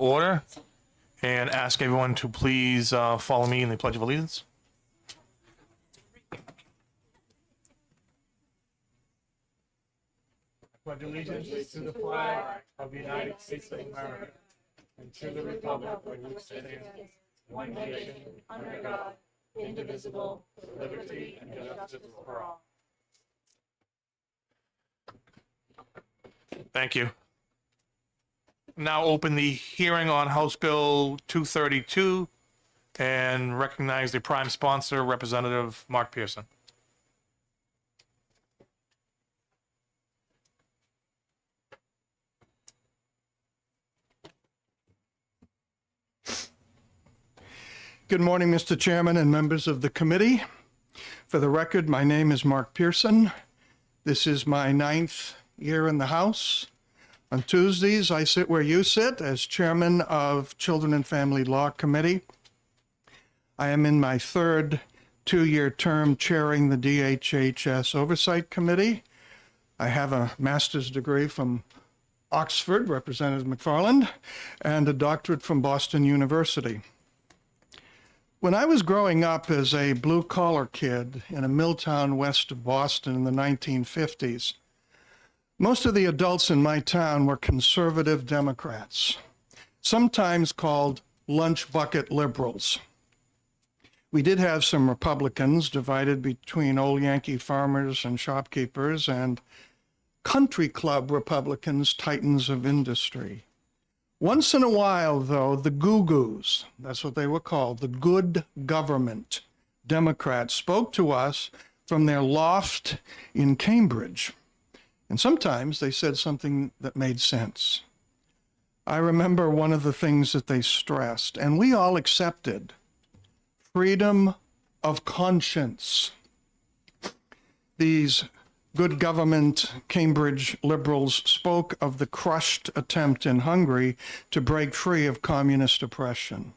order and ask everyone to please follow me in the Pledge of Allegiance. I pledge allegiance to the flag of the United States of America and to the republic for which it stands, one nation, under God, indivisible, with liberty and justice for all. Thank you. Now open the hearing on House Bill 232 and recognize the prime sponsor, Representative Mark Pearson. Good morning, Mr. Chairman and members of the committee. For the record, my name is Mark Pearson. This is my 9th year in the House. On Tuesdays, I sit where you sit as chairman of Children and Family Law Committee. I am in my 3rd 2-year term chairing the DHHS Oversight Committee. I have a master's degree from Oxford, Representative McFarland, and a doctorate from Boston University. When I was growing up as a blue-collar kid in a mill town west of Boston in the 1950s, most of the adults in my town were conservative Democrats, sometimes called lunch bucket liberals. We did have some Republicans divided between old Yankee farmers and shopkeepers and country club Republicans, titans of industry. Once in a while, though, the Goo-Goos, that's what they were called, the good government Democrats, spoke to us from their loft in Cambridge. And sometimes they said something that made sense. I remember one of the things that they stressed, and we all accepted, freedom of conscience. These good government Cambridge liberals spoke of the crushed attempt in Hungary to break free of communist oppression.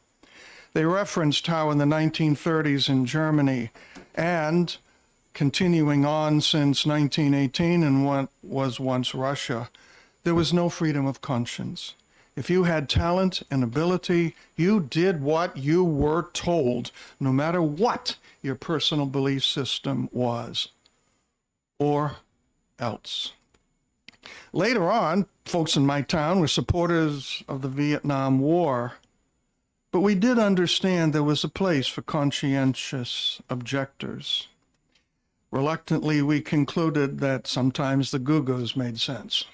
They referenced how in the 1930s in Germany and continuing on since 1918 in what was once Russia, there was no freedom of conscience. If you had talent and ability, you did what you were told, no matter what your personal belief system was, or else. Later on, folks in my town were supporters of the Vietnam War, but we did understand there was a place for conscientious objectors. Reluctantly, we concluded that sometimes the Goo-Goos made sense.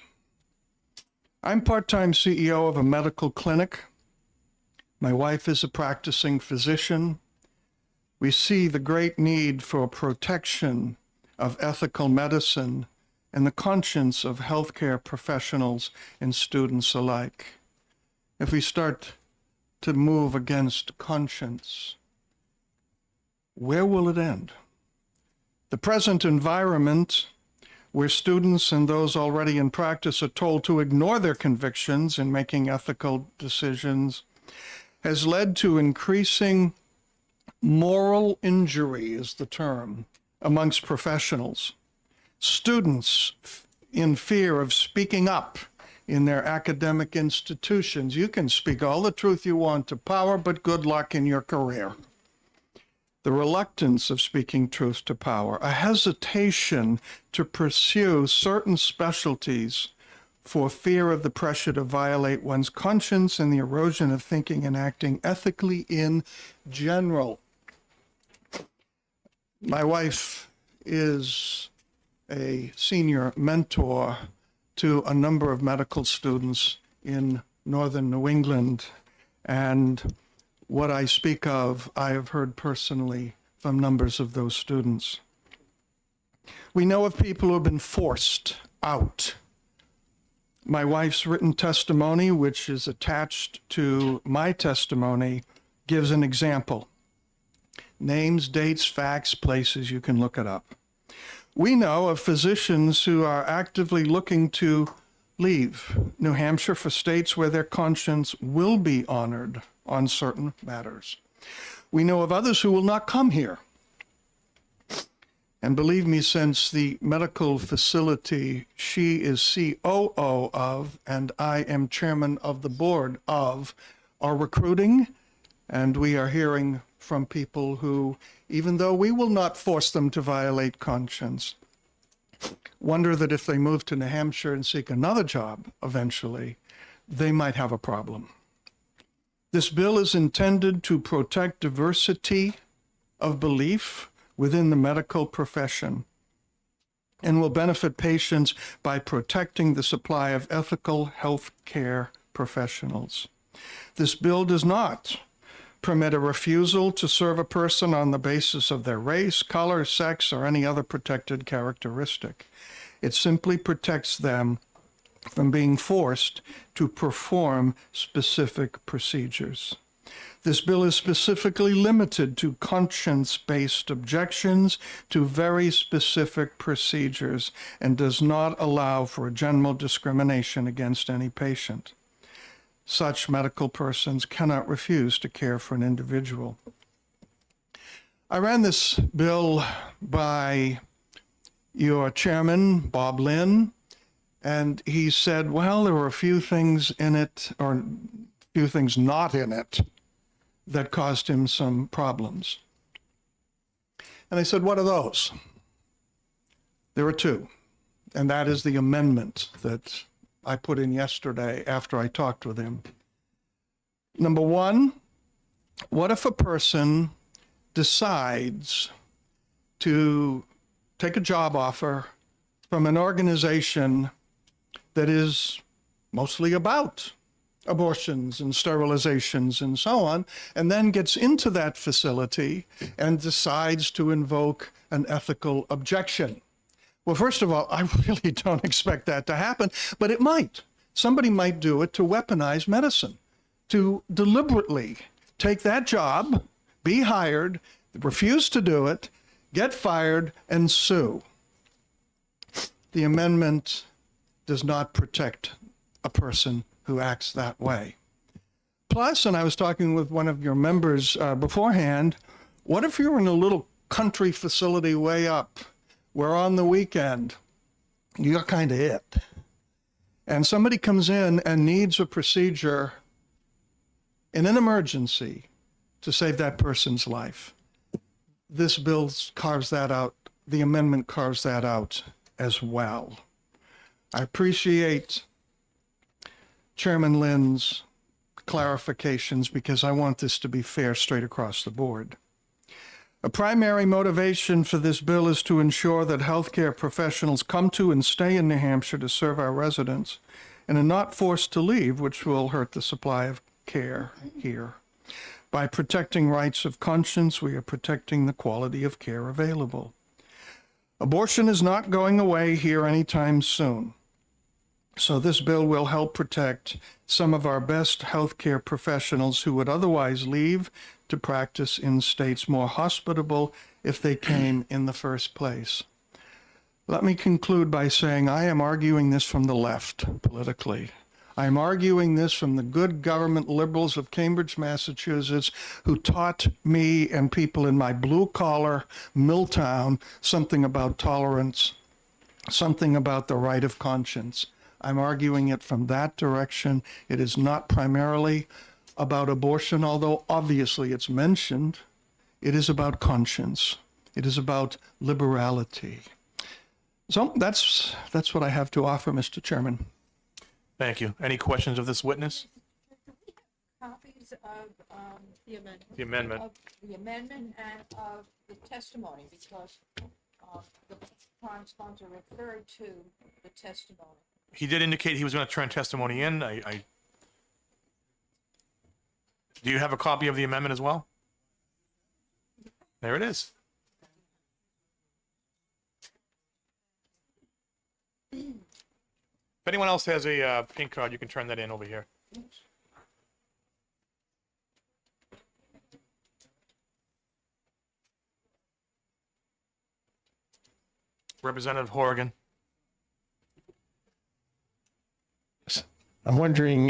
I'm part-time CEO of a medical clinic. My wife is a practicing physician. We see the great need for protection of ethical medicine and the conscience of healthcare professionals and students alike. If we start to move against conscience, where will it end? The present environment, where students and those already in practice are told to ignore their convictions in making ethical decisions, has led to increasing moral injury, is the term, amongst professionals. Students in fear of speaking up in their academic institutions. You can speak all the truth you want to power, but good luck in your career. The reluctance of speaking truth to power, a hesitation to pursue certain specialties for fear of the pressure to violate one's conscience and the erosion of thinking and acting ethically in general. My wife is a senior mentor to a number of medical students in northern New England, and what I speak of, I have heard personally from numbers of those students. We know of people who have been forced out. My wife's written testimony, which is attached to my testimony, gives an example. Names, dates, facts, places, you can look it up. We know of physicians who are actively looking to leave New Hampshire for states where their conscience will be honored on certain matters. We know of others who will not come here. And believe me, since the medical facility she is COO of and I am chairman of the board of are recruiting, and we are hearing from people who, even though we will not force them to violate conscience, wonder that if they move to New Hampshire and seek another job eventually, they might have a problem. This bill is intended to protect diversity of belief within the medical profession and will benefit patients by protecting the supply of ethical health care professionals. This bill does not permit a refusal to serve a person on the basis of their race, color, sex, or any other protected characteristic. It simply protects them from being forced to perform specific procedures. This bill is specifically limited to conscience-based objections to very specific procedures and does not allow for a general discrimination against any patient. Such medical persons cannot refuse to care for an individual. I ran this bill by your chairman, Bob Lynn, and he said, well, there were a few things in it, or a few things not in it, that caused him some problems. And I said, what are those? There are two, and that is the amendment that I put in yesterday after I talked with him. Number one, what if a person decides to take a job offer from an organization that is mostly about abortions and sterilizations and so on, and then gets into that facility and decides to invoke an ethical objection? Well, first of all, I really don't expect that to happen, but it might. Somebody might do it to weaponize medicine, to deliberately take that job, be hired, refuse to do it, get fired, and sue. The amendment does not protect a person who acts that way. Plus, and I was talking with one of your members beforehand, what if you're in a little country facility way up where on the weekend you're kind of it, and somebody comes in and needs a procedure in an emergency to save that person's life? This bill carves that out. The amendment carves that out as well. I appreciate Chairman Lynn's clarifications because I want this to be fair straight across the board. A primary motivation for this bill is to ensure that healthcare professionals come to and stay in New Hampshire to serve our residents and are not forced to leave, which will hurt the supply of care here. By protecting rights of conscience, we are protecting the quality of care available. Abortion is not going away here anytime soon. So this bill will help protect some of our best healthcare professionals who would otherwise leave to practice in states more hospitable if they came in the first place. Let me conclude by saying I am arguing this from the left politically. I am arguing this from the good government liberals of Cambridge, Massachusetts, who taught me and people in my blue-collar mill town something about tolerance, something about the right of conscience. I'm arguing it from that direction. It is not primarily about abortion, although obviously it's mentioned. It is about conscience. It is about liberality. So that's what I have to offer, Mr. Chairman. Thank you. Any questions of this witness? Copies of the amendment. The amendment. Of the amendment and of the testimony, because the prime sponsor referred to the testimony. He did indicate he was going to turn testimony in. Do you have a copy of the amendment as well? There it is. If anyone else has a pink card, you can turn that in over here. Representative Horrigan. I'm wondering,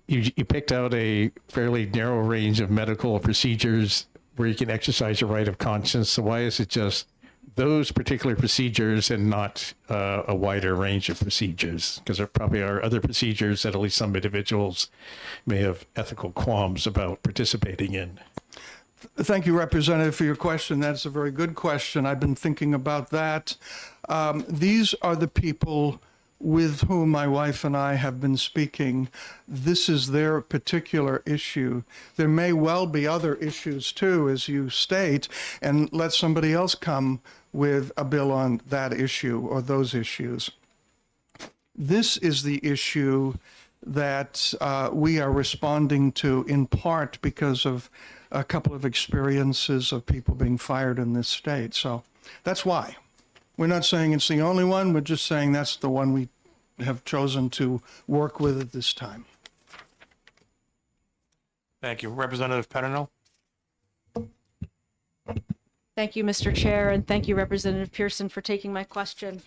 you picked out a fairly narrow range of medical procedures where you can exercise your right of conscience. So why is it just those particular procedures and not a wider range of procedures? Because there probably are other procedures that at least some individuals may have ethical qualms about participating in. Thank you, Representative, for your question. That's a very good question. I've been thinking about that. These are the people with whom my wife and I have been speaking. This is their particular issue. There may well be other issues too, as you state, and let somebody else come with a bill on that issue or those issues. This is the issue that we are responding to in part because of a couple of experiences of people being fired in this state. So that's why. We're not saying it's the only one. We're just saying that's the one we have chosen to work with at this time. Thank you. Representative Parental? Thank you, Mr. Chair, and thank you, Representative Pearson, for taking my question.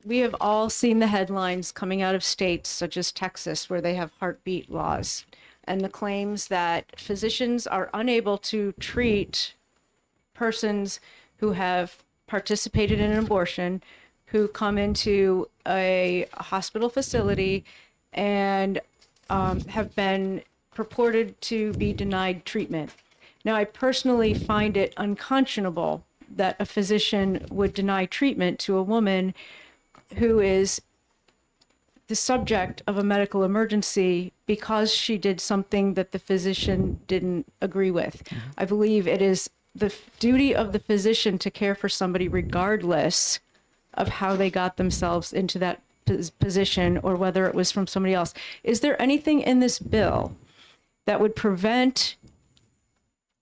We have all seen the headlines coming out of states such as Texas, where they have heartbeat laws, and the claims that physicians are unable to treat persons who have participated in an abortion, who come into a hospital facility and have been purported to be denied treatment. Now, I personally find it unconscionable that a physician would deny treatment to a woman who is the subject of a medical emergency because she did something that the physician didn't agree with. I believe it is the duty of the physician to care for somebody regardless of how they got themselves into that position or whether it was from somebody else. Is there anything in this bill that would prevent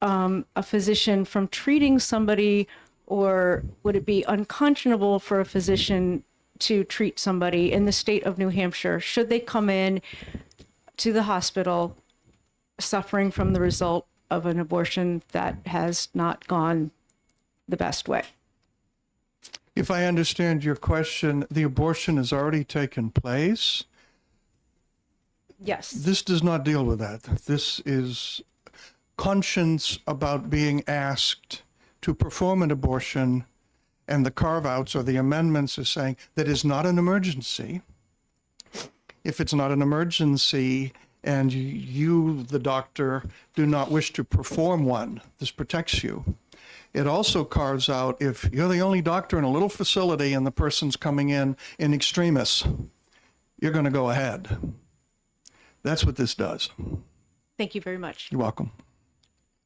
a physician from treating somebody, or would it be unconscionable for a physician to treat somebody in the state of New Hampshire should they come in to the hospital suffering from the result of an abortion that has not gone the best way? If I understand your question, the abortion has already taken place. Yes. This does not deal with that. This is conscience about being asked to perform an abortion, and the carve-outs or the amendments are saying that is not an emergency. If it's not an emergency and you, the doctor, do not wish to perform one, this protects you. It also carves out if you're the only doctor in a little facility and the person's coming in extremis, you're going to go ahead. That's what this does. Thank you very much. You're welcome.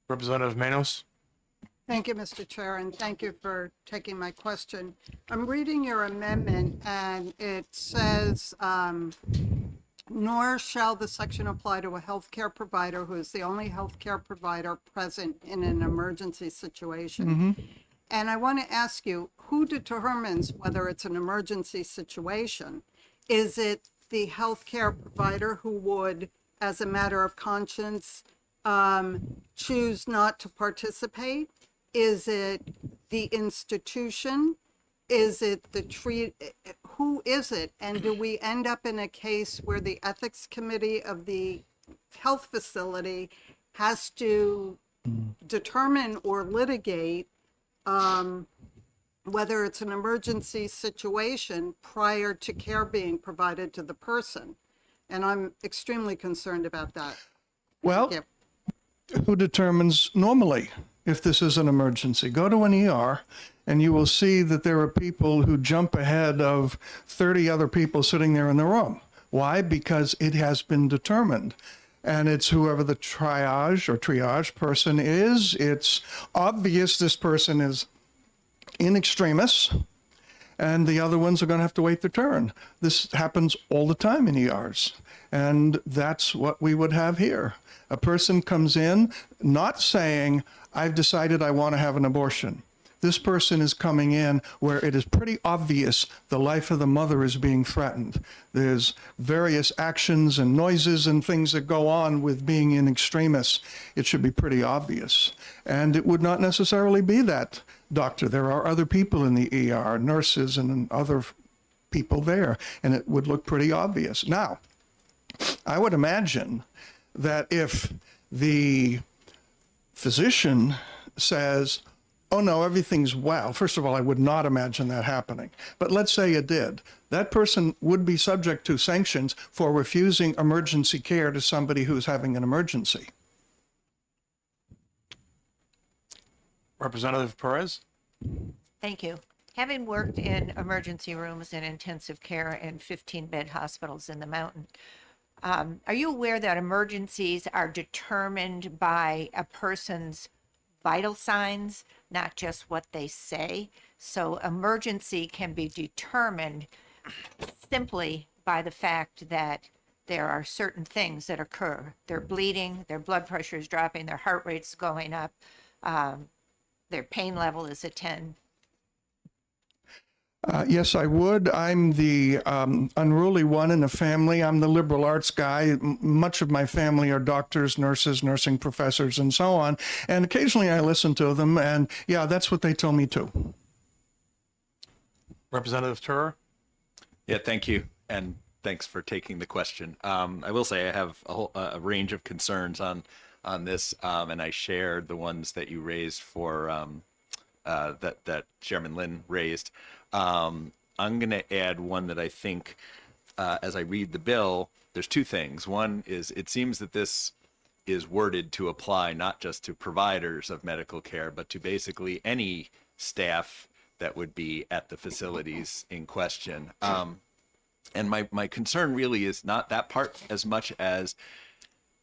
Representative Manos? Thank you, Mr. Chair, and thank you for taking my question. I'm reading your amendment, and it says, nor shall the section apply to a healthcare provider who is the only healthcare provider present in an emergency situation. And I want to ask you, who determines whether it's an emergency situation? Is it the healthcare provider who would, as a matter of conscience, choose not to participate? Is it the institution? Is it the who is it? And do we end up in a case where the ethics committee of the health facility has to determine or litigate whether it's an emergency situation prior to care being provided to the person? And I'm extremely concerned about that. Well, who determines normally if this is an emergency? Go to an ER and you will see that there are people who jump ahead of 30 other people sitting there in the room. Why? Because it has been determined. And it's whoever the triage person is. It's obvious this person is in extremis, and the other ones are going to have to wait their turn. This happens all the time in ERs, and that's what we would have here. A person comes in not saying, I've decided I want to have an abortion. This person is coming in where it is pretty obvious the life of the mother is being threatened. There's various actions and noises and things that go on with being in extremis. It should be pretty obvious. And it would not necessarily be that doctor. There are other people in the ER, nurses and other people there, and it would look pretty obvious. Now, I would imagine that if the physician says, oh no, everything's well. First of all, I would not imagine that happening. But let's say it did. That person would be subject to sanctions for refusing emergency care to somebody who's having an emergency. Representative Perez? Thank you. Having worked in emergency rooms and intensive care in 15-bed hospitals in the mountain, are you aware that emergencies are determined by a person's vital signs, not just what they say? So emergency can be determined simply by the fact that there are certain things that occur. They're bleeding, their blood pressure is dropping, their heart rate's going up, their pain level is a 10. Yes, I would. I'm the unruly one in the family. I'm the liberal arts guy. Much of my family are doctors, nurses, nursing professors, and so on. And occasionally I listen to them, and yeah, that's what they tell me too. Representative Turer? Yeah, thank you. And thanks for taking the question. I will say I have a range of concerns on this, and I shared the ones that you raised for that Chairman Lynn raised. I'm going to add one that I think, as I read the bill, there's two things. One is it seems that this is worded to apply not just to providers of medical care, but to basically any staff that would be at the facilities in question. And my concern really is not that part as much as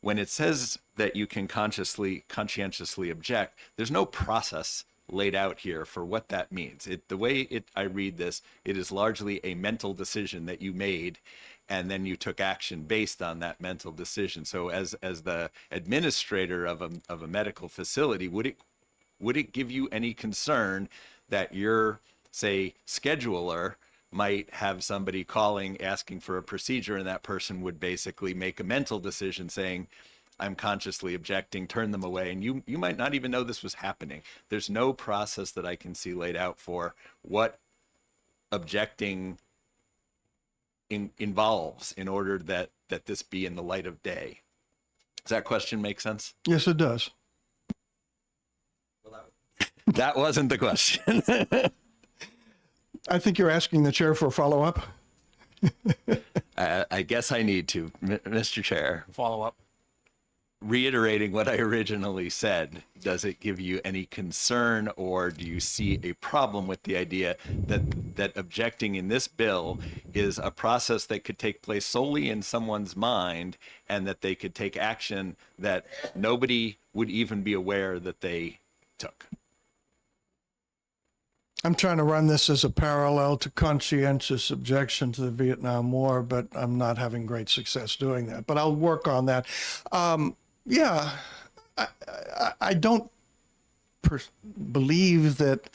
when it says that you can conscientiously object, there's no process laid out here for what that means. The way I read this, it is largely a mental decision that you made, and then you took action based on that mental decision. So as the administrator of a medical facility, would it give you any concern that your, say, scheduler might have somebody calling asking for a procedure, and that person would basically make a mental decision saying, I'm consciously objecting, turn them away, and you might not even know this was happening. There's no process that I can see laid out for what objecting involves in order that this be in the light of day. Does that question make sense? Yes, it does. That wasn't the question. I think you're asking the chair for a follow-up. I guess I need to, Mr. Chair. Follow up. Reiterating what I originally said, does it give you any concern, or do you see a problem with the idea that objecting in this bill is a process that could take place solely in someone's mind, and that they could take action that nobody would even be aware that they took? I'm trying to run this as a parallel to conscientious objection to the Vietnam War, but I'm not having great success doing that. But I'll work on that. Yeah, I don't believe that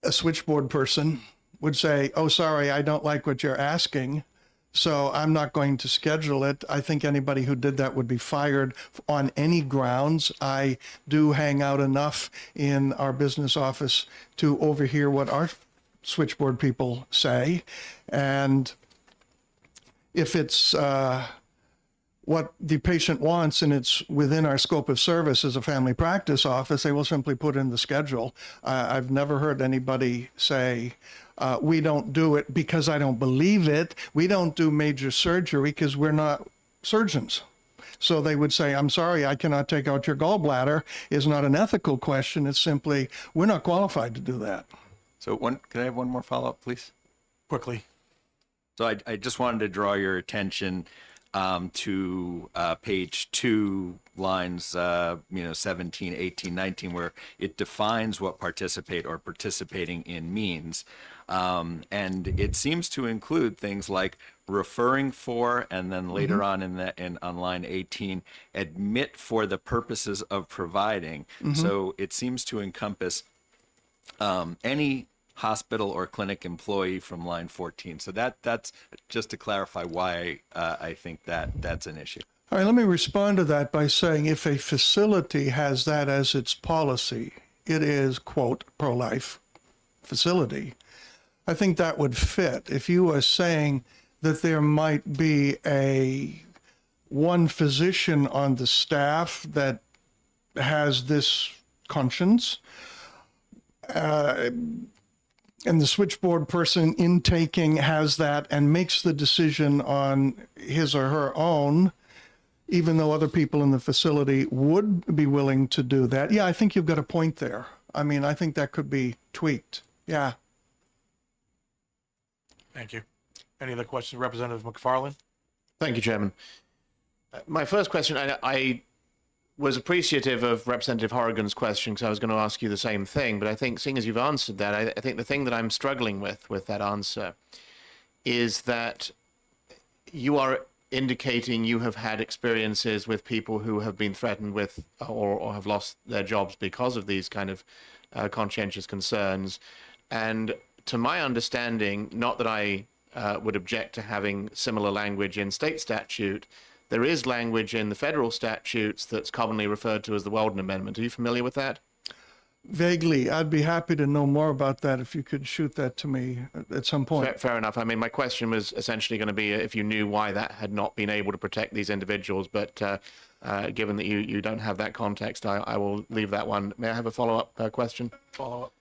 a switchboard person would say, oh, sorry, I don't like what you're asking, so I'm not going to schedule it. I think anybody who did that would be fired on any grounds. I do hang out enough in our business office to overhear what our switchboard people say. And if it's what the patient wants and it's within our scope of service as a family practice office, they will simply put in the schedule. I've never heard anybody say, we don't do it because I don't believe it. We don't do major surgery because we're not surgeons. So they would say, I'm sorry, I cannot take out your gallbladder. It's not an ethical question. It's simply, we're not qualified to do that. So can I have one more follow-up, please? Quickly. So I just wanted to draw your attention to page 2, lines 17, 18, 19, where it defines what participate or participating in means. And it seems to include things like referring for, and then later on on line 18, admit for the purposes of providing. So it seems to encompass any hospital or clinic employee from line 14. So that's just to clarify why I think that's an issue. All right, let me respond to that by saying if a facility has that as its policy, it is, quote, pro-life facility, I think that would fit. If you are saying that there might be one physician on the staff that has this conscience, and the switchboard person intaking has that and makes the decision on his or her own, even though other people in the facility would be willing to do that. Yeah, I think you've got a point there. I mean, I think that could be tweaked. Yeah. Thank you. Any other questions, Representative McFarland? Thank you, Chairman. My first question, I was appreciative of Representative Horrigan's question because I was going to ask you the same thing, but I think seeing as you've answered that, I think the thing that I'm struggling with that answer is that you are indicating you have had experiences with people who have been threatened with or have lost their jobs because of these kind of conscientious concerns. And to my understanding, not that I would object to having similar language in state statute, there is language in the federal statutes that's commonly referred to as the Weldon Amendment. Are you familiar with that? Vaguely. I'd be happy to know more about that if you could shoot that to me at some point. Fair enough. I mean, my question was essentially going to be if you knew why that had not been able to protect these individuals, but given that you don't have that context, I will leave that one. May I have a follow-up question? Follow-up.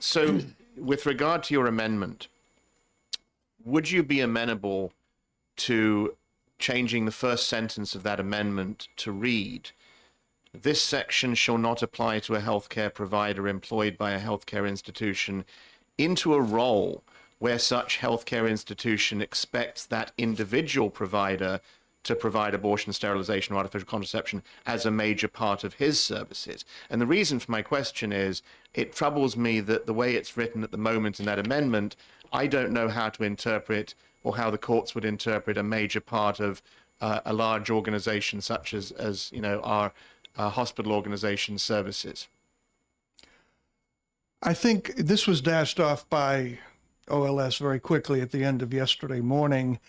So with regard to your amendment, would you be amenable to changing the first sentence of that amendment to read, "This section shall not apply to a healthcare provider employed by a healthcare institution into a role where such healthcare institution expects that individual provider to provide abortion, sterilization, or artificial contraception as a major part of his services?" And the reason for my question is, it troubles me that the way it's written at the moment in that amendment, I don't know how to interpret or how the courts would interpret a major part of a large organization such as you know, our hospital organization services. I think this was dashed off by OLS very quickly at the end of yesterday morning.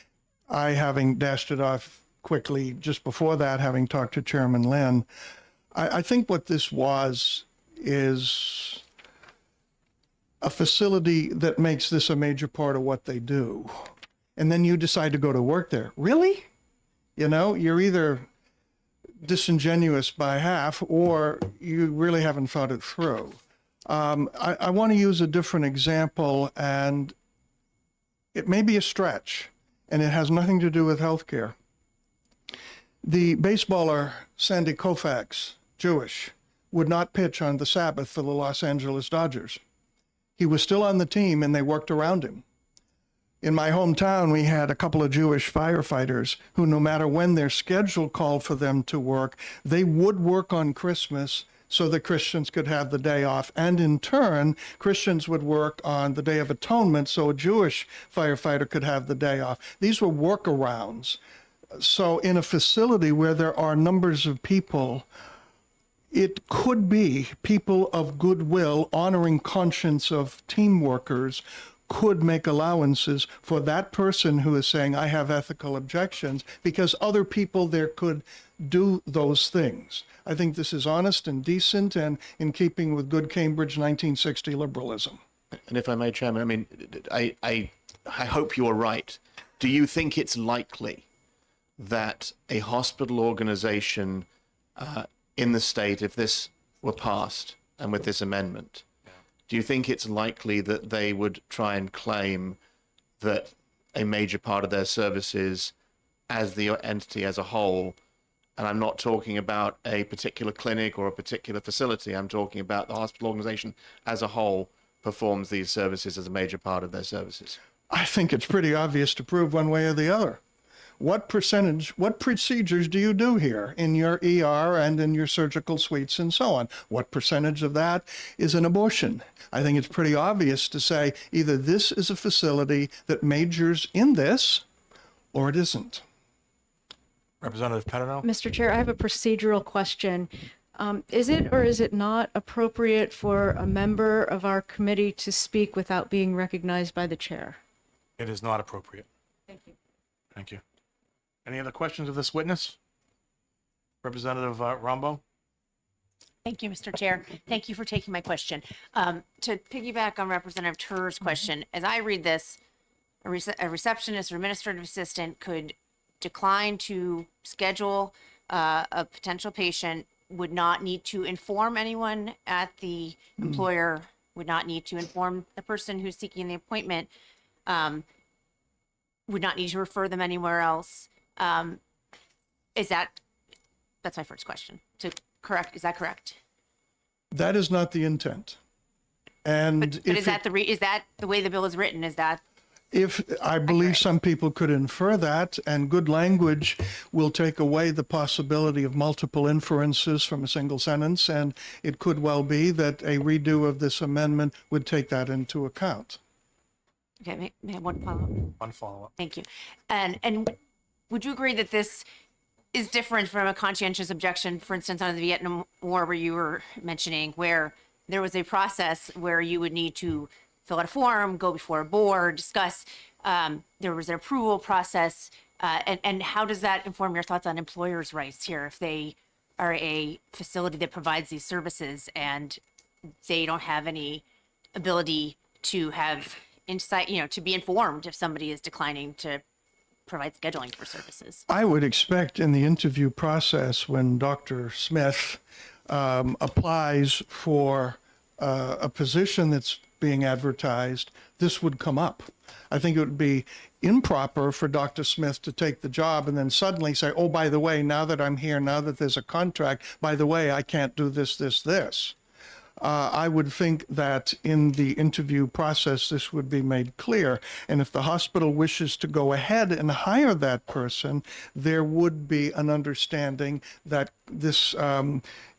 I, having dashed it off quickly just before that, having talked to Chairman Lynn, I think what this was is a facility that makes this a major part of what they do. And then you decide to go to work there. Really? You know, you're either disingenuous by half or you really haven't thought it through. I want to use a different example, and it may be a stretch, and it has nothing to do with healthcare. The baseballer Sandy Koufax, Jewish, would not pitch on the Sabbath for the Los Angeles Dodgers. He was still on the team, and they worked around him. In my hometown, we had a couple of Jewish firefighters who, no matter when their schedule called for them to work, they would work on Christmas so that Christians could have the day off. And in turn, Christians would work on the Day of Atonement so a Jewish firefighter could have the day off. These were workarounds. So in a facility where there are numbers of people, it could be people of goodwill, honoring conscience of team workers, could make allowances for that person who is saying, I have ethical objections, because other people there could do those things. I think this is honest and decent and in keeping with good Cambridge 1960 liberalism. And if I may, Chairman, I mean, I hope you're right. Do you think it's likely that a hospital organization in the state, if this were passed and with this amendment, do you think it's likely that they would try and claim that a major part of their services as the entity as a whole, and I'm not talking about a particular clinic or a particular facility, I'm talking about the hospital organization as a whole, performs these services as a major part of their services? I think it's pretty obvious to prove one way or the other. What percentage, what procedures do you do here in your ER and in your surgical suites and so on? What percentage of that is an abortion? I think it's pretty obvious to say either this is a facility that majors in this or it isn't. Representative Parental? Mr. Chair, I have a procedural question. Is it or is it not appropriate for a member of our committee to speak without being recognized by the chair? It is not appropriate. Thank you. Thank you. Any other questions of this witness? Representative Rombo? Thank you, Mr. Chair. Thank you for taking my question. To piggyback on Representative Tur's question, as I read this, a receptionist or administrative assistant could decline to schedule a potential patient would not need to inform anyone at the employer, would not need to inform the person who's seeking the appointment, would not need to refer them anywhere else. That's my first question. Is that correct? That is not the intent. And But is that the way the bill is written? Is that if I believe some people could infer that, and good language will take away the possibility of multiple inferences from a single sentence, and it could well be that a redo of this amendment would take that into account. okay? May I have one follow-up? One follow-up. Thank you. And would you agree that this is different from a conscientious objection, for instance, on the Vietnam War, where you were mentioning, where there was a process where you would need to fill out a form, go before a board, discuss, there was an approval process, and how does that inform your thoughts on employers' rights here if they are a facility that provides these services and they don't have any ability to have insight, to be informed if somebody is declining to provide scheduling for services? I would expect in the interview process when Dr. Smith applies for a position that's being advertised, this would come up. I think it would be improper for Dr. Smith to take the job and then suddenly say, oh, by the way, now that I'm here, now that there's a contract, by the way, I can't do this, this, this. I would think that in the interview process, this would be made clear. And if the hospital wishes to go ahead and hire that person, there would be an understanding that this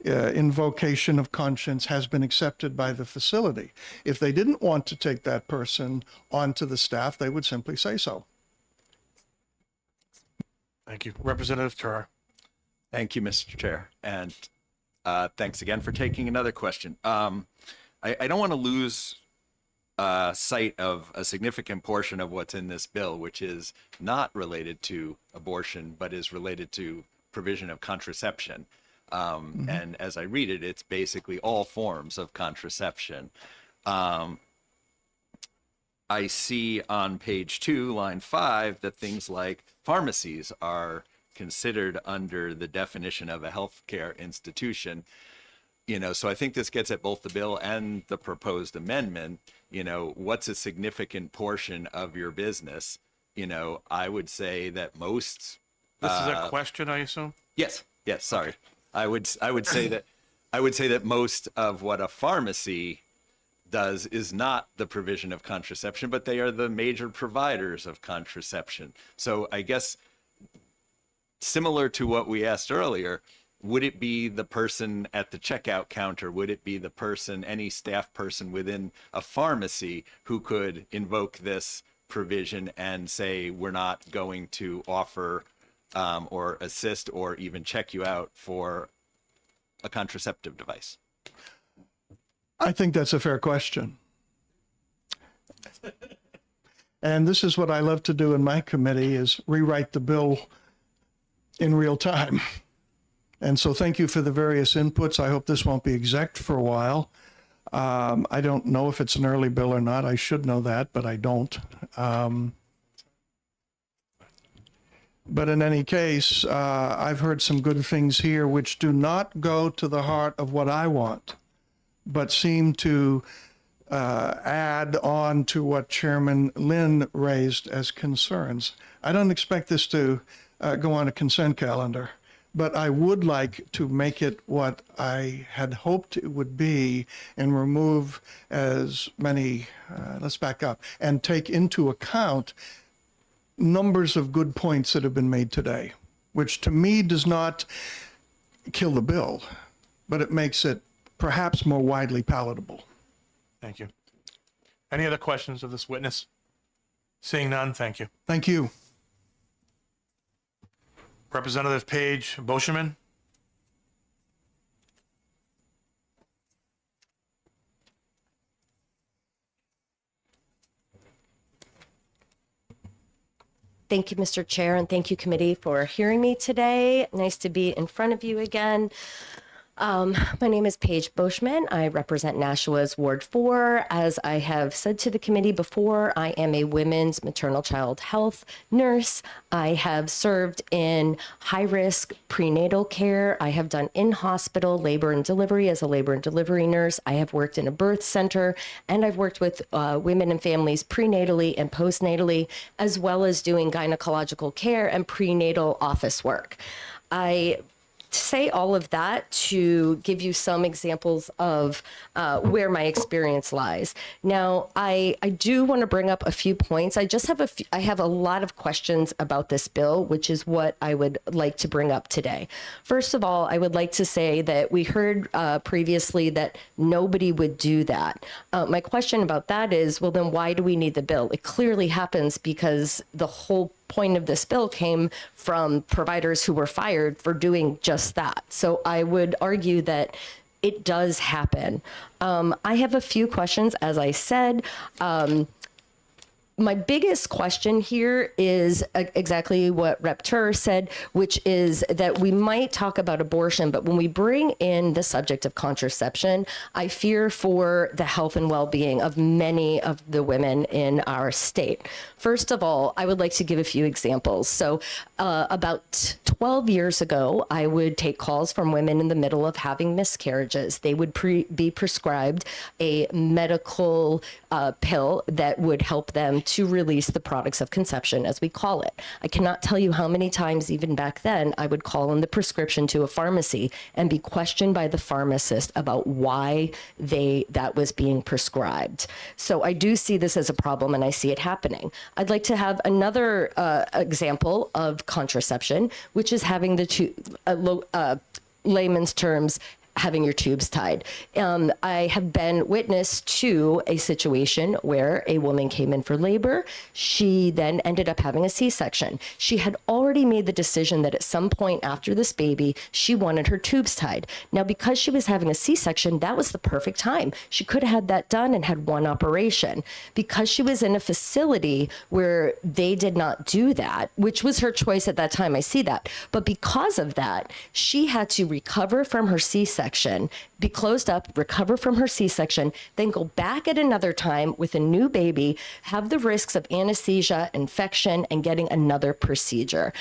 invocation of conscience has been accepted by the facility. If they didn't want to take that person onto the staff, they would simply say so. Thank you. Representative Tur. Thank you, Mr. Chair. And thanks again for taking another question. I don't want to lose sight of a significant portion of what's in this bill, which is not related to abortion, but is related to provision of contraception. And as I read it, it's basically all forms of contraception. I see on page 2, line 5, that things like pharmacies are considered under the definition of a healthcare institution. So I think this gets at both the bill and the proposed amendment. What's a significant portion of your business? I would say that most. This is a question, I assume? Yes. Sorry. Okay. I would say that most of what a pharmacy does is not the provision of contraception, but they are the major providers of contraception. So I guess, similar to what we asked earlier, would it be the person at the checkout counter? Would it be the person, any staff person within a pharmacy who could invoke this provision and say, we're not going to offer or assist or even check you out for a contraceptive device? I think that's a fair question. And this is what I love to do in my committee, is rewrite the bill in real time. And so thank you for the various inputs. I hope this won't be exec for a while. I don't know if it's an early bill or not. I should know that, but I don't. But in any case, I've heard some good things here which do not go to the heart of what I want, but seem to add on to what Chairman Lynn raised as concerns. I don't expect this to go on a consent calendar, but I would like to make it what I had hoped it would be and remove as many, let's back up, and take into account numbers of good points that have been made today, which to me does not kill the bill, but it makes it perhaps more widely palatable. Thank you. Any other questions of this witness? Seeing none, thank you. Thank you. Representative Paige Boschman. Thank you, Mr. Chair, and thank you, committee, for hearing me today. Nice to be in front of you again. My name is Paige Boschman. I represent Nashua's Ward 4. As I have said to the committee before, I am a women's maternal child health nurse. I have served in high-risk prenatal care. I have done in-hospital labor and delivery as a labor and delivery nurse. I have worked in a birth center, and I've worked with women and families prenatally and postnatally, as well as doing gynecological care and prenatal office work. I say all of that to give you some examples of where my experience lies. Now, I do want to bring up a few points. I just have I have a lot of questions about this bill, which is what I would like to bring up today. First of all, I would like to say that we heard previously that nobody would do that. My question about that is, well, then why do we need the bill? It clearly happens because the whole point of this bill came from providers who were fired for doing just that. So I would argue that it does happen. I have a few questions, as I said. My biggest question here is exactly what Rep. Tur said, which is that we might talk about abortion, but when we bring in the subject of contraception, I fear for the health and well-being of many of the women in our state. First of all, I would like to give a few examples. So about 12 years ago, I would take calls from women in the middle of having miscarriages. They would be prescribed a medical pill that would help them to release the products of conception, as we call it. I cannot tell you how many times, even back then, I would call in the prescription to a pharmacy and be questioned by the pharmacist about why that was being prescribed. So I do see this as a problem, and I see it happening. I'd like to have another example of contraception, which is having the layman's terms, having your tubes tied. I have been witness to a situation where a woman came in for labor. She then ended up having a C-section. She had already made the decision that at some point after this baby, she wanted her tubes tied. Now, because she was having a C-section, that was the perfect time. She could have had that done and had one operation. Because she was in a facility where they did not do that, which was her choice at that time, I see that. But because of that, she had to recover from her C-section, be closed up, recover from her C-section, then go back at another time with a new baby, have the risks of anesthesia, infection, and getting another procedure.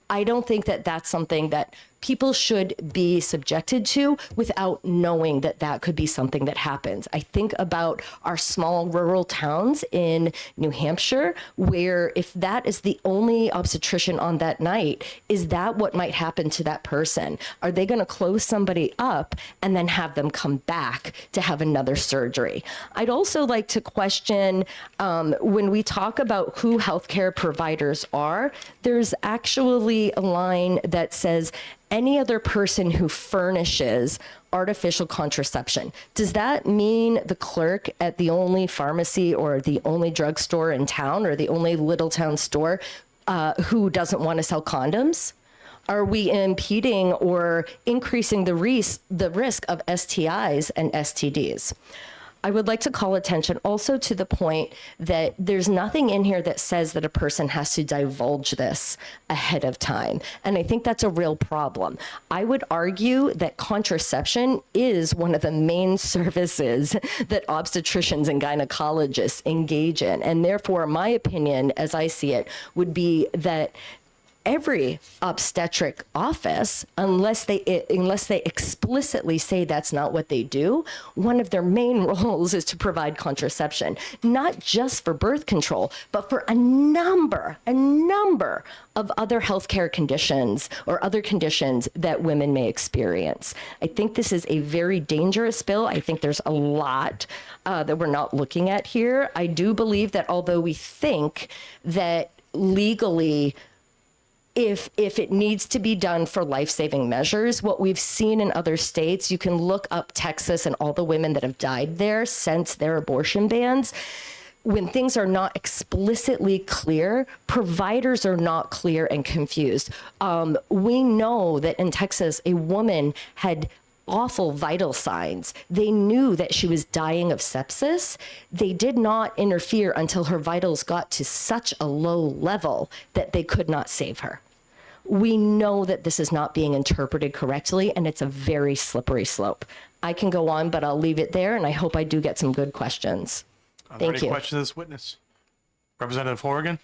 I don't think that that's something that people should be subjected to without knowing that that could be something that happens. I think about our small rural towns in New Hampshire, where if that is the only obstetrician on that night, is that what might happen to that person? Are they going to close somebody up and then have them come back to have another surgery? I'd also like to question, when we talk about who healthcare providers are, there's actually a line that says, any other person who furnishes artificial contraception. Does that mean the clerk at the only pharmacy or the only drugstore in town or the only little town store who doesn't want to sell condoms? Are we impeding or increasing the risk of STIs and STDs? I would like to call attention also to the point that there's nothing in here that says that a person has to divulge this ahead of time. And I think that's a real problem. I would argue that contraception is one of the main services that obstetricians and gynecologists engage in. And therefore, my opinion, as I see it, would be that every obstetric office, unless they explicitly say that's not what they do, one of their main roles is to provide contraception, not just for birth control, but for a number of other healthcare conditions or other conditions that women may experience. I think this is a very dangerous bill. I think there's a lot that we're not looking at here. I do believe that although we think that legally, if it needs to be done for life-saving measures, what we've seen in other states, you can look up Texas and all the women that have died there since their abortion bans. When things are not explicitly clear, providers are not clear and confused. We know that in Texas, a woman had awful vital signs. They knew that she was dying of sepsis. They did not interfere until her vitals got to such a low level that they could not save her. we know that this is not being interpreted correctly, and it's a very slippery slope. I can go on, but I'll leave it there, and I hope I do get some good questions. Are there Thank any you. questions of this witness? Representative Horrigan?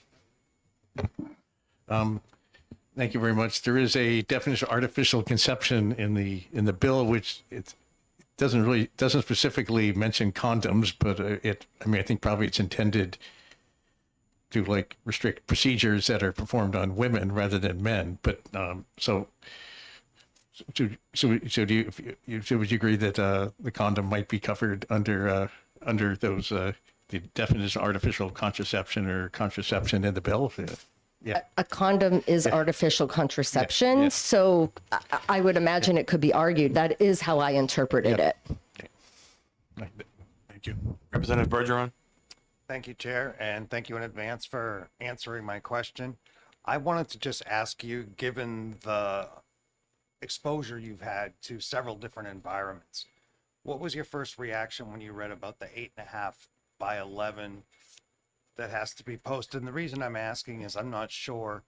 Thank you very much. There is a definition of artificial conception in the bill, which it doesn't specifically mention condoms, but I think probably it's intended to like restrict procedures that are performed on women rather than men. But so would you agree that the condom might be covered under those the definition of artificial contraception or contraception in the bill? Yeah. A condom is artificial contraception, Yeah. so I would imagine it could be argued. That is how I interpreted it. Thank you. Representative Bergeron? Thank you, Chair, and thank you in advance for answering my question. I wanted to just ask you, given the exposure you've had to several different environments, what was your first reaction when you read about the 8.5 by 11 that has to be posted? And the reason I'm asking is I'm not sure,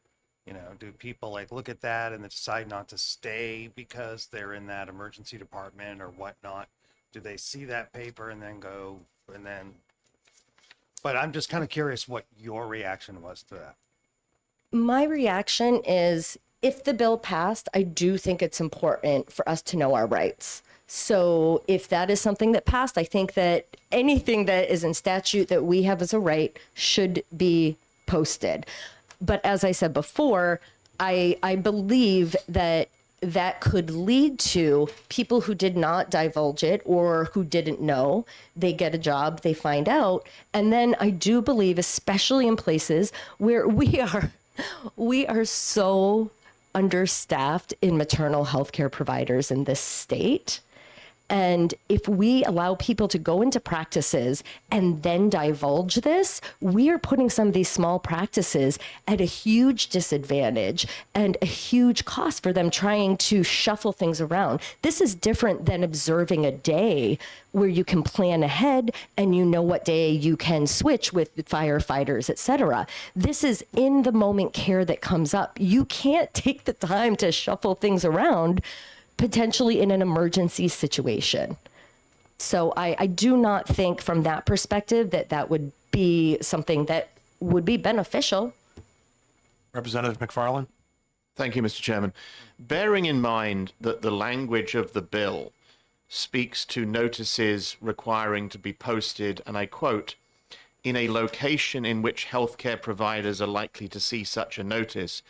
do people like look at that and decide not to stay because they're in that emergency department or whatnot? Do they see that paper and then go and then? But I'm just kind of curious what your reaction was to that. My reaction is, if the bill passed, I do think it's important for us to know our rights. So if that is something that passed, I think that anything that is in statute that we have as a right should be posted. But as I said before, I believe that that could lead to people who did not divulge it or who didn't know. They get a job, they find out. And then I do believe, especially in places where we are so understaffed in maternal health care providers in this state. And if we allow people to go into practices and then divulge this, we are putting some of these small practices at a huge disadvantage and a huge cost for them trying to shuffle things around. This is different than observing a day where you can plan ahead and you know what day you can switch with firefighters, et cetera. This is in the moment care that comes up. You can't take the time to shuffle things around potentially in an emergency situation. So I do not think from that perspective that would be something that would be beneficial. Representative McFarland? Thank you, Mr. Chairman. Bearing in mind that the language of the bill speaks to notices requiring to be posted, and I quote, in a location in which healthcare providers are likely to see such a notice,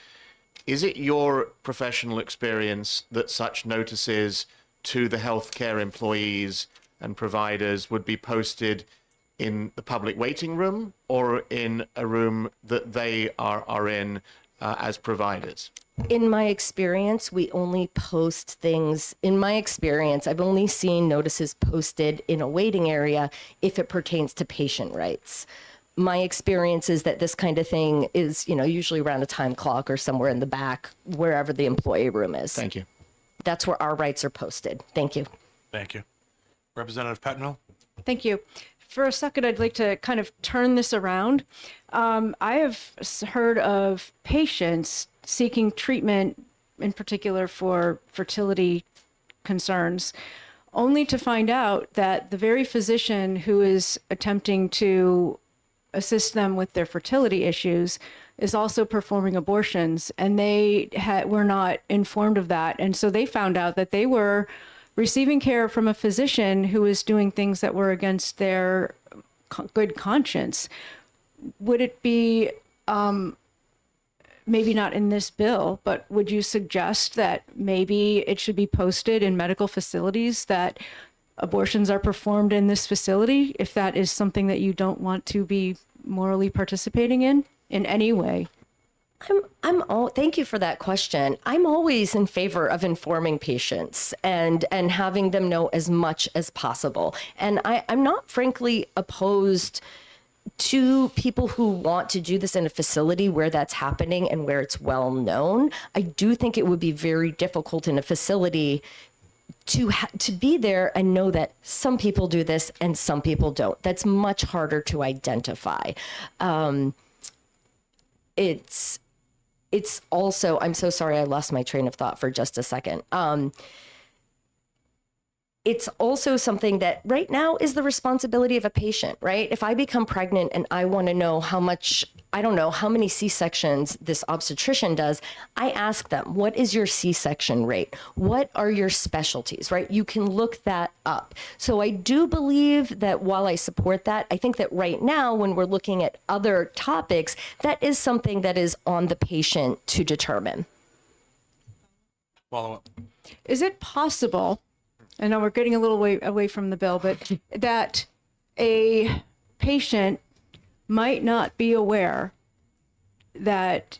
is it your professional experience that such notices to the healthcare employees and providers would be posted in the public waiting room or in a room that they are in as providers? In my experience, we only post things. In my experience, I've only seen notices posted in a waiting area if it pertains to patient rights. My experience is that this kind of thing is, usually around a time clock or somewhere in the back, wherever the employee room is. Thank you. That's where our rights are posted. Thank you. Thank you. Representative Pettenell? Thank you. For a second, I'd like to kind of turn this around. I have heard of patients seeking treatment, in particular for fertility concerns, only to find out that the very physician who is attempting to assist them with their fertility issues is also performing abortions, and they were not informed of that. And so they found out that they were receiving care from a physician who was doing things that were against their good conscience. Would it be, maybe not in this bill, but would you suggest that maybe it should be posted in medical facilities that abortions are performed in this facility, if that is something that you don't want to be morally participating in any way? Thank you for that question. I'm always in favor of informing patients and having them know as much as possible. And I'm not frankly opposed to people who want to do this in a facility where that's happening and where it's well known. I do think it would be very difficult in a facility to be there and know that some people do this and some people don't. That's much harder to identify. it's also, I'm so sorry, I lost my train of thought for just a second. It's also something that right now is the responsibility of a patient, right? If I become pregnant and I want to know how much, I don't know how many C-sections this obstetrician does, I ask them, what is your C-section rate? What are your specialties, right? You can look that up. So I do believe that while I support that, I think that right now when we're looking at other topics, that is something that is on the patient to determine. Follow up. Is it possible, I know we're getting a little way away from the bill, but that a patient might not be aware that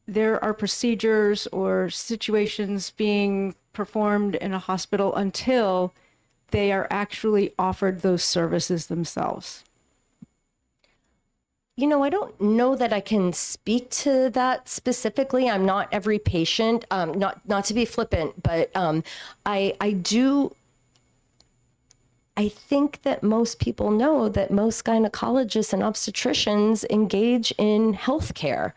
there are procedures or situations being performed in a hospital until they are actually offered those services themselves? You know, I don't know that I can speak to that specifically. I'm not every patient, not to be flippant, but I think that most people know that most gynecologists and obstetricians engage in healthcare,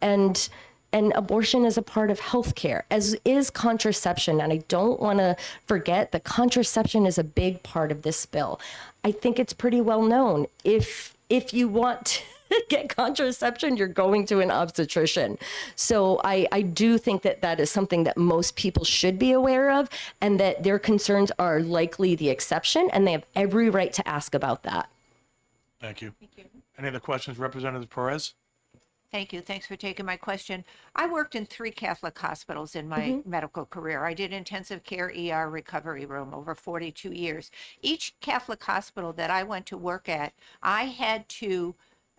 and abortion is a part of healthcare, as is contraception. And I don't want to forget that contraception is a big part of this bill. I think it's pretty well known. If you want to get contraception, you're going to an obstetrician. So I do think that that is something that most people should be aware of, and that their concerns are likely the exception, and they have every right to ask about that. Thank you. Any other questions, Representative Perez? Thank you. Thanks for taking my question. I worked in 3 Catholic hospitals in my medical career. I did intensive care ER recovery room over 42 years. Each Catholic hospital that I went to work at, I had to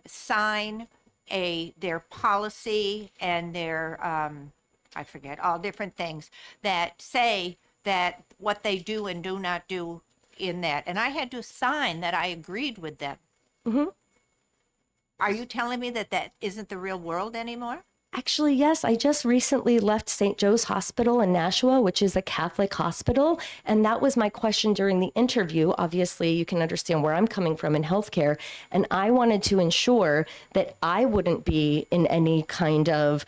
sign their policy and their, I forget, all different things that say that what they do and do not do in that. And I had to sign that I agreed with them. Are you telling me that that isn't the real world anymore? Actually, yes. I just recently left St. Joe's Hospital in Nashua, which is a Catholic hospital. And that was my question during the interview. Obviously, you can understand where I'm coming from in healthcare. And I wanted to ensure that I wouldn't be in any kind of,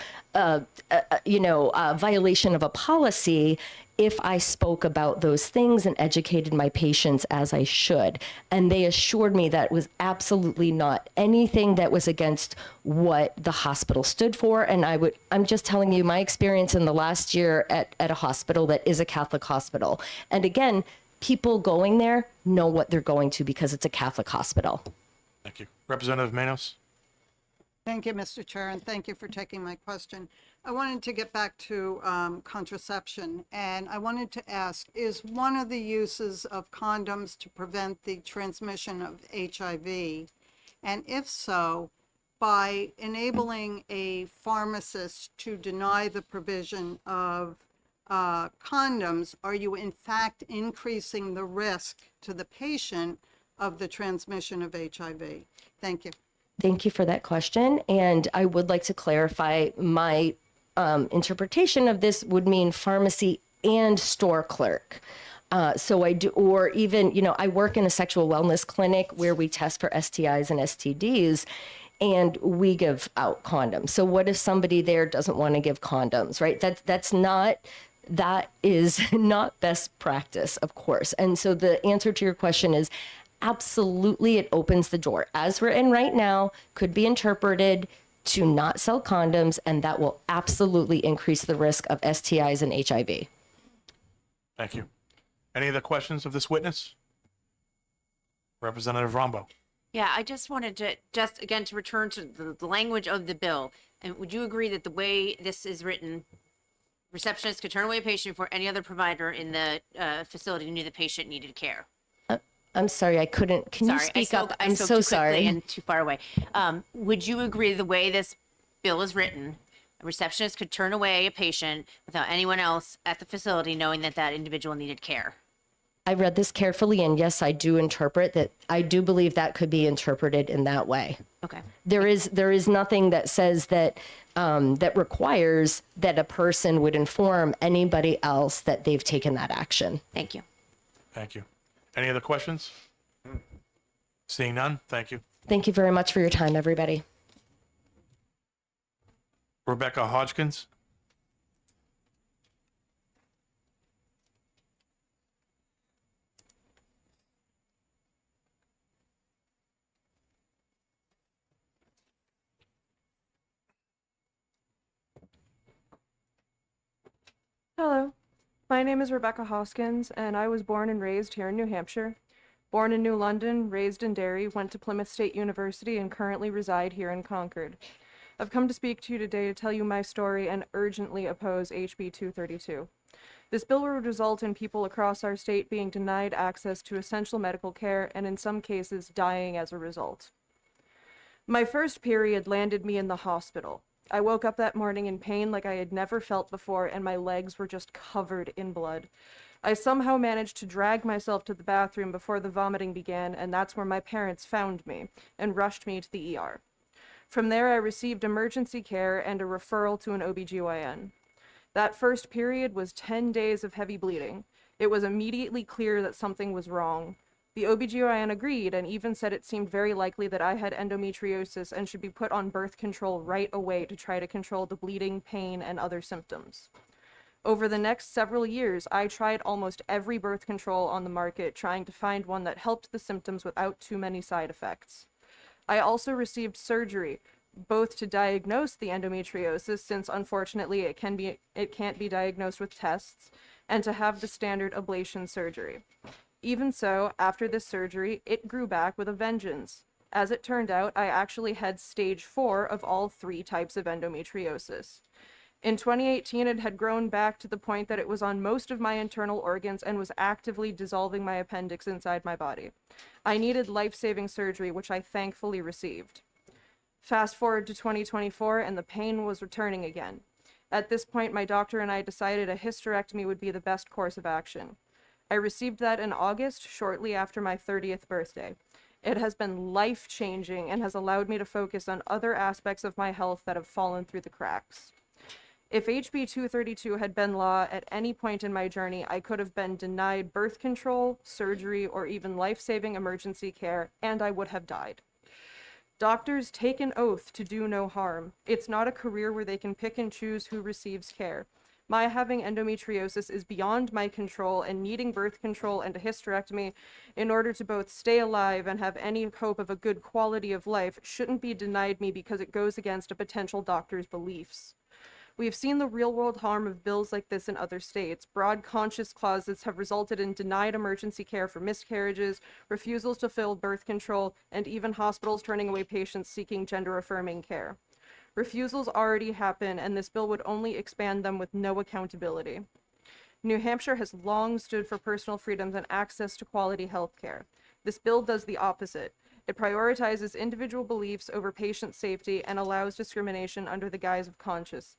violation of a policy if I spoke about those things and educated my patients as I should. And they assured me that it was absolutely not anything that was against what the hospital stood for. And I'm just telling you my experience in the last year at a hospital that is a Catholic hospital. And again, people going there know what they're going to because it's a Catholic hospital. Thank you. Representative Manos? Thank you, Mr. Chair, and thank you for taking my question. I wanted to get back to contraception, and I wanted to ask, is one of the uses of condoms to prevent the transmission of HIV? And if so, by enabling a pharmacist to deny the provision of condoms, are you in fact increasing the risk to the patient of the transmission of HIV? Thank you. Thank you for that question. And I would like to clarify my interpretation of this would mean pharmacy and store clerk. So I do, or even, I work in a sexual wellness clinic where we test for STIs and STDs, and we give out condoms. So what if somebody there doesn't want to give condoms, right? That is not best practice, of course. And so the answer to your question is absolutely, it opens the door. As we're in right now, could be interpreted to not sell condoms, and that will absolutely increase the risk of STIs and HIV. Thank you. Any other questions of this witness? Representative Rombo? Yeah, I just wanted to again to return to the language of the bill. And would you agree that the way this is written, receptionist could turn away a patient before any other provider in the facility knew the patient needed care? I'm sorry, I couldn't. Can you speak up? I'm so too sorry. quickly and too far away. Would you agree the way this bill is written, a receptionist could turn away a patient without anyone else at the facility knowing that that individual needed care? I read this carefully, and yes, I do interpret that. I do believe that could be interpreted in that way. Okay. There is nothing that says that that requires that a person would inform anybody else that they've taken that action. Thank you. Thank you. Any other questions? Seeing none, thank you. Thank you very much for your time, everybody. Rebecca Hodgkins. Hello, my name is Rebecca Hoskins, and I was born and raised here in New Hampshire. Born in New London, raised in Derry, went to Plymouth State University, and currently reside here in Concord. I've come to speak to you today to tell you my story and urgently oppose HB 232. This bill would result in people across our state being denied access to essential medical care and in some cases dying as a result. My first period landed me in the hospital. I woke up that morning in pain like I had never felt before, and my legs were just covered in blood. I somehow managed to drag myself to the bathroom before the vomiting began, and that's where my parents found me and rushed me to the ER. From there, I received emergency care and a referral to an OBGYN. That first period was 10 days of heavy bleeding. It was immediately clear that something was wrong. The OBGYN agreed and even said it seemed very likely that I had endometriosis and should be put on birth control right away to try to control the bleeding, pain, and other symptoms. Over the next several years, I tried almost every birth control on the market, trying to find one that helped the symptoms without too many side effects. I also received surgery, both to diagnose the endometriosis, since unfortunately it can't be diagnosed with tests, and to have the standard ablation surgery. Even so, after this surgery, it grew back with a vengeance. As it turned out, I actually had stage 4 of all 3 types of endometriosis. In 2018, it had grown back to the point that it was on most of my internal organs and was actively dissolving my appendix inside my body. I needed life-saving surgery, which I thankfully received. Fast forward to 2024, and the pain was returning again. At this point, my doctor and I decided a hysterectomy would be the best course of action. I received that in August, shortly after my 30th birthday. It has been life-changing and has allowed me to focus on other aspects of my health that have fallen through the cracks. If HB 232 had been law at any point in my journey, I could have been denied birth control, surgery, or even life-saving emergency care, and I would have died. Doctors take an oath to do no harm. It's not a career where they can pick and choose who receives care. My having endometriosis is beyond my control, and needing birth control and a hysterectomy in order to both stay alive and have any hope of a good quality of life shouldn't be denied me because it goes against a potential doctor's beliefs. We have seen the real-world harm of bills like this in other states. Broad conscience clauses have resulted in denied emergency care for miscarriages, refusals to fill birth control, and even hospitals turning away patients seeking gender-affirming care. Refusals already happen, and this bill would only expand them with no accountability. New Hampshire has long stood for personal freedoms and access to quality health care. This bill does the opposite. It prioritizes individual beliefs over patient safety and allows discrimination under the guise of conscience.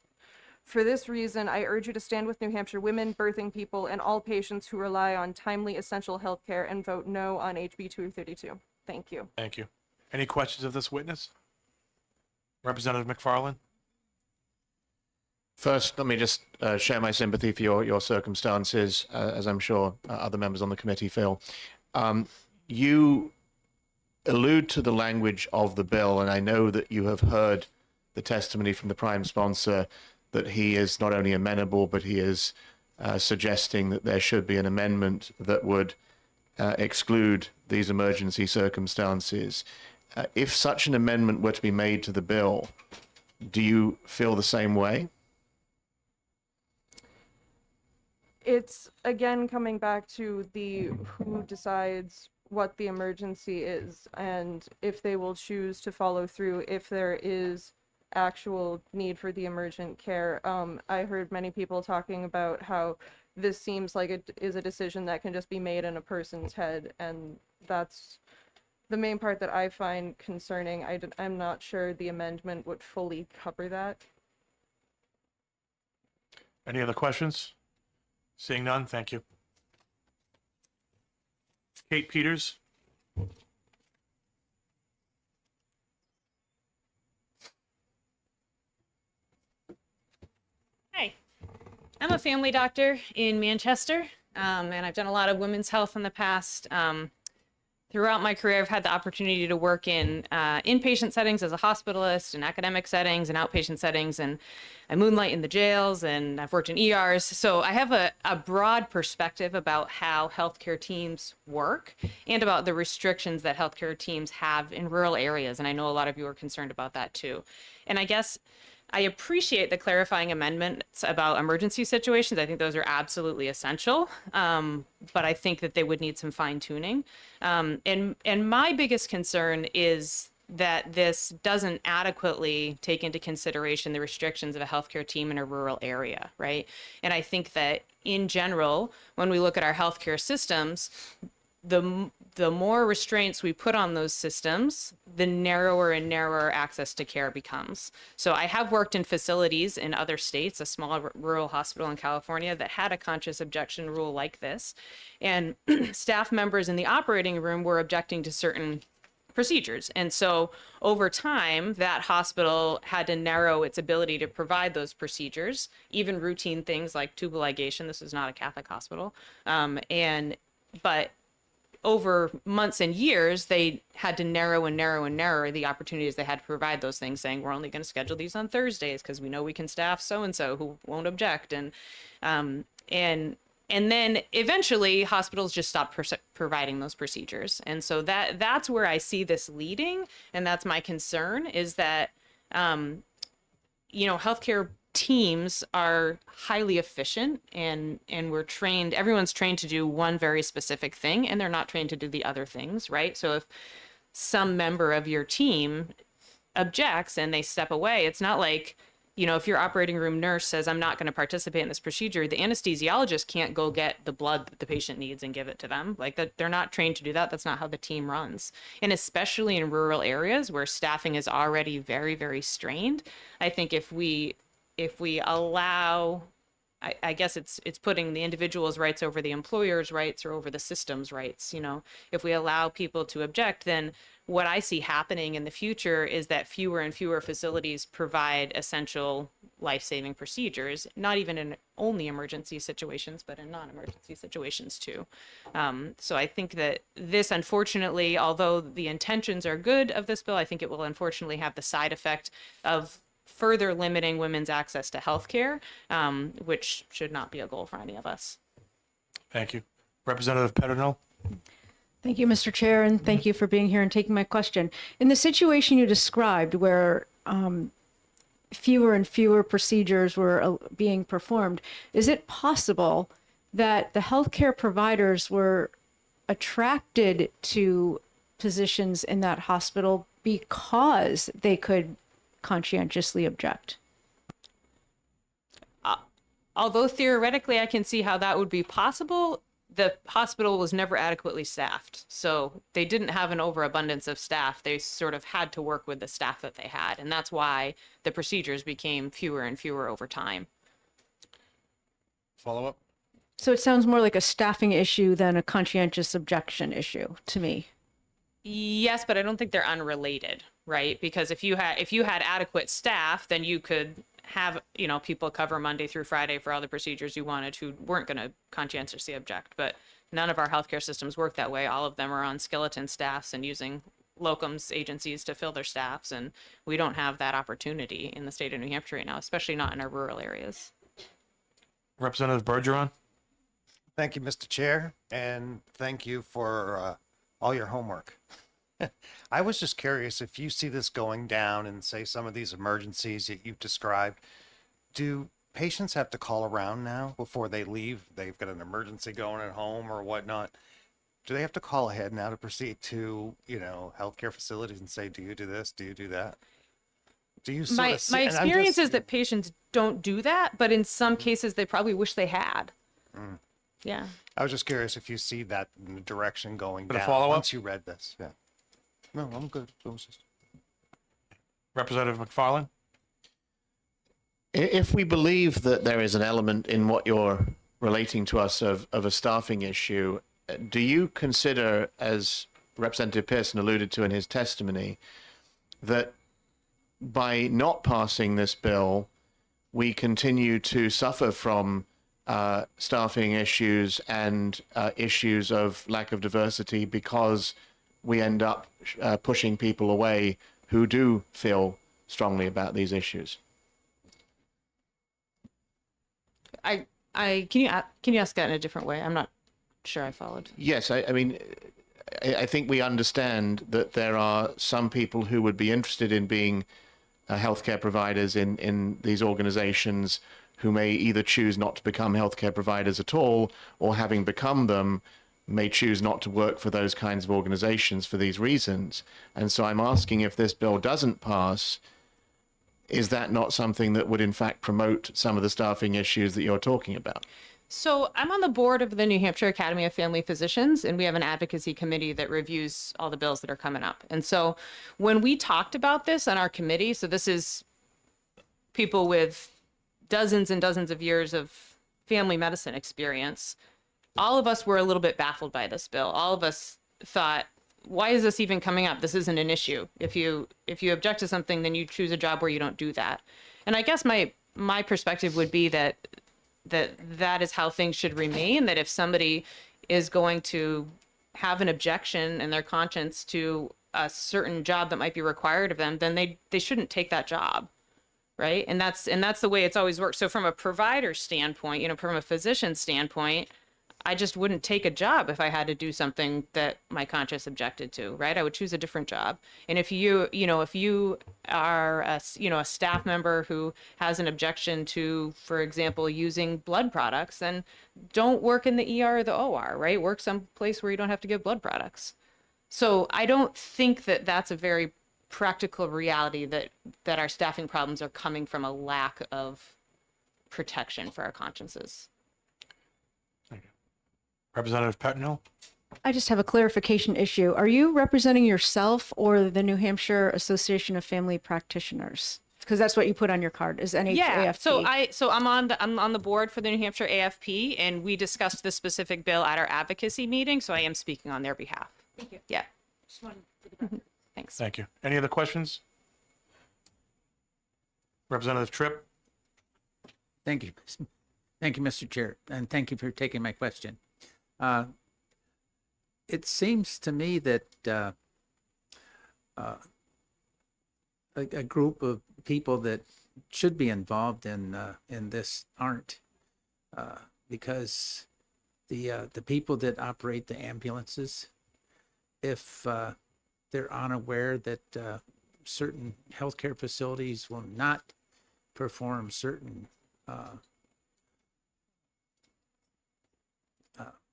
For this reason, I urge you to stand with New Hampshire women, birthing people, and all patients who rely on timely essential health care and vote no on HB 232. Thank you. Thank you. Any questions of this witness? Representative McFarland? First, let me just share my sympathy for your circumstances, as I'm sure other members on the committee feel. You allude to the language of the bill, and I know that you have heard the testimony from the prime sponsor that he is not only amenable, but he is suggesting that there should be an amendment that would exclude these emergency circumstances. If such an amendment were to be made to the bill, do you feel the same way? It's again coming back to the who decides what the emergency is and if they will choose to follow through if there is actual need for the emergent care. I heard many people talking about how this seems like it is a decision that can just be made in a person's head, and that's the main part that I find concerning. I'm not sure the amendment would fully cover that. Any other questions? Seeing none, thank you. Kate Peters? Hi, I'm a family doctor in Manchester, and I've done a lot of women's health in the past. throughout my career, I've had the opportunity to work in inpatient settings as a hospitalist, in academic settings, and outpatient settings, and I moonlight in the jails, and I've worked in ERs. So I have a broad perspective about how healthcare teams work and about the restrictions that healthcare teams have in rural areas. And I know a lot of you are concerned about that too. And I guess I appreciate the clarifying amendments about emergency situations. I think those are absolutely essential, but I think that they would need some fine tuning. And my biggest concern is that this doesn't adequately take into consideration the restrictions of a healthcare team in a rural area, right? And I think that in general, when we look at our healthcare systems, the more restraints we put on those systems, the narrower and narrower access to care becomes. So I have worked in facilities in other states, a small rural hospital in California that had a conscious objection rule like this. And staff members in the operating room were objecting to certain procedures. And so over time, that hospital had to narrow its ability to provide those procedures, even routine things like tubal ligation. This is not a Catholic hospital. But over months and years, they had to narrow and narrow and narrow the opportunities they had to provide those things, saying we're only going to schedule these on Thursdays because we know we can staff so-and-so who won't object. And then eventually hospitals just stopped providing those procedures. And so that's where I see this leading. And that's my concern, is that, healthcare teams are highly efficient and we're trained, everyone's trained to do one very specific thing, and they're not trained to do the other things, right? So if some member of your team objects and they step away, it's not like, if your operating room nurse says, I'm not going to participate in this procedure, the anesthesiologist can't go get the blood that the patient needs and give it to them. Like that, they're not trained to do that. That's not how the team runs. And especially in rural areas where staffing is already very, very strained, I think if we allow, I guess it's putting the individual's rights over the employer's rights or over the system's rights. If we allow people to object, then what I see happening in the future is that fewer and fewer facilities provide essential life-saving procedures, not even in only emergency situations, but in non-emergency situations too. So I think that this, unfortunately, although the intentions are good of this bill, I think it will unfortunately have the side effect of further limiting women's access to healthcare, which should not be a goal for any of us. Thank you. Representative Parental. Thank you, Mr. Chair, and thank you for being here and taking my question. In the situation you described where fewer and fewer procedures were being performed, is it possible that the healthcare providers were attracted to positions in that hospital because they could conscientiously object? Although theoretically I can see how that would be possible, the hospital was never adequately staffed. So they didn't have an overabundance of staff. They sort of had to work with the staff that they had. And that's why the procedures became fewer and fewer over time. Follow up? So it sounds more like a staffing issue than a conscientious objection issue to me. Yes, but I don't think they're unrelated, right? Because if you had adequate staff, then you could have, people cover Monday through Friday for all the procedures you wanted who weren't going to conscientiously object. But none of our healthcare systems work that way. All of them are on skeleton staffs and using locums agencies to fill their staffs. And we don't have that opportunity in the state of New Hampshire right now, especially not in our rural areas. Representative Bergeron. Thank you, Mr. Chair, and thank you for all your homework. I was just curious, if you see this going down and say some of these emergencies that you've described, do patients have to call around now before they leave? They've got an emergency going at home or whatnot. Do they have to call ahead now to proceed to, healthcare facilities and say, do you do this? Do you do that? Do you My experience is that patients don't do that, but in some cases they probably wish they had. Yeah. I was just curious if you see that in the direction going For the down follow-up? once you read this. Yeah. No, I'm good. It was just... Representative McFarland. If we believe that there is an element in what you're relating to us of a staffing issue, do you consider, as Representative Pearson alluded to in his testimony, that by not passing this bill, we continue to suffer from staffing issues and issues of lack of diversity because we end up pushing people away who do feel strongly about these issues. Can you ask that in a different way? I'm not sure I followed. Yes, I mean, I think we understand that there are some people who would be interested in being healthcare providers in these organizations who may either choose not to become healthcare providers at all, or having become them, may choose not to work for those kinds of organizations for these reasons. And so I'm asking, if this bill doesn't pass, is that not something that would in fact promote some of the staffing issues that you're talking about? So I'm on the board of the New Hampshire Academy of Family Physicians, and we have an advocacy committee that reviews all the bills that are coming up. And so when we talked about this on our committee, so this is people with dozens and dozens of years of family medicine experience, all of us were a little bit baffled by this bill. All of us thought, why is this even coming up? This isn't an issue. If you object to something, then you choose a job where you don't do that. And I guess my perspective would be that is how things should remain, that if somebody is going to have an objection in their conscience to a certain job that might be required of them, then they shouldn't take that job. Right. And that's the way it's always worked. So from a provider standpoint, from a physician standpoint, I just wouldn't take a job if I had to do something that my conscience objected to, right? I would choose a different job. And if you are a staff member who has an objection to, for example, using blood products, then don't work in the ER or the OR, right? Work someplace where you don't have to give blood products. So I don't think that that's a very practical reality, that our staffing problems are coming from a lack of protection for our consciences. Representative Parental? I just have a clarification issue. Are you representing yourself or the New Hampshire Association of Family Practitioners? Because that's what you put on your card, is NHAFP. Yeah. So I'm on the board for the New Hampshire AFP, and we discussed this specific bill at our advocacy meeting. So I am speaking on their behalf. Thank you. Yeah. Just wanted for the Thanks. Thank you. Any other questions? Representative Tripp? Thank you. Thank you, Mr. Chair, and thank you for taking my question. It seems to me that a group of people that should be involved in this aren't, because the people that operate the ambulances, if they're unaware that certain healthcare facilities will not perform certain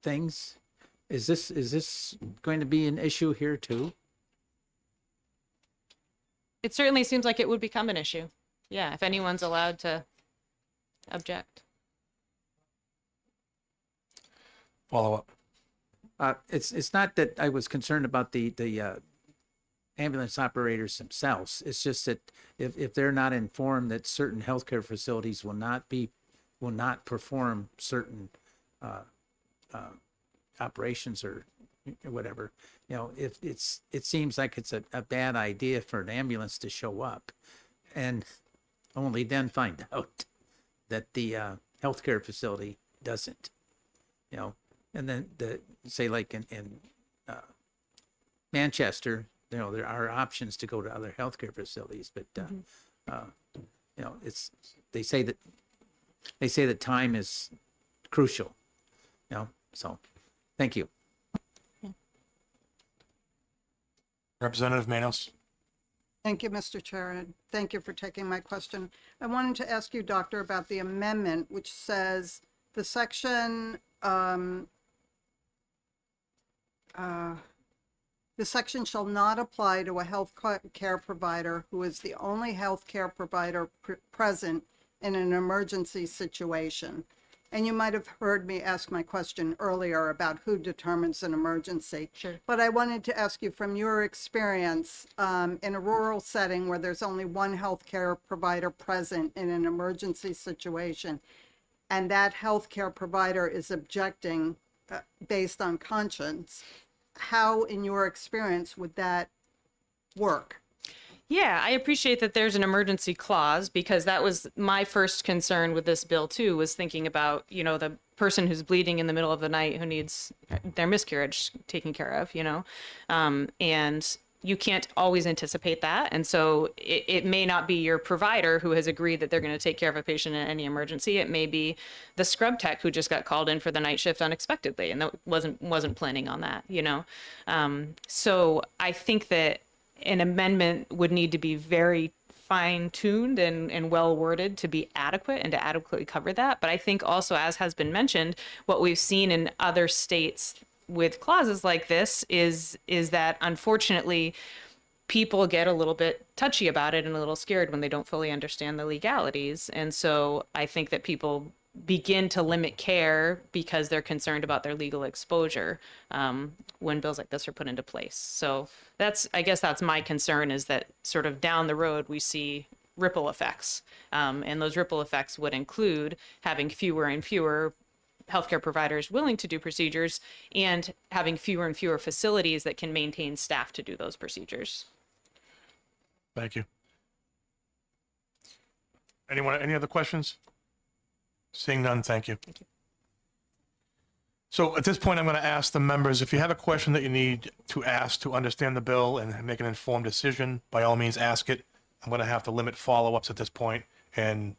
things, is this going to be an issue here too? It certainly seems like it would become an issue. Yeah, if anyone's allowed to object. Follow up. It's not that I was concerned about the ambulance operators themselves. It's just that if they're not informed that certain healthcare facilities will not perform certain operations or whatever, if it seems like it's a bad idea for an ambulance to show up and only then find out that the healthcare facility doesn't, and then say like in Manchester, there are options to go to other healthcare facilities, but they say that time is crucial, so thank you. Representative Manos? Thank you, Mr. Chair, and thank you for taking my question. I wanted to ask you, Doctor, about the amendment which says the section shall not apply to a health care provider who is the only health care provider present in an emergency situation. And you might have heard me ask my question earlier about who determines an emergency. Sure. But I wanted to ask you, from your experience in a rural setting where there's only one healthcare provider present in an emergency situation, and that healthcare provider is objecting based on conscience, how, in your experience, would that work? Yeah, I appreciate that there's an emergency clause, because that was my first concern with this bill too, was thinking about, the person who's bleeding in the middle of the night who needs their miscarriage taken care of, you know? And you can't always anticipate that. And so it may not be your provider who has agreed that they're going to take care of a patient in any emergency. It may be the scrub tech who just got called in for the night shift unexpectedly and that wasn't planning on that, you know? So I think that an amendment would need to be very fine-tuned and well worded to be adequate and to adequately cover that. But I think also, as has been mentioned, what we've seen in other states with clauses like this is that unfortunately people get a little bit touchy about it and a little scared when they don't fully understand the legalities. And so I think that people begin to limit care because they're concerned about their legal exposure when bills like this are put into place. So I guess that's my concern, is that sort of down the road we see ripple effects. And those ripple effects would include having fewer and fewer healthcare providers willing to do procedures and having fewer and fewer facilities that can maintain staff to do those procedures. Thank you. Anyone, any other questions? Seeing none, thank you. Thank you. So at this point, I'm going to ask the members, if you have a question that you need to ask to understand the bill and make an informed decision, by all means, ask it. I'm going to have to limit follow-ups at this point and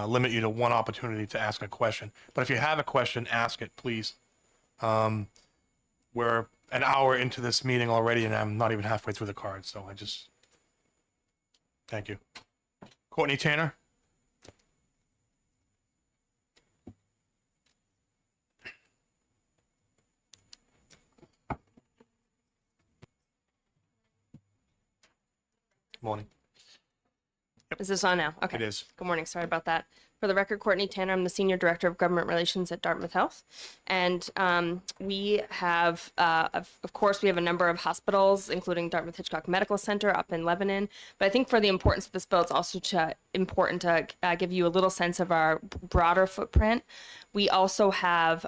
limit you to one opportunity to ask a question. But if you have a question, ask it, please. We're an hour into this meeting already, and I'm not even halfway through the card, so thank you. Courtney Tanner? Morning. Is this on now? Okay. It is. Good morning. Sorry about that. For the record, Courtney Tanner, I'm the Senior Director of Government Relations at Dartmouth Health. And we have, of course, we have a number of hospitals, including Dartmouth Hitchcock Medical Center up in Lebanon. But I think for the importance of this bill, it's also important to give you a little sense of our broader footprint. We also have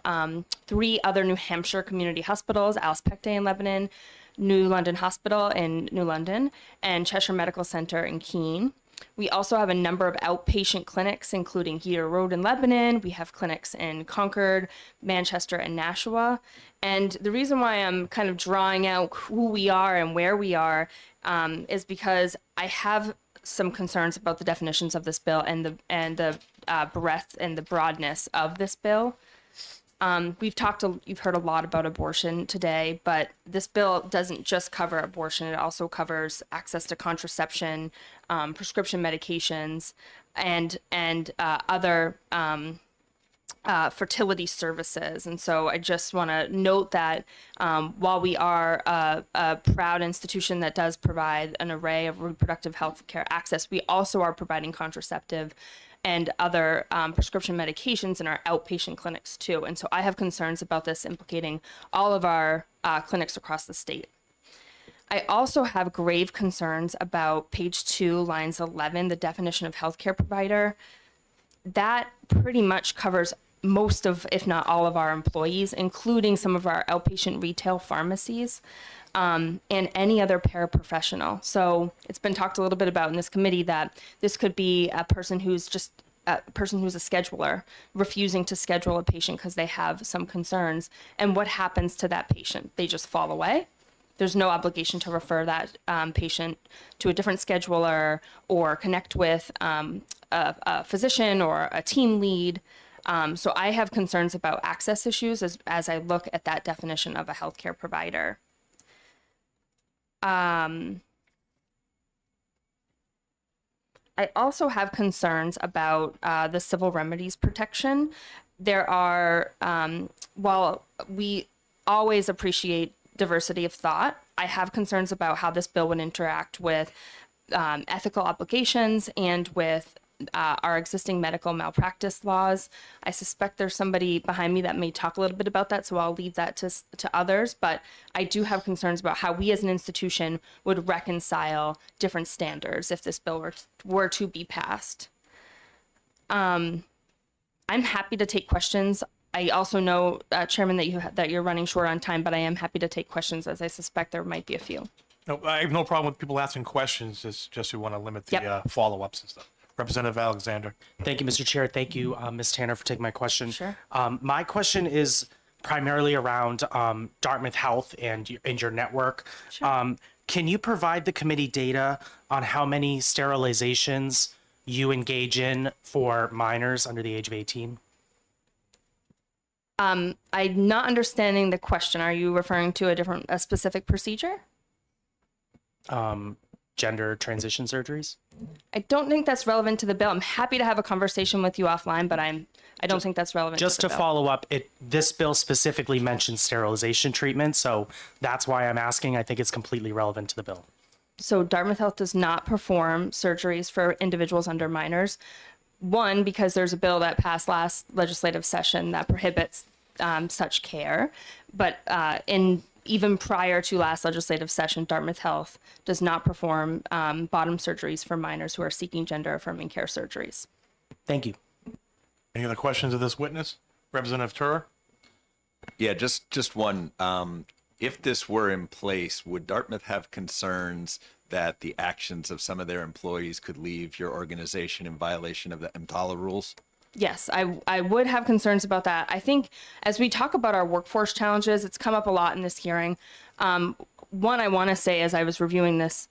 3 other New Hampshire community hospitals, Alice Peck Day in Lebanon, New London Hospital in New London, and Cheshire Medical Center in Keene. We also have a number of outpatient clinics, including Geter Road in Lebanon. We have clinics in Concord, Manchester, and Nashua. And the reason why I'm kind of drawing out who we are and where we are is because I have some concerns about the definitions of this bill and the breadth and the broadness of this bill. You've heard a lot about abortion today, but this bill doesn't just cover abortion. It also covers access to contraception, prescription medications, and other fertility services. And so I just want to note that while we are a proud institution that does provide an array of reproductive health care access, we also are providing contraceptive and other prescription medications in our outpatient clinics too. And so I have concerns about this implicating all of our clinics across the state. I also have grave concerns about page 2, lines 11, the definition of healthcare provider. That pretty much covers most of, if not all of our employees, including some of our outpatient retail pharmacies, and any other paraprofessional. So it's been talked a little bit about in this committee that this could be a person who's a scheduler refusing to schedule a patient because they have some concerns. And what happens to that patient? They just fall away. There's no obligation to refer that patient to a different scheduler or connect with a physician or a team lead. So I have concerns about access issues as I look at that definition of a healthcare provider. I also have concerns about the civil remedies protection. There are, while we always appreciate diversity of thought, I have concerns about how this bill would interact with ethical obligations and with our existing medical malpractice laws. I suspect there's somebody behind me that may talk a little bit about that, so I'll leave that to others. But I do have concerns about how we as an institution would reconcile different standards if this bill were to be passed. I'm happy to take questions. I also know, Chairman, that you're running short on time, but I am happy to take questions, as I suspect there might be a few. No, I have no problem with people asking questions. It's just we want to limit the follow-ups and stuff. Representative Alexander. Thank you, Mr. Chair. Thank you, Ms. Tanner, for taking my question. Sure. My question is primarily around Dartmouth Health and your network. Sure. Can you provide the committee data on how many sterilizations you engage in for minors under the age of 18? I'm not understanding the question. Are you referring to a specific procedure? Gender transition surgeries? I don't think that's relevant to the bill. I'm happy to have a conversation with you offline, but I don't think that's relevant. Just to to the bill. follow up, this bill specifically mentions sterilization treatment, so that's why I'm asking. I think it's completely relevant to the bill. So Dartmouth Health does not perform surgeries for individuals under minors. One, because there's a bill that passed last legislative session that prohibits such care, but even prior to last legislative session, Dartmouth Health does not perform bottom surgeries for minors who are seeking gender-affirming care surgeries. Thank you. Any other questions of this witness? Representative Turer? Yeah, just one. If this were in place, would Dartmouth have concerns that the actions of some of their employees could leave your organization in violation of the EMTALA rules? Yes, I would have concerns about that. I think as we talk about our workforce challenges, it's come up a lot in this hearing. One, I want to say, as I was reviewing this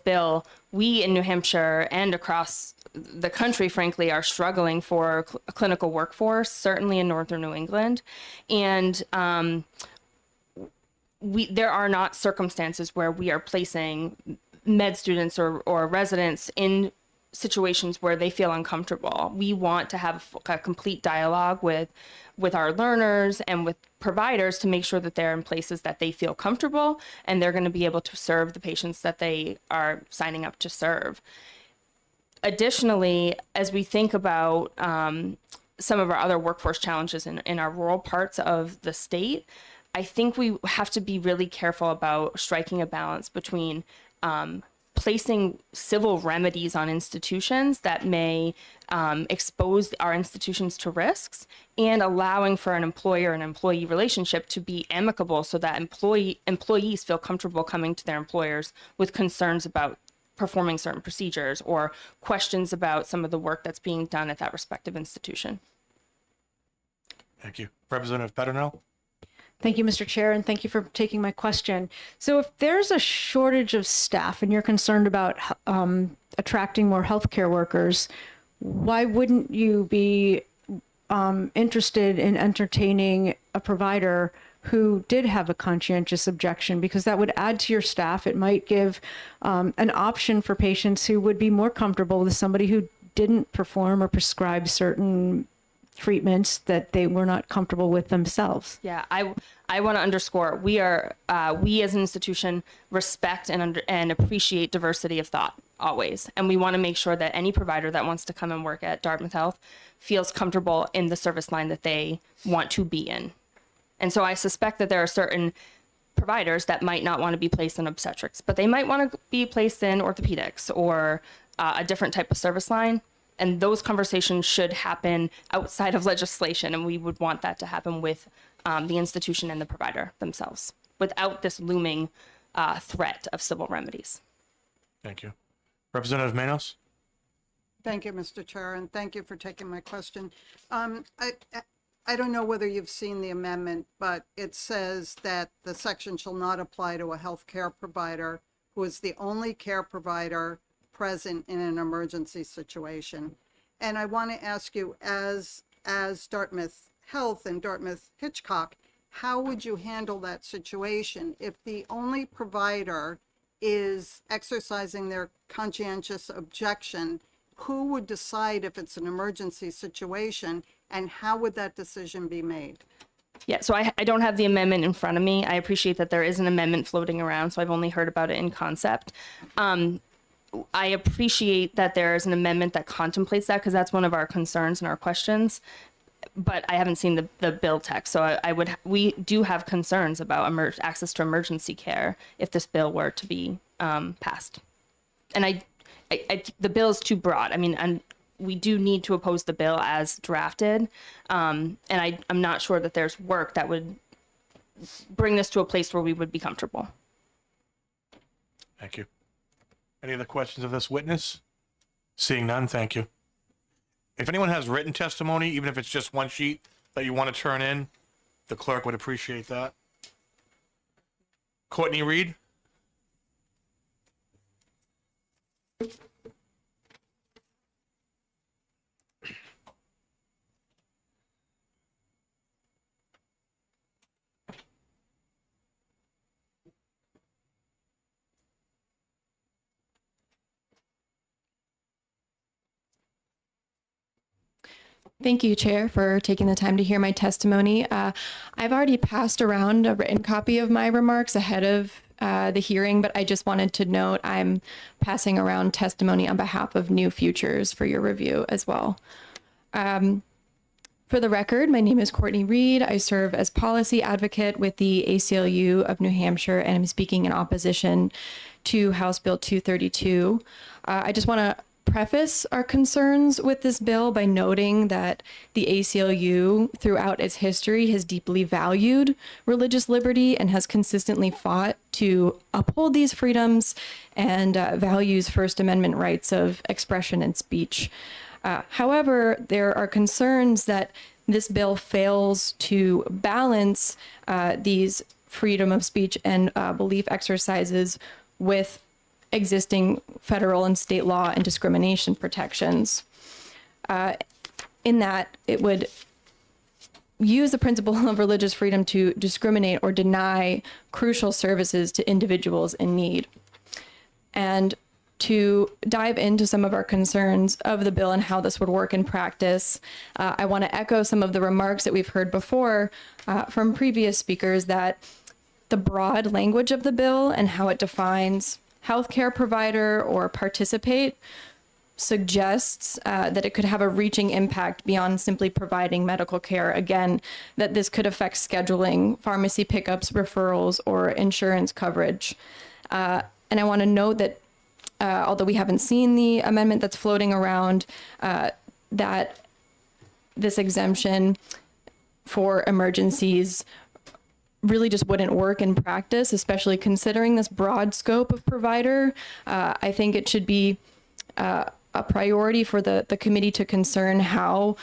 bill, we in New Hampshire and across the country, frankly, are struggling for a clinical workforce, certainly in northern New England. And there are not circumstances where we are placing med students or residents in situations where they feel uncomfortable. We want to have a complete dialogue with our learners and with providers to make sure that they're in places that they feel comfortable and they're going to be able to serve the patients that they are signing up to serve. Additionally, as we think about some of our other workforce challenges in our rural parts of the state, I think we have to be really careful about striking a balance between placing civil remedies on institutions that may expose our institutions to risks and allowing for an employer and employee relationship to be amicable so that employees feel comfortable coming to their employers with concerns about performing certain procedures or questions about some of the work that's being done at that respective institution. Thank you. Representative Parental? Thank you, Mr. Chair, and thank you for taking my question. So if there's a shortage of staff and you're concerned about attracting more healthcare workers, why wouldn't you be interested in entertaining a provider who did have a conscientious objection? Because that would add to your staff. It might give an option for patients who would be more comfortable with somebody who didn't perform or prescribe certain treatments that they were not comfortable with themselves. Yeah, I want to underscore we as an institution respect and appreciate diversity of thought always, and we want to make sure that any provider that wants to come and work at Dartmouth Health feels comfortable in the service line that they want to be in. And so I suspect that there are certain providers that might not want to be placed in obstetrics, but they might want to be placed in orthopedics or a different type of service line. And those conversations should happen outside of legislation, and we would want that to happen with the institution and the provider themselves, without this looming threat of civil remedies. Thank you. Representative Manos? Thank you, Mr. Chair, and thank you for taking my question. I don't know whether you've seen the amendment, but it says that the section shall not apply to a healthcare provider who is the only care provider present in an emergency situation. And I want to ask you, as Dartmouth Health and Dartmouth Hitchcock, how would you handle that situation if the only provider is exercising their conscientious objection? Who would decide if it's an emergency situation, and how would that decision be made? Yeah, so I don't have the amendment in front of me. I appreciate that there is an amendment floating around, so I've only heard about it in concept. I appreciate that there is an amendment that contemplates that, because that's one of our concerns and our questions, but I haven't seen the bill text. So we do have concerns about access to emergency care if this bill were to be passed. And the bill is too broad. I mean, and we do need to oppose the bill as drafted. And I'm not sure that there's work that would bring this to a place where we would be comfortable. Thank you. Any other questions of this witness? Seeing none, thank you. If anyone has written testimony, even if it's just one sheet that you want to turn in, the clerk would appreciate that. Courtney Reed? Thank you, Chair, for taking the time to hear my testimony. I've already passed around a written copy of my remarks ahead of the hearing, but I just wanted to note I'm passing around testimony on behalf of New Futures for your review as well. For the record, my name is Courtney Reed. I serve as policy advocate with the ACLU of New Hampshire, and I'm speaking in opposition to House Bill 232. I just want to preface our concerns with this bill by noting that the ACLU throughout its history has deeply valued religious liberty and has consistently fought to uphold these freedoms and values First Amendment rights of expression and speech. However, there are concerns that this bill fails to balance these freedom of speech and belief exercises with existing federal and state law and discrimination protections. In that it would use the principle of religious freedom to discriminate or deny crucial services to individuals in need. And to dive into some of our concerns of the bill and how this would work in practice, I want to echo some of the remarks that we've heard before from previous speakers, that the broad language of the bill and how it defines healthcare provider or participate suggests that it could have a reaching impact beyond simply providing medical care. Again, that this could affect scheduling, pharmacy pickups, referrals, or insurance coverage. And I want to note that although we haven't seen the amendment that's floating around, that this exemption for emergencies really just wouldn't work in practice, especially considering this broad scope of provider. I think it should be a priority for the committee to concern how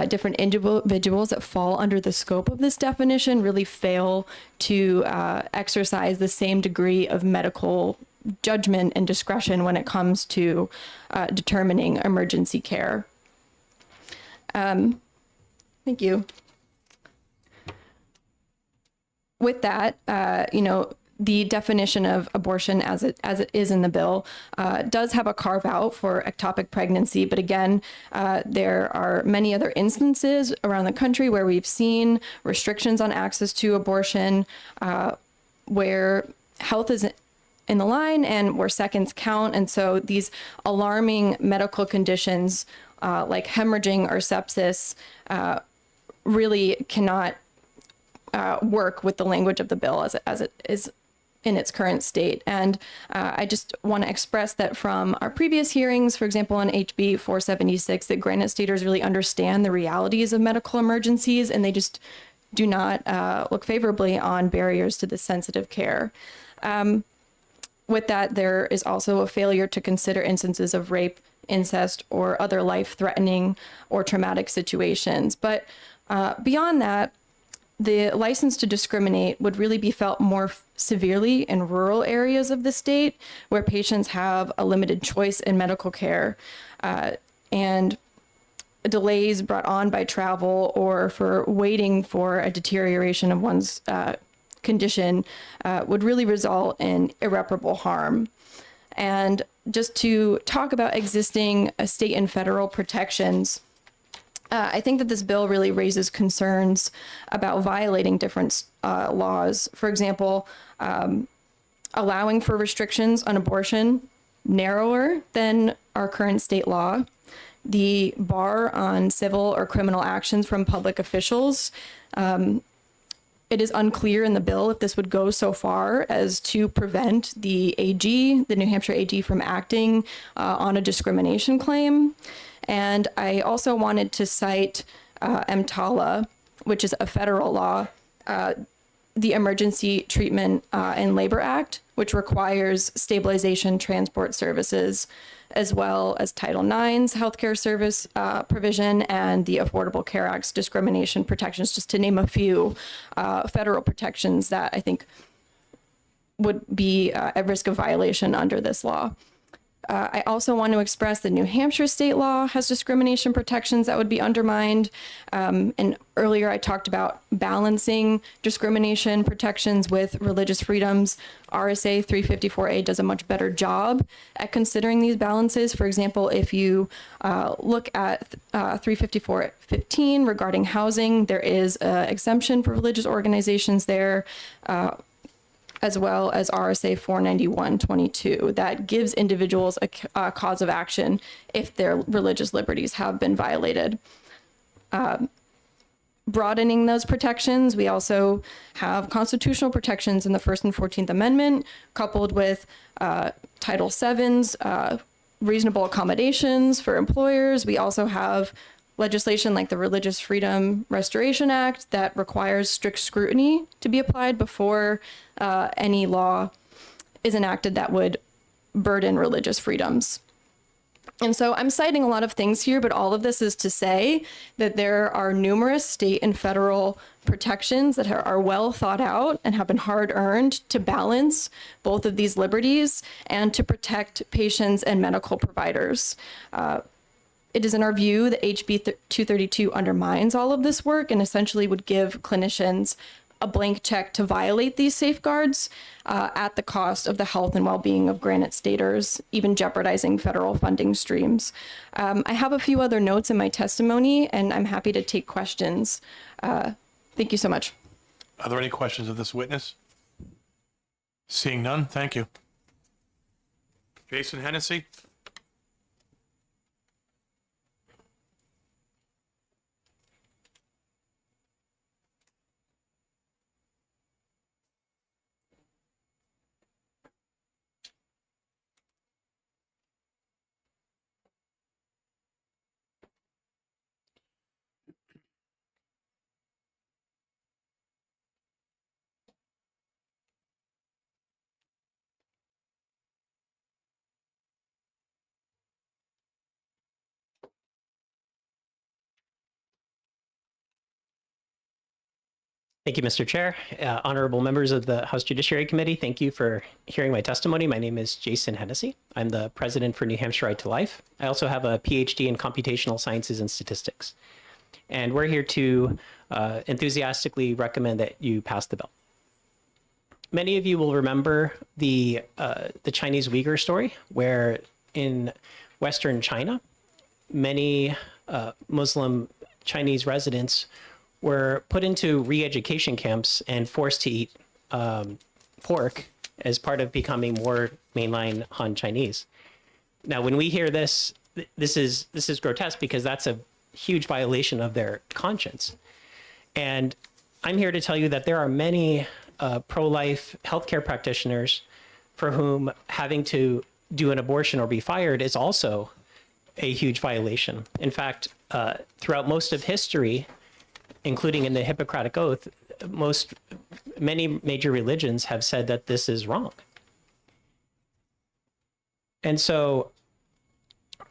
different individuals that fall under the scope of this definition really fail to exercise the same degree of medical judgment and discretion when it comes to determining emergency care. Thank you. With that, the definition of abortion as it is in the bill does have a carve out for ectopic pregnancy. But again, there are many other instances around the country where we've seen restrictions on access to abortion, where health is in the line and where seconds count. And so these alarming medical conditions like hemorrhaging or sepsis really cannot work with the language of the bill as it is in its current state. And I just want to express that from our previous hearings, for example, on HB 476, that Granite Staters really understand the realities of medical emergencies, and they just do not look favorably on barriers to this sensitive care. With that, there is also a failure to consider instances of rape, incest, or other life-threatening or traumatic situations. But beyond that, the license to discriminate would really be felt more severely in rural areas of the state where patients have a limited choice in medical care, and delays brought on by travel or for waiting for a deterioration of one's condition would really result in irreparable harm. And just to talk about existing state and federal protections, I think that this bill really raises concerns about violating different laws. For example, allowing for restrictions on abortion narrower than our current state law, the bar on civil or criminal actions from public officials. It is unclear in the bill if this would go so far as to prevent the AG, the New Hampshire AG, from acting on a discrimination claim. And I also wanted to cite EMTALA, which is a federal law the Emergency Treatment and Labor Act, which requires stabilization transport services, as well as Title IX's healthcare service provision and the Affordable Care Act's discrimination protections, just to name a few federal protections that I think would be at risk of violation under this law. I also want to express that New Hampshire state law has discrimination protections that would be undermined. And earlier I talked about balancing discrimination protections with religious freedoms. RSA 354A does a much better job at considering these balances. For example, if you look at 354.15 regarding housing, there is an exemption for religious organizations there. As well as RSA 491.22 that gives individuals a cause of action if their religious liberties have been violated. Broadening those protections, we also have constitutional protections in the First and 14th Amendment, coupled with Title VII's reasonable accommodations for employers. We also have legislation like the Religious Freedom Restoration Act that requires strict scrutiny to be applied before any law is enacted that would burden religious freedoms. And so I'm citing a lot of things here, but all of this is to say that there are numerous state and federal protections that are well thought out and have been hard earned to balance both of these liberties and to protect patients and medical providers. It is in our view that HB 232 undermines all of this work and essentially would give clinicians a blank check to violate these safeguards at the cost of the health and well-being of Granite Staters, even jeopardizing federal funding streams. I have a few other notes in my testimony, and I'm happy to take questions. Thank you so much. Are there any questions of this witness? Seeing none, thank you. Jason Hennessy? Thank you, Mr. Chair. Honorable members of the House Judiciary Committee, thank you for hearing my testimony. My name is Jason Hennessy. I'm the president for New Hampshire Right to Life. I also have a PhD in computational sciences and statistics. And we're here to enthusiastically recommend that you pass the bill. Many of you will remember the Chinese Uyghur story, where in Western China, many Muslim Chinese residents were put into re-education camps and forced to eat pork as part of becoming more mainline Han Chinese. Now, when we hear this, this is grotesque because that's a huge violation of their conscience. And I'm here to tell you that there are many pro-life healthcare practitioners for whom having to do an abortion or be fired is also a huge violation. In fact, throughout most of history, including in the Hippocratic Oath, many major religions have said that this is wrong. And so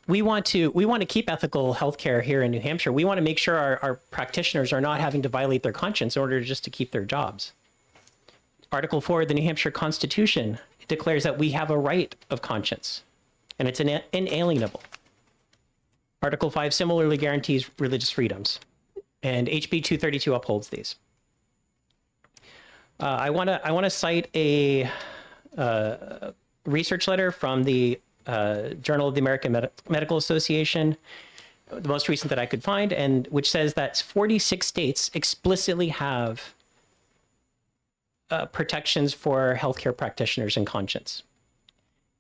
we want to keep ethical healthcare here in New Hampshire. We want to make sure our practitioners are not having to violate their conscience in order just to keep their jobs. Article 4 of the New Hampshire Constitution declares that we have a right of conscience, and it's inalienable. Article 5 similarly guarantees religious freedoms, and HB 232 upholds these. I want to cite a research letter from the Journal of the American Medical Association, the most recent that I could find, and which says that 46 states explicitly have protections for healthcare practitioners and conscience.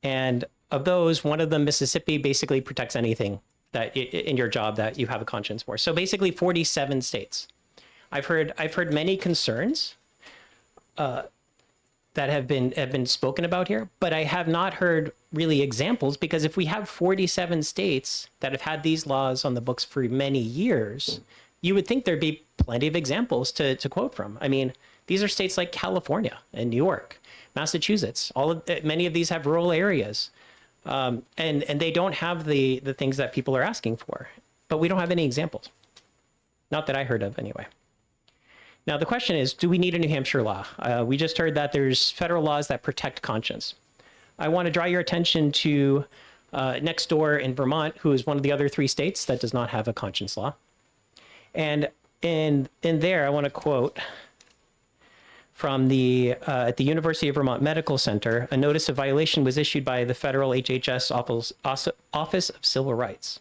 And of those, one of them, Mississippi, basically protects anything that in your job that you have a conscience for. So basically 47 states. I've heard many concerns that have been spoken about here, but I have not heard really examples, because if we have 47 states that have had these laws on the books for many years, you would think there'd be plenty of examples to quote from. I mean, These are states like California and New York, Massachusetts. Many of these have rural areas, and they don't have the things that people are asking for. But we don't have any examples, not that I heard of anyway. Now the question is, do we need a New Hampshire law? We just heard that there's federal laws that protect conscience. I want to draw your attention to next door in Vermont, who is one of the other 3 states that does not have a conscience law. And in there, I want to quote from at the University of Vermont Medical Center, a notice of violation was issued by the federal HHS Office of Civil Rights.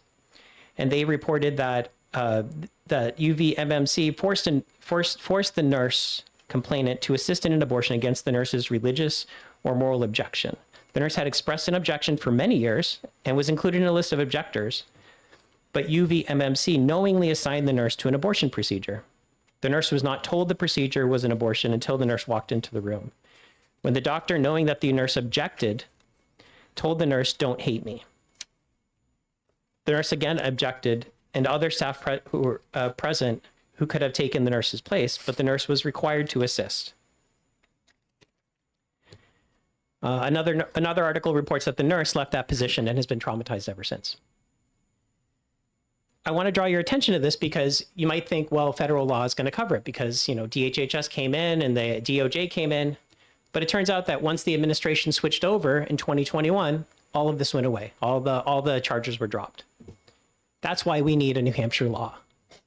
And they reported that that UVMMC forced the nurse complainant to assist in an abortion against the nurse's religious or moral objection. The nurse had expressed an objection for many years and was included in a list of objectors, but UVMMC knowingly assigned the nurse to an abortion procedure. The nurse was not told the procedure was an abortion until the nurse walked into the room. When the doctor, knowing that the nurse objected, told the nurse, "Don't hate me." The nurse again objected, and other staff who were present who could have taken the nurse's place, but the nurse was required to assist. Another article reports that the nurse left that position and has been traumatized ever since. I want to draw your attention to this because you might think, well, federal law is going to cover it because, DHHS came in and the DOJ came in, but it turns out that once the administration switched over in 2021, all of this went away. All the charges were dropped. That's why we need a New Hampshire law.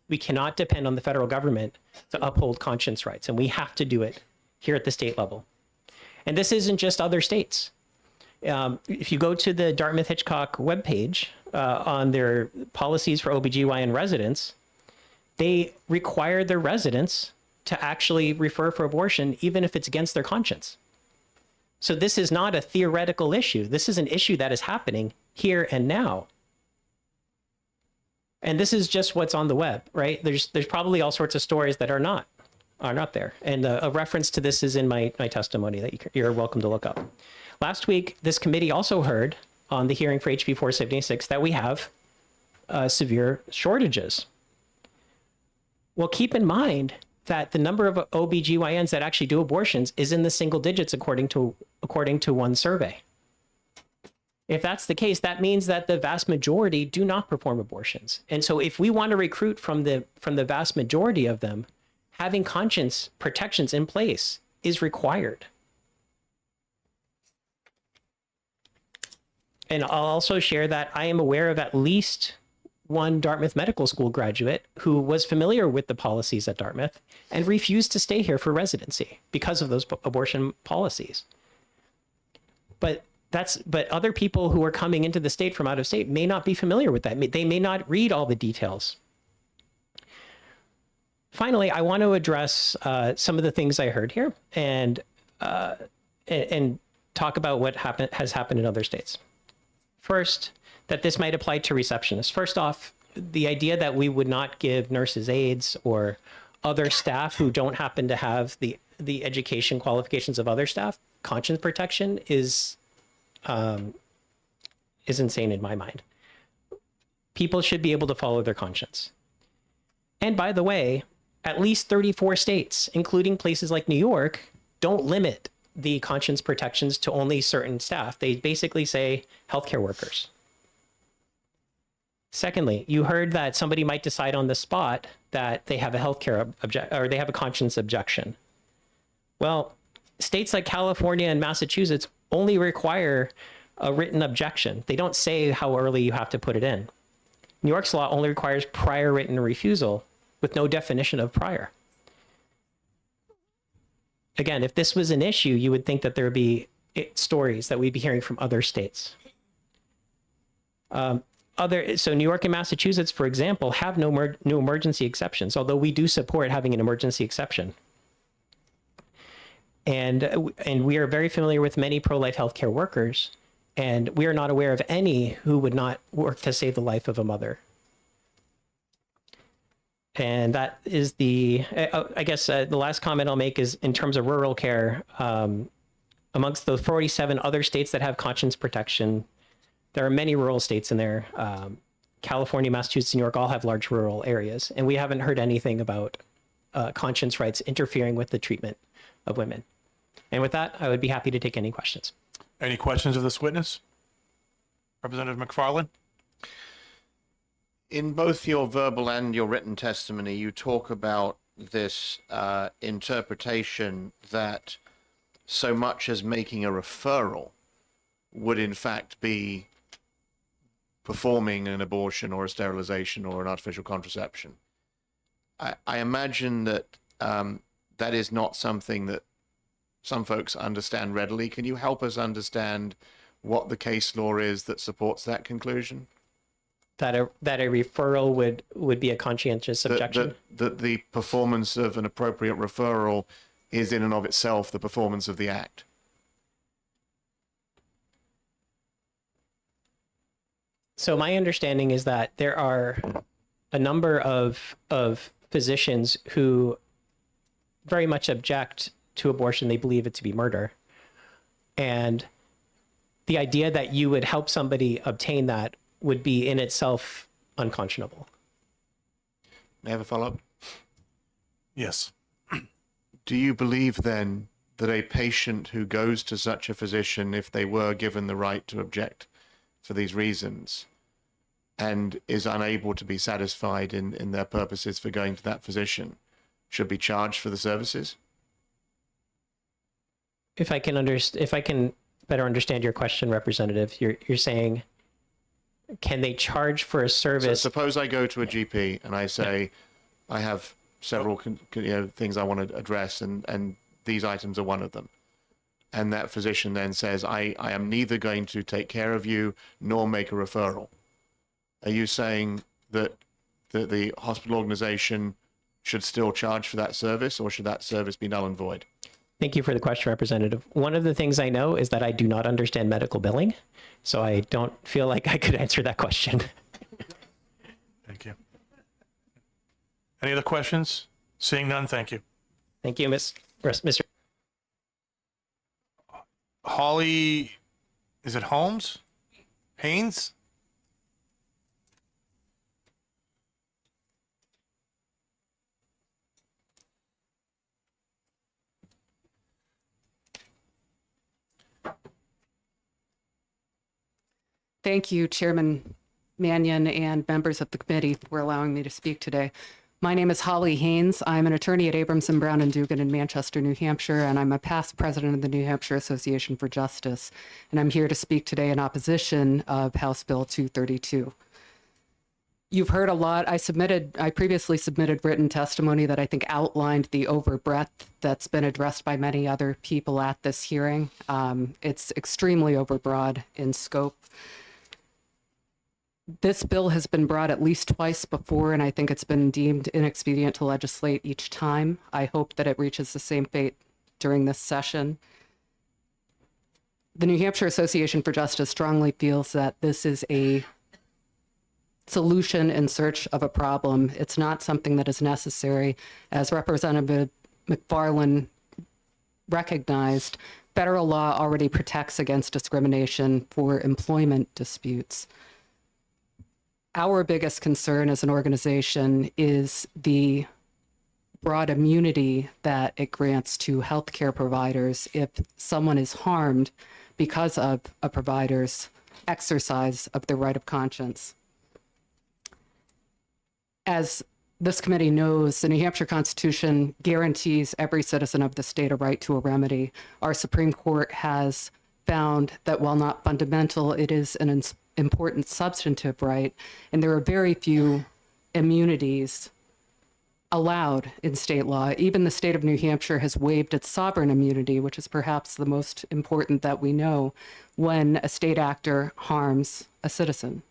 We cannot depend on the federal government to uphold conscience rights, and we have to do it here at the state level. And this isn't just other states. If you go to the Dartmouth-Hitchcock webpage on their policies for OBGYN residents, they require their residents to actually refer for abortion, even if it's against their conscience. So this is not a theoretical issue. This is an issue that is happening here and now. And this is just what's on the web, right? There's probably all sorts of stories that are not there. And a reference to this is in my testimony that you're welcome to look up. Last week, this committee also heard on the hearing for HB 476 that we have severe shortages. Well, keep in mind that the number of OBGYNs that actually do abortions is in the single digits according to one survey. If that's the case, that means that the vast majority do not perform abortions. And so if we want to recruit from the vast majority of them, having conscience protections in place is required. And I'll also share that I am aware of at least one Dartmouth Medical School graduate who was familiar with the policies at Dartmouth and refused to stay here for residency because of those abortion policies. But other people who are coming into the state from out of state may not be familiar with that. They may not read all the details. Finally, I want to address some of the things I heard here and talk about what has happened in other states. First, that this might apply to receptionists. First off, the idea that we would not give nurses aides or other staff who don't happen to have the education qualifications of other staff conscience protection is insane in my mind. People should be able to follow their conscience. And by the way, at least 34 states, including places like New York, don't limit the conscience protections to only certain staff. They basically say healthcare workers. Secondly, you heard that somebody might decide on the spot that they have a healthcare or they have a conscience objection. Well, states like California and Massachusetts only require a written objection. They don't say how early you have to put it in. New York's law only requires prior written refusal with no definition of prior. Again, if this was an issue, you would think that there would be stories that we'd be hearing from other states. So New York and Massachusetts, for example, have no emergency exceptions, although we do support having an emergency exception. And we are very familiar with many pro-life healthcare workers, and we are not aware of any who would not work to save the life of a mother. And that is the last comment I'll make is in terms of rural care, amongst those 47 other states that have conscience protection, there are many rural states in there. California, Massachusetts, New York all have large rural areas, and we haven't heard anything about conscience rights interfering with the treatment women. And with that, I would be happy to take any questions. Any questions of this witness? Representative McFarland? In both your verbal and your written testimony, you talk about this interpretation that so much as making a referral would in fact be performing an abortion or a sterilization or an artificial contraception. I imagine that that is not something that some folks understand readily. Can you help us understand what the case law is that supports that conclusion? That a referral would be a conscientious objection? That the performance of an appropriate referral is in and of itself the performance of the act. So my understanding is that there are a number of physicians who very much object to abortion. They believe it to be murder. And the idea that you would help somebody obtain that would be in itself unconscionable. May I have a follow-up? Yes. Do you believe then that a patient who goes to such a physician, if they were given the right to object for these reasons, and is unable to be satisfied in their purposes for going to that physician, should be charged for the services? If I can better understand your question, Representative, you're saying, can they charge for a service? So suppose I go to a GP and I say, I have several things I want to address, and these items are one of them. And that physician then says, I am neither going to take care of you nor make a referral. Are you saying that the hospital organization should still charge for that service, or should that service be null and void? Thank you for the question, Representative. One of the things I know is that I do not understand medical billing, so I don't feel like I could answer that question. Thank you. Any other questions? Seeing none, thank you. Thank you, Mr. Holly, is it Holmes? Haynes? Thank you, Chairman Mannion and members of the committee for allowing me to speak today. My name is Holly Haynes. I'm an attorney at Abramson, Brown & Dugan in Manchester, New Hampshire, and I'm a past president of the New Hampshire Association for Justice. And I'm here to speak today in opposition of House Bill 232. You've heard a lot. I previously submitted written testimony that I think outlined the overbreadth that's been addressed by many other people at this hearing. It's extremely overbroad in scope. This bill has been brought at least twice before, and I think it's been deemed inexpedient to legislate each time. I hope that it reaches the same fate during this session. The New Hampshire Association for Justice strongly feels that this is a solution in search of a problem. It's not something that is necessary. As Representative McFarland recognized, federal law already protects against discrimination for employment disputes. Our biggest concern as an organization is the broad immunity that it grants to healthcare providers if someone is harmed because of a provider's exercise of their right of conscience. As this committee knows, the New Hampshire Constitution guarantees every citizen of the state a right to a remedy. Our Supreme Court has found that while not fundamental, it is an important substantive right, and there are very few immunities allowed in state law. Even the state of New Hampshire has waived its sovereign immunity, which is perhaps the most important that we know, when a state actor harms a citizen.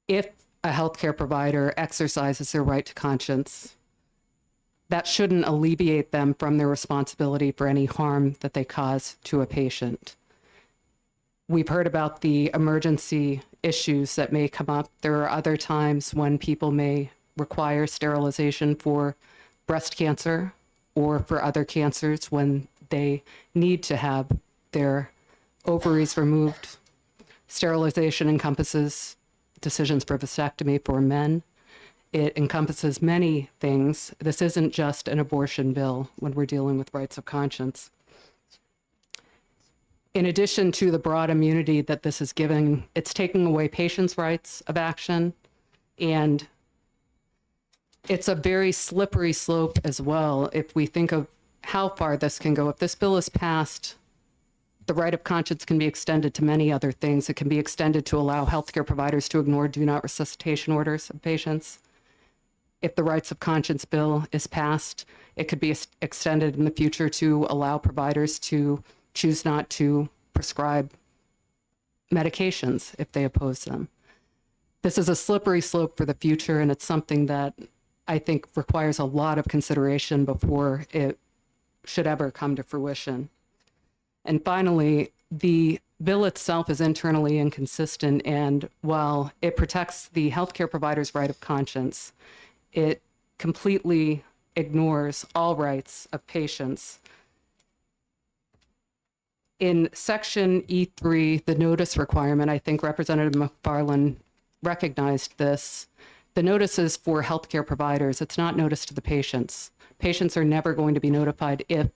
If a healthcare provider exercises their right to conscience, that shouldn't alleviate them from their responsibility for any harm that they cause to a patient. We've heard about the emergency issues that may come up. There are other times when people may require sterilization for breast cancer or for other cancers when they need to have their ovaries removed. Sterilization encompasses decisions for vasectomy for men. It encompasses many things. This isn't just an abortion bill when we're dealing with rights of conscience. In addition to the broad immunity that this is giving, it's taking away patients' rights of action, and it's a very slippery slope as well if we think of how far this can go. If this bill is passed, the right of conscience can be extended to many other things. It can be extended to allow healthcare providers to ignore do not resuscitation orders of patients. If the rights of conscience bill is passed, it could be extended in the future to allow providers to choose not to prescribe medications if they oppose them. This is a slippery slope for the future, and it's something that I think requires a lot of consideration before it should ever come to fruition. And finally, the bill itself is internally inconsistent, and while it protects the healthcare provider's right of conscience, it completely ignores all rights of patients. In section E3, the notice requirement, I think Representative McFarland recognized this. The notice is for healthcare providers. It's not notice to the patients. Patients are never going to be notified if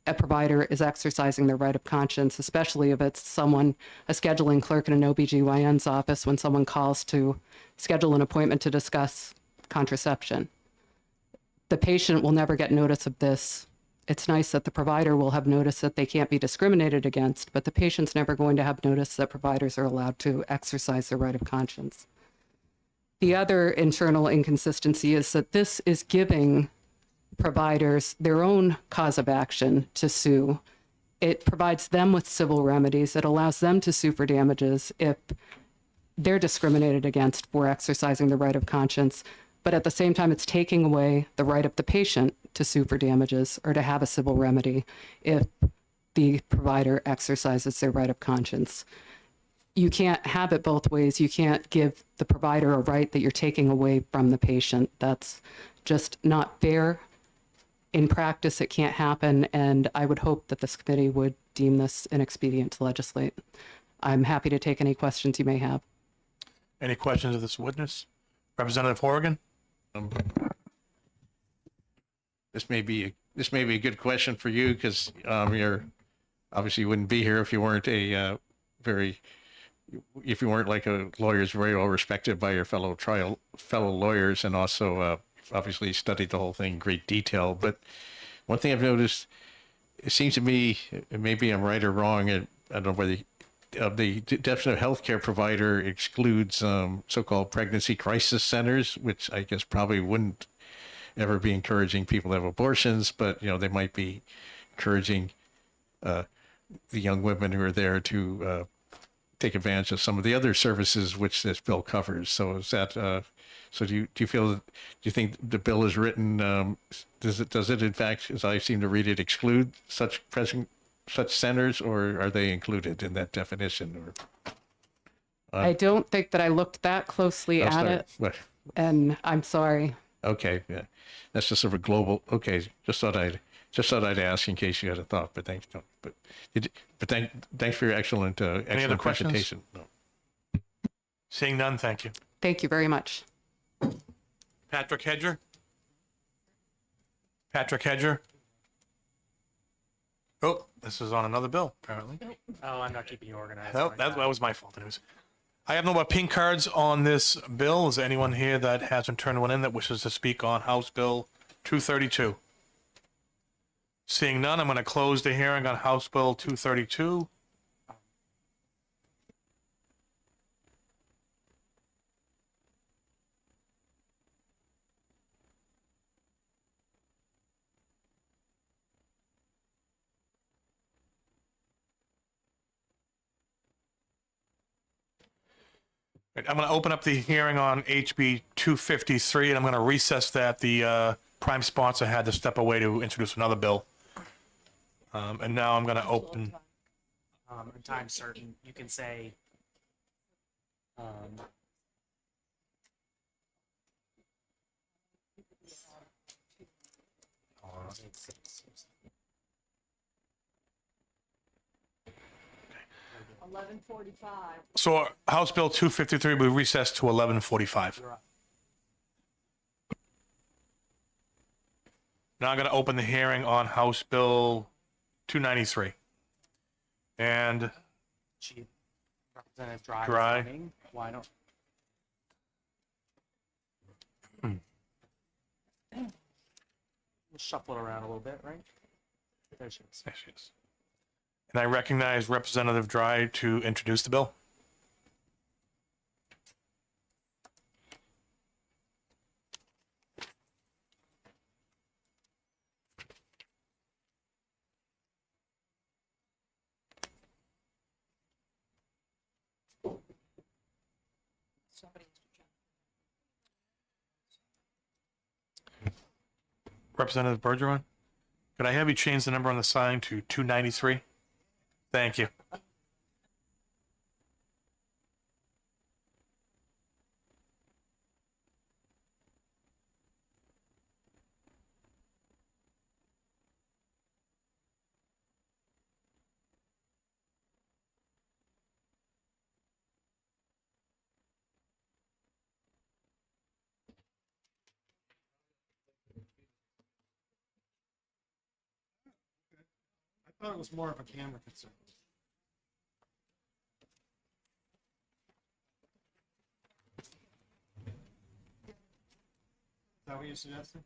a provider is exercising their right of conscience, especially if it's someone, a scheduling clerk in an OBGYN's office, when someone calls to schedule an appointment to discuss contraception. The patient will never get notice of this. It's nice that the provider will have notice that they can't be discriminated against, but the patient's never going to have notice that providers are allowed to exercise their right of conscience. The other internal inconsistency is that this is giving providers their own cause of action to sue. It provides them with civil remedies. It allows them to sue for damages if they're discriminated against for exercising the right of conscience. But at the same time, it's taking away the right of the patient to sue for damages or to have a civil remedy if the provider exercises their right of conscience. You can't have it both ways. You can't give the provider a right that you're taking away from the patient. That's just not fair. In practice, it can't happen, and I would hope that this committee would deem this inexpedient to legislate. I'm happy to take any questions you may have. Any questions of this witness? Representative Horrigan? This may be a good question for you because you're obviously you wouldn't be here if you weren't if you weren't like a lawyer who's very well respected by your fellow lawyers, and also obviously studied the whole thing in great detail. But one thing I've noticed, it seems to me, and maybe I'm right or wrong, I don't know whether the definition of healthcare provider excludes so-called pregnancy crisis centers, which I guess probably wouldn't ever be encouraging people to have abortions, but they might be encouraging the young women who are there to take advantage of some of the other services which this bill covers. So is that so do you think the bill is written, does it in fact, as I seem to read it, exclude such centers, or are they included in that definition? Or I don't think that I looked that closely at it, and I'm sorry. Okay, yeah, that's just sort of a global. Okay, just thought I'd ask in case you had a thought. But thanks, thanks for your excellent Any other questions? presentation. No. Seeing none, thank you. Thank you very much. Patrick Hedger? Patrick Hedger? Oh, this is on another bill, apparently. Oh, I'm not keeping you organized. No, that was my fault. Anyways. I have no more pink cards on this bill. Is there anyone here that hasn't turned one in that wishes to speak on House Bill 232? Seeing none, I'm going to close the hearing on House Bill 232. I'm going to open up the hearing on HB 253, and I'm going to recess that. The prime sponsor had to step away to introduce another bill. And now I'm going to open. In time certain, you can say. So House Bill 253 will recess to 11:45. Now I'm going to open the hearing on House Bill 293. And Chief Representative Dry. is Dry. coming. Why don't? We'll shuffle it around a little bit, right? There she is. There she is. And I recognize Representative Dry to introduce the bill. Representative Bergeron, could I have you change the number on the sign to 293? Thank you. I thought it was more of a camera concern. Is that what you're suggesting?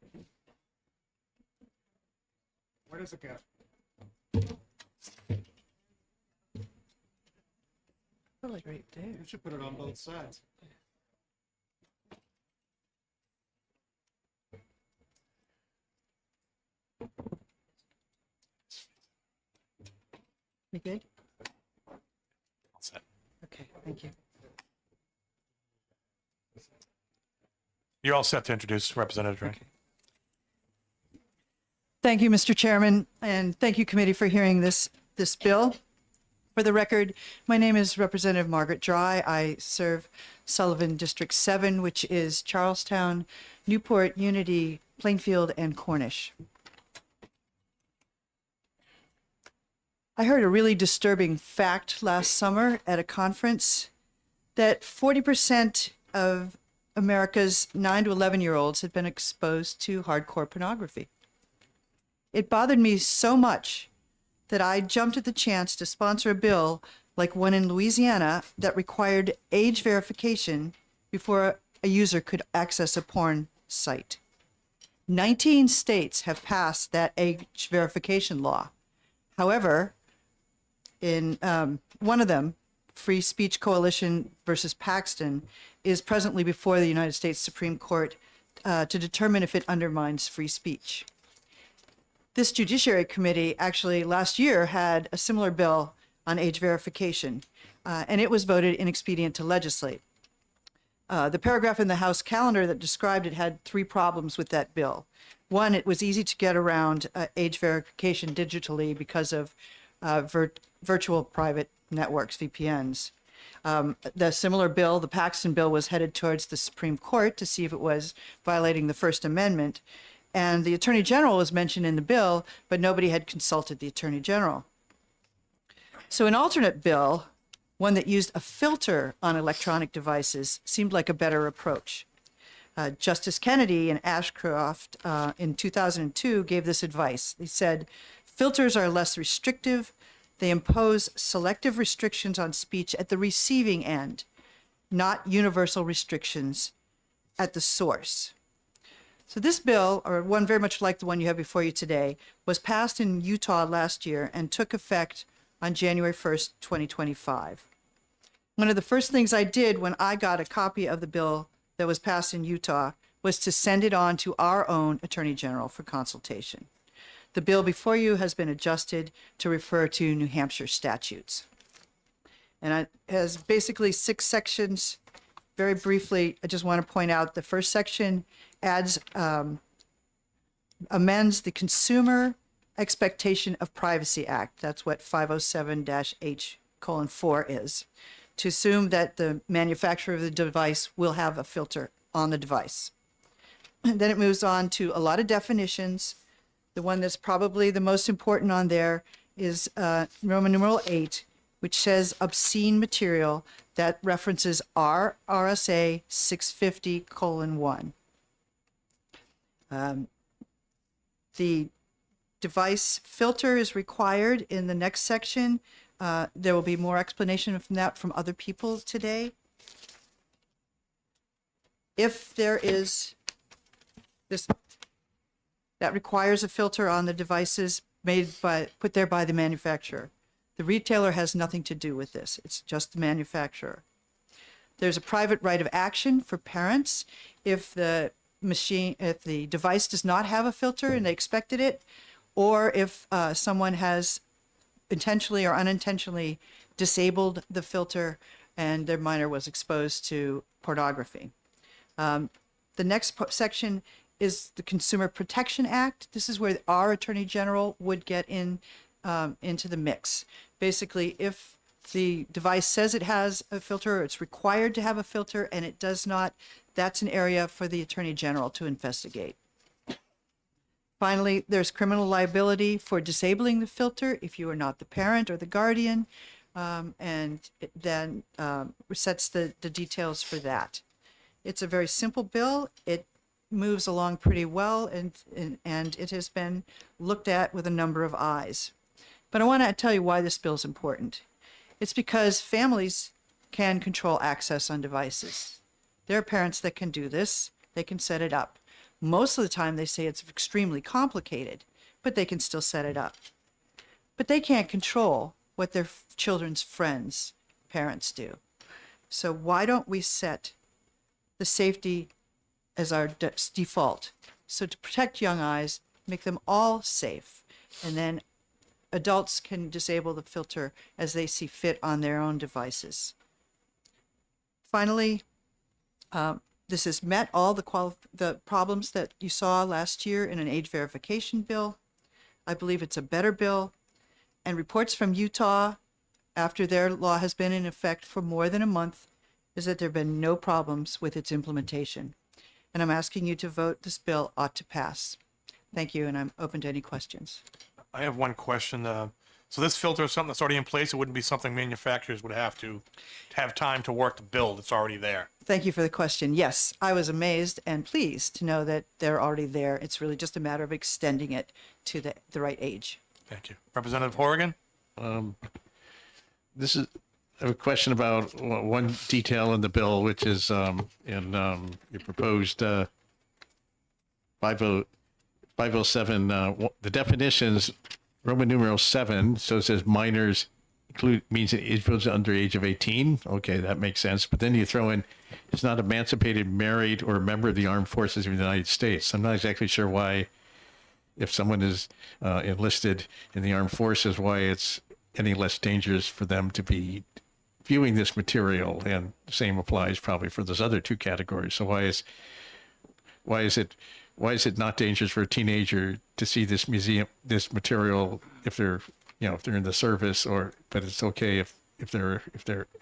Where does it go? Really right there. You should put it on both sides. We good? All set. Okay, thank you. You're all set to introduce Representative Dry. Thank you, Mr. Chairman, and thank you, committee, for hearing this bill. For the record, my name is Representative Margaret Dry. I serve Sullivan District 7, which is Charlestown, Newport, Unity, Plainfield, and Cornish. I heard a really disturbing fact last summer at a conference that 40% of America's 9 to 11-year-olds had been exposed to hardcore pornography. It bothered me so much that I jumped at the chance to sponsor a bill like one in Louisiana that required age verification before a user could access a porn site. 19 states have passed that age verification law. However, in one of them, Free Speech Coalition versus Paxton, is presently before the United States Supreme Court to determine if it undermines free speech. This Judiciary Committee actually last year had a similar bill on age verification, and it was voted inexpedient to legislate. The paragraph in the House calendar that described it had 3 problems with that bill. One, it was easy to get around age verification digitally because of virtual private networks, VPNs. The similar bill, the Paxton bill, was headed towards the Supreme Court to see if it was violating the First Amendment. And the Attorney General was mentioned in the bill, but nobody had consulted the Attorney General. So an alternate bill, one that used a filter on electronic devices, seemed like a better approach. Justice Kennedy in Ashcroft in 2002 gave this advice. He said, filters are less restrictive. They impose selective restrictions on speech at the receiving end, not universal restrictions at the source. So this bill, or one very much like the one you have before you today, was passed in Utah last year and took effect on January 1st, 2025. One of the first things I did when I got a copy of the bill that was passed in Utah was to send it on to our own Attorney General for consultation. The bill before you has been adjusted to refer to New Hampshire statutes. And it has basically 6 sections. Very briefly, I just want to point out the first section amends the Consumer Expectation of Privacy Act. That's what 507-H:4 is, to assume that the manufacturer of the device will have a filter on the device. And then it moves on to a lot of definitions. The one that's probably the most important on there is Roman numeral 8, which says obscene material that references RSA 650:1. The device filter is required in the next section. There will be more explanation from that from other people today. If there is this, that requires a filter on the devices put there by the manufacturer. The retailer has nothing to do with this. It's just the manufacturer. There's a private right of action for parents if the device does not have a filter and they expected it, or if someone has intentionally or unintentionally disabled the filter and their minor was exposed to pornography. The next section is the Consumer Protection Act. This is where our Attorney General would get into the mix. Basically, if the device says it has a filter, or it's required to have a filter, and it does not, that's an area for the Attorney General to investigate. Finally, there's criminal liability for disabling the filter if you are not the parent or the guardian, and it then sets the details for that. It's a very simple bill. It moves along pretty well, and it has been looked at with a number of eyes. But I want to tell you why this bill is important. It's because families can control access on devices. There are parents that can do this. They can set it up. Most of the time they say it's extremely complicated, but they can still set it up. But they can't control what their children's friends' parents do. So why don't we set the safety as our default? So to protect young eyes, make them all safe, and then adults can disable the filter as they see fit on their own devices. Finally, this has met all the problems that you saw last year in an age verification bill. I believe it's a better bill. And reports from Utah, after their law has been in effect for more than a month, is that there have been no problems with its implementation. And I'm asking you to vote this bill ought to pass. Thank you, and I'm open to any questions. I have one question. So this filter is something that's already in place. It wouldn't be something manufacturers would have to have time to work to build. It's already there. Thank you for the question. Yes, I was amazed and pleased to know that they're already there. It's really just a matter of extending it to the right age. Thank you. Representative Horrigan? This is I have a question about one detail in the bill, which is in your proposed 507, the definitions, Roman numeral 7, so it says minors means individuals under the age of 18. Okay, that makes sense. But then you throw in, it's not emancipated, married, or a member of the armed forces of the United States. I'm not exactly sure why, if someone is enlisted in the armed forces, why it's any less dangerous for them to be viewing this material, and the same applies probably for those other two categories. So why is it not dangerous for a teenager to see this material if they're in the service, but it's okay if they're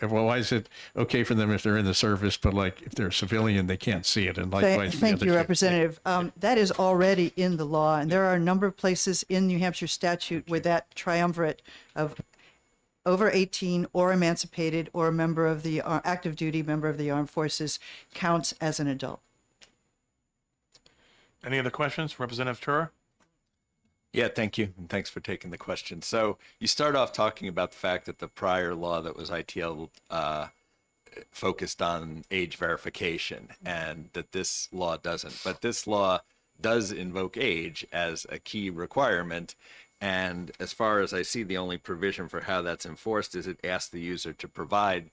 why is it okay for them if they're in the service, but like if they're a civilian they can't see it? And likewise, thank you, Representative. That is already in the law, and there are a number of places in New Hampshire statute where that triumvirate of over 18 or emancipated or a member of the active duty member of the armed forces counts as an adult. Any other questions? Representative Tura? Yeah, thank you. And thanks for taking the question. So you start off talking about the fact that the prior law that was ITL focused on age verification, and that this law doesn't. But this law does invoke age as a key requirement. And as far as I see, the only provision for how that's enforced is it asks the user to provide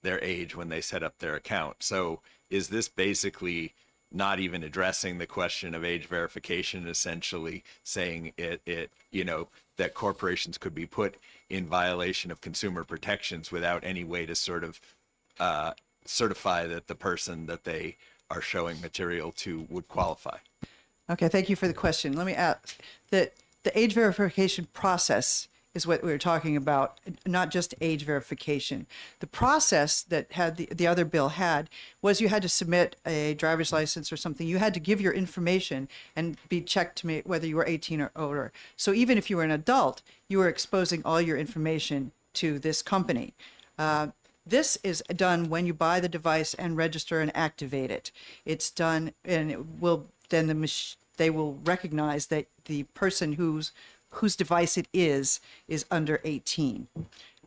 their age when they set up their account. So is this basically not even addressing the question of age verification, essentially saying that corporations could be put in violation of consumer protections without any way to sort of certify that the person that they are showing material to would qualify? Okay, thank you for the question. Let me add that the age verification process is what we were talking about, not just age verification. The process that had the other bill had was you had to submit a driver's license or something. You had to give your information and be checked to whether you were 18 or older. So even if you were an adult, you were exposing all your information to this company. This is done when you buy the device and register and activate it. It's done, and it will then they will recognize that the person whose device it is under 18.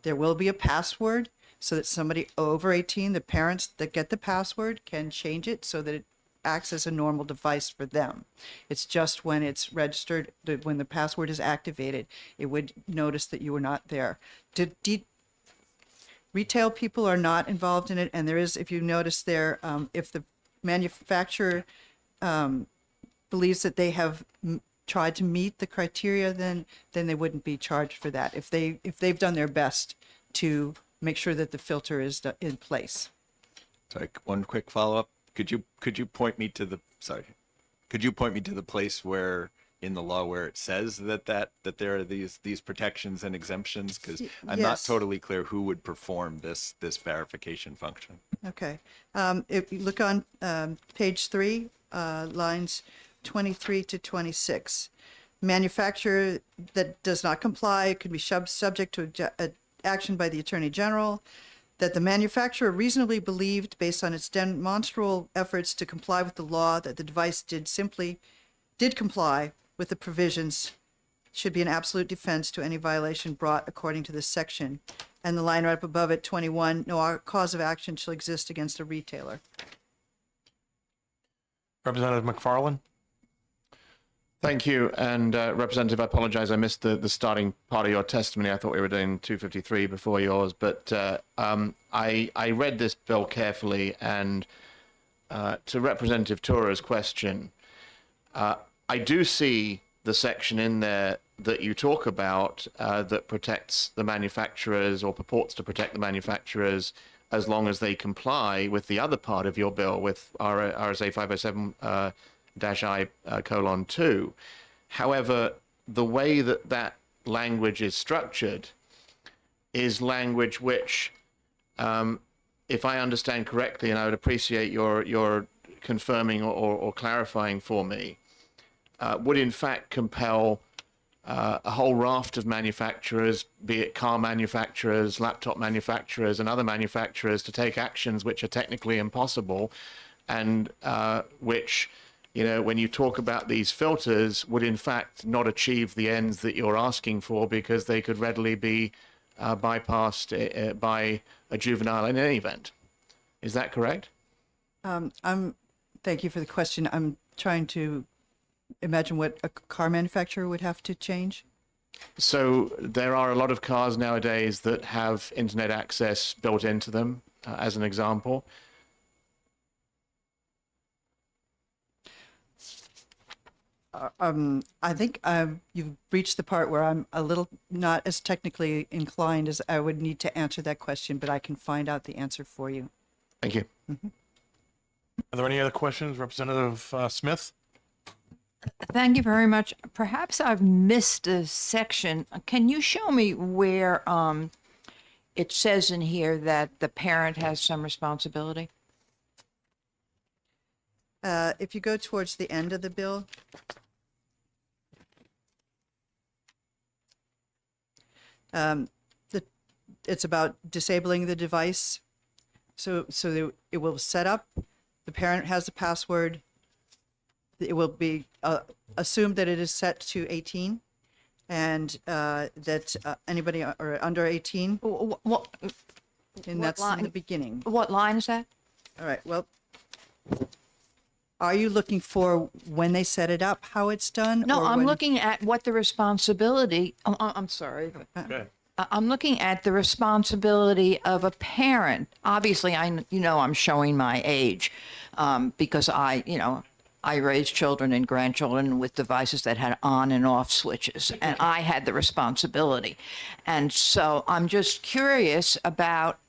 There will be a password so that somebody over 18, the parents that get the password, can change it so that it acts as a normal device for them. It's just when it's registered, when the password is activated, it would notice that you were not there. Retail people are not involved in it, and there is, if you notice there, if the manufacturer believes that they have tried to meet the criteria, then they wouldn't be charged for that. If they've done their best to make sure that the filter is in place. Sorry, one quick follow-up. Could you point me to the place where in the law where it says that there are these protections and exemptions? Because I'm not Yes. totally clear who would perform this verification function. Okay. If you look on page 3, lines 23 to 26, manufacturer that does not comply could be subject to action by the Attorney General. That the manufacturer reasonably believed, based on its demonstrable efforts to comply with the law, that the device did comply with the provisions, should be an absolute defense to any violation brought according to this section. And the line right up above it, 21, no cause of action shall exist against a retailer. Representative McFarland? Thank you. And Representative, I apologize. I missed the starting part of your testimony. I thought we were doing 253 before yours. But I read this bill carefully. And to Representative Tura's question, I do see the section in there that you talk about that protects the manufacturers or purports to protect the manufacturers as long as they comply with the other part of your bill, with RSA 507 I:2. However, the way that language is structured is language which, if I understand correctly, and I would appreciate your confirming or clarifying for me, would in fact compel a whole raft of manufacturers, be it car manufacturers, laptop manufacturers, and other manufacturers, to take actions which are technically impossible, and which, when you talk about these filters, would in fact not achieve the ends that you're asking for, because they could readily be bypassed by a juvenile in any event. Is that correct? Thank you for the question. I'm trying to imagine what a car manufacturer would have to change. So there are a lot of cars nowadays that have internet access built into them, as an example. I think you've reached the part where I'm a little not as technically inclined as I would need to answer that question, but I can find out the answer for you. Thank you. Mm-hmm. Are there any other questions? Representative Smith? Thank you very much. Perhaps I've missed a section. Can you show me where it says in here that the parent has some responsibility? If you go towards the end of the bill, it's about disabling the device. So it will set up, the parent has the password, it will be assumed that it is set to 18, and that anybody or under 18, and that's in the beginning. What line is that? All right, well, are you looking for when they set it up, how it's done? No, or I'm when- looking at what the responsibility, I'm sorry. Okay. I'm looking at the responsibility of a parent. Obviously, I'm showing my age because I raised children and grandchildren with devices that had on and off switches, and I had the responsibility. And so I'm just curious about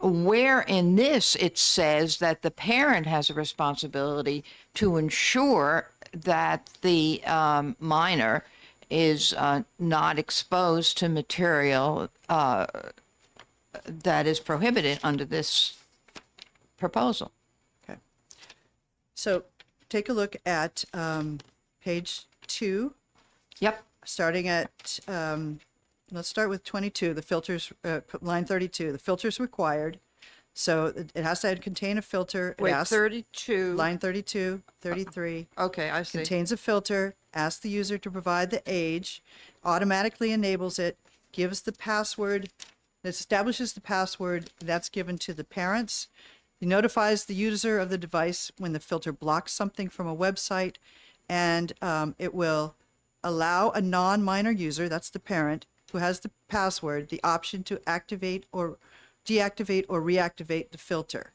where in this it says that the parent has a responsibility to ensure that the minor is not exposed to material that is prohibited under this proposal. Okay. So take a look at page 2. Yep. Starting at, let's start with 22, the filters, line 32, the filters required. So it has to contain a filter. It Wait, asks- 32. Line 32, 33. Okay, I see. Contains a filter, asks the user to provide the age, automatically enables it, gives the password, it establishes the password that's given to the parents. It notifies the user of the device when the filter blocks something from a website, and it will allow a non-minor user, that's the parent, who has the password, the option to activate or deactivate or reactivate the filter.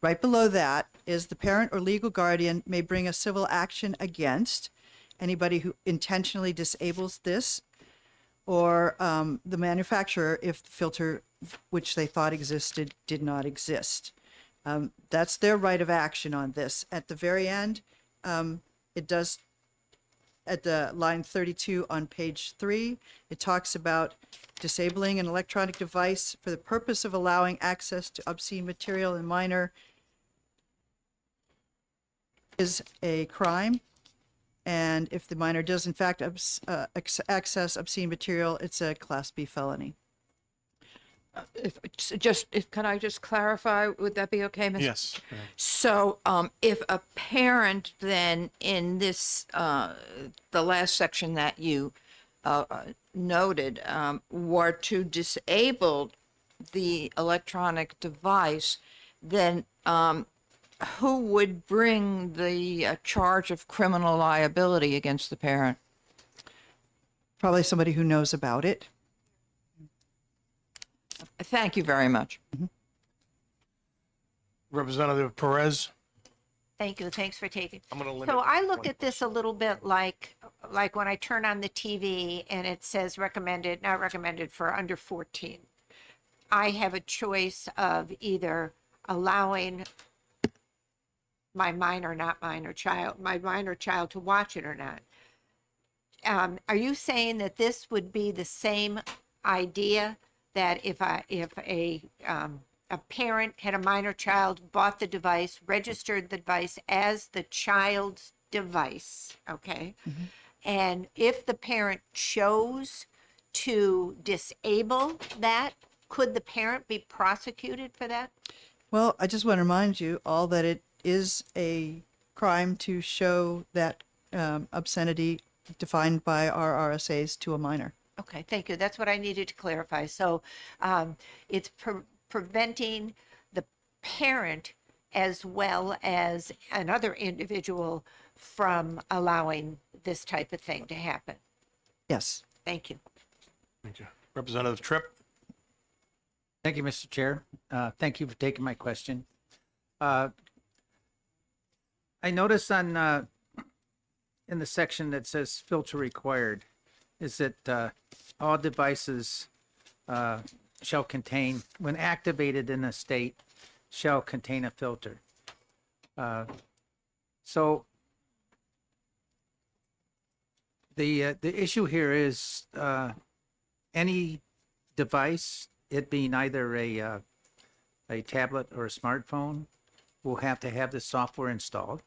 Right below that is the parent or legal guardian may bring a civil action against anybody who intentionally disables this, or the manufacturer if the filter which they thought existed did not exist. That's their right of action on this. At the very end, it does, at the line 32 on page 3, it talks about disabling an electronic device for the purpose of allowing access to obscene material in minor is a crime. And if the minor does in fact access obscene material, it's a Class B felony. Can I just clarify? Would that be okay, Ms.? Yes. So, if a parent then in this, the last section that you noted, were to disable the electronic device, then who would bring the charge of criminal liability against the parent? Probably somebody who knows about it. Thank you very much. Representative Perez. Thank you. Thanks for taking. I'm going to limit. So I look at this a little bit like when I turn on the TV and it says recommended, not recommended for under 14. I have a choice of either allowing my minor child to watch it or not. Are you saying that this would be the same idea, that if a parent had a minor child, bought the device, registered the device as the child's device, okay? And if the parent chose to disable that, could the parent be prosecuted for that? Well, I just want to remind you all that it is a crime to show that obscenity defined by our RSAs to a minor. Okay, thank you. That's what I needed to clarify. So it's preventing the parent as well as another individual from allowing this type of thing to happen. Yes. Thank you. Thank you. Representative Tripp. Thank you, Mr. Chair. Thank you for taking my question. I notice on in the section that says filter required, is that all devices shall contain, when activated in a state, shall contain a filter. So the issue here is any device, it being either a tablet or a smartphone, will have to have the software installed.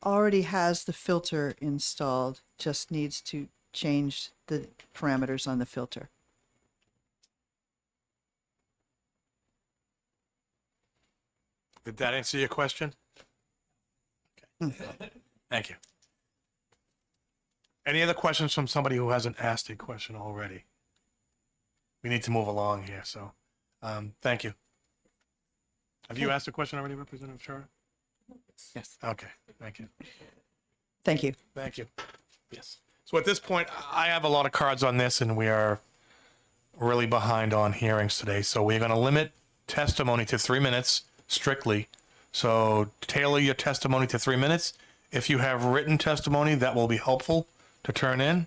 Already has the filter installed, just needs to change the parameters on the filter. Did that answer your question? Okay. Thank you. Any other questions from somebody who hasn't asked a question already? We need to move along here, so thank you. Have you asked a question already, Representative Shara? Yes. Okay, thank you. Thank you. Thank you. Yes. So at this point, I have a lot of cards on this, and we are really behind on hearings today. So we're going to limit testimony to 3 minutes strictly. So tailor your testimony to 3 minutes. If you have written testimony, that will be helpful to turn in.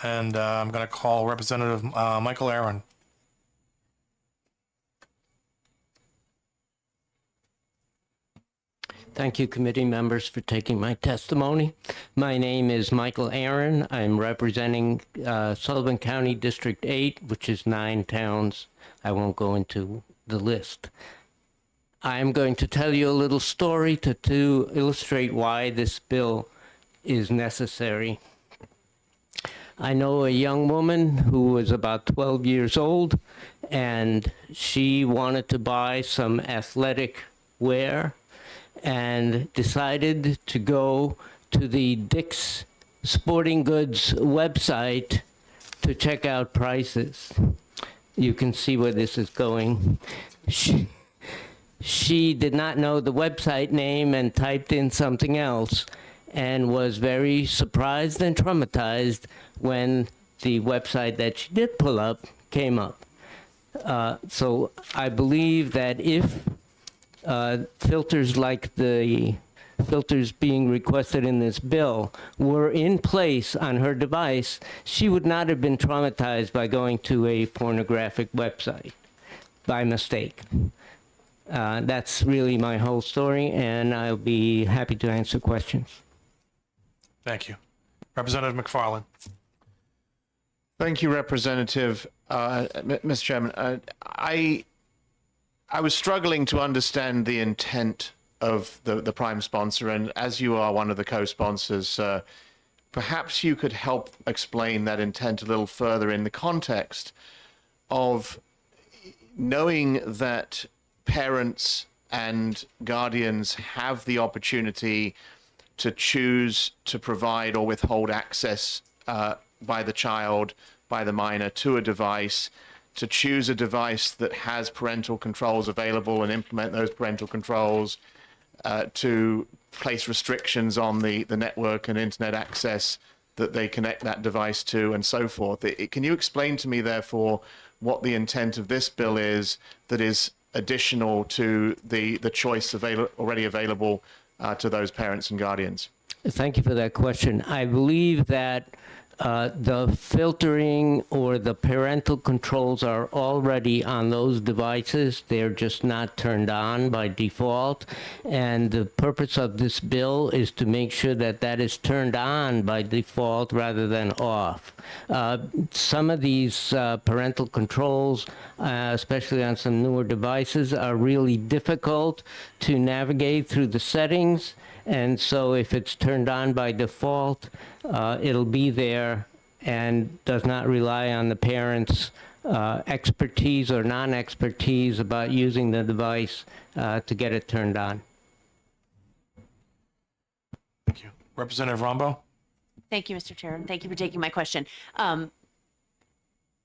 And I'm going to call Representative Michael Aaron. Thank you, committee members, for taking my testimony. My name is Michael Aaron. I'm representing Sullivan County District 8, which is 9 towns. I won't go into the list. I'm going to tell you a little story to illustrate why this bill is necessary. I know a young woman who was about 12 years old, and she wanted to buy some athletic wear and decided to go to the Dick's Sporting Goods website to check out prices. You can see where this is going. She did not know the website name and typed in something else and was very surprised and traumatized when the website that she did pull up came up. So I believe that if filters like the filters being requested in this bill were in place on her device, she would not have been traumatized by going to a pornographic website by mistake. That's really my whole story, and I'll be happy to answer questions. Thank you. Representative McFarland. Thank you, Representative. Mr. Chairman, I was struggling to understand the intent of the prime sponsor, and as you are one of the co-sponsors, perhaps you could help explain that intent a little further in the context of knowing that parents and guardians have the opportunity to choose to provide or withhold access by the child, by the minor, to a device, to choose a device that has parental controls available and implement those parental controls, to place restrictions on the network and internet access that they connect that device to, and so forth. Can you explain to me, therefore, what the intent of this bill is that is additional to the choice already available to those parents and guardians? Thank you for that question. I believe that the filtering or the parental controls are already on those devices. They're just not turned on by default. And the purpose of this bill is to make sure that that is turned on by default rather than off. Some of these parental controls, especially on some newer devices, are really difficult to navigate through the settings. And so if it's turned on by default, it'll be there and does not rely on the parent's expertise or non-expertise about using the device to get it turned on. Thank you. Representative Rombo? Thank you, Mr. Chair, and thank you for taking my question. I,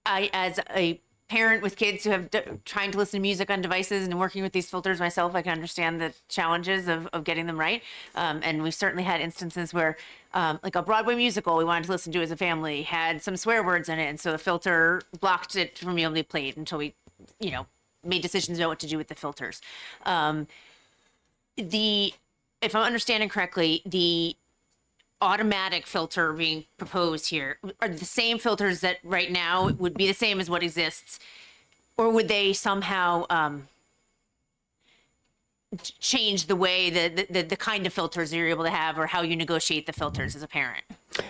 as a parent with kids who have trying to listen to music on devices and working with these filters myself, I can understand the challenges of getting them right. And we've certainly had instances where, like a Broadway musical we wanted to listen to as a family had some swear words in it, and so the filter blocked it from being able to be played until we, made decisions about what to do with the filters. If I'm understanding correctly, the automatic filter being proposed here are the same filters that right now would be the same as what exists, or would they somehow change the way the kind of filters you're able to have, or how you negotiate the filters as a parent?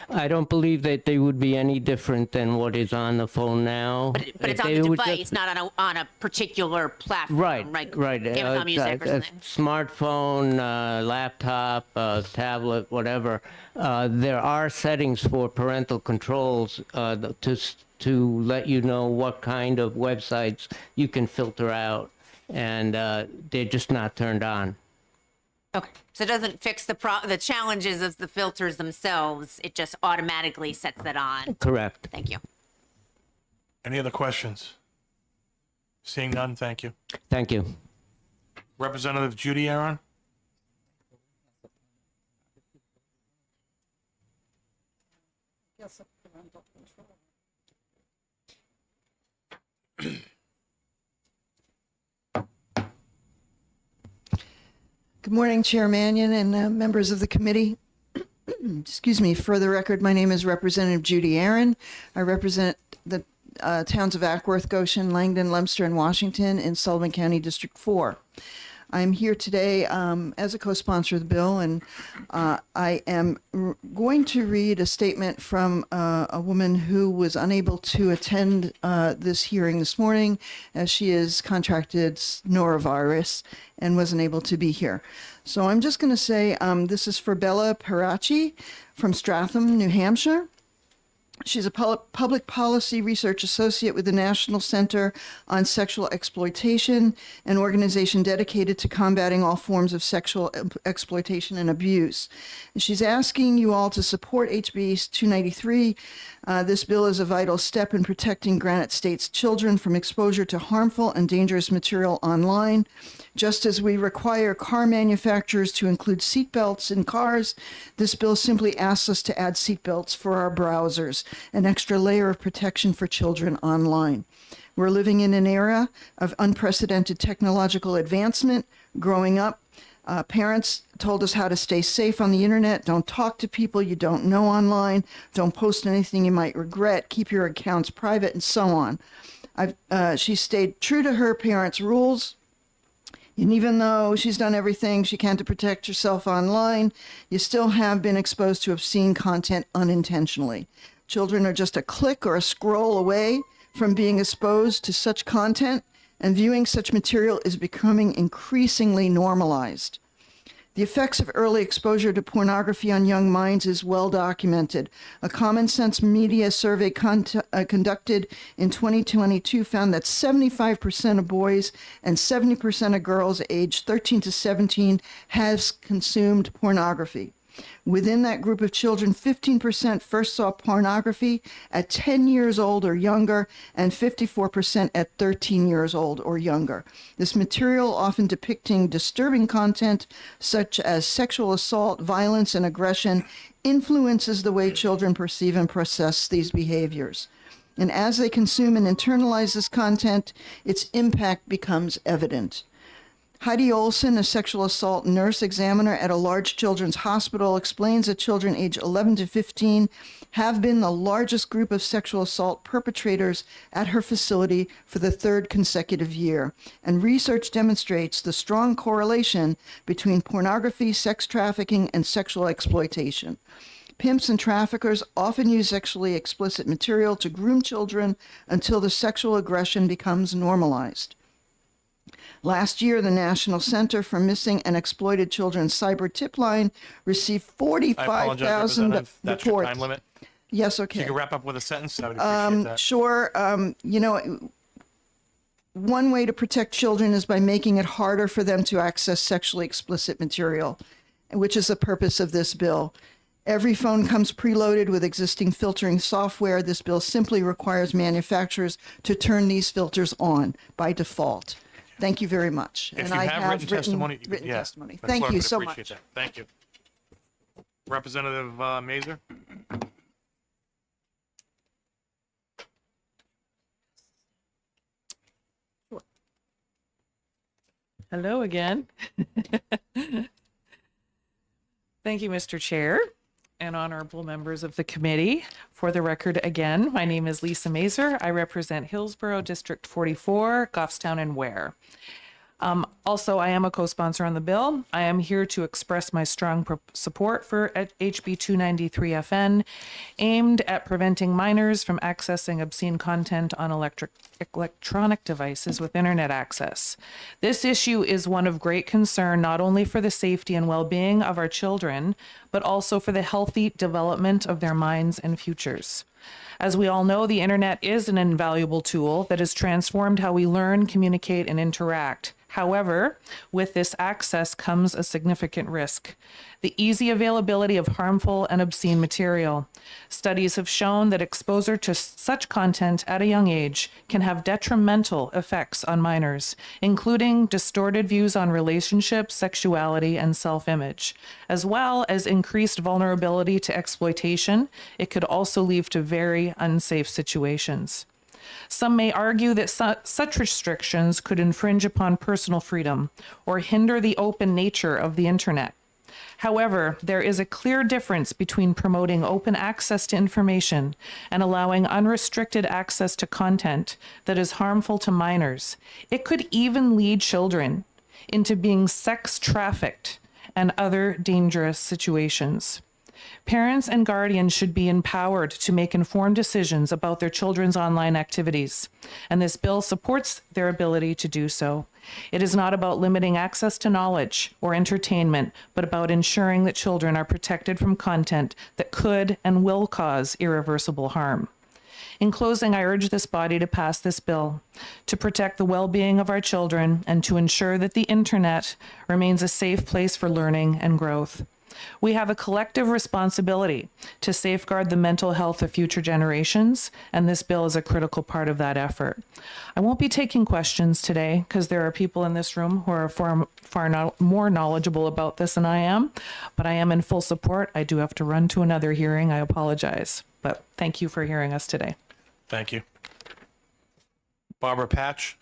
I don't believe that they would be any different than what is on the phone now. But it's on the device, not on a particular platform, right? Amazon Music or something. Smartphone, laptop, tablet, whatever. There are settings for parental controls to let you know what kind of websites you can filter out, and they're just not turned on. Okay, so it doesn't fix the challenges of the filters themselves. It just automatically sets that on. Correct. Thank you. Any other questions? Seeing none, thank you. Thank you. Representative Judy Aaron? Yes, Good morning, Chair Mannion and members of the committee. Excuse me. For the record, my name is Representative Judy Aaron. I represent the towns of Ackworth, Goshen, Langdon, Leominster, and Washington in Sullivan County District 4. I'm here today as a co-sponsor of the bill, and I am going to read a statement from a woman who was unable to attend this hearing this morning as she is contracted norovirus and wasn't able to be here. So I'm just going to say this is for Bella Parachi from Stratham, New Hampshire. She's a public policy research associate with the National Center on Sexual Exploitation, an organization dedicated to combating all forms of sexual exploitation and abuse. And she's asking you all to support HB 293. This bill is a vital step in protecting Granite State's children from exposure to harmful and dangerous material online. Just as we require car manufacturers to include seatbelts in cars, this bill simply asks us to add seatbelts for our browsers, an extra layer of protection for children online. We're living in an era of unprecedented technological advancement. Growing up, parents told us how to stay safe on the internet. Don't talk to people you don't know online. Don't post anything you might regret. Keep your accounts private, and so on. She stayed true to her parents' rules. And even though she's done everything she can to protect herself online, you still have been exposed to obscene content unintentionally. Children are just a click or a scroll away from being exposed to such content, and viewing such material is becoming increasingly normalized. The effects of early exposure to pornography on young minds is well documented. A Common Sense Media survey conducted in 2022 found that 75% of boys and 70% of girls aged 13 to 17 has consumed pornography. Within that group of children, 15% first saw pornography at 10 years old or younger, and 54% at 13 years old or younger. This material, often depicting disturbing content such as sexual assault, violence, and aggression, influences the way children perceive and process these behaviors. And as they consume and internalize this content, its impact becomes evident. Heidi Olson, a sexual assault nurse examiner at a large children's hospital, explains that children age 11 to 15 have been the largest group of sexual assault perpetrators at her facility for the third consecutive year. And research demonstrates the strong correlation between pornography, sex trafficking, and sexual exploitation. Pimps and traffickers often use sexually explicit material to groom children until the sexual aggression becomes normalized. Last year, the National Center for Missing and Exploited Children's cyber tip line received 45,000 reports. That's your time limit. Yes, If okay. you could wrap up with a sentence, I would appreciate that. Sure. One way to protect children is by making it harder for them to access sexually explicit material, which is the purpose of this bill. Every phone comes preloaded with existing filtering software. This bill simply requires manufacturers to turn these filters on by default. Thank you very much. If you have written testimony, written yeah, testimony. the Thank clerk you would so appreciate much. that. Thank you. Representative Mazur? Hello again. Thank you, Mr. Chair and honorable members of the committee. For the record, again, my name is Lisa Mazur. I represent Hillsborough District 44, Goffstown, and Ware. Also, I am a co-sponsor on the bill. I am here to express my strong support for HB 293FN, aimed at preventing minors from accessing obscene content on electronic devices with internet access. This issue is one of great concern not only for the safety and well-being of our children, but also for the healthy development of their minds and futures. As we all know, the internet is an invaluable tool that has transformed how we learn, communicate, and interact. However, with this access comes a significant risk: the easy availability of harmful and obscene material. Studies have shown that exposure to such content at a young age can have detrimental effects on minors, including distorted views on relationships, sexuality, and self-image, as well as increased vulnerability to exploitation. It could also lead to very unsafe situations. Some may argue that such restrictions could infringe upon personal freedom or hinder the open nature of the internet. However, there is a clear difference between promoting open access to information and allowing unrestricted access to content that is harmful to minors. It could even lead children into being sex trafficked and other dangerous situations. Parents and guardians should be empowered to make informed decisions about their children's online activities, and this bill supports their ability to do so. It is not about limiting access to knowledge or entertainment, but about ensuring that children are protected from content that could and will cause irreversible harm. In closing, I urge this body to pass this bill to protect the well-being of our children and to ensure that the internet remains a safe place for learning and growth. We have a collective responsibility to safeguard the mental health of future generations, and this bill is a critical part of that effort. I won't be taking questions today because there are people in this room who are far more knowledgeable about this than I am, but I am in full support. I do have to run to another hearing. I apologize, but thank you for hearing us today. Thank you. Barbara Patch.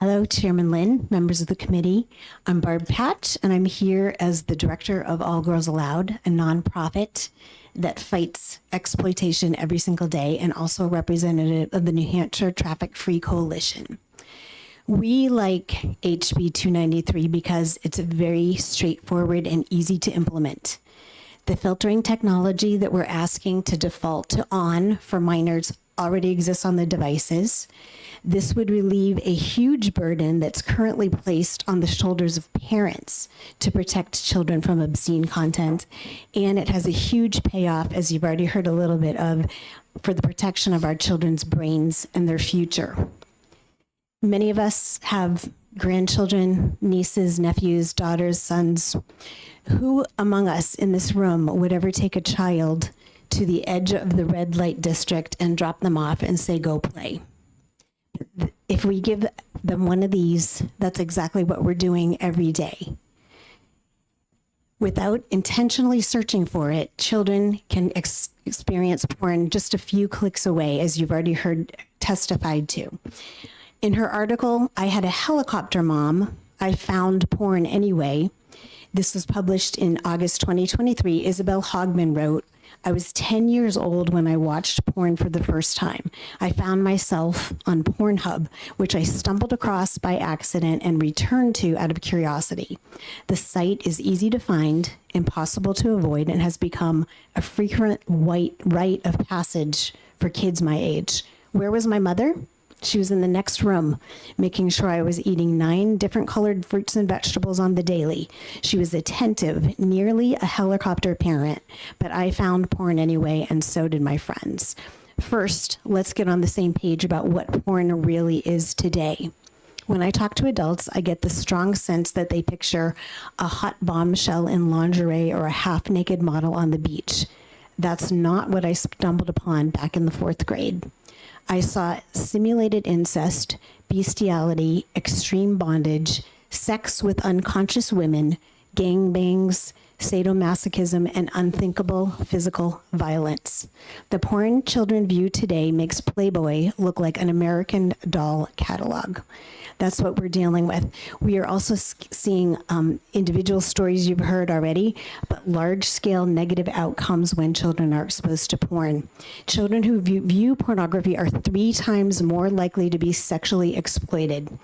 Hello, Chairman Lynn, members of the committee. I'm Barb Patch, and I'm here as the director of All Girls Allowed, a nonprofit that fights exploitation every single day, and also a representative of the New Hampshire Traffic Free Coalition. We like HB 293 because it's very straightforward and easy to implement. The filtering technology that we're asking to default to on for minors already exists on the devices. This would relieve a huge burden that's currently placed on the shoulders of parents to protect children from obscene content. And it has a huge payoff, as you've already heard a little bit of, for the protection of our children's brains and their future. Many of us have grandchildren, nieces, nephews, daughters, sons. Who among us in this room would ever take a child to the edge of the red light district and drop them off and say, go play? If we give them one of these, that's exactly what we're doing every day. Without intentionally searching for it, children can experience porn just a few clicks away, as you've already heard testified to. In her article, I Had a Helicopter Mom, I Found Porn Anyway. This was published in August 2023. Isabel Hogman wrote, I was 10 years old when I watched porn for the first time. I found myself on Pornhub, which I stumbled across by accident and returned to out of curiosity. The site is easy to find, impossible to avoid, and has become a frequent rite of passage for kids my age. Where was my mother? She was in the next room, making sure I was eating 9 different colored fruits and vegetables on the daily. She was attentive, nearly a helicopter parent, but I found porn anyway, and so did my friends. First, let's get on the same page about what porn really is today. When I talk to adults, I get the strong sense that they picture a hot bombshell in lingerie or a half-naked model on the beach. That's not what I stumbled upon back in the 4th grade. I saw simulated incest, bestiality, extreme bondage, sex with unconscious women, gangbangs, sadomasochism, and unthinkable physical violence. The porn children view today makes Playboy look like an American Doll catalog. That's what we're dealing with. We are also seeing individual stories you've heard already, but large-scale negative outcomes when children are exposed to porn. Children who view pornography are 3 times more likely to be sexually exploited.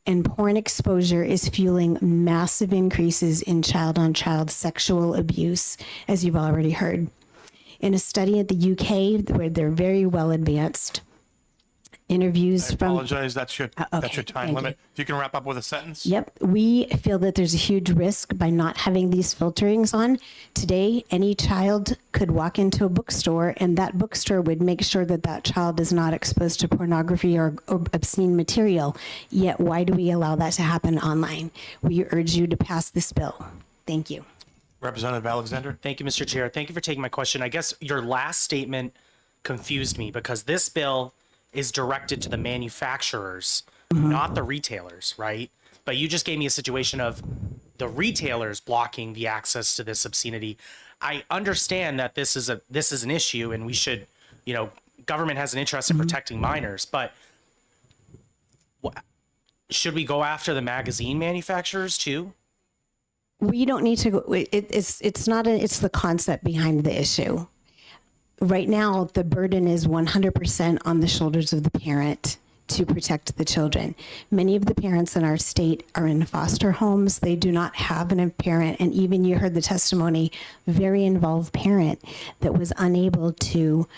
And porn exposure is fueling massive increases in child-on-child sexual abuse, as you've already heard. In a study at the UK, where they're very well advanced, interviews I from... apologize. That's your time limit. If you can wrap up with a sentence. Yep. We feel that there's a huge risk by not having these filterings on. Today, any child could walk into a bookstore and that bookstore would make sure that that child is not exposed to pornography or obscene material. Yet, why do we allow that to happen online? We urge you to pass this bill. Thank you. Representative Alexander. Thank you, Mr. Chair. Thank you for taking my question. I guess your last statement confused me because this bill is directed to the manufacturers, not the retailers, right? But you just gave me a situation of the retailers blocking the access to this obscenity. I understand that this is an issue and we should, government has an interest in protecting minors, but should we go after the magazine manufacturers too? We don't need to go, it's the concept behind the issue. right now, the burden is 100% on the shoulders of the parent to protect the children. Many of the parents in our state are in foster homes. They do not have a parent, and even you heard the testimony, very involved parent that was unable to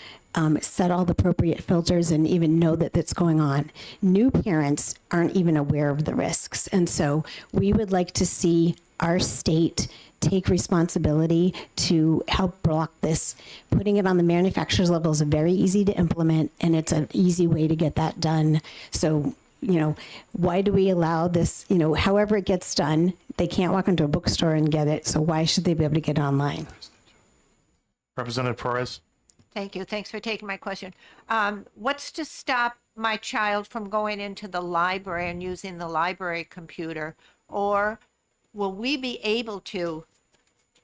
set all the appropriate filters and even know that that's going on. New parents aren't even aware of the risks. And so we would like to see our state take responsibility to help block this. Putting it on the manufacturer's level is very easy to implement, and it's an easy way to get that done. So, why do we allow this, however it gets done, they can't walk into a bookstore and get it, so why should they be able to get it online? Representative Perez. Thank you. Thanks for taking my question. What's to stop my child from going into the library and using the library computer? Or will we be able to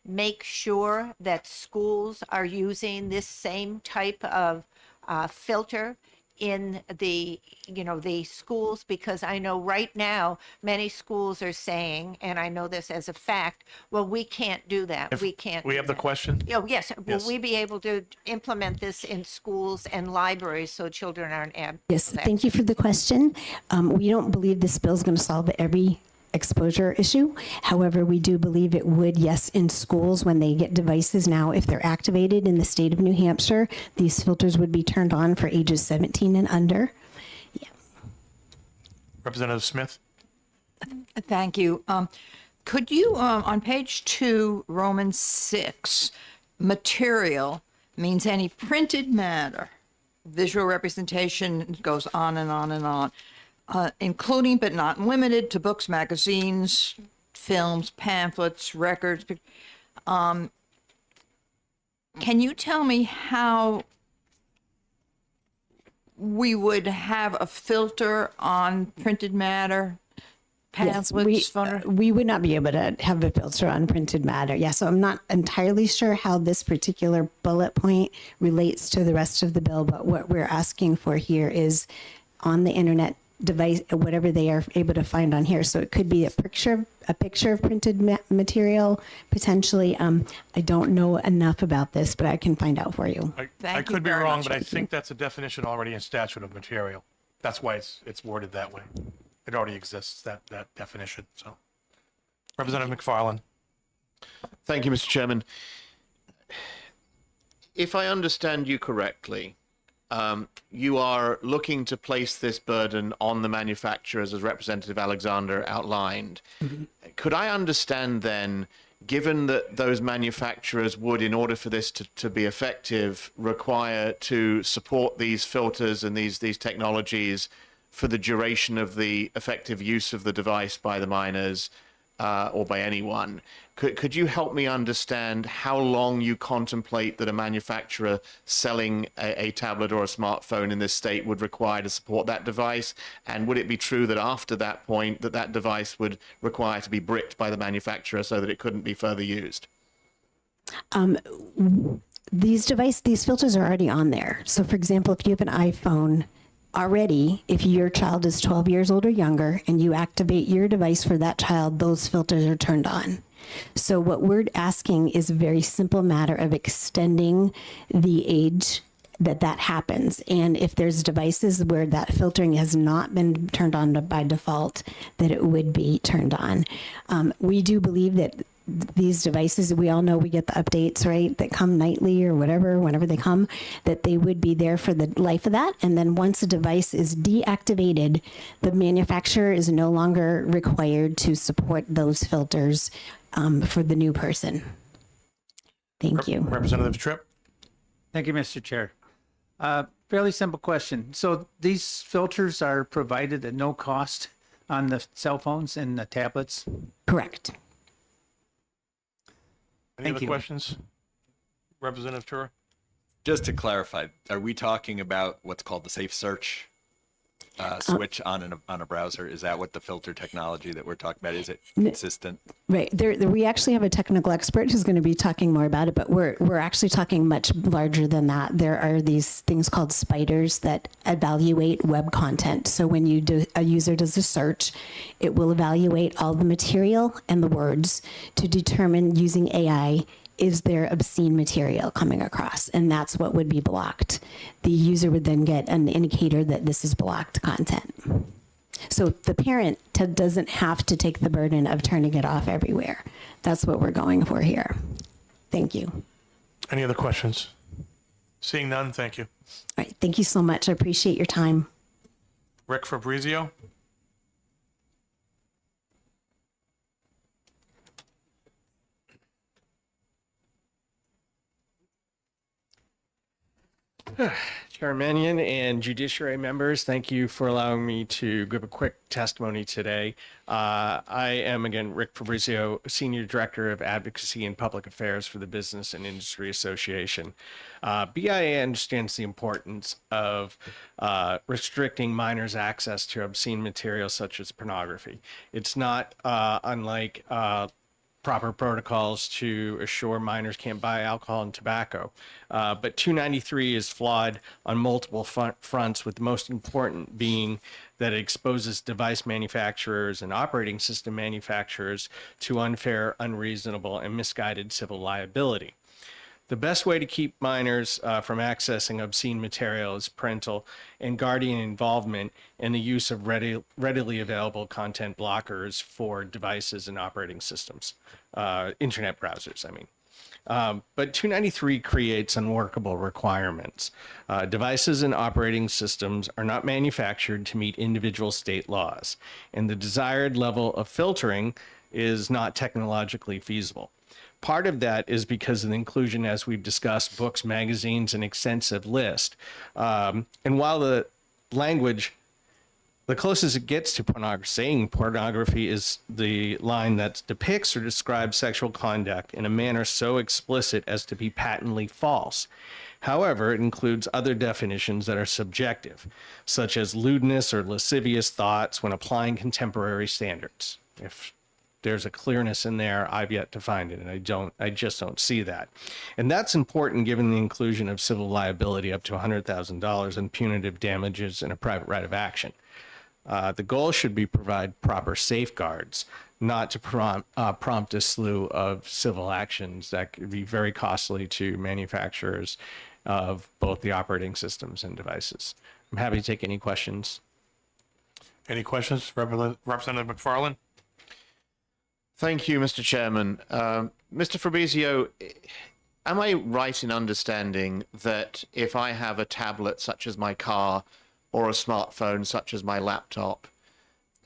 make sure that schools are using this same type of filter in the schools? Because I know right now many schools are saying, and I know this as a fact, well, we can't do that. We can't. We do have the that. question. Oh, yes. Yes. Will we be able to implement this in schools and libraries so children aren't Yes, thank you for the question. We don't believe this bill is going to solve every exposure issue. However, we do believe it would, yes, in schools when they get devices now, if they're activated in the state of New Hampshire, these filters would be turned on for ages 17 and under. Representative Smith. Thank you. Could you, on page 2, Roman 6, material means any printed matter, visual representation goes on and on and on, including but not limited to books, magazines, films, pamphlets, records. Can you tell me how we would have a filter on printed matter? Pamphlets, we would not be able to have a filter on printed matter. Yeah, so I'm not entirely sure how this particular bullet point relates to the rest of the bill, but what we're asking for here is on the internet device, whatever they are able to find on here. So it could be a picture of printed material, potentially. I don't know enough about this, but I can find out for you. I could be wrong, but I think that's a definition already in statute of material. That's why it's worded that way. It already exists, that definition. So, Representative McFarland. Thank you, Mr. Chairman. If I understand you correctly, you are looking to place this burden on the manufacturers, as Representative Alexander outlined. Mm-hmm. Could I understand then, given that those manufacturers would, in order for this to be effective, require to support these filters and these technologies for the duration of the effective use of the device by the minors or by anyone, could you help me understand how long you contemplate that a manufacturer selling a tablet or a smartphone in this state would require to support that device? And would it be true that after that point that device would require to be bricked by the manufacturer so that it couldn't be further used? These filters are already on there. So for example, if you have an iPhone, already, if your child is 12 years old or younger and you activate your device for that child, those filters are turned on. So what we're asking is a very simple matter of extending the age that happens. And if there's devices where that filtering has not been turned on by default, that it would be turned on. We do believe that these devices, we all know we get the updates, right, that come nightly or whatever, whenever they come, that they would be there for the life of that. And then once a device is deactivated, the manufacturer is no longer required to support those filters for the new person. Thank you. Representative Tripp. Thank you, Mr. Chair. Fairly simple question. So these filters are provided at no cost on the cell phones and the tablets? Correct. Any other questions? Representative Tura? Just to clarify, are we talking about what's called the safe search switch on a browser? Is that what the filter technology that we're talking about? Is it consistent? Right. We actually have a technical expert who's going to be talking more about it, but we're actually talking much larger than that. There are these things called spiders that evaluate web content. So when a user does a search, it will evaluate all the material and the words to determine, using AI, is there obscene material coming across? And that's what would be blocked. The user would then get an indicator that this is blocked content. So the parent doesn't have to take the burden of turning it off everywhere. That's what we're going for here. Thank you. Any other questions? Seeing none, thank you. All right, thank you so much. I appreciate your time. Rick Fabrizio? Chair Mannion and Judiciary members, thank you for allowing me to give a quick testimony today. I am, again, Rick Fabrizio, Senior Director of Advocacy and Public Affairs for the Business and Industry Association. BIA understands the importance of restricting minors' access to obscene material such as pornography. It's not unlike proper protocols to assure minors can't buy alcohol and tobacco. But 293 is flawed on multiple fronts, with the most important being that it exposes device manufacturers and operating system manufacturers to unfair, unreasonable, and misguided civil liability. The best way to keep minors from accessing obscene material is parental and guardian involvement and the use of readily available content blockers for devices and operating systems, internet browsers, I mean. But 293 creates unworkable requirements. Devices and operating systems are not manufactured to meet individual state laws, and the desired level of filtering is not technologically feasible. Part of that is because of the inclusion, as we've discussed, books, magazines, an extensive list. And while the language, the closest it gets to pornography, saying pornography is the line that depicts or describes sexual conduct in a manner so explicit as to be patently false. However, it includes other definitions that are subjective, such as lewdness or lascivious thoughts when applying contemporary standards. If there's a clearness in there, I've yet to find it, and I just don't see that. And that's important given the inclusion of civil liability up to $100,000 and punitive damages in a private right of action. The goal should be provide proper safeguards, not to prompt a slew of civil actions that could be very costly to manufacturers of both the operating systems and devices. I'm happy to take any questions. Any questions? Representative McFarland? Thank you, Mr. Chairman. Mr. Fabrizio, am I right in understanding that if I have a tablet such as my car or a smartphone such as my laptop,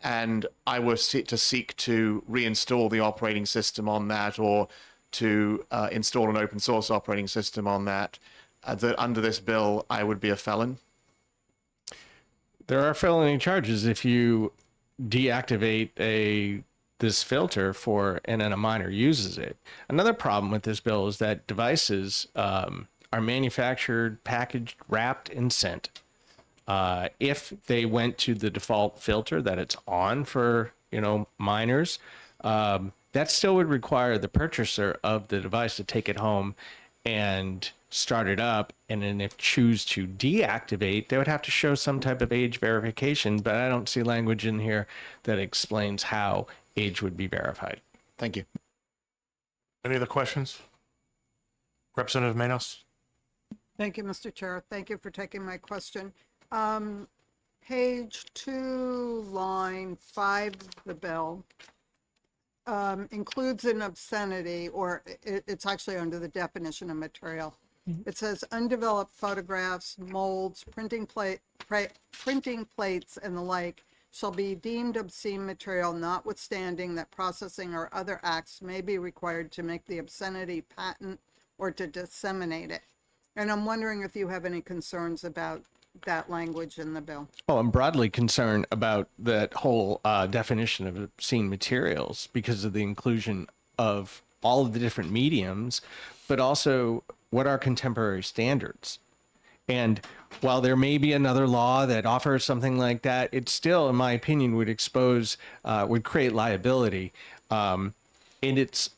and I were to seek to reinstall the operating system on that or to install an open source operating system on that, that under this bill I would be a felon? There are felony charges if you deactivate this filter and then a minor uses it. Another problem with this bill is that devices are manufactured, packaged, wrapped, and sent. If they went to the default filter that it's on for, minors, that still would require the purchaser of the device to take it home and start it up. And then if choose to deactivate, they would have to show some type of age verification, but I don't see language in here that explains how age would be verified. Thank you. Any other questions? Representative Manos? Thank you, Mr. Chair. Thank you for taking my question. Page 2, line 5 of the bill includes an obscenity, or it's actually under the definition of material. It says undeveloped photographs, molds, printing plates, and the like shall be deemed obscene material, notwithstanding that processing or other acts may be required to make the obscenity patent or to disseminate it. And I'm wondering if you have any concerns about that language in the bill. Oh, I'm broadly concerned about that whole definition of obscene materials because of the inclusion of all of the different mediums, but also what are contemporary standards. And while there may be another law that offers something like that, it still, in my opinion, would would create liability. And it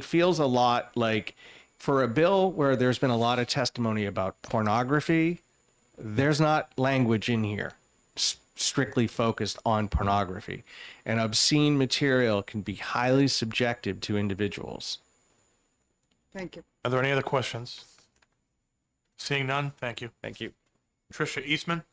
feels a lot like, for a bill where there's been a lot of testimony about pornography, there's not language in here strictly focused on pornography. And obscene material can be highly subjective to individuals. Thank you. Are there any other questions? Seeing none, thank you. Thank you. Tricia Eastman?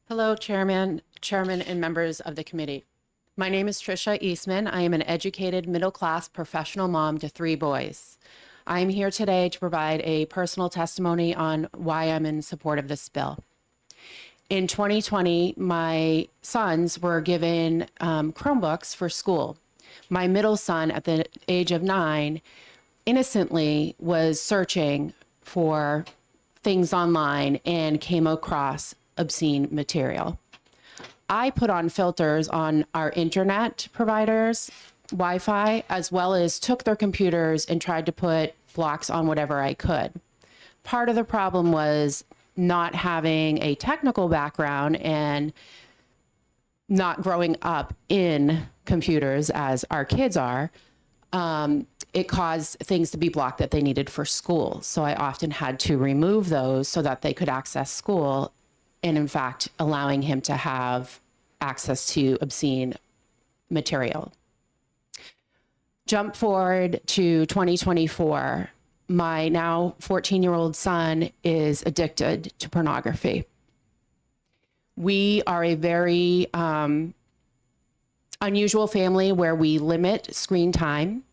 Hello, Chairman, and members of the committee. My name is Tricia Eastman. I am an educated, middle-class professional mom to 3 boys. I am here today to provide a personal testimony on why I'm in support of this bill. In 2020, my sons were given Chromebooks for school. My middle son, at the age of 9, innocently was searching for things online and came across obscene material. I put on filters on our internet providers, Wi-Fi, as well as took their computers and tried to put blocks on whatever I could. Part of the problem was not having a technical background and not growing up in computers as our kids are. It caused things to be blocked that they needed for school. So I often had to remove those so that they could access school, and in fact, allowing him to have access to obscene material. Jump forward to 2024. My now 14-year-old son is addicted to pornography. We are a very unusual family where we limit screen time.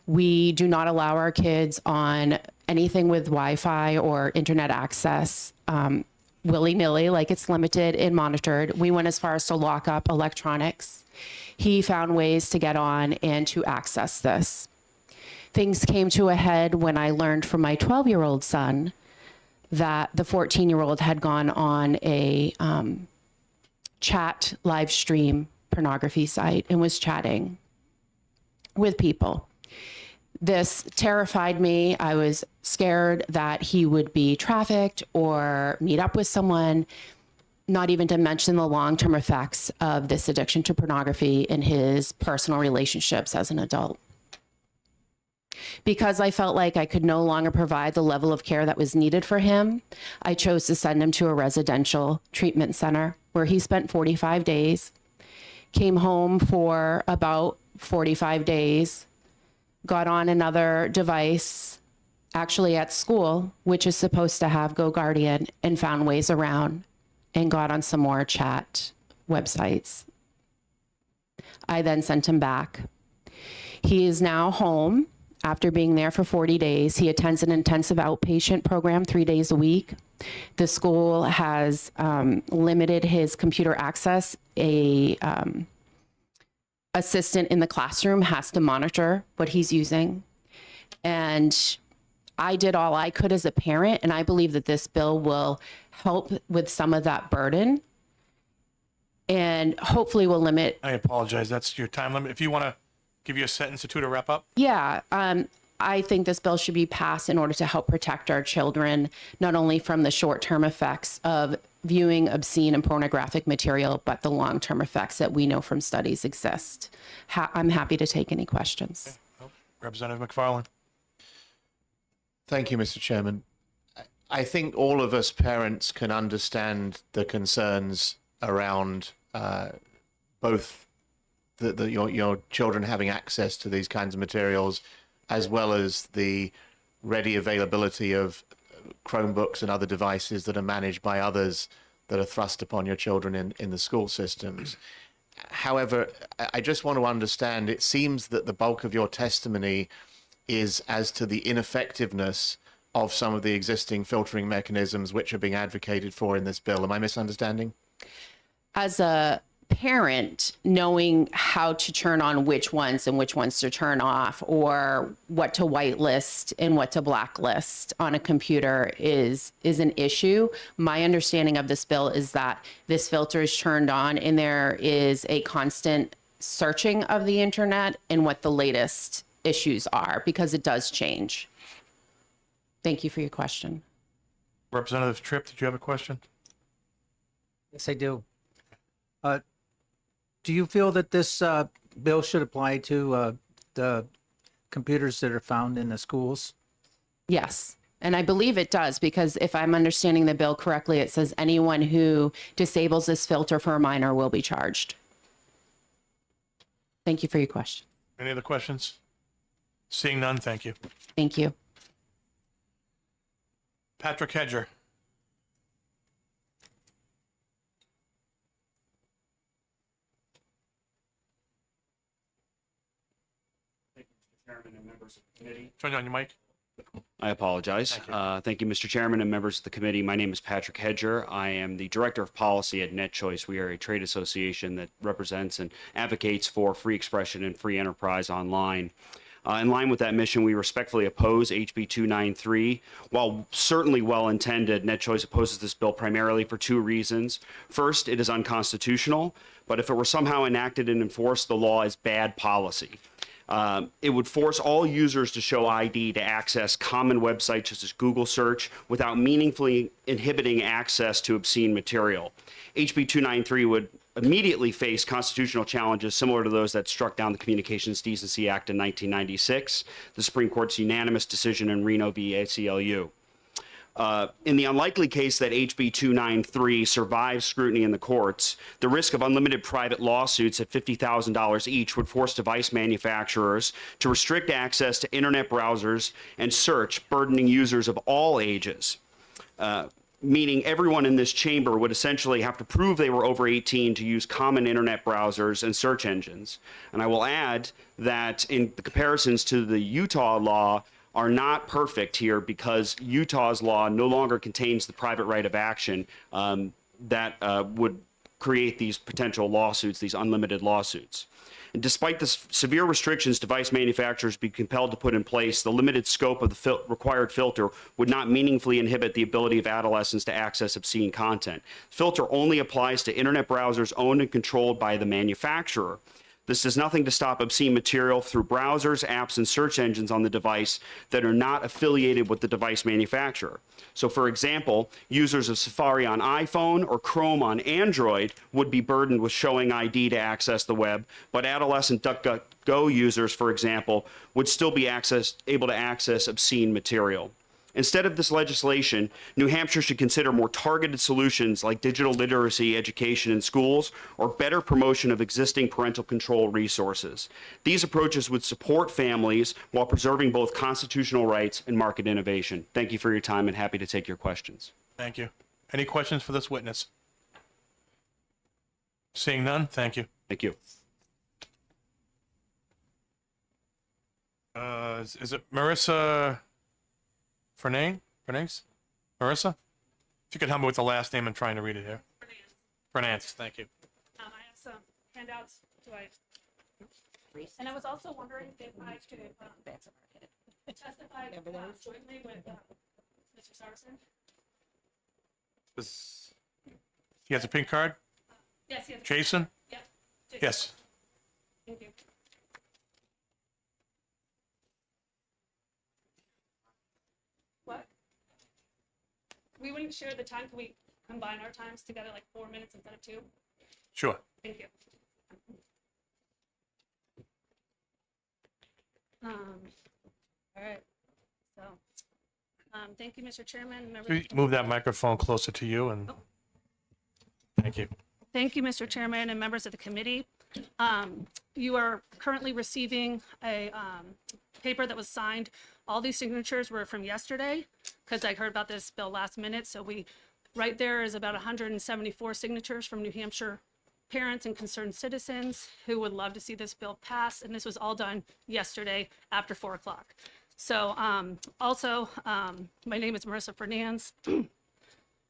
We do not allow our kids on anything with Wi-Fi or internet access willy-nilly, like it's limited and monitored. We went as far as to lock up electronics. He found ways to get on and to access this. Things came to a head when I learned from my 12-year-old son that the 14-year-old had gone on a chat live stream pornography site and was chatting with people. This terrified me. I was scared that he would be trafficked or meet up with someone, not even to mention the long-term effects of this addiction to pornography in his personal relationships as an adult. Because I felt like I could no longer provide the level of care that was needed for him, I chose to send him to a residential treatment center where he spent 45 days, came home for about 45 days, got on another device, actually at school, which is supposed to have Go Guardian, and found ways around and got on some more chat websites. I then sent him back. He is now home after being there for 40 days. He attends an intensive outpatient program 3 days a week. The school has limited his computer access. A assistant in the classroom has to monitor what he's using. And I did all I could as a parent, and I believe that this bill will help with some of that burden and hopefully will limit. I apologize. That's your time limit. If you want to give you a sentence or two to wrap up. Yeah, I think this bill should be passed in order to help protect our children, not only from the short-term effects of viewing obscene and pornographic material, but the long-term effects that we know from studies exist. I'm happy to take any questions. Okay. Representative McFarland. Thank you, Mr. Chairman. I think all of us parents can understand the concerns around both your children having access to these kinds of materials, as well as the ready availability of Chromebooks and other devices that are managed by others that are thrust upon your children in the school systems. However, I just want to understand, it seems that the bulk of your testimony is as to the ineffectiveness of some of the existing filtering mechanisms which are being advocated for in this bill. Am I misunderstanding? As a parent, knowing how to turn on which ones and which ones to turn off, or what to whitelist and what to blacklist on a computer is an issue. My understanding of this bill is that this filter is turned on and there is a constant searching of the internet and what the latest issues are, because it does change. Thank you for your question. Representative Tripp, did you have a question? Yes, I do. Do you feel that this bill should apply to the computers that are found in the schools? Yes. And I believe it does, because if I'm understanding the bill correctly, it says anyone who disables this filter for a minor will be charged. Thank you for your question. Any other questions? Seeing none, thank you. Thank you. Patrick Hedger. Chairman and members of the committee. Turn on your mic. I apologize. Thank you, Mr. Chairman and members of the committee. My name is Patrick Hedger. I am the Director of Policy at NetChoice. We are a trade association that represents and advocates for free expression and free enterprise online. In line with that mission, we respectfully oppose HB 293. While certainly well-intended, NetChoice opposes this bill primarily for two reasons. First, it is unconstitutional, but if it were somehow enacted and enforced, the law is bad policy. It would force all users to show ID to access common websites such as Google search without meaningfully inhibiting access to obscene material. HB 293 would immediately face constitutional challenges similar to those that struck down the Communications Decency Act in 1996, the Supreme Court's unanimous decision in Reno v. ACLU. In the unlikely case that HB 293 survives scrutiny in the courts, the risk of unlimited private lawsuits at $50,000 each would force device manufacturers to restrict access to internet browsers and search, burdening users of all ages. Meaning everyone in this chamber would essentially have to prove they were over 18 to use common internet browsers and search engines. And I will add that in the comparisons to the Utah law are not perfect here, because Utah's law no longer contains the private right of action that would create these potential lawsuits, these unlimited lawsuits. And despite the severe restrictions device manufacturers be compelled to put in place, the limited scope of the required filter would not meaningfully inhibit the ability of adolescents to access obscene content. Filter only applies to internet browsers owned and controlled by the manufacturer. This does nothing to stop obscene material through browsers, apps, and search engines on the device that are not affiliated with the device manufacturer. So, for example, users of Safari on iPhone or Chrome on Android would be burdened with showing ID to access the web, but adolescent DuckDuckGo users, for example, would still be able to access obscene material. Instead of this legislation, New Hampshire should consider more targeted solutions like digital literacy education in schools or better promotion of existing parental control resources. These approaches would support families while preserving both constitutional rights and market innovation. Thank you for your time and happy to take your questions. Thank you. Any questions for this witness? Seeing none, thank you. Thank you. Is it Marissa Fernandes? Marissa? If you could help me with the last name, I'm trying to read it here. Fernandes, thank you. I have some handouts. And I was also wondering if I could testify jointly with Mr. Saracen. He has a pink card? Yes, yes. Jason? Yep. Yes. Thank you. What? We wouldn't share the time. Can we combine our times together, like 4 minutes instead of 2? Sure. Thank you. All right. So, thank you, Mr. Chairman. Move that microphone closer to you and thank you. Thank you, Mr. Chairman and members of the committee. You are currently receiving a paper that was signed. All these signatures were from yesterday because I heard about this bill last minute. So right there is about 174 signatures from New Hampshire parents and concerned citizens who would love to see this bill pass. And this was all done yesterday after 4 o'clock. So my name is Marissa Fernandes.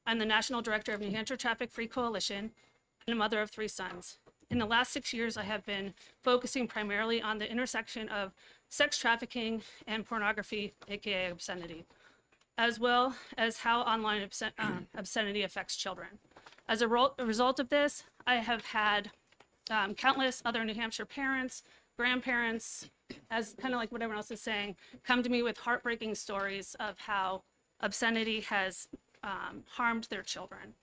I'm the National Director of New Hampshire Traffic Free Coalition and a mother of 3 sons. In the last 6 years, I have been focusing primarily on the intersection of sex trafficking and pornography, aka obscenity, as well as how online obscenity affects children. As a result of this, I have had countless other New Hampshire parents, grandparents, as kind of like what everyone else is saying, come to me with heartbreaking stories of how obscenity has harmed their children.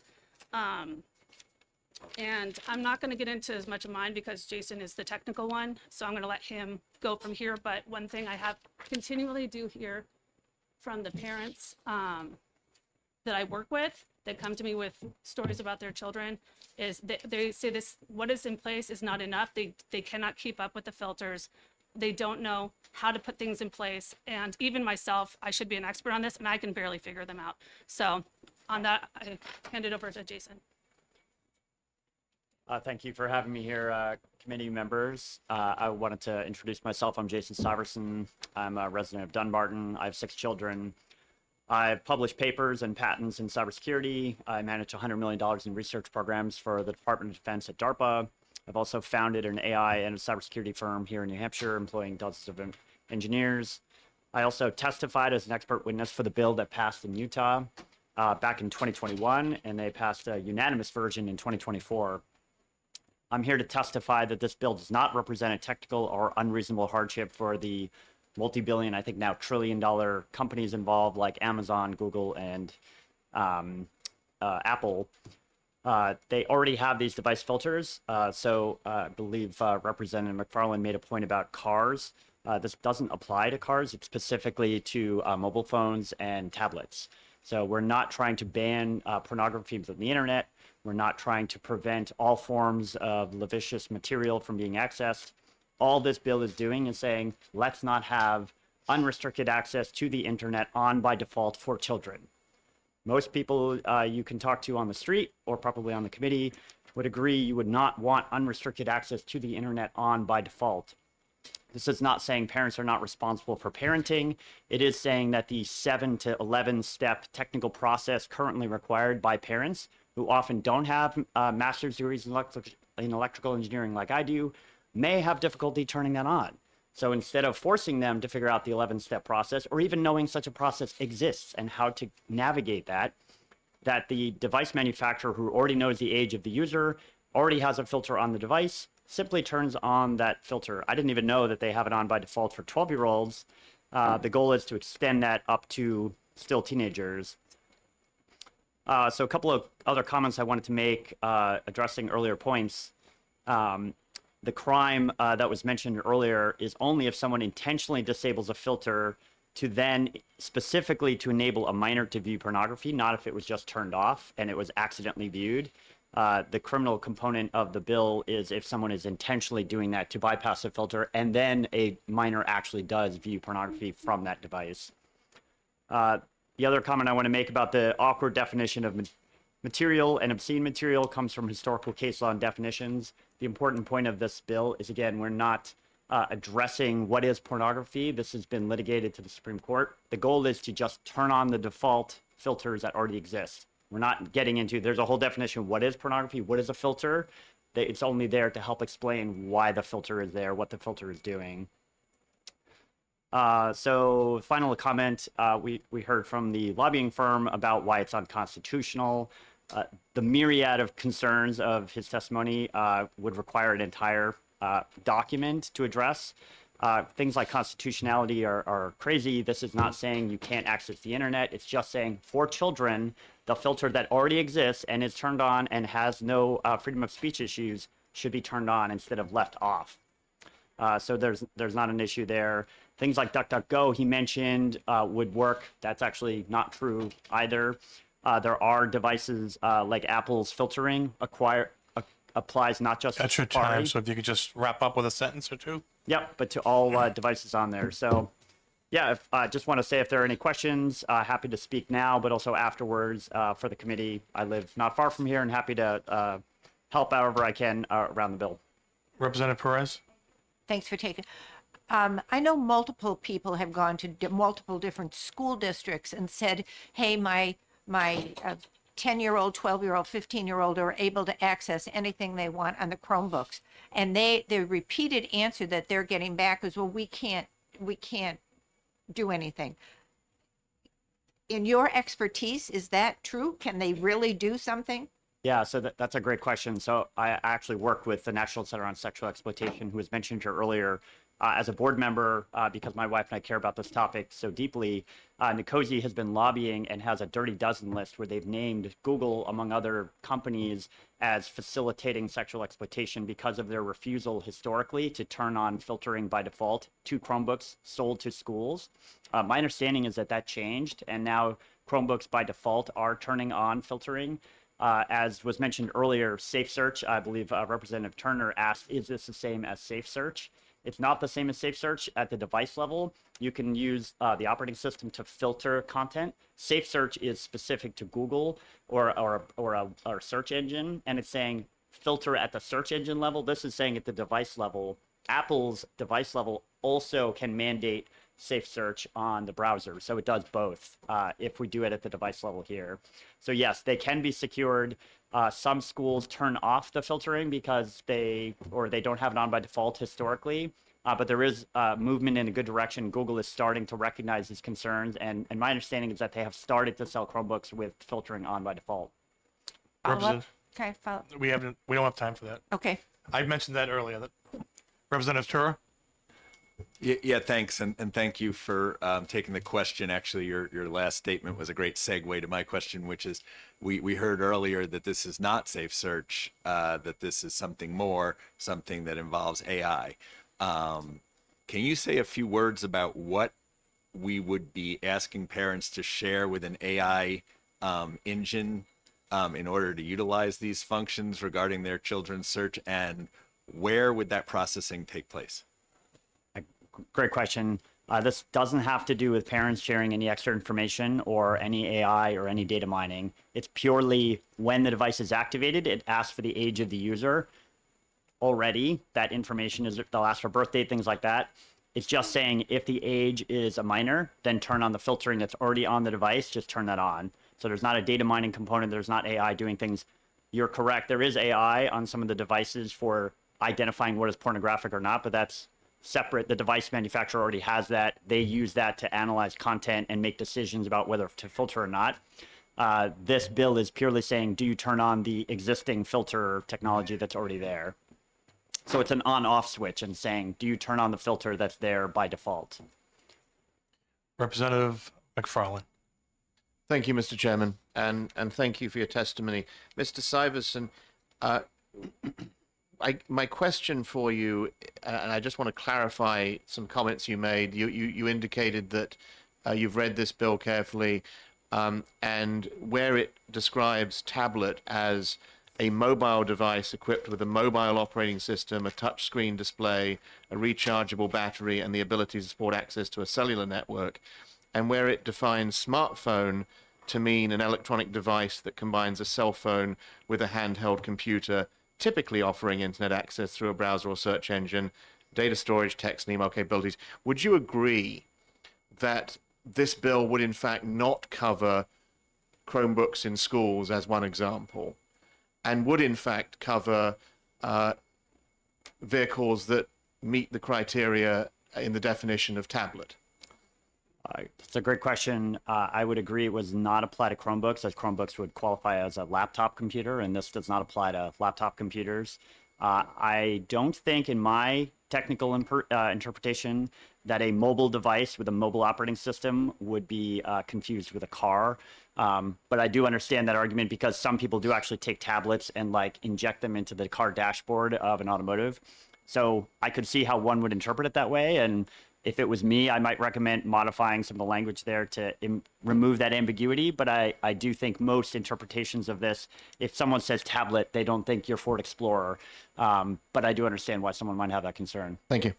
And I'm not going to get into as much of mine because Jason is the technical one, so I'm going to let him go from here. But one thing I have continually do hear from the parents that I work with that come to me with stories about their children is they say this, what is in place is not enough. They cannot keep up with the filters. They don't know how to put things in place. And even myself, I should be an expert on this, and I can barely figure them out. So on that, I hand it over to Jason. Thank you for having me here, committee members. I wanted to introduce myself. I'm Jason Stuyvesant. I'm a resident of Dunbarton. I have 6 children. I've published papers and patents in cybersecurity. I manage $100 million in research programs for the Department of Defense at DARPA. I've also founded an AI and a cybersecurity firm here in New Hampshire, employing dozens of engineers. I also testified as an expert witness for the bill that passed in Utah back in 2021, and they passed a unanimous version in 2024. I'm here to testify that this bill does not represent a technical or unreasonable hardship for the multi-billion, I think now trillion-dollar companies involved like Amazon, Google, and Apple. They already have these device filters. So I believe Representative McFarland made a point about cars. This doesn't apply to cars. It's specifically to mobile phones and tablets. So we're not trying to ban pornography from the internet. We're not trying to prevent all forms of lascivious material from being accessed. All this bill is doing is saying, let's not have unrestricted access to the internet on by default for children. Most people you can talk to on the street or probably on the committee would agree you would not want unrestricted access to the internet on by default. This is not saying parents are not responsible for parenting. It is saying that the 7 to 11 step technical process currently required by parents who often don't have master's degrees in electrical engineering like I do, may have difficulty turning that on. So instead of forcing them to figure out the 11-step process, or even knowing such a process exists and how to navigate that the device manufacturer who already knows the age of the user, already has a filter on the device, simply turns on that filter. I didn't even know that they have it on by default for 12-year-olds. The goal is to extend that up to still teenagers. So a couple of other comments I wanted to make addressing earlier points. The crime that was mentioned earlier is only if someone intentionally disables a filter to then specifically to enable a minor to view pornography, not if it was just turned off and it was accidentally viewed. The criminal component of the bill is if someone is intentionally doing that to bypass a filter and then a minor actually does view pornography from that device. The other comment I want to make about the awkward definition of material and obscene material comes from historical case law and definitions. The important point of this bill is, again, we're not addressing what is pornography. This has been litigated to the Supreme Court. The goal is to just turn on the default filters that already exist. We're not getting into, there's a whole definition of what is pornography, what is a filter. It's only there to help explain why the filter is there, what the filter is doing. So final comment, we heard from the lobbying firm about why it's unconstitutional. The myriad of concerns of his testimony would require an entire document to address. Things like constitutionality are crazy. This is not saying you can't access the internet. It's just saying for children, the filter that already exists and is turned on and has no freedom of speech issues should be turned on instead of left off. So there's not an issue there. Things like DuckDuckGo he mentioned would work. That's actually not true either. There are devices like Apple's filtering applies not just That's to your Safari. time, so if you could just wrap up with a sentence or two. Yep, but to all devices on there. So yeah, if I just want to say if there are any questions, happy to speak now, but also afterwards for the committee. I live not far from here and happy to help however I can around the bill. Representative Perez? Thanks for taking. I know multiple people have gone to multiple different school districts and said, hey, my 10-year-old, 12-year-old, 15-year-old are able to access anything they want on the Chromebooks. And the repeated answer that they're getting back is, well, we can't do anything. In your expertise, is that true? Can they really do something? Yeah, so that's a great question. So I actually work with the National Center on Sexual Exploitation, who was mentioned here earlier. As a board member, because my wife and I care about this topic so deeply, Nkosi has been lobbying and has a dirty dozen list where they've named Google, among other companies, as facilitating sexual exploitation because of their refusal historically to turn on filtering by default to Chromebooks sold to schools. My understanding is that that changed, and now Chromebooks by default are turning on filtering. As was mentioned earlier, Safe Search, I believe Representative Turner asked, is this the same as Safe Search? It's not the same as Safe Search at the device level. You can use the operating system to filter content. Safe Search is specific to Google or a search engine, and it's saying filter at the search engine level. This is saying at the device level. Apple's device level also can mandate Safe Search on the browser, so it does both if we do it at the device level here. So yes, they can be secured. Some schools turn off the filtering because they don't have it on by default historically, but there is movement in a good direction. Google is starting to recognize these concerns, and my understanding is that they have started to sell Chromebooks with filtering on by default. Representative, Okay, follow. we don't have time for that. Okay. I mentioned that earlier. Representative Tura? Yeah, thanks, and thank you for taking the question. Actually, your last statement was a great segue to my question, which is we heard earlier that this is not Safe Search, that this is something more, something that involves AI. Can you say a few words about what we would be asking parents to share with an AI engine in order to utilize these functions regarding their children's search, and where would that processing take place? Great question. This doesn't have to do with parents sharing any extra information or any AI or any data mining. It's purely when the device is activated, it asks for the age of the user. Already, that information they'll ask for birth date, things like that. It's just saying if the age is a minor, then turn on the filtering that's already on the device, just turn that on. So there's not a data mining component, there's not AI doing things. You're correct, there is AI on some of the devices for identifying what is pornographic or not, but that's separate. The device manufacturer already has that. They use that to analyze content and make decisions about whether to filter or not. This bill is purely saying, do you turn on the existing filter technology that's already there? So it's an on-off switch and saying, do you turn on the filter that's there by default? Representative McFarland. Thank you, Mr. Chairman, and thank you for your testimony. Mr. Syverson, my question for you, and I just want to clarify some comments you made. You indicated that you've read this bill carefully, and where it describes tablet as a mobile device equipped with a mobile operating system, a touchscreen display, a rechargeable battery, and the ability to support access to a cellular network, and where it defines smartphone to mean an electronic device that combines a cell phone with a handheld computer, typically offering internet access through a browser or search engine, data storage, text and email capabilities. Would you agree that this bill would in fact not cover Chromebooks in schools as one example, and would in fact cover vehicles that meet the criteria in the definition of tablet? It's a great question. I would agree it was not apply to Chromebooks, as Chromebooks would qualify as a laptop computer, and this does not apply to laptop computers. I don't think in my technical interpretation that a mobile device with a mobile operating system would be confused with a car. But I do understand that argument because some people do actually take tablets and like inject them into the car dashboard of an automotive. So I could see how one would interpret it that way. And if it was me, I might recommend modifying some of the language there to remove that ambiguity. But I do think most interpretations of this, if someone says tablet, they don't think your Ford Explorer. But I do understand why someone might have that concern. Thank you.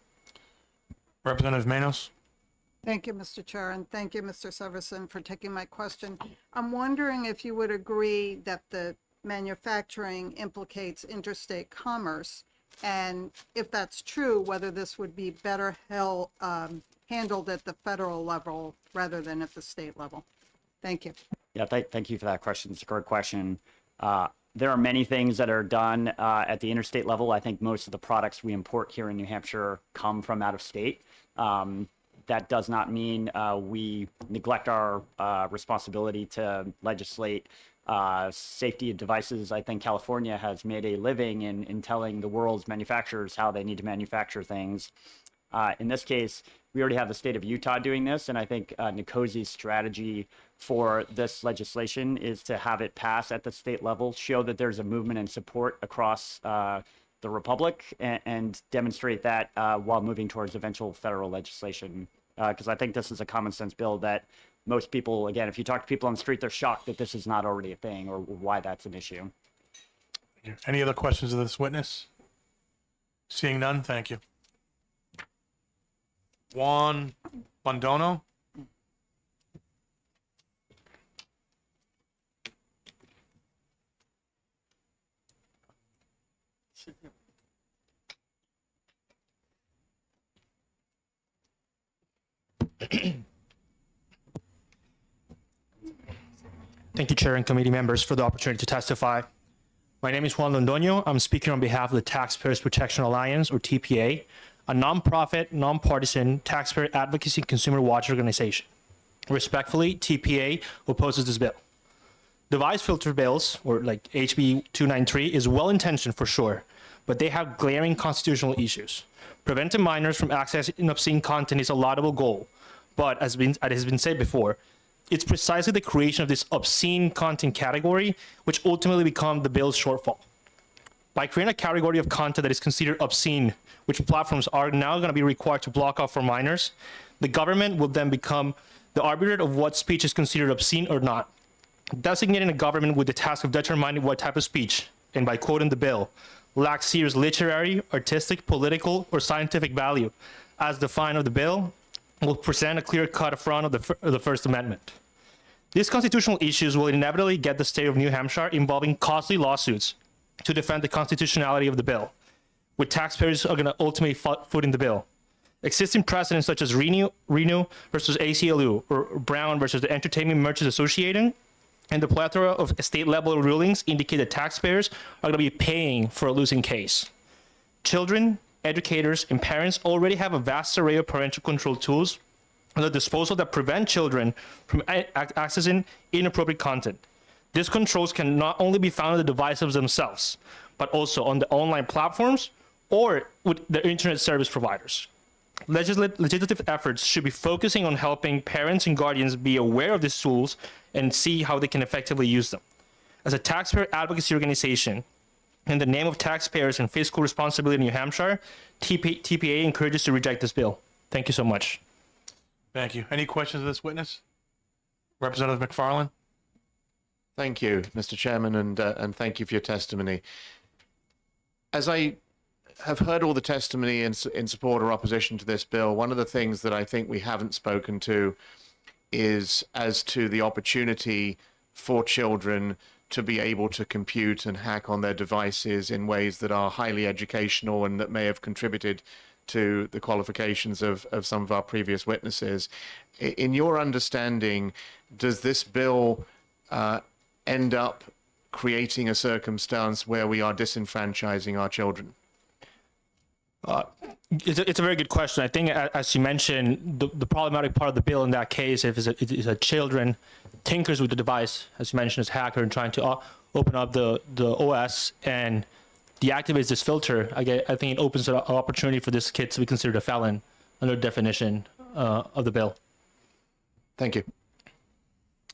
Representative Manos. Thank you, Mr. Chair, and thank you, Mr. Severson, for taking my question. I'm wondering if you would agree that the manufacturing implicates interstate commerce, and if that's true, whether this would be better handled at the federal level rather than at the state level. Thank you. Yeah, thank you for that question. It's a great question. There are many things that are done at the interstate level. I think most of the products we import here in New Hampshire come from out of state. That does not mean we neglect our responsibility to legislate safety of devices. I think California has made a living in telling the world's manufacturers how they need to manufacture things. In this case, we already have the state of Utah doing this, and I think Nicosi's strategy for this legislation is to have it pass at the state level, show that there's a movement and support across the Republic, and demonstrate that while moving towards eventual federal legislation. Because I think this is a common sense bill that most people, again, if you talk to people on the street, they're shocked that this is not already a thing or why that's an issue. Any other questions of this witness? Seeing none, thank you. Juan Bondono. Thank you, Chair and committee members, for the opportunity to testify. My name is Juan Londoño. I'm speaking on behalf of the Taxpayers Protection Alliance, or TPA, a nonprofit, nonpartisan taxpayer advocacy consumer watch organization. Respectfully, TPA opposes this bill. Device filter bills, or like HB 293, is well-intentioned for sure, but they have glaring constitutional issues. Preventing minors from accessing obscene content is a laudable goal, but as has been said before, it's precisely the creation of this obscene content category which ultimately becomes the bill's shortfall. By creating a category of content that is considered obscene, which platforms are now going to be required to block off for minors, the government will then become the arbiter of what speech is considered obscene or not, designating a government with the task of determining what type of speech, and by quoting the bill, lacks serious literary, artistic, political, or scientific value, as defined of the bill, will present a clear-cut affront of the First Amendment. These constitutional issues will inevitably get the state of New Hampshire involving costly lawsuits to defend the constitutionality of the bill, with taxpayers are going to ultimately foot in the bill. Existing precedents such as Reno versus ACLU, or Brown versus the Entertainment Merchants Association, and the plethora of state-level rulings indicate that taxpayers are going to be paying for a losing case. Children, educators, and parents already have a vast array of parental control tools at their disposal that prevent children from accessing inappropriate content. These controls can not only be found on the devices themselves, but also on the online platforms or with the internet service providers. Legislative efforts should be focusing on helping parents and guardians be aware of these tools and see how they can effectively use them. As a taxpayer advocacy organization, in the name of taxpayers and fiscal responsibility in New Hampshire, TPA encourages to reject this bill. Thank you so much. Thank you. Any questions of this witness? Representative McFarland. Thank you, Mr. Chairman, and thank you for your testimony. As I have heard all the testimony in support or opposition to this bill, one of the things that I think we haven't spoken to is as to the opportunity for children to be able to compute and hack on their devices in ways that are highly educational and that may have contributed to the qualifications of some of our previous witnesses. In your understanding, does this bill end up creating a circumstance where we are disenfranchising our children? It's a very good question. I think, as you mentioned, the problematic part of the bill in that case, if it's a children tinkers with the device, as you mentioned, as hacker and trying to open up the OS and deactivates this filter, I think it opens an opportunity for this kid to be considered a felon under the definition of the bill. Thank you.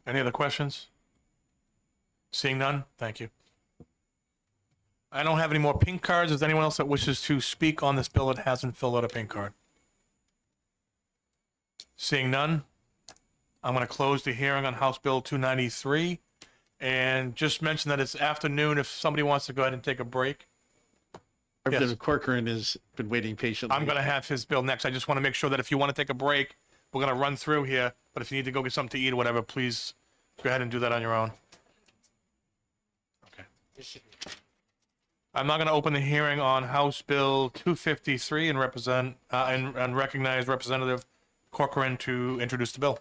Any other questions? Seeing none, thank you. I don't have any more pink cards. Is there anyone else that wishes to speak on this bill that hasn't filled out a pink card? Seeing none, I'm going to close the hearing on House Bill 293 and just mention that it's afternoon if somebody wants to go ahead and take a break. Representative Corcoran has been waiting patiently. I'm going to have his bill next. I just want to make sure that if you want to take a break, we're going to run through here. But if you need to go get something to eat or whatever, please go ahead and do that on your own. Okay. I'm now going to open the hearing on House Bill 253 and recognize Representative Corcoran to introduce the bill.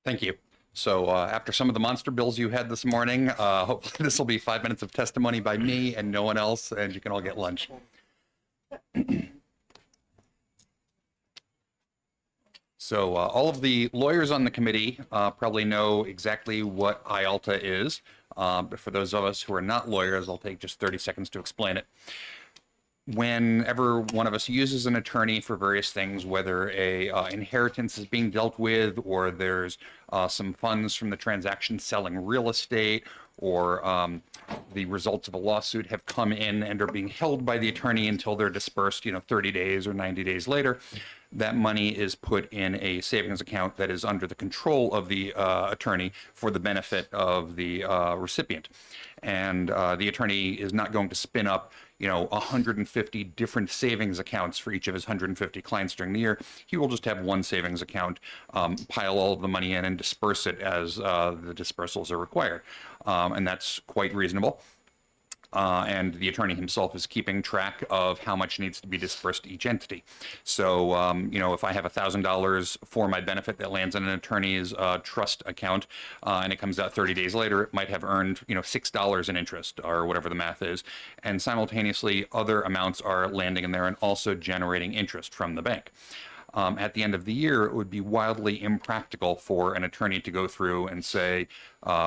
Thank you. So after some of the monster bills you had this morning, hopefully this will be 5 minutes of testimony by me and no one else, and you can all get lunch. So So all of the lawyers on the committee probably know exactly what IALTA is. But for those of us who are not lawyers, I'll take just 30 seconds to explain it. Whenever one of us uses an attorney for various things, whether a inheritance is being dealt with, or there's some funds from the transaction selling real estate, or the results of a lawsuit have come in and are being held by the attorney until they're dispersed, 30 days or 90 days later, that money is put in a savings account that is under the control of the attorney for the benefit of the recipient. And the attorney is not going to spin up 150 different savings accounts for each of his 150 clients during the year. He will just have one savings account, pile all of the money in and disperse it as the dispersals are required. And that's quite reasonable. And the attorney himself is keeping track of how much needs to be dispersed to each entity. So, if I have $1,000 for my benefit that lands in an attorney's trust account, and it comes out 30 days later, it might have earned, $6 in interest or whatever the math is. And simultaneously, other amounts are landing in there and also generating interest from the bank. At the end of the year, it would be wildly impractical for an attorney to go through and say,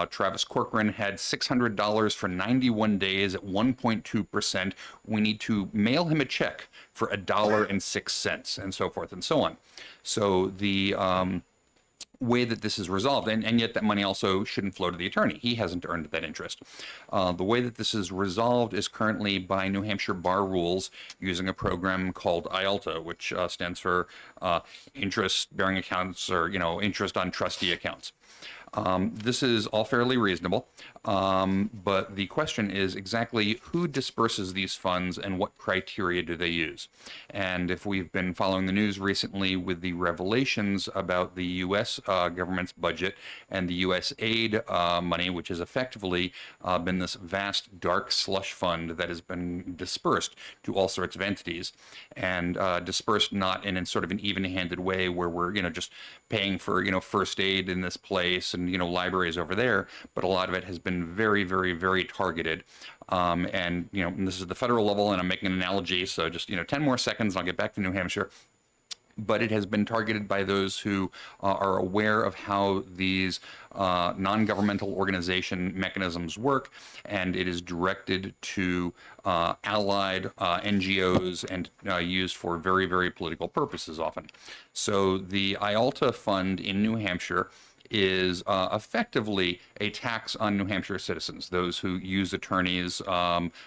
Travis Corcoran had $600 for 91 days at 1.2%. We need to mail him a check for $1.06, and so forth and so on. So the way that this is resolved, and yet that money also shouldn't flow to the attorney. He hasn't earned that interest. The way that this is resolved is currently by New Hampshire bar rules using a program called IALTA, which stands for interest-bearing accounts, or interest on trustee accounts. This is all fairly reasonable, but the question is exactly who disperses these funds and what criteria do they use? And if we've been following the news recently with the revelations about the U.S. Government's budget and the U.S. aid money, which has effectively been this vast dark slush fund that has been dispersed to all sorts of entities, and dispersed not in sort of an even-handed way where we're just paying for first aid in this place and libraries over there, but a lot of it has been very, very, very targeted. And this is the federal level, and I'm making an analogy, so just 10 more seconds and I'll get back to New Hampshire. But it has been targeted by those who are aware of how these non-governmental organization mechanisms work, and it is directed to allied NGOs and used for very, very political purposes often. So the IALTA fund in New Hampshire is effectively a tax on New Hampshire citizens, those who use attorneys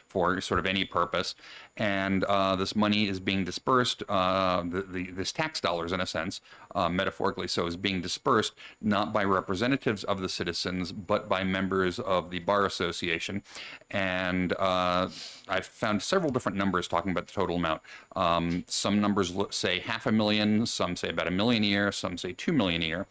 for sort of any purpose. And this money is being dispersed, this tax dollars in a sense, metaphorically so, is being dispersed not by representatives of the citizens, but by members of the Bar Association. And I've found several different numbers talking about the total amount. Some numbers say $500,000, some say about $1 million a year, some say $2 million a year.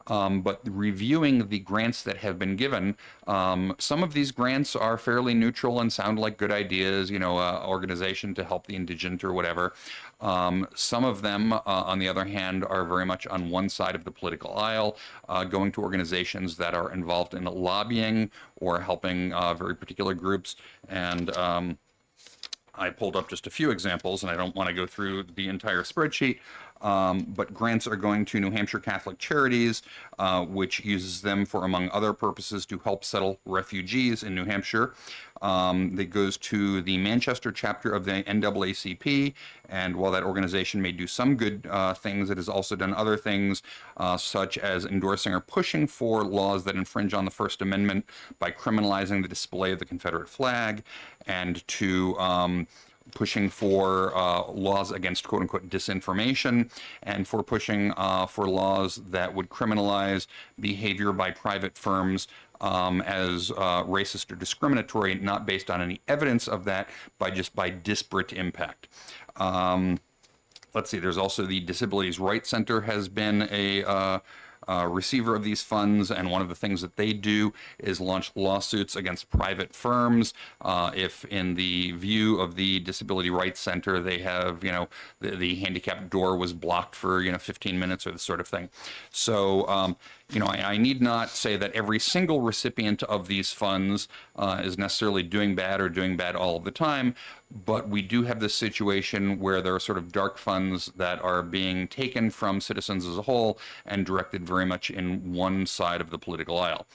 But reviewing the grants that have been given, some of these grants are fairly neutral and sound like good ideas, organization to help the indigent or whatever. Some of them, on the other hand, are very much on one side of the political aisle, going to organizations that are involved in lobbying or helping very particular groups. And I pulled up just a few examples, and I don't want to go through the entire spreadsheet. But grants are going to New Hampshire Catholic Charities, which uses them for, among other purposes, to help settle refugees in New Hampshire. That goes to the Manchester chapter of the NAACP, and while that organization may do some good things, it has also done other things, such as endorsing or pushing for laws that infringe on the First Amendment by criminalizing the display of the Confederate flag, and to pushing for laws against quote-unquote disinformation, and for pushing for laws that would criminalize behavior by private firms as racist or discriminatory, not based on any evidence of that, just by disparate impact. Let's see, there's also the Disabilities Rights Center has been a receiver of these funds, and one of the things that they do is launch lawsuits against private firms if, in the view of the Disability Rights Center, they have, the handicapped door was blocked for 15 minutes or this sort of thing. So I need not say that every single recipient of these funds is necessarily doing bad or doing bad all of the time, but we do have this situation where there are sort of dark funds that are being taken from citizens as a whole and directed very much in one side of the political aisle.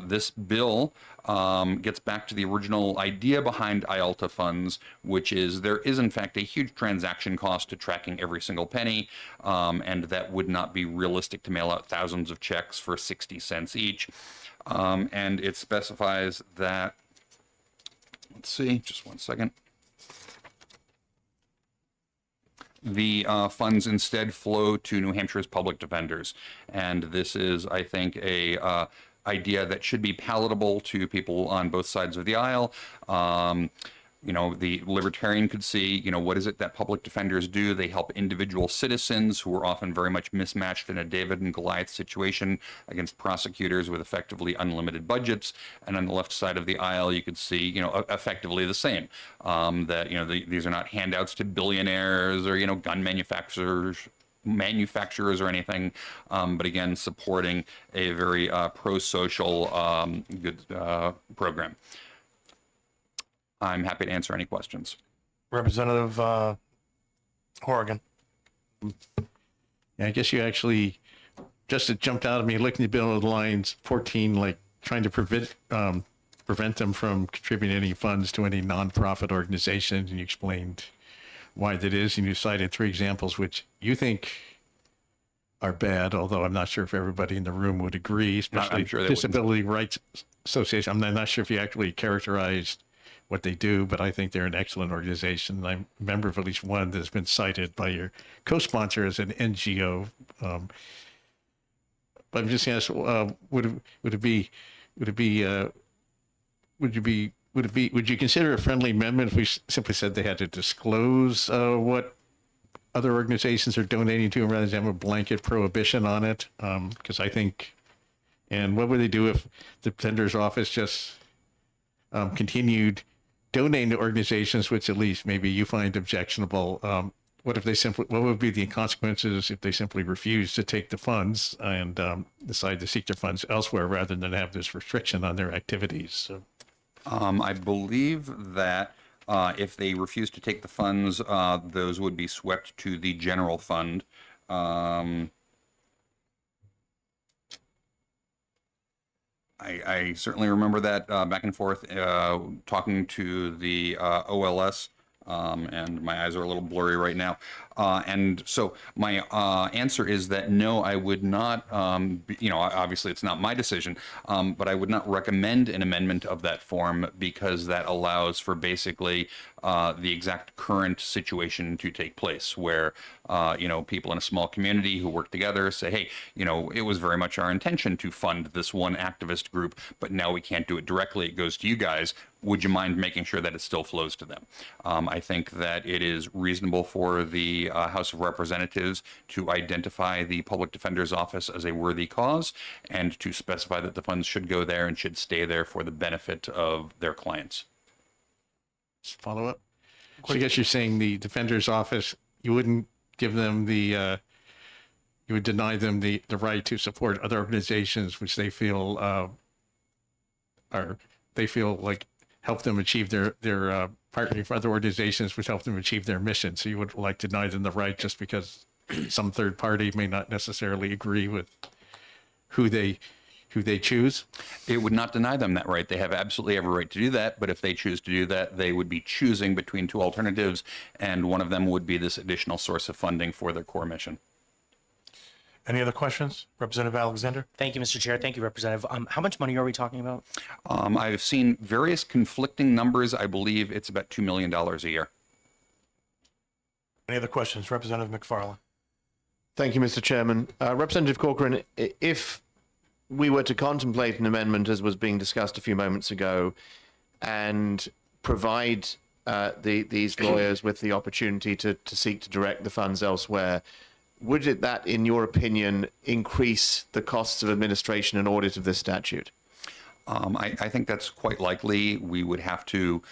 This bill gets back to the original idea behind IALTA funds, which is there is in fact a huge transaction cost to tracking every single penny, and that would not be realistic to mail out thousands of checks for 60 cents each. And it specifies that, let's see, just one second. The funds instead flow to New Hampshire's public defenders. And this is, I think, a idea that should be palatable to people on both sides of the aisle. The libertarian could see, what is it that public defenders do? They help individual citizens who are often very much mismatched in a David and Goliath situation against prosecutors with effectively unlimited budgets. And on the left side of the aisle, you could see, effectively the same. These are not handouts to billionaires or, gun manufacturers or anything, but again, supporting a very pro-social good program. I'm happy to answer any questions. Representative Horrigan. Yeah, I guess you actually, just it jumped out at me looking at the bill at lines 14, like trying to prevent them from contributing any funds to any nonprofit organizations, and you explained why that is, and you cited 3 examples which you think are bad, although I'm not sure if everybody in the room would agree, especially Disability Rights Association. I'm not sure if you actually characterized what they do, but I think they're an excellent organization. I'm a member of at least one that's been cited by your co-sponsor as an NGO. But I'm just going to ask, would you consider a friendly amendment if we simply said they had to disclose what other organizations are donating to them rather than have a blanket prohibition on it? Because I think, and what would they do if the Defender's Office just continued donating to organizations which at least maybe you find objectionable? What would be the consequences if they simply refuse to take the funds and decide to seek their funds elsewhere rather than have this restriction on their activities? So. I believe that if they refuse to take the funds, those would be swept to the general fund. I certainly remember that back and forth talking to the OLS, and my eyes are a little blurry right now. And so my answer is that no, I would not, obviously it's not my decision, but I would not recommend an amendment of that form because that allows for basically the exact current situation to take place where, people in a small community who work together say, hey, it was very much our intention to fund this one activist group, but now we can't do it directly. It goes to you guys. Would you mind making sure that it still flows to them? I think that it is reasonable for the House of Representatives to identify the Public Defender's Office as a worthy cause and to specify that the funds should go there and should stay there for the benefit of their clients. Follow up? So I guess you're saying the Defender's Office, you wouldn't give them you would deny them the right to support other organizations which they feel like help them achieve their partnering for other organizations which help them achieve their mission. So you would like to deny them the right just because some third party may not necessarily agree with who they choose? It would not deny them that right. They have absolutely every right to do that, but if they choose to do that, they would be choosing between 2 alternatives, and one of them would be this additional source of funding for their core mission. Any other questions? Representative Alexander? Thank you, Mr. Chair. Thank you, Representative. How much money are we talking about? I've seen various conflicting numbers. I believe it's about $2 million a year. Any other questions? Representative McFarland. Thank you, Mr. Chairman. Representative Corcoran, if we were to contemplate an amendment as was being discussed a few moments ago and provide these lawyers with the opportunity to seek to direct the funds elsewhere, would that, in your opinion, increase the costs of administration and audit of this statute? I think that's quite likely. We would have to,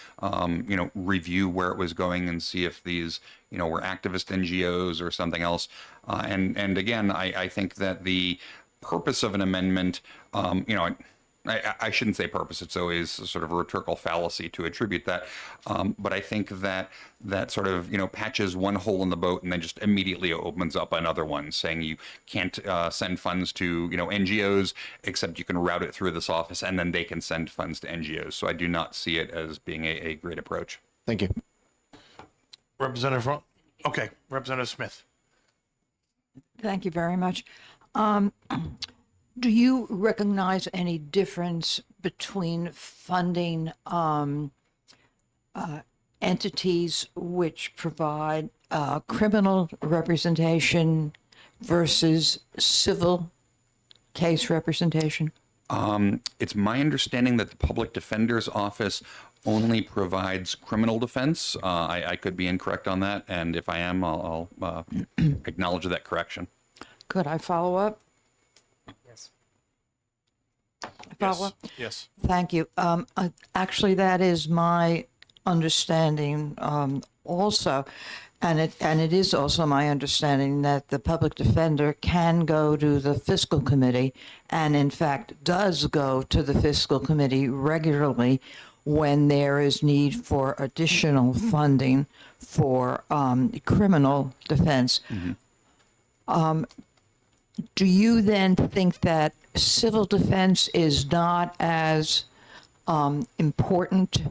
review where it was going and see if these, were activist NGOs or something else. And again, I think that the purpose of an amendment, I shouldn't say purpose. It's always sort of a rhetorical fallacy to attribute that. But I think that sort of, patches one hole in the boat and then just immediately opens up another one, saying you can't send funds to, NGOs, except you can route it through this office and then they can send funds to NGOs. So I do not see it as being a great approach. Thank you. Representative Smith. Thank you very much. Do you recognize any difference between funding entities which provide criminal representation versus civil case representation? It's my understanding that the Public Defender's Office only provides criminal defense. I could be incorrect on that, and if I am, I'll acknowledge that correction. Could I follow up? Follow up? Yes. Thank you. Actually, that is my understanding also. And it is also my understanding that the public defender can go to the fiscal committee and in fact does go to the fiscal committee regularly when there is need for additional funding for criminal defense. Do you then think that civil defense is not as important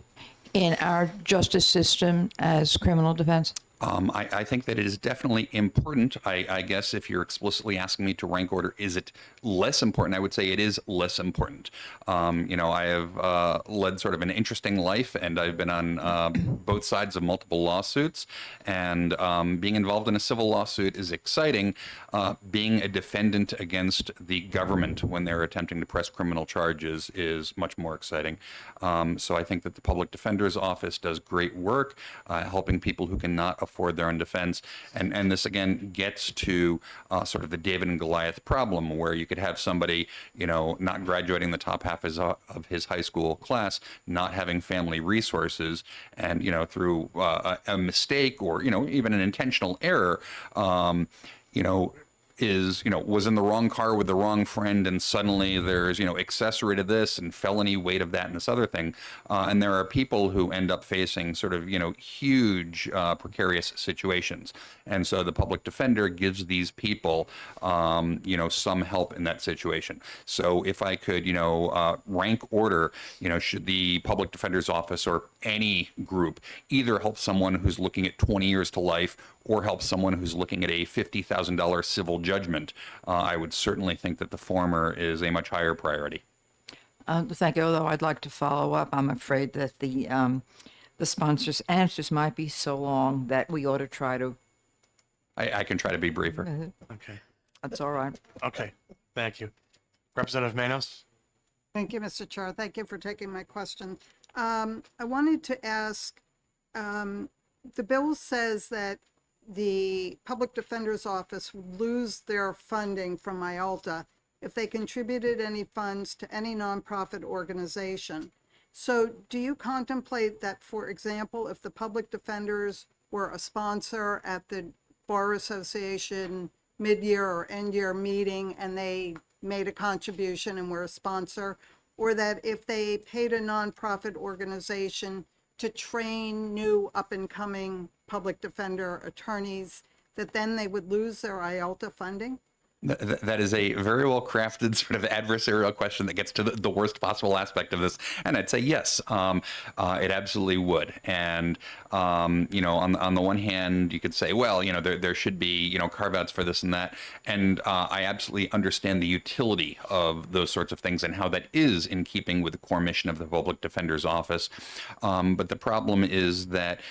in our justice system as criminal defense? I think that it is definitely important. I guess if you're explicitly asking me to rank order, is it less important? I would say it is less important. I have led sort of an interesting life, and I've been on both sides of multiple lawsuits. And being involved in a civil lawsuit is exciting. Being a defendant against the government when they're attempting to press criminal charges is much more exciting. So I think that the Public Defender's Office does great work helping people who cannot afford their own defense. And this, again, gets to sort of the David and Goliath problem, where you could have somebody, not graduating the top half of his high school class, not having family resources, and, through a mistake or, even an intentional error, was in the wrong car with the wrong friend, and suddenly there's, accessory to this and felony weight of that and this other thing. And there are people who end up facing sort of, huge precarious situations. And so the public defender gives these people, some help in that situation. So if I could, rank order, should the public defender's office or any group either help someone who's looking at 20 years to life or help someone who's looking at a $50,000 civil judgment, I would certainly think that the former is a much higher priority. Thank you. Although I'd like to follow up, I'm afraid that the sponsors' answers might be so long that we ought to try to. I can try to be briefer. Okay. That's all right. Okay. Thank you. Representative Manos. Thank you, Mr. Chair. Thank you for taking my question. I wanted to ask, the bill says that the Public Defender's Office would lose their funding from IALTA if they contributed any funds to any nonprofit organization. So do you contemplate that, for example, if the public defenders were a sponsor at the Bar Association mid-year or end-year meeting and they made a contribution and were a sponsor, or that if they paid a nonprofit organization to train new up-and-coming public defender attorneys, that then they would lose their IALTA funding? That is a very well crafted sort of adversarial question that gets to the worst possible aspect of this. And I'd say yes, it absolutely would. And, on the one hand, you could say, well, there should be, carve outs for this and that. And I absolutely understand the utility of those sorts of things and how that is in keeping with the core mission of the Public Defender's Office. But the problem is that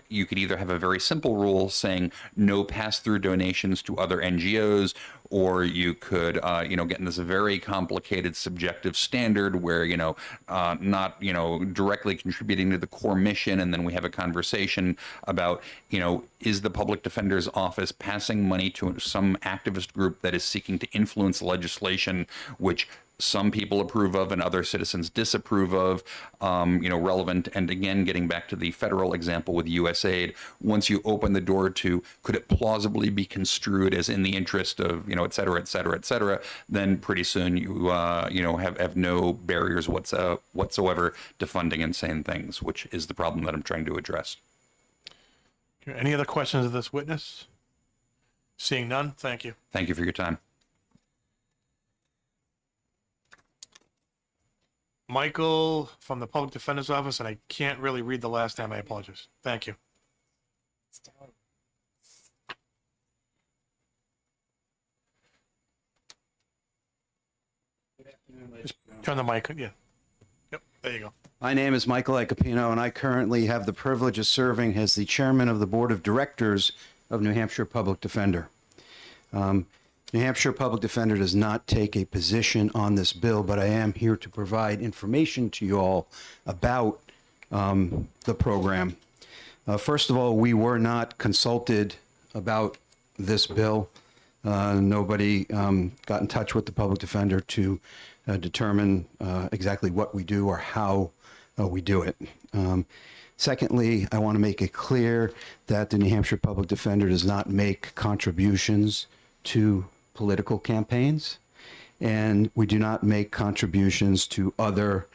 you could either have a very simple rule saying no pass-through donations to other NGOs, or you could, get in this very complicated subjective standard where, not, directly contributing to the core mission. And then we have a conversation about, is the Public Defender's Office passing money to some activist group that is seeking to influence legislation which some people approve of and other citizens disapprove of, relevant. And again, getting back to the federal example with USAID, once you open the door to could it plausibly be construed as in the interest of, et cetera, et cetera, et cetera, then pretty soon you, have no barriers whatsoever to funding insane things, which is the problem that I'm trying to address. Any other questions of this witness? Seeing none, thank you. Thank you for your time. Michael from the Public Defender's Office, and I can't really read the last name. I apologize. Thank you. Just turn the mic. Yeah. Yep. There you go. My name is Michael Icapino, and I currently have the privilege of serving as the chairman of the board of directors of New Hampshire Public Defender. New Hampshire Public Defender does not take a position on this bill, but I am here to provide information to you all about the program. First of all, we were not consulted about this bill. Nobody got in touch with the public defender to determine exactly what we do or how we do it. Secondly, I want to make it clear that the New Hampshire Public Defender does not make contributions to political campaigns, and we do not make contributions to other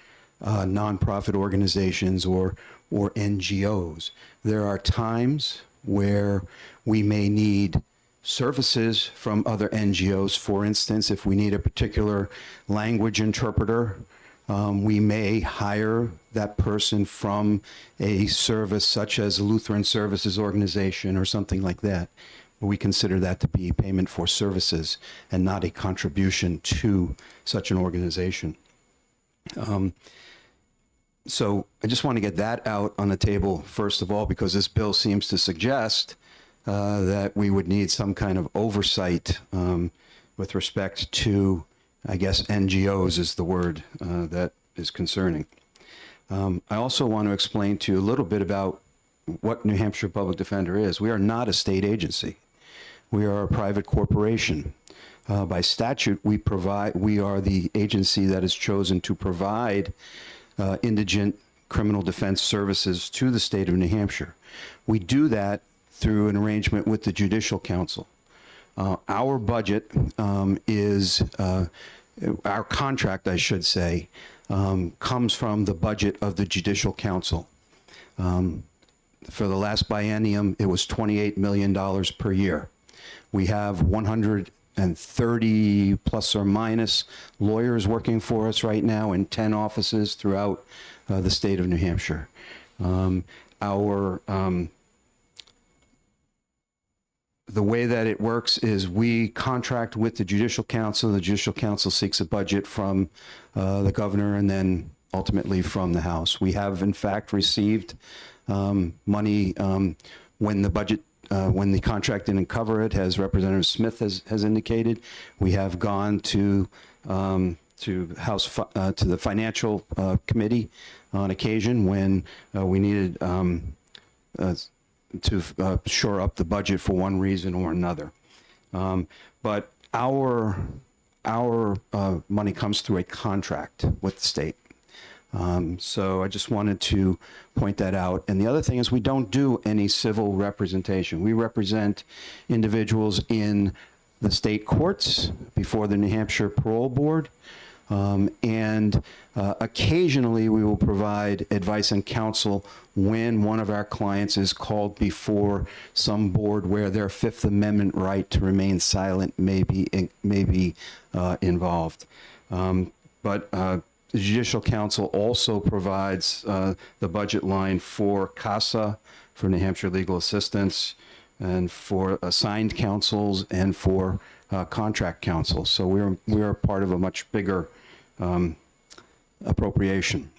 nonprofit organizations or NGOs. There are times where we may need services from other NGOs. For instance, if we need a particular language interpreter, we may hire that person from a service such as a Lutheran Services Organization or something like that. We consider that to be payment for services and not a contribution to such an organization. So I just want to get that out on the table, first of all, because this bill seems to suggest that we would need some kind of oversight with respect to, I guess, NGOs is the word that is concerning. I also want to explain to you a little bit about what New Hampshire Public Defender is. We are not a state agency. We are a private corporation. By statute, we are the agency that is chosen to provide indigent criminal defense services to the state of New Hampshire. We do that through an arrangement with the Judicial Council. Our budget our contract, I should say, comes from the budget of the Judicial Council. For the last biennium, it was $28 million per year. We have 130 plus or minus lawyers working for us right now in 10 offices throughout the state of New Hampshire. The way that it works is we contract with the Judicial Council. The Judicial Council seeks a budget from the governor and then ultimately from the House. We have, in fact, received money when the budget, when the contract didn't cover it, as Representative Smith has indicated. We have gone to the Financial Committee on occasion when we needed to shore up the budget for one reason or another. But our money comes through a contract with the state. So I just wanted to point that out. And the other thing is we don't do any civil representation. We represent individuals in the state courts before the New Hampshire Parole Board. And occasionally we will provide advice and counsel when one of our clients is called before some board where their Fifth Amendment right to remain silent may be involved. But the Judicial Council also provides the budget line for CASA, for New Hampshire Legal Assistance, and for assigned counsels and for contract counsel. So we are part of a much bigger appropriation.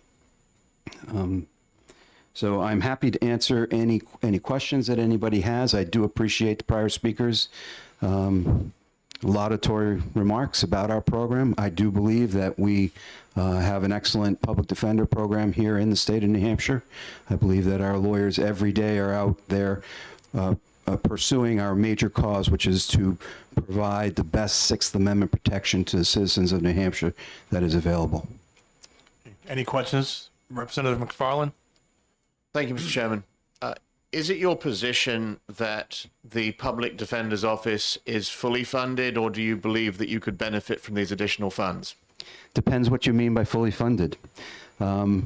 So I'm happy to answer any questions that anybody has. I do appreciate the prior speakers' laudatory remarks about our program. I do believe that we have an excellent public defender program here in the state of New Hampshire. I believe that our lawyers every day are out there pursuing our major cause, which is to provide the best Sixth Amendment protection to the citizens of New Hampshire that is available. Any questions, Representative McFarland? Thank you, Mr. Chairman. Is it your position that the Public Defender's Office is fully funded, or do you believe that you could benefit from these additional funds? Depends what you mean by fully funded. I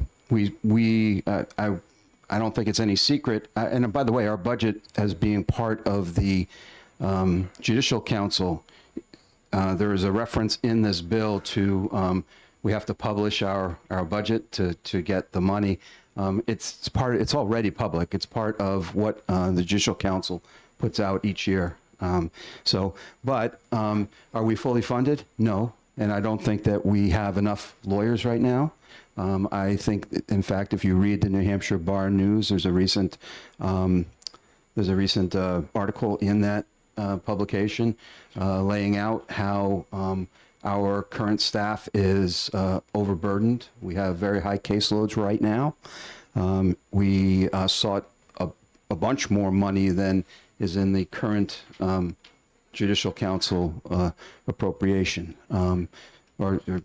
don't think it's any secret. And by the way, our budget as being part of the Judicial Council, there is a reference in this bill to we have to publish our budget to get the money. It's already public. It's part of what the Judicial Council puts out each year. But are we fully funded? No. And I don't think that we have enough lawyers right now. I think, in fact, if you read the New Hampshire Bar News, there's a recent article in that publication laying out how our current staff is overburdened. We have very high caseloads right now. We sought a bunch more money than is in the current Judicial Council appropriation, or I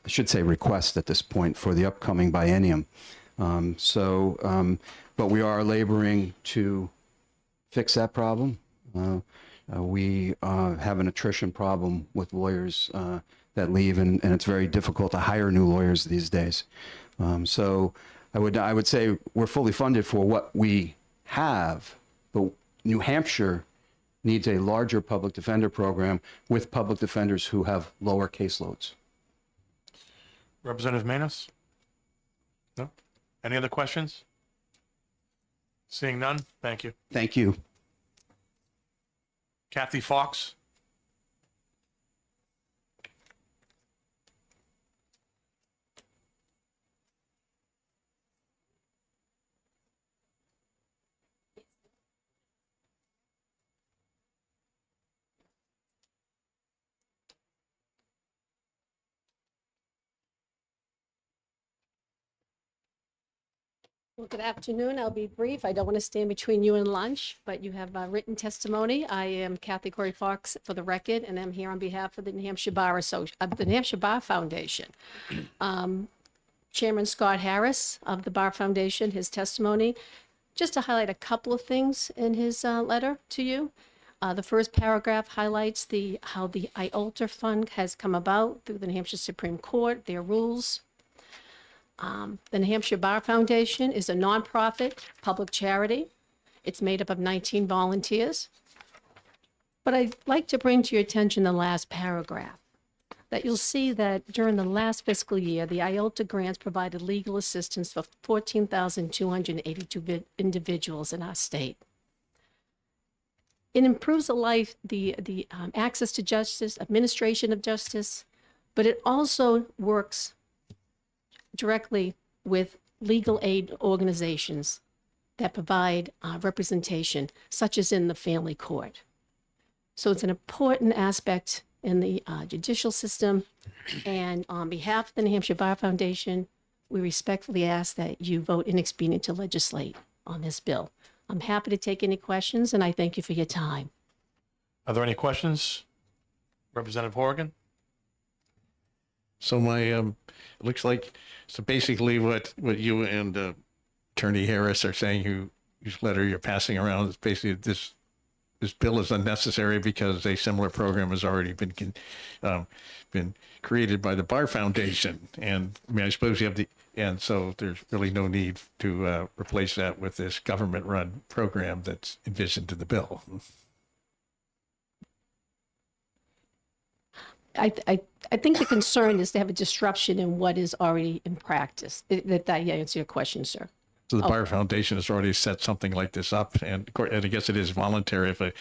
should say request at this point for the upcoming biennium. But we are laboring to fix that problem. We have an attrition problem with lawyers that leave, and it's very difficult to hire new lawyers these days. So I would say we're fully funded for what we have, but New Hampshire needs a larger public defender program with public defenders who have lower caseloads. Representative Manis? No? Any other questions? Seeing none, thank you. Thank you. Kathy Fox? Well, good afternoon. I'll be brief. I don't want to stand between you and lunch, but you have written testimony. I am Kathy Corey Fox for the record, and I'm here on behalf of the New Hampshire Bar the New Hampshire Bar Foundation. Chairman Scott Harris of the Bar Foundation, his testimony, just to highlight a couple of things in his letter to you. The first paragraph highlights how the IOLTA fund has come about through the New Hampshire Supreme Court, their rules. The New Hampshire Bar Foundation is a nonprofit public charity. It's made up of 19 volunteers. But I'd like to bring to your attention the last paragraph, that you'll see that during the last fiscal year, the IOLTA grants provided legal assistance for 14,282 individuals in our state. It improves the access to justice, administration of justice, but it also works directly with legal aid organizations that provide representation, such as in the family court. So it's an important aspect in the judicial system. And on behalf of the New Hampshire Bar Foundation, we respectfully ask that you vote inexpedient to legislate on this bill. I'm happy to take any questions, and I thank you for your time. Are there any questions? Representative Horgan? So looks like, so basically what you and Attorney Harris are saying, whose letter you're passing around, is basically this bill is unnecessary because a similar program has already been created by the Bar Foundation. And I mean, I suppose you have and so there's really no need to replace that with this government-run program that's envisioned in the bill. I think the concern is to have a disruption in what is already in practice. That answer your question, sir. So the Bar Foundation has already set something like this up, and I guess it is voluntary. If a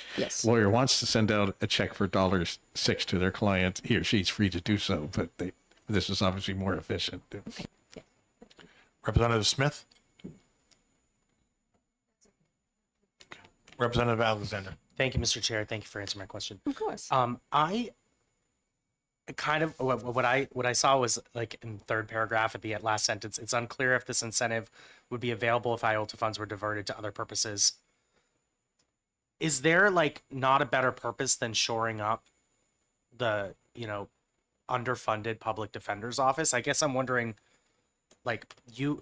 lawyer wants to send out a check for $6 to their client, he or she's free to do so, but this is obviously more efficient. Okay. Yeah. Representative Smith? Representative Alexander? Thank you, Mr. Chair. Thank you for answering my question. Of course. I kind of what I saw was like in the third paragraph at the last sentence. It's unclear if this incentive would be available if IOLTA funds were diverted to other purposes. is there like not a better purpose than shoring up the, underfunded public defender's office? I guess I'm wondering, you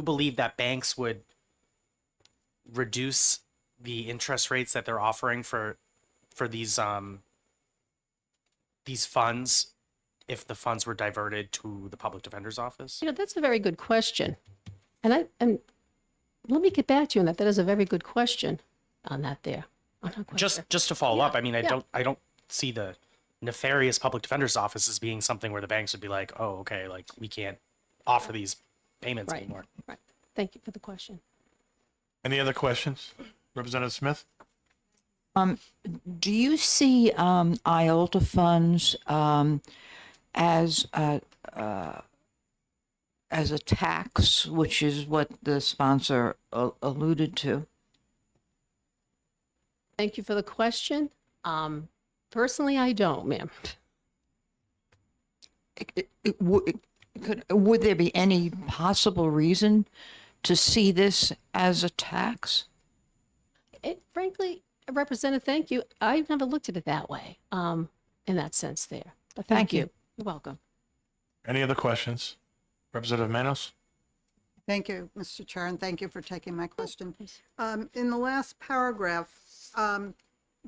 believe that banks would reduce the interest rates that they're offering for these funds if the funds were diverted to the public defender's office? That's a very good question. And let me get back to you on that. That is a very good question on that there. I'm not quite sure. Just to follow up, I mean, yeah. I don't see the nefarious public defender's office as being something where the banks would be like, oh, okay, like we can't offer these payments Right. anymore. Right. Thank you for the question. Any other questions? Representative Smith? Do you see IOLTA funds as a tax, which is what the sponsor alluded to? Thank you for the question. Personally, I don't, ma'am. Would there be any possible reason to see this as a tax? Frankly, Representative, thank you. I've never looked at it that way, in that sense there. But Thank you. You're welcome. Any other questions? Representative Manos? Thank you, Mr. Chair, and thank you for taking my question. In the last paragraph,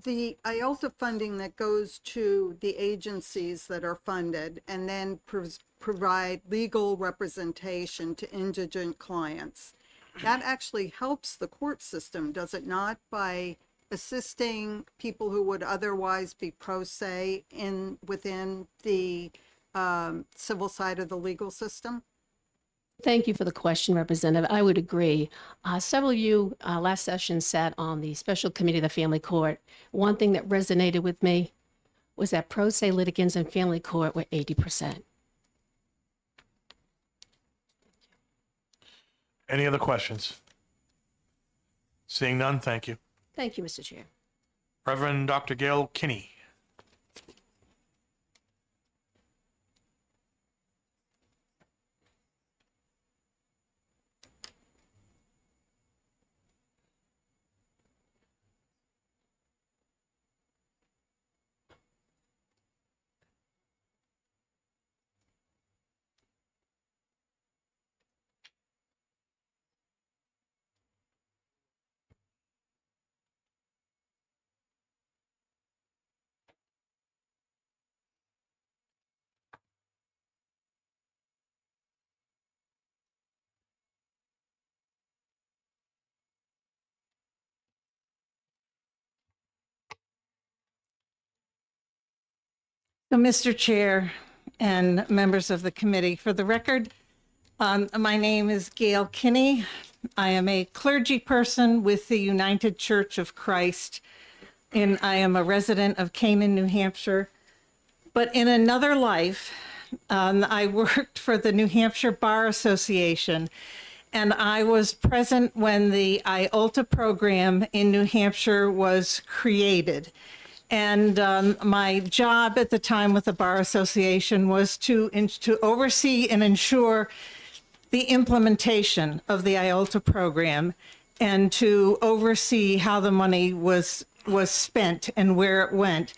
the IOLTA funding that goes to the agencies that are funded and then provide legal representation to indigent clients, that actually helps the court system, does it not, by assisting people who would otherwise be pro se within the civil side of the legal system? Thank you for the question, Representative. I would agree. Several of you last session sat on the special committee of the family court. One thing that resonated with me was that pro se litigants in family court were 80%. Any other questions? Seeing none, thank you. Thank you, Mr. Chair. Reverend Dr. Gail Kinney. So, Mr. Chair and members of the committee, for the record, my name is Gail Kinney. I am a clergy person with the United Church of Christ, and I am a resident of Canaan, New Hampshire. But in another life, I worked for the New Hampshire Bar Association, and I was present when the IOLTA program in New Hampshire was created. And my job at the time with the Bar Association was to oversee and ensure the implementation of the IOLTA program and to oversee how the money was spent and where it went.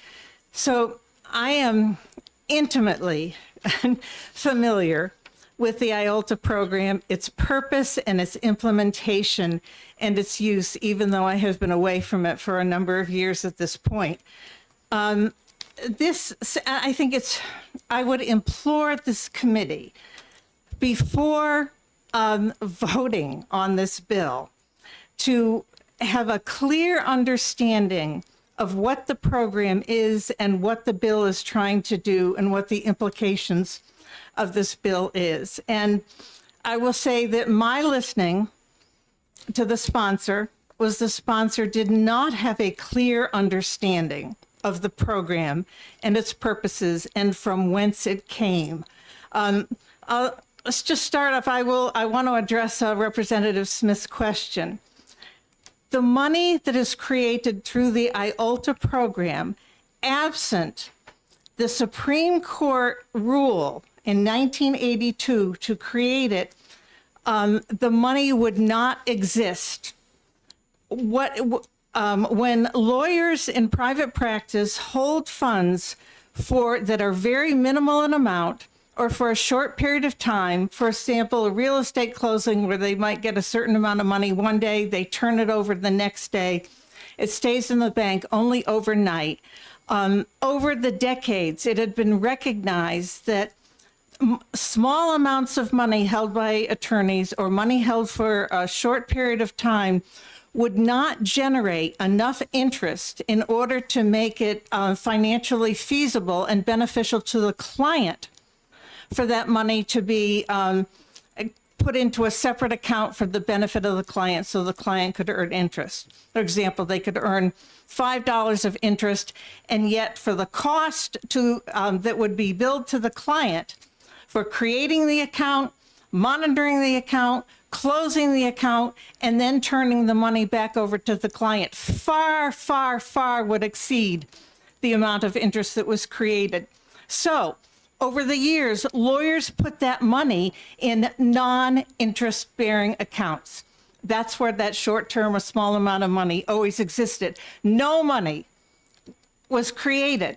So I am intimately familiar with the IOLTA program, its purpose and its implementation and its use, even though I have been away from it for a number of years at this point. I would implore this committee, before voting on this bill, to have a clear understanding of what the program is and what the bill is trying to do and what the implications of this bill is. And I will say that my listening to the sponsor was the sponsor did not have a clear understanding of the program and its purposes and from whence it came. Let's just start off. I want to address Representative Smith's question. The money that is created through the IOLTA program, absent the Supreme Court rule in 1982 to create it, the money would not exist. when lawyers in private practice hold funds that are very minimal in amount or for a short period of time, for example, a real estate closing where they might get a certain amount of money one day, they turn it over the next day, it stays in the bank only overnight. Over the decades, it had been recognized that small amounts of money held by attorneys or money held for a short period of time would not generate enough interest in order to make it financially feasible and beneficial to the client for that money to be put into a separate account for the benefit of the client so the client could earn interest. For example, they could earn $5 of interest, and yet for the cost that would be billed to the client for creating the account, monitoring the account, closing the account, and then turning the money back over to the client far, far, far would exceed the amount of interest that was created. So over the years, lawyers put that money in non-interest bearing accounts. That's where that short-term or small amount of money always existed. No money was created.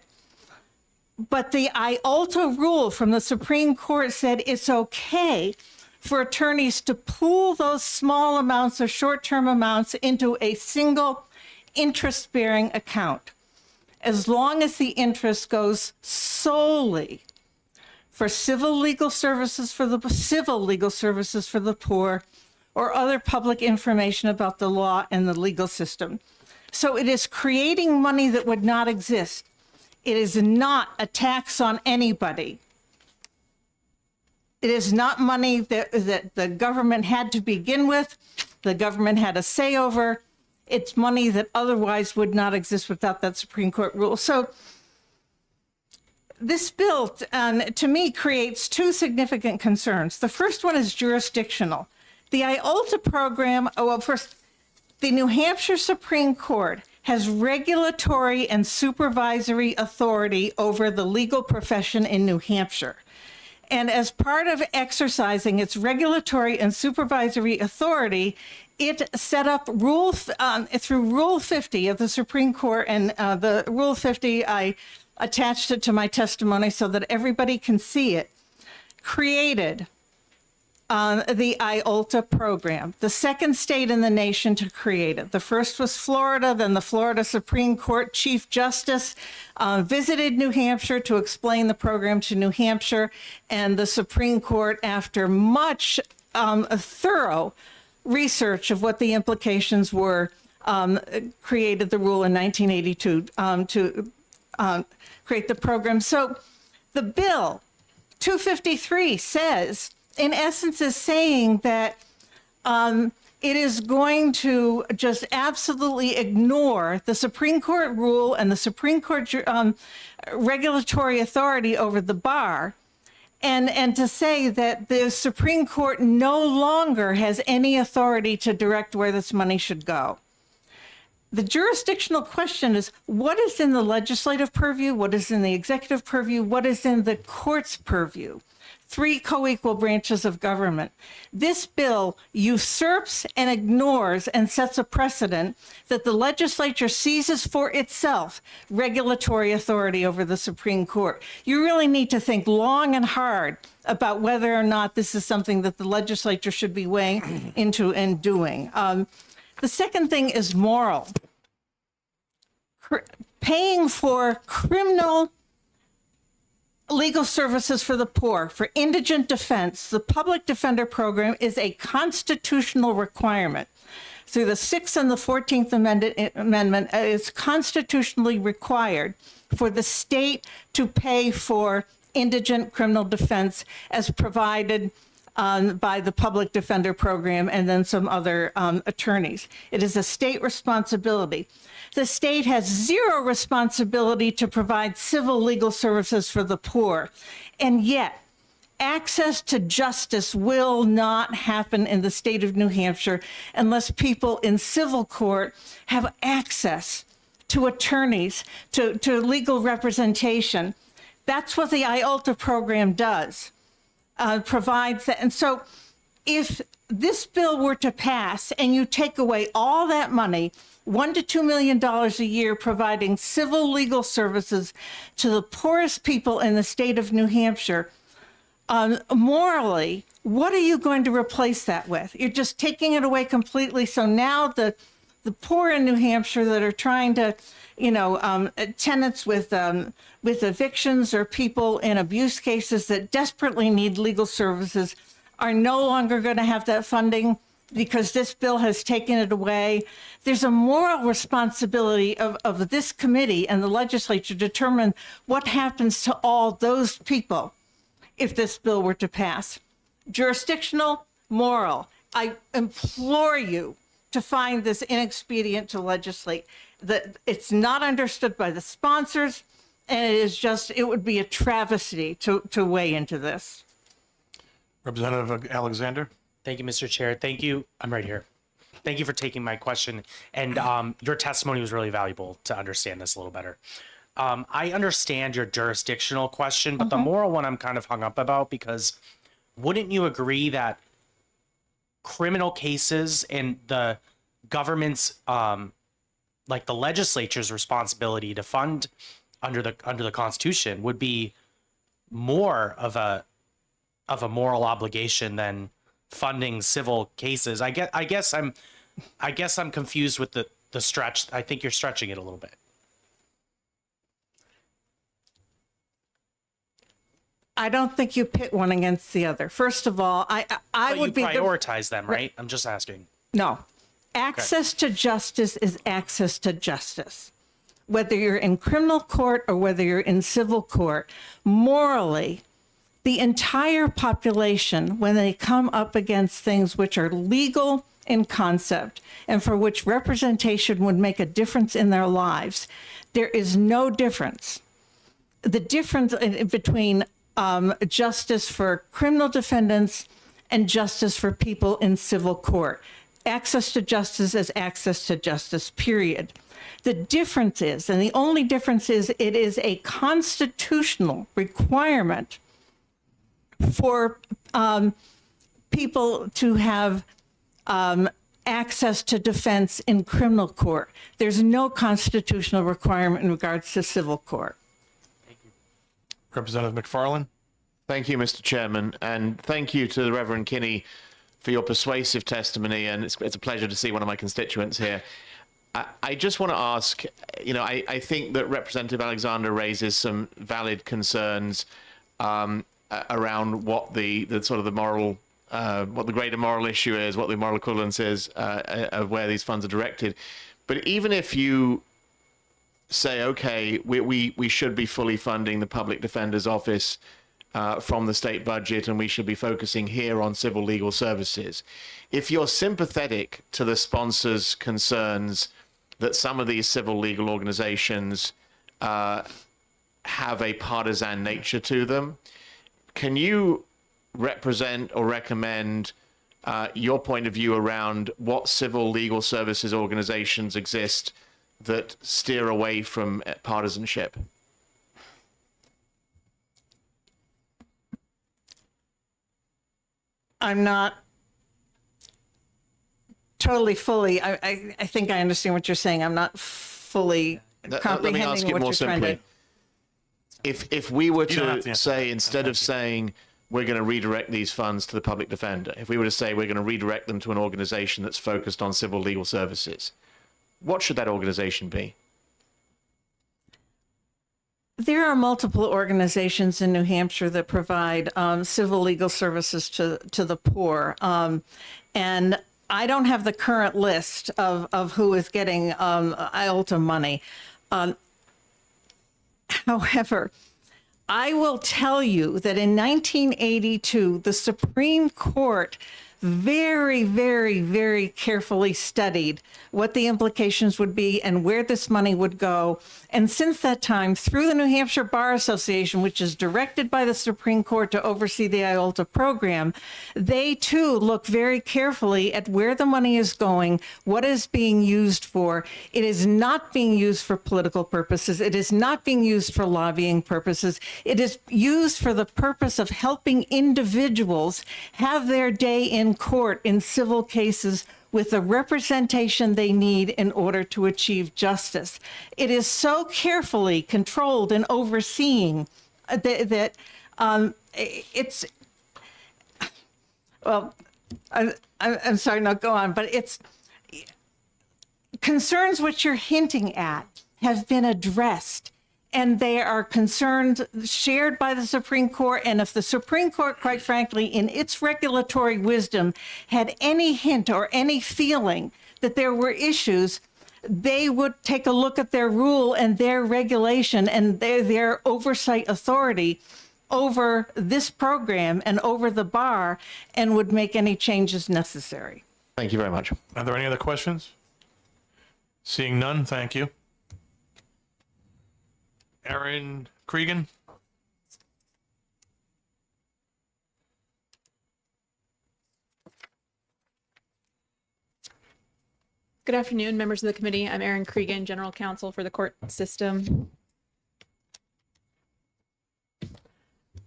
But the IOLTA rule from the Supreme Court said it's okay for attorneys to pool those small amounts or short-term amounts into a single interest-bearing account, as long as the interest goes solely for civil legal services for the poor, or other public information about the law and the legal system. So it is creating money that would not exist. It is not a tax on anybody. It is not money that the government had to begin with, the government had a say over. It's money that otherwise would not exist without that Supreme Court rule. So this bill, to me, creates two significant concerns. The first one is jurisdictional. The IOLTA program, first, the New Hampshire Supreme Court has regulatory and supervisory authority over the legal profession in New Hampshire. And as part of exercising its regulatory and supervisory authority, it set up through Rule 50 of the Supreme Court, and the Rule 50, I attached it to my testimony so that everybody can see it, created the IOLTA program, the second state in the nation to create it. The first was Florida, then the Florida Supreme Court Chief Justice visited New Hampshire to explain the program to New Hampshire, and the Supreme Court, after much thorough research of what the implications were, created the rule in 1982 to create the program. So the bill 253 says, in essence, is saying that it is going to just absolutely ignore the Supreme Court rule and the Supreme Court regulatory authority over the bar, and to say that the Supreme Court no longer has any authority to direct where this money should go. The jurisdictional question is, what is in the legislative purview? What is in the executive purview? What is in the court's purview? Three co-equal branches of government. This bill usurps and ignores and sets a precedent that the legislature seizes for itself regulatory authority over the Supreme Court. You really need to think long and hard about whether or not this is something that the legislature should be weighing into and doing. The second thing is moral. Paying for criminal legal services for the poor, for indigent defense, the public defender program is a constitutional requirement. Through the 6th and the 14th Amendment, it's constitutionally required for the state to pay for indigent criminal defense as provided by the public defender program and then some other attorneys. It is a state responsibility. The state has zero responsibility to provide civil legal services for the poor. And yet, access to justice will not happen in the state of New Hampshire unless people in civil court have access to attorneys, to legal representation. That's what the IOLTA program does, provides that. And so if this bill were to pass and you take away all that money, $1 to $2 million a year providing civil legal services to the poorest people in the state of New Hampshire. Morally, what are you going to replace that with? You're just taking it away completely. So now the poor in New Hampshire that are trying to, tenants with evictions or people in abuse cases that desperately need legal services are no longer going to have that funding because this bill has taken it away. There's a moral responsibility of this committee and the legislature to determine what happens to all those people if this bill were to pass. Jurisdictional, moral. I implore you to find this inexpedient to legislate. That it's not understood by the sponsors, and it would be a travesty to weigh into this. Representative Alexander. Thank you, Mr. Chair. Thank you. I'm right here. Thank you for taking my question. And your testimony was really valuable to understand this a little better. I understand your jurisdictional question, but the moral one I'm kind of hung up about, because wouldn't you agree that criminal cases and the government's, like the legislature's responsibility to fund under the Constitution would be more of a moral obligation than funding civil cases? I guess I'm confused with the stretch. I think you're stretching it a little bit. I don't think you pit one against the other. First of all, I would be prioritize them, right? I'm just asking. No. Access to justice is access to justice. Whether you're in criminal court or whether you're in civil court, morally, the entire population, when they come up against things which are legal in concept and for which representation would make a difference in their lives, there is no difference. The difference between justice for criminal defendants and justice for people in civil court. Access to justice is access to justice, period. The difference is, and the only difference is, it is a constitutional requirement for people to have access to defense in criminal court. There's no constitutional requirement in regards to civil court. Representative McFarland. Thank you, Mr. Chairman, and thank you to the Reverend Kinney for your persuasive testimony, and it's a pleasure to see one of my constituents here. I just want to ask, I think that Representative Alexander raises some valid concerns around what the sort of the moral, what the greater moral issue is, what the moral equivalence is of where these funds are directed. But even if you say, okay, we should be fully funding the public defender's office from the state budget, and we should be focusing here on civil legal services. If you're sympathetic to the sponsors' concerns that some of these civil legal organizations have a partisan nature to them, can you represent or recommend your point of view around what civil legal services organizations exist that steer away from partisanship? I'm not totally fully, I think I understand what you're saying. I'm not fully comprehending Let me ask it what more you're trying simply. to... If we were You don't have to to say, instead of saying we're going to redirect these funds to the public defender, if we were to say we're going to redirect them to an organization that's focused on civil legal services, what should that organization be? There are multiple organizations in New Hampshire that provide civil legal services to the poor. And I don't have the current list of who is getting IOLTA money. However, I will tell you that in 1982, the Supreme Court very, very, very carefully studied what the implications would be and where this money would go. And since that time, through the New Hampshire Bar Association, which is directed by the Supreme Court to oversee the IOLTA program, they too look very carefully at where the money is going, what is being used for. It is not being used for political purposes. It is not being used for lobbying purposes. It is used for the purpose of helping individuals have their day in court in civil cases with the representation they need in order to achieve justice. It is so carefully controlled and overseen that it's, well, I'm sorry, no, go on, but it's concerns which you're hinting at have been addressed, and they are concerns shared by the Supreme Court. And if the Supreme Court, quite frankly, in its regulatory wisdom, had any hint or any feeling that there were issues, they would take a look at their rule and their regulation and their oversight authority over this program and over the bar, and would make any changes necessary. Thank you very much. Are there any other questions? Seeing none, thank you. Aaron Cregan? Good afternoon, members of the committee. I'm Erin Cregan, General Counsel for the court system.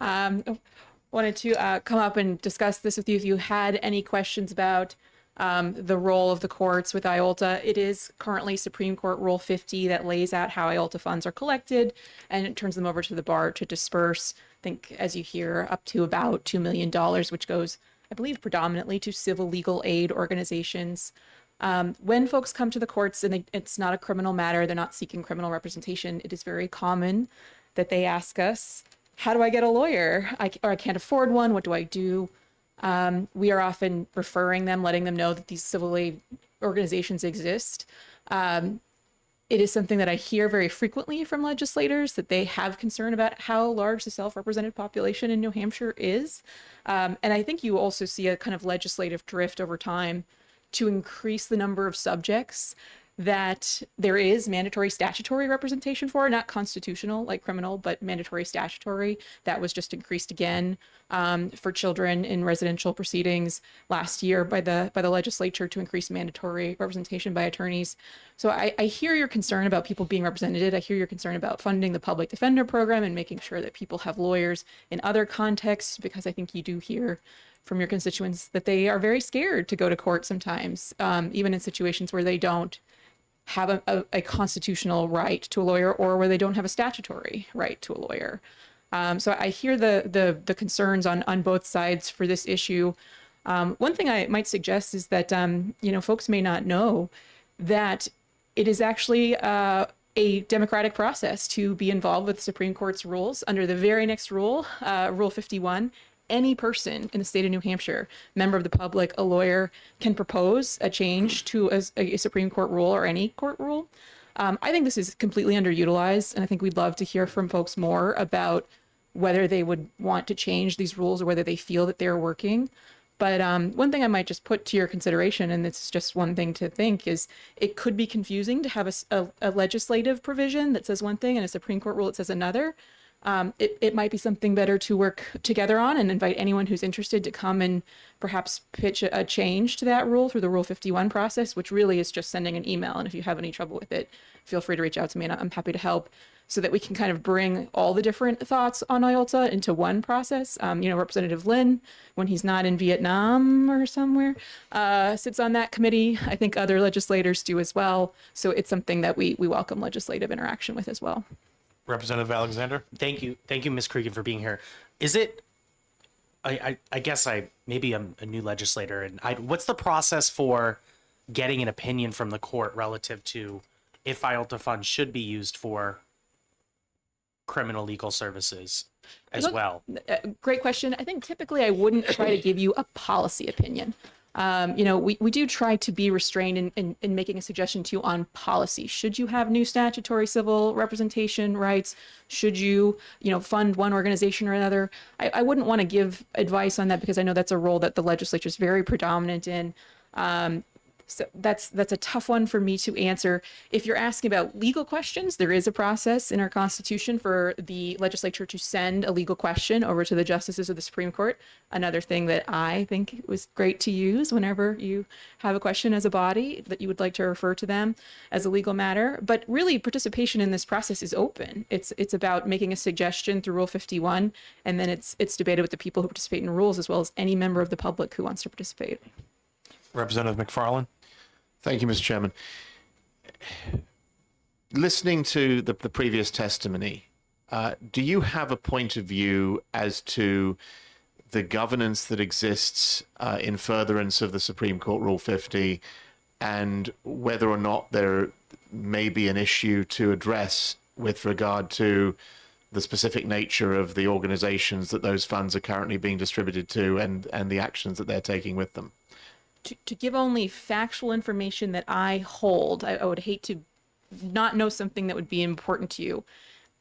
Wanted to come up and discuss this with you if you had any questions about the role of the courts with IOLTA. It is currently Supreme Court Rule 50 that lays out how IOLTA funds are collected, and it turns them over to the bar to disperse. I think, as you hear, up to about $2 million, which goes, I believe, predominantly to civil legal aid organizations. When folks come to the courts and it's not a criminal matter, they're not seeking criminal representation, it is very common that they ask us, how do I get a lawyer? Or I can't afford one. What do I do? We are often referring them, letting them know that these civil aid organizations exist. It is something that I hear very frequently from legislators, that they have concern about how large the self-represented population in New Hampshire is. And I think you also see a kind of legislative drift over time to increase the number of subjects that there is mandatory statutory representation for, not constitutional like criminal, but mandatory statutory. That was just increased again for children in residential proceedings last year by the legislature to increase mandatory representation by attorneys. So I hear your concern about people being represented. I hear your concern about funding the public defender program and making sure that people have lawyers in other contexts, because I think you do hear from your constituents that they are very scared to go to court sometimes, even in situations where they don't have a constitutional right to a lawyer or where they don't have a statutory right to a lawyer. So I hear the concerns on both sides for this issue. One thing I might suggest is that, folks may not know that it is actually a democratic process to be involved with the Supreme Court's rules. Under the very next rule, Rule 51, any person in the state of New Hampshire, member of the public, a lawyer, can propose a change to a Supreme Court rule or any court rule. I think this is completely underutilized, and I think we'd love to hear from folks more about whether they would want to change these rules or whether they feel that they're working. But one thing I might just put to your consideration, and it's just one thing to think, is it could be confusing to have a legislative provision that says one thing and a Supreme Court rule that says another. It might be something better to work together on, and invite anyone who's interested to come and perhaps pitch a change to that rule through the Rule 51 process, which really is just sending an email. And if you have any trouble with it, feel free to reach out to me, and I'm happy to help, so that we can kind of bring all the different thoughts on IOLTA into one process. Representative Lynn, when he's not in Vietnam or somewhere, sits on that committee. I think other legislators do as well. So it's something that we welcome legislative interaction with as well. Representative Alexander? Thank you, Ms. Cregan, for being here. Is it, I guess maybe I'm a new legislator, and what's the process for getting an opinion from the court relative to if IOLTA funds should be used for criminal legal services as well? Great question. I think typically I wouldn't try to give you a policy opinion. We do try to be restrained in making a suggestion to you on policy. Should you have new statutory civil representation rights? Should you, fund one organization or another? I wouldn't want to give advice on that, because I know that's a role that the legislature is very predominant in. So that's a tough one for me to answer. If you're asking about legal questions, there is a process in our Constitution for the legislature to send a legal question over to the justices of the Supreme Court. Another thing that I think was great to use whenever you have a question as a body that you would like to refer to them as a legal matter. But really, participation in this process is open. It's about making a suggestion through Rule 51, and then it's debated with the people who participate in rules, as well as any member of the public who wants to participate. Representative McFarland? Thank you, Mr. Chairman. Listening to the previous testimony, do you have a point of view as to the governance that exists in furtherance of the Supreme Court Rule 50, and whether or not there may be an issue to address with regard to the specific nature of the organizations that those funds are currently being distributed to, and the actions that they're taking with them? To give only factual information that I hold, I would hate to not know something that would be important to you.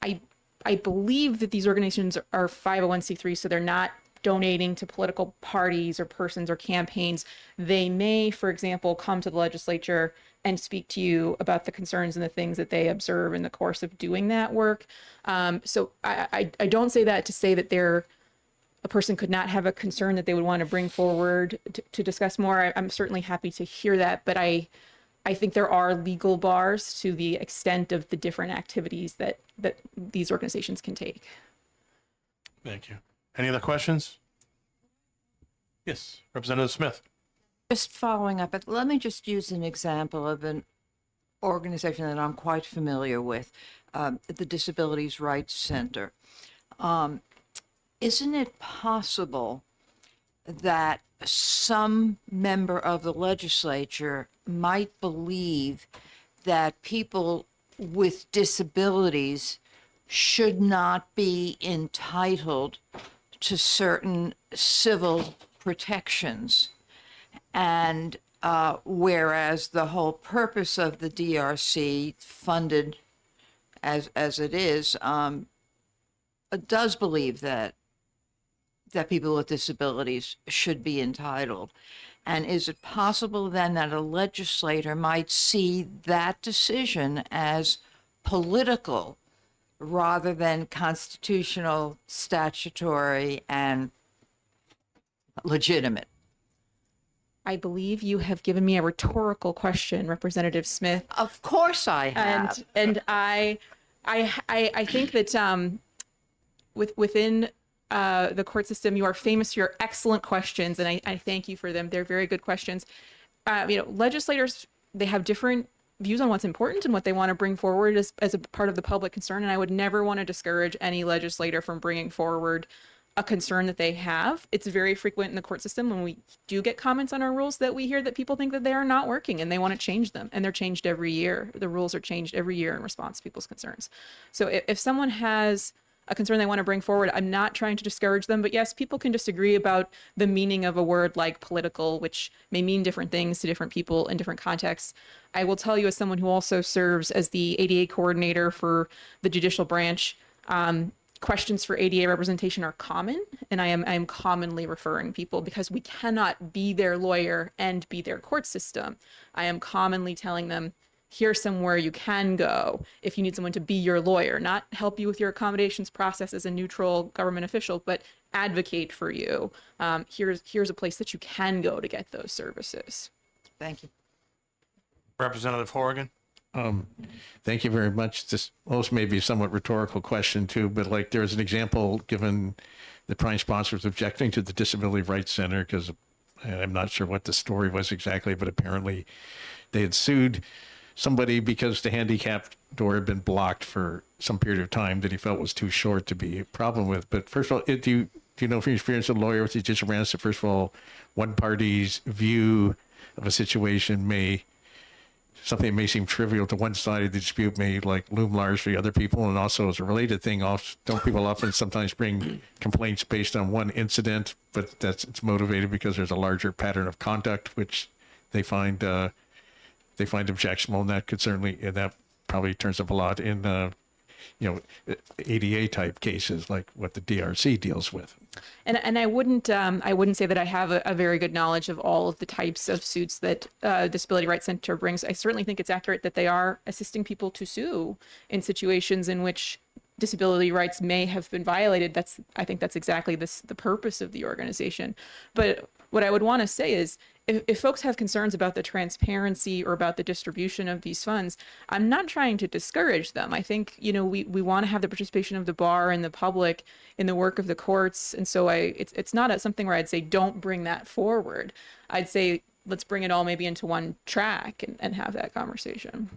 I believe that these organizations are 501c3, so they're not donating to political parties or persons or campaigns. They may, for example, come to the legislature and speak to you about the concerns and the things that they observe in the course of doing that work. So I don't say that to say that a person could not have a concern that they would want to bring forward to discuss more. I'm certainly happy to hear that, but I think there are legal bars to the extent of the different activities that these organizations can take. Thank you. Any other questions? Yes, Representative Smith. Just following up, let me just use an example of an organization that I'm quite familiar with, the Disabilities Rights Center. Isn't it possible that some member of the legislature might believe that people with disabilities should not be entitled to certain civil protections? And whereas the whole purpose of the DRC, funded as it is, does believe that people with disabilities should be entitled. And is it possible then that a legislator might see that decision as political rather than constitutional, statutory, and legitimate? I believe you have given me a rhetorical question, Representative Smith. Of course I have. And I think that within the court system, you are famous for your excellent questions, and I thank you for them. They're very good questions. Legislators, they have different views on what's important and what they want to bring forward as a part of the public concern, and I would never want to discourage any legislator from bringing forward a concern that they have. It's very frequent in the court system when we do get comments on our rules that we hear that people think that they are not working and they want to change them, and they're changed every year. The rules are changed every year in response to people's concerns. So if someone has a concern they want to bring forward, I'm not trying to discourage them, but yes, people can disagree about the meaning of a word like political, which may mean different things to different people in different contexts. I will tell you, as someone who also serves as the ADA coordinator for the judicial branch, questions for ADA representation are common, and I am commonly referring people, because we cannot be their lawyer and be their court system. I am commonly telling them, here's somewhere you can go if you need someone to be your lawyer, not help you with your accommodations process as a neutral government official, but advocate for you. Here's a place that you can go to get those services. Thank you. Representative Horrigan. Thank you very much. This also may be a somewhat rhetorical question too, but like there's an example given the prime sponsor was objecting to the Disability Rights Center because I'm not sure what the story was exactly, but apparently they had sued somebody because the handicapped door had been blocked for some period of time that he felt was too short to be a problem with. But first of all, do you know from your experience as a lawyer with the judicial branch that first of all, one party's view of a situation something that may seem trivial to one side of the dispute may like loom large for the other people, and also as a related thing, don't people often sometimes bring complaints based on one incident, but it's motivated because there's a larger pattern of conduct which they find objectionable, and that probably turns up a lot in ADA type cases like what the DRC deals with. And I wouldn't say that I have a very good knowledge of all of the types of suits that Disability Rights Center brings. I certainly think it's accurate that they are assisting people to sue in situations in which disability rights may have been violated. I think that's exactly the purpose of the organization. But what I would want to say is, if folks have concerns about the transparency or about the distribution of these funds, I'm not trying to discourage them. I think, we want to have the participation of the bar and the public in the work of the courts. And so it's not something where I'd say, don't bring that forward. I'd say, let's bring it all maybe into one track and have that conversation.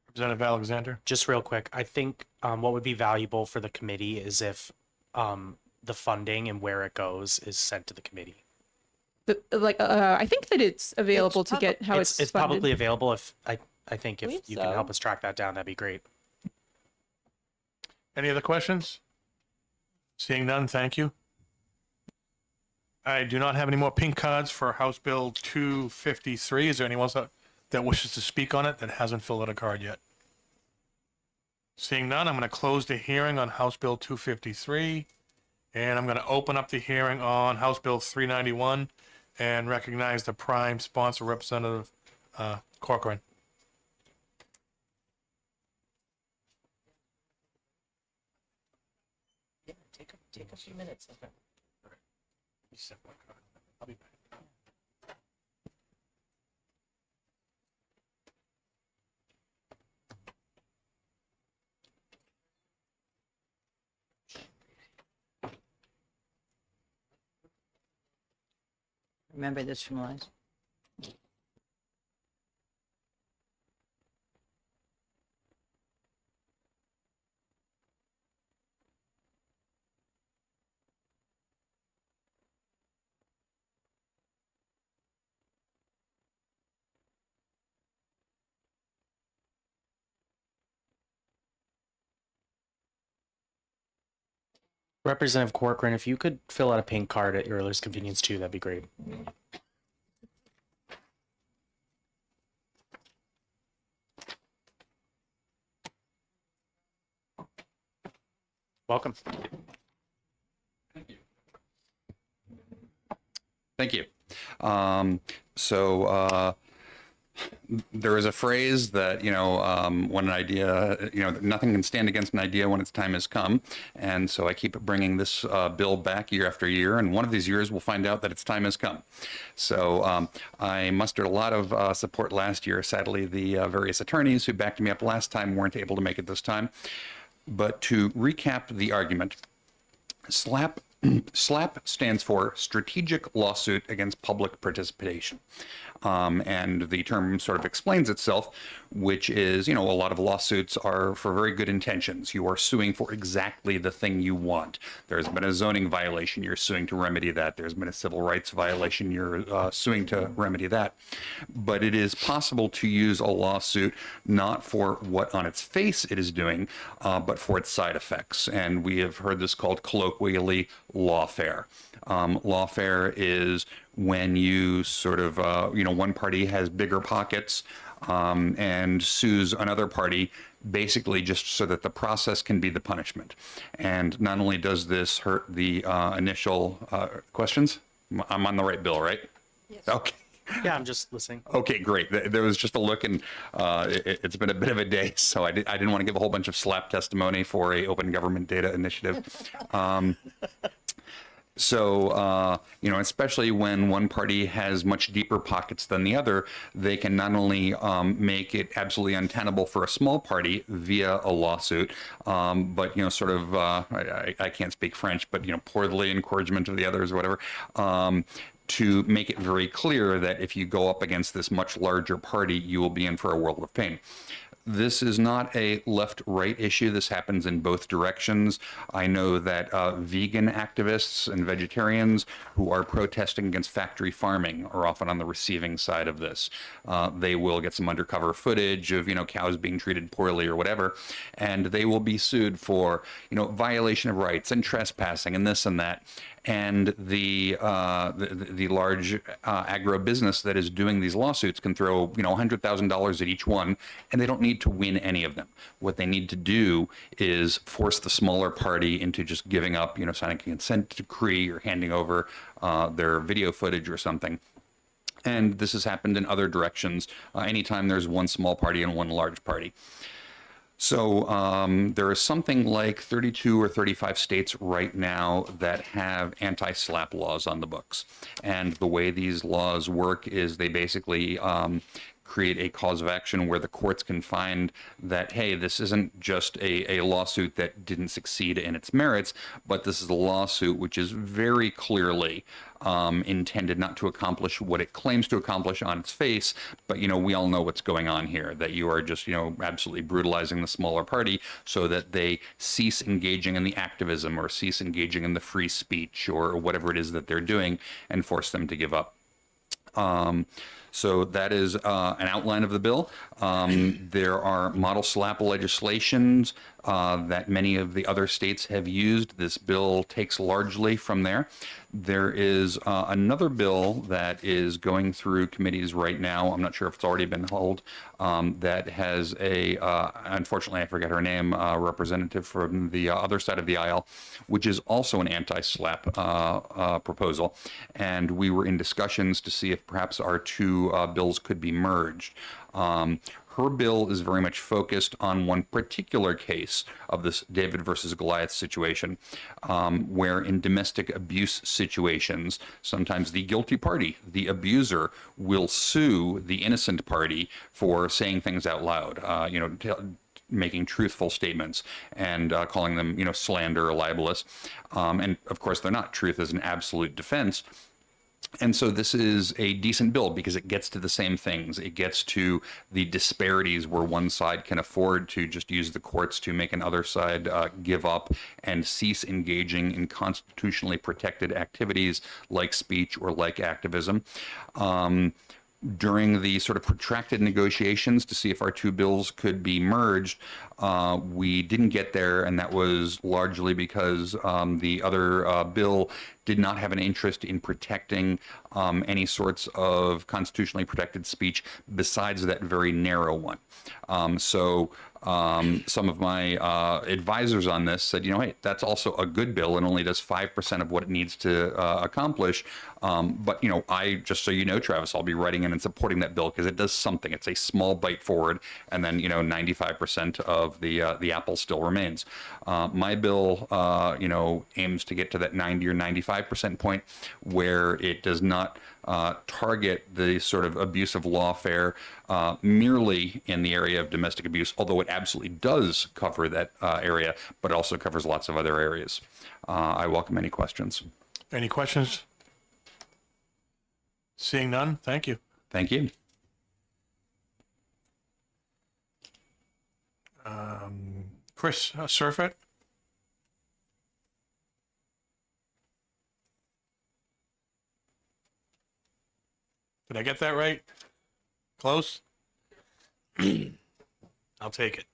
Representative Alexander. Just real quick, I think what would be valuable for the committee is if the funding and where it goes is sent to the committee. I think that it's available to get how it's It's funded. publicly available. If I think if believe you so. can help us track that down, that'd be great. Any other questions? Seeing none, thank you. I do not have any more pink cards for House Bill 253. Is there anyone else that wishes to speak on it that hasn't filled out a card yet? Seeing none, I'm going to close the hearing on House Bill 253, and I'm going to open up the hearing on House Bill 391 and recognize the prime sponsor, Representative Corcoran. Take a few minutes. Okay. I'll be back. Remember this from last? Representative Corcoran, if you could fill out a pink card at your earliest convenience too, that'd be great. Welcome. Thank you. There is a phrase that, when an idea, nothing can stand against an idea when its time has come. And so I keep bringing this bill back year after year. And one of these years we'll find out that its time has come. So I mustered a lot of support last year. Sadly, the various attorneys who backed me up last time weren't able to make it this time. But to recap the argument, SLAP stands for Strategic Lawsuit Against Public Participation. And the term sort of explains itself, which is, a lot of lawsuits are for very good intentions. You are suing for exactly the thing you want. There's been a zoning violation, you're suing to remedy that. There's been a civil rights violation, you're suing to remedy that. But it is possible to use a lawsuit not for what on its face it is doing, but for its side effects. And we have heard this called colloquially lawfare. Lawfare is when you sort of, one party has bigger pockets and sues another party basically just so that the process can be the punishment. And not only does this hurt the initial questions, I'm on the right bill, right? Yes. Okay. Yeah, I'm just listening. Okay, great. There was just a look, and it's been a bit of a day, so I didn't want to give a whole bunch of SLAP testimony for a Open Government Data Initiative. Especially when one party has much deeper pockets than the other, they can not only make it absolutely untenable for a small party via a lawsuit, but, I can't speak French, but, pour the encouragement of the others or whatever, to make it very clear that if you go up against this much larger party, you will be in for a world of pain. This is not a left-right issue. This happens in both directions. I know that vegan activists and vegetarians who are protesting against factory farming are often on the receiving side of this. They will get some undercover footage of, cows being treated poorly or whatever, and they will be sued for, violation of rights and trespassing and this and that. And the large agribusiness that is doing these lawsuits can throw, $100,000 at each one, and they don't need to win any of them. What they need to do is force the smaller party into just giving up, signing a consent decree or handing over their video footage or something. And this has happened in other directions, anytime there's one small party and one large party. So there is something like 32 or 35 states right now that have anti-SLAP laws on the books. And the way these laws work is they basically create a cause of action where the courts can find that, hey, this isn't just a lawsuit that didn't succeed in its merits, but this is a lawsuit which is very clearly intended not to accomplish what it claims to accomplish on its face, but we all know what's going on here, that you are just absolutely brutalizing the smaller party so that they cease engaging in the activism or cease engaging in the free speech or whatever it is that they're doing, and force them to give up. So that is an outline of the bill. There are model SLAPP legislations that many of the other states have used. This bill takes largely from there. There is another bill that is going through committees right now. I'm not sure if it's already been held. That has unfortunately I forget her name, representative from the other side of the aisle, which is also an anti-SLAPP proposal. And we were in discussions to see if perhaps our two bills could be merged. Her bill is very much focused on one particular case of this David versus Goliath situation, where in domestic abuse situations, sometimes the guilty party, the abuser, will sue the innocent party for saying things out loud, making truthful statements and calling them, slander or libelous. And of course, they're not. Truth is an absolute defense. And so this is a decent bill because it gets to the same things. It gets to the disparities where one side can afford to just use the courts to make another side give up and cease engaging in constitutionally protected activities like speech or like activism. During the sort of protracted negotiations to see if our two bills could be merged, we didn't get there, and that was largely because the other bill did not have an interest in protecting any sorts of constitutionally protected speech besides that very narrow one. So some of my advisors on this said, hey, that's also a good bill and only does 5% of what it needs to accomplish. But, I, just so you know, Travis, I'll be writing in and supporting that bill because it does something. It's a small bite forward, and then, 95% of the apple still remains. My bill, aims to get to that 90 or 95% point where it does not target the sort of abuse of lawfare merely in the area of domestic abuse, although it absolutely does cover that area, but also covers lots of other areas. I welcome any questions. Any questions? Seeing none, thank you. Thank you. Chris Surfett? Did I get that right? Close? I'll take it.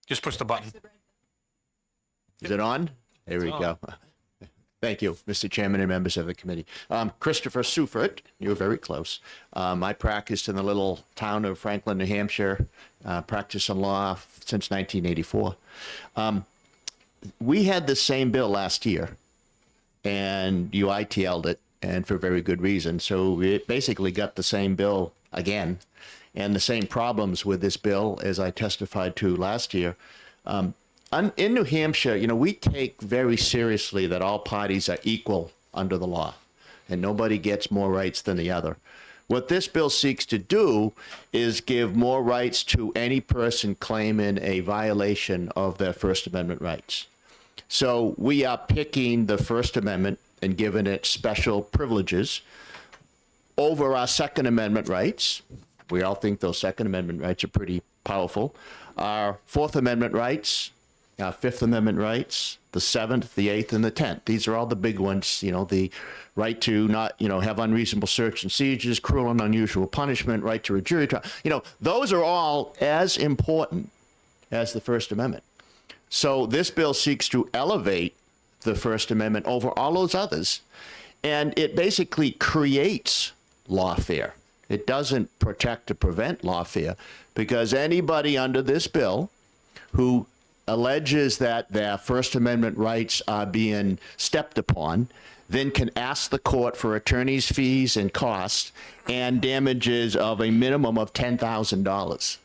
Just push the button. Is it on? There we go. Thank you, Mr. Chairman and members of the committee. Christopher Sufert, you're very close. I practiced in the little town of Franklin, New Hampshire, practicing law since 1984. We had the same bill last year, and you ITL'd it, and for very good reason. So we basically got the same bill again, and the same problems with this bill as I testified to last year. In New Hampshire, we take very seriously that all parties are equal under the law, and nobody gets more rights than the other. What this bill seeks to do is give more rights to any person claiming a violation of their First Amendment rights. So we are picking the First Amendment and giving it special privileges over our Second Amendment rights. We all think those Second Amendment rights are pretty powerful. Our Fourth Amendment rights, our Fifth Amendment rights, the Seventh, the Eighth, and the 10th. These are all the big ones, the right to not, have unreasonable search and seizures, cruel and unusual punishment, right to a jury trial. Those are all as important as the First Amendment. So this bill seeks to elevate the First Amendment over all those others, and it basically creates lawfare. It doesn't protect or prevent lawfare, because anybody under this bill who alleges that their First Amendment rights are being stepped upon then can ask the court for attorney's fees and costs and damages of a minimum of $10,000.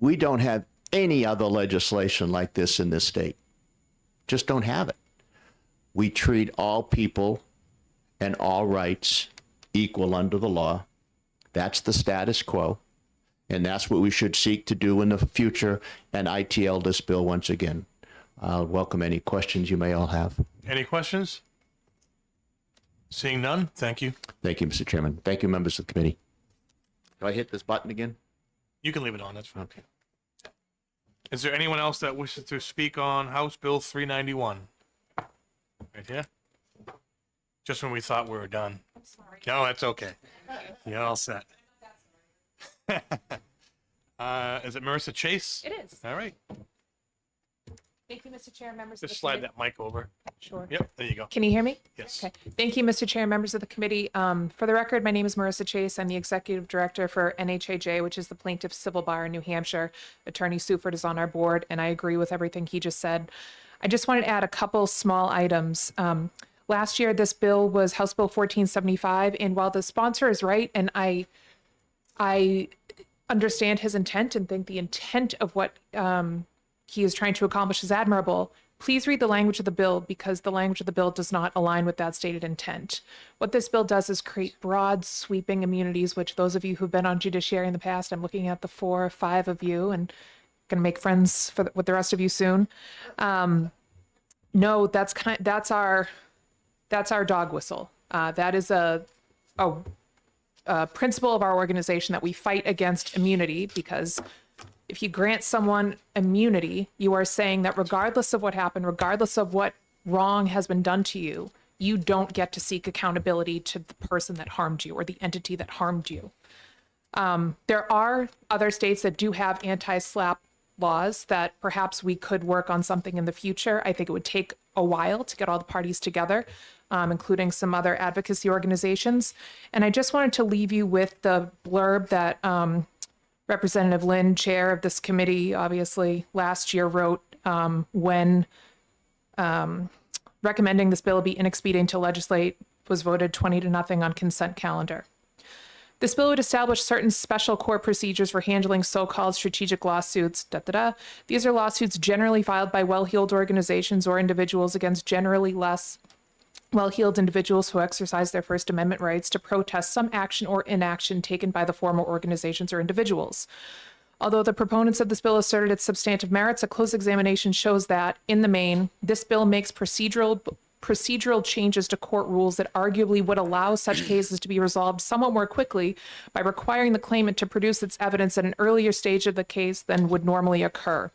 We don't have any other legislation like this in this state. Just don't have it. We treat all people and all rights equal under the law. That's the status quo. And that's what we should seek to do in the future and ITL this bill once again. I'll welcome any questions you may all have. Any questions? Seeing none, thank you. Thank you, Mr. Chairman. Thank you, members of the committee. Do I hit this button again? You can leave it on, that's fine. Okay. Is there anyone else that wishes to speak on House Bill 391? Right here? Just when we thought we were done. I'm sorry. No, that's okay. You're all set. Is it Marissa Chase? It is. All right. Thank you, Mr. Chair, members Just of the slide committee. that mic over. Sure. Yep, there you go. Can you hear me? Yes. Okay. Thank you, Mr. Chair, members of the committee. For the record, my name is Marissa Chase. I'm the executive director for NHAJ, which is the plaintiff's civil bar in New Hampshire. Attorney Suford is on our board, and I agree with everything he just said. I just wanted to add a couple small items. Last year, this bill was House Bill 1475, and while the sponsor is right, and I understand his intent and think the intent of what he is trying to accomplish is admirable, please read the language of the bill, because the language of the bill does not align with that stated intent. What this bill does is create broad, sweeping immunities, which those of you who've been on Judiciary in the past, I'm looking at the 4 or 5 of you and going to make friends with the rest of you soon. No, that's our dog whistle. That is a principle of our organization, that we fight against immunity, because if you grant someone immunity, you are saying that regardless of what happened, regardless of what wrong has been done to you, you don't get to seek accountability to the person that harmed you or the entity that harmed you. There are other states that do have anti-SLAPP laws that perhaps we could work on something in the future. I think it would take a while to get all the parties together, including some other advocacy organizations. And I just wanted to leave you with the blurb that Representative Lynn, chair of this committee, obviously last year wrote when recommending this bill be inexpedient to legislate, was voted 20-0 on consent calendar. This bill would establish certain special court procedures for handling so-called strategic lawsuits. These are lawsuits generally filed by well-heeled organizations or individuals against generally less well-heeled individuals who exercise their First Amendment rights to protest some action or inaction taken by the former organizations or individuals. Although the proponents of this bill asserted its substantive merits, a close examination shows that, in the main, this bill makes procedural changes to court rules that arguably would allow such cases to be resolved somewhat more quickly by requiring the claimant to produce its evidence at an earlier stage of the case than would normally occur.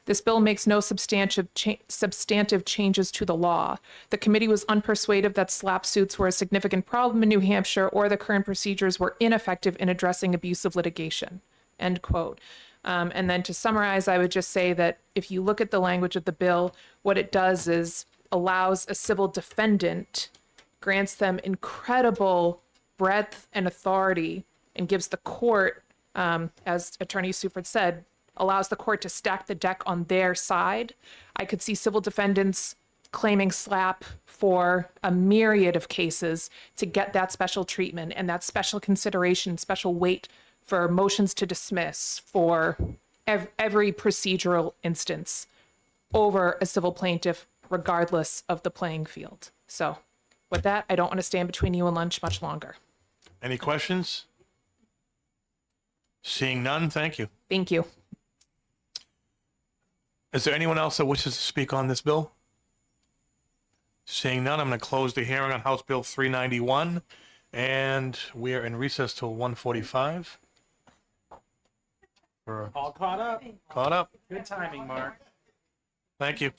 This bill makes no substantive changes to the law. The committee was unpersuaded that SLAPP suits were a significant problem in New Hampshire, or the current procedures were ineffective in addressing abusive litigation. End quote. And then to summarize, I would just say that if you look at the language of the bill, what it does is allows a civil defendant, grants them incredible breadth and authority, and gives the court, as Attorney Suford said, allows the court to stack the deck on their side. I could see civil defendants claiming SLAPP for a myriad of cases to get that special treatment and that special consideration, special weight for motions to dismiss, for every procedural instance over a civil plaintiff, regardless of the playing field. So with that, I don't want to stand between you and lunch much longer. Any questions? Seeing none, thank you. Thank you. Is there anyone else that wishes to speak on this bill? Seeing none, I'm going to close the hearing on House Bill 391, and we are in recess till 1:45. All caught up. Caught up. Good timing, Mark. Thank you.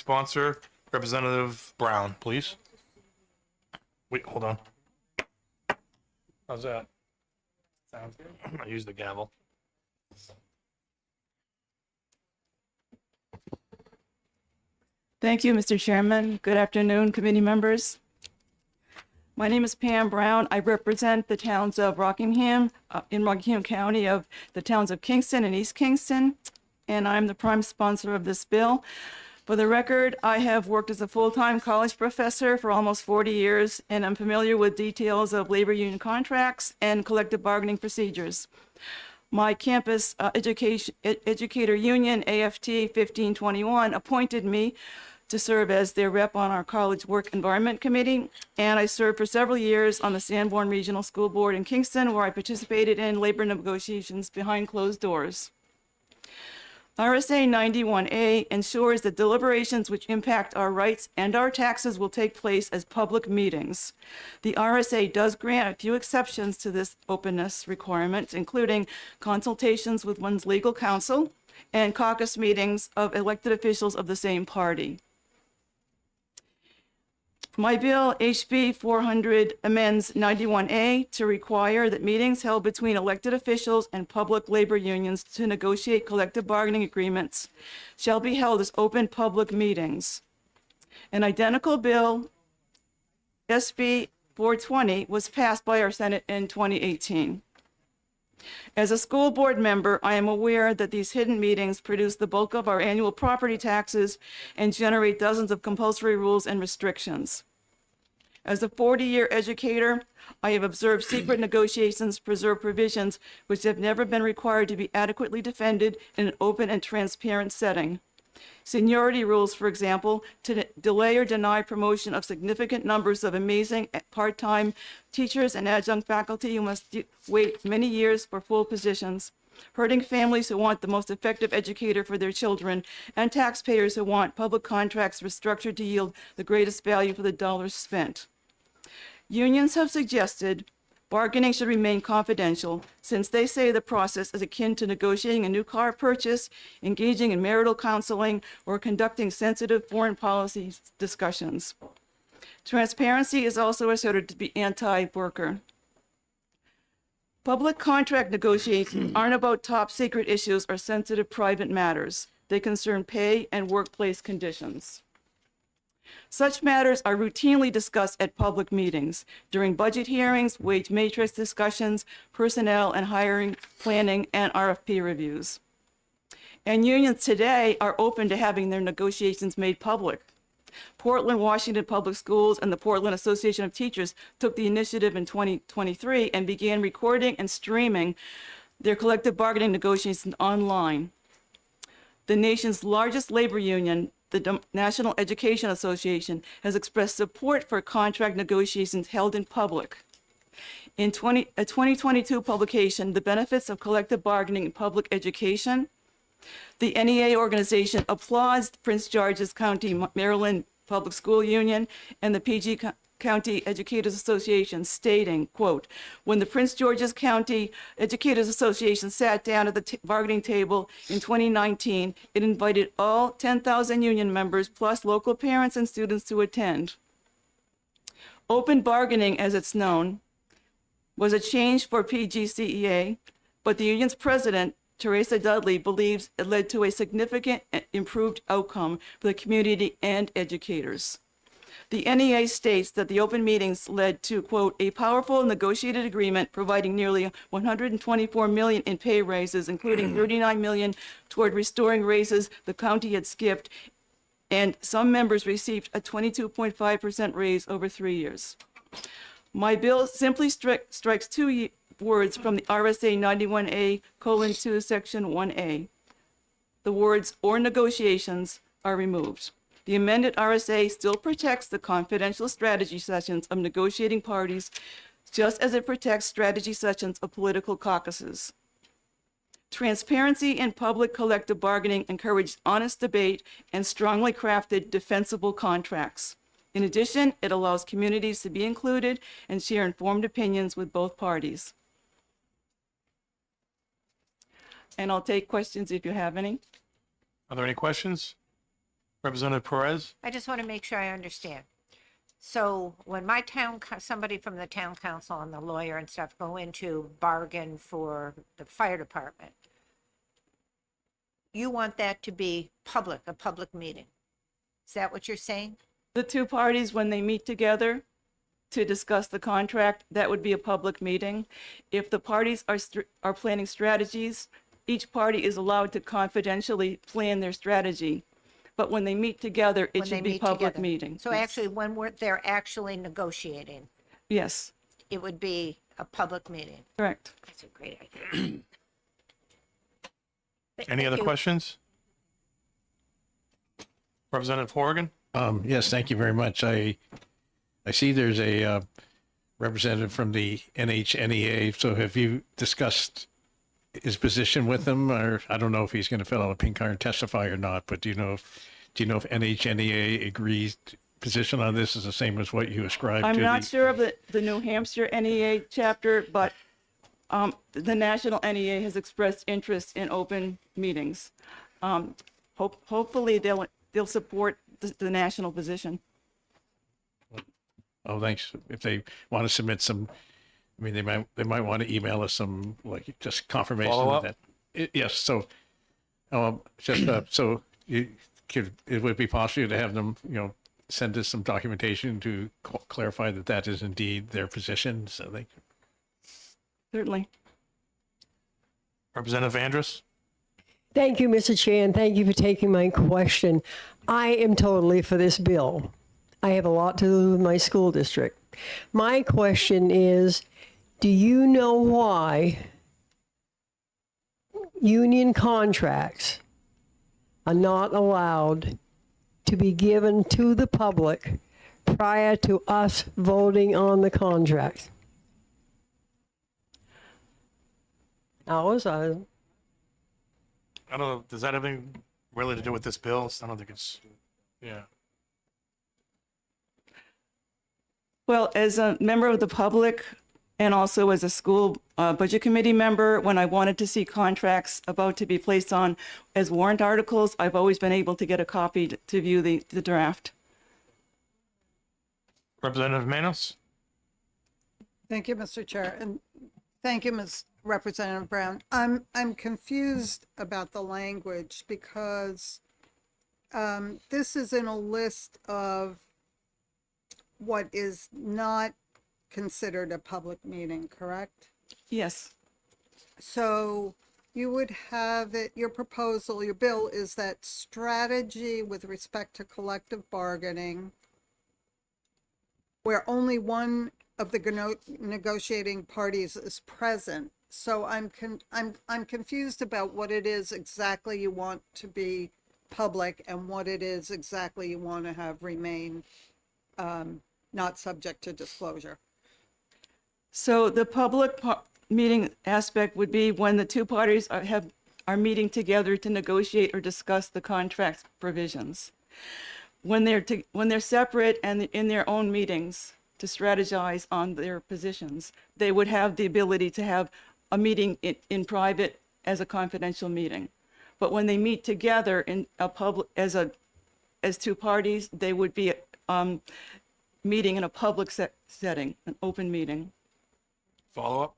sponsor, Representative Brown, please. Wait, hold on. How's that? Sounds good. I use the gavel. Thank you, Mr. Chairman. Good afternoon, committee members. My name is Pam Brown. I represent the towns of Rockingham, in Rockingham County, of the towns of Kingston and East Kingston, and I'm the prime sponsor of this bill. For the record, I have worked as a full-time college professor for almost 40 years, and I'm familiar with details of labor union contracts and collective bargaining procedures. My campus educator union, AFT 1521, appointed me to serve as their rep on our college work environment committee, and I served for several years on the Sanborn Regional School Board in Kingston, where I participated in labor negotiations behind closed doors. RSA 91A ensures that deliberations which impact our rights and our taxes will take place as public meetings. The RSA does grant a few exceptions to this openness requirement, including consultations with one's legal counsel and caucus meetings of elected officials of the same party. My bill, HB 400, amends 91A to require that meetings held between elected officials and public labor unions to negotiate collective bargaining agreements shall be held as open public meetings. An identical bill, SB 420, was passed by our Senate in 2018. As a school board member, I am aware that these hidden meetings produce the bulk of our annual property taxes and generate dozens of compulsory rules and restrictions. As a 40-year educator, I have observed secret negotiations preserve provisions which have never been required to be adequately defended in an open and transparent setting. Seniority rules, for example, to delay or deny promotion of significant numbers of amazing part-time teachers and adjunct faculty who must wait many years for full positions, hurting families who want the most effective educator for their children, and taxpayers who want public contracts restructured to yield the greatest value for the dollars spent. Unions have suggested bargaining should remain confidential, since they say the process is akin to negotiating a new car purchase, engaging in marital counseling, or conducting sensitive foreign policy discussions. Transparency is also asserted to be anti-worker. Public contract negotiations aren't about top secret issues or sensitive private matters. They concern pay and workplace conditions. Such matters are routinely discussed at public meetings, during budget hearings, wage matrix discussions, personnel and hiring planning, and RFP reviews. And unions today are open to having their negotiations made public. Portland, Washington Public Schools and the Portland Association of Teachers took the initiative in 2023 and began recording and streaming their collective bargaining negotiations online. The nation's largest labor union, the National Education Association, has expressed support for contract negotiations held in public. In a 2022 publication, The Benefits of Collective Bargaining in Public Education, the NEA organization applauds Prince George's County, Maryland Public School Union and the PG County Educators Association, stating, quote, "When the Prince George's County Educators Association sat down at the bargaining table in 2019, it invited all 10,000 union members plus local parents and students to attend. Open bargaining, as it's known, was a change for PGCEA, but the union's president, Teresa Dudley, believes it led to a significant improved outcome for the community and educators. The NEA states that the open meetings led to, quote, a powerful negotiated agreement providing nearly $124 million in pay raises, including $39 million toward restoring raises the county had skipped, and some members received a 22.5% raise over 3 years. My bill simply strikes two words from the RSA 91A:2, Section 1A. The words "or negotiations" are removed. The amended RSA still protects the confidential strategy sessions of negotiating parties, just as it protects strategy sessions of political caucuses. Transparency in public collective bargaining encouraged honest debate and strongly crafted defensible contracts. In addition, it allows communities to be included and share informed opinions with both parties. And I'll take questions if you have any. Are there any questions? Representative Perez? I just want to make sure I understand. So when my somebody from the town council and the lawyer and stuff go into bargain for the fire department, you want that to be public, a public meeting. Is that what you're saying? The two parties, when they meet together to discuss the contract, that would be a public meeting. If the parties are planning strategies, each party is allowed to confidentially plan their strategy. But when they meet together, it When should they be meet public together. meeting. So actually, when they're actually negotiating, Yes, it would be a public meeting. correct. That's a great idea. Any other questions? Representative Horrigan? Yes, thank you very much. I see there's a representative from the NHNEA. So have you discussed his position with him? Or I don't know if he's going to fill out a pink card and testify or not, but do you know if NHNEA agrees position on this is the same as what you ascribed I'm to not the... sure of the New Hampshire NEA chapter, but the national NEA has expressed interest in open meetings. Hopefully they'll support the national position. Oh, thanks. If they want to submit some, I mean, they might want to email us some, like, just confirmation Follow of up? that. Yes, so, so it would be possible to have them, send us some documentation to clarify that that is indeed their position, so they... Certainly. Representative Andrus? Thank you, Mr. Chair, and thank you for taking my question. I am totally for this bill. I have a lot to do with my school district. My question is, do you know why union contracts are not allowed to be given to the public prior to us voting on the contract? Ours are. I don't know, does that have anything really to do with this bill? I don't think it's, yeah. Well, as a member of the public and also as a school budget committee member, when I wanted to see contracts about to be placed on as warrant articles, I've always been able to get a copy to view the draft. Representative Manos? Thank you, Mr. Chair, and thank you, Ms. Representative Brown. I'm confused about the language because this is in a list of what is not considered a public meeting, correct? Yes. So you would have it, your proposal, your bill is that strategy with respect to collective bargaining, where only one of the negotiating parties is present. So I'm confused about what it is exactly you want to be public and what it is exactly you want to have remain not subject to disclosure. So the public meeting aspect would be when the two parties are meeting together to negotiate or discuss the contract provisions. When they're separate and in their own meetings to strategize on their positions, they would have the ability to have a meeting in private as a confidential meeting. But when they meet together in a public as two parties, they would be meeting in a public setting, an open meeting. Follow up?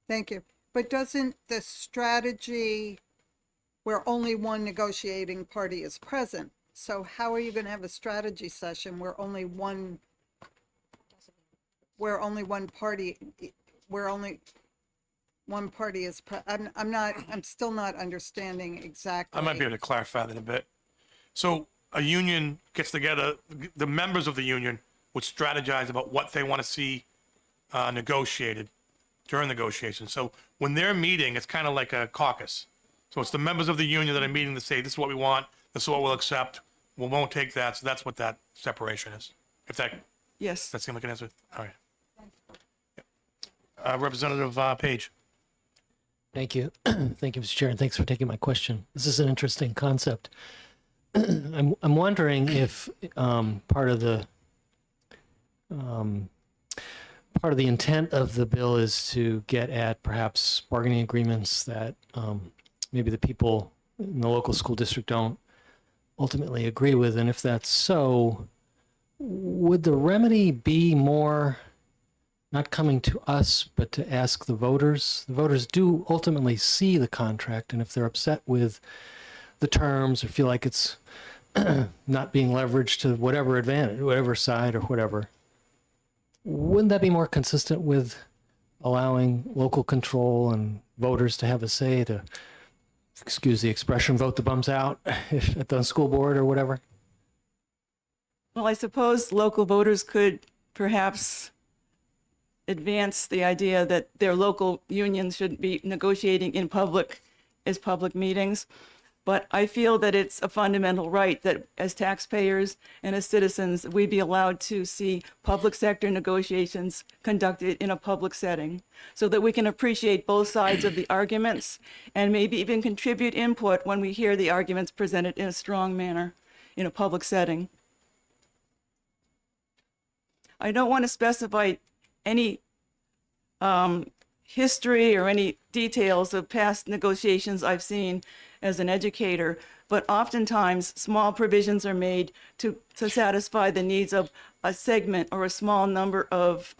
Thank you. But doesn't the strategy where only one negotiating party is present? So how are you going to have a strategy session where only one party is I'm still not understanding exactly. I might be able to clarify that a bit. So a union gets together, the members of the union would strategize about what they want to see negotiated during negotiations. So when they're meeting, it's kind of like a caucus. So it's the members of the union that are meeting to say, this is what we want, this is what we'll accept, we won't take that. So that's what that separation is. If that, yes, that seems like an answer. All right. Representative Page. Thank you. Thank you, Mr. Chair, and thanks for taking my question. This is an interesting concept. I'm wondering if part of the intent of the bill is to get at perhaps bargaining agreements that maybe the people in the local school district don't ultimately agree with? And if that's so, would the remedy be more not coming to us, but to ask the voters? The voters do ultimately see the contract, and if they're upset with the terms or feel like it's not being leveraged to whatever advantage, whatever side or whatever, wouldn't that be more consistent with allowing local control and voters to have a say to, excuse the expression, vote the bums out if, at the school board or whatever? Well, I suppose local voters could perhaps advance the idea that their local unions should be negotiating in public as public meetings. But I feel that it's a fundamental right that as taxpayers and as citizens, we be allowed to see public sector negotiations conducted in a public setting so that we can appreciate both sides of the arguments and maybe even contribute input when we hear the arguments presented in a strong manner in a public setting. I don't want to specify any history or any details of past negotiations I've seen as an educator, but oftentimes small provisions are made to satisfy the needs of a segment or a small number of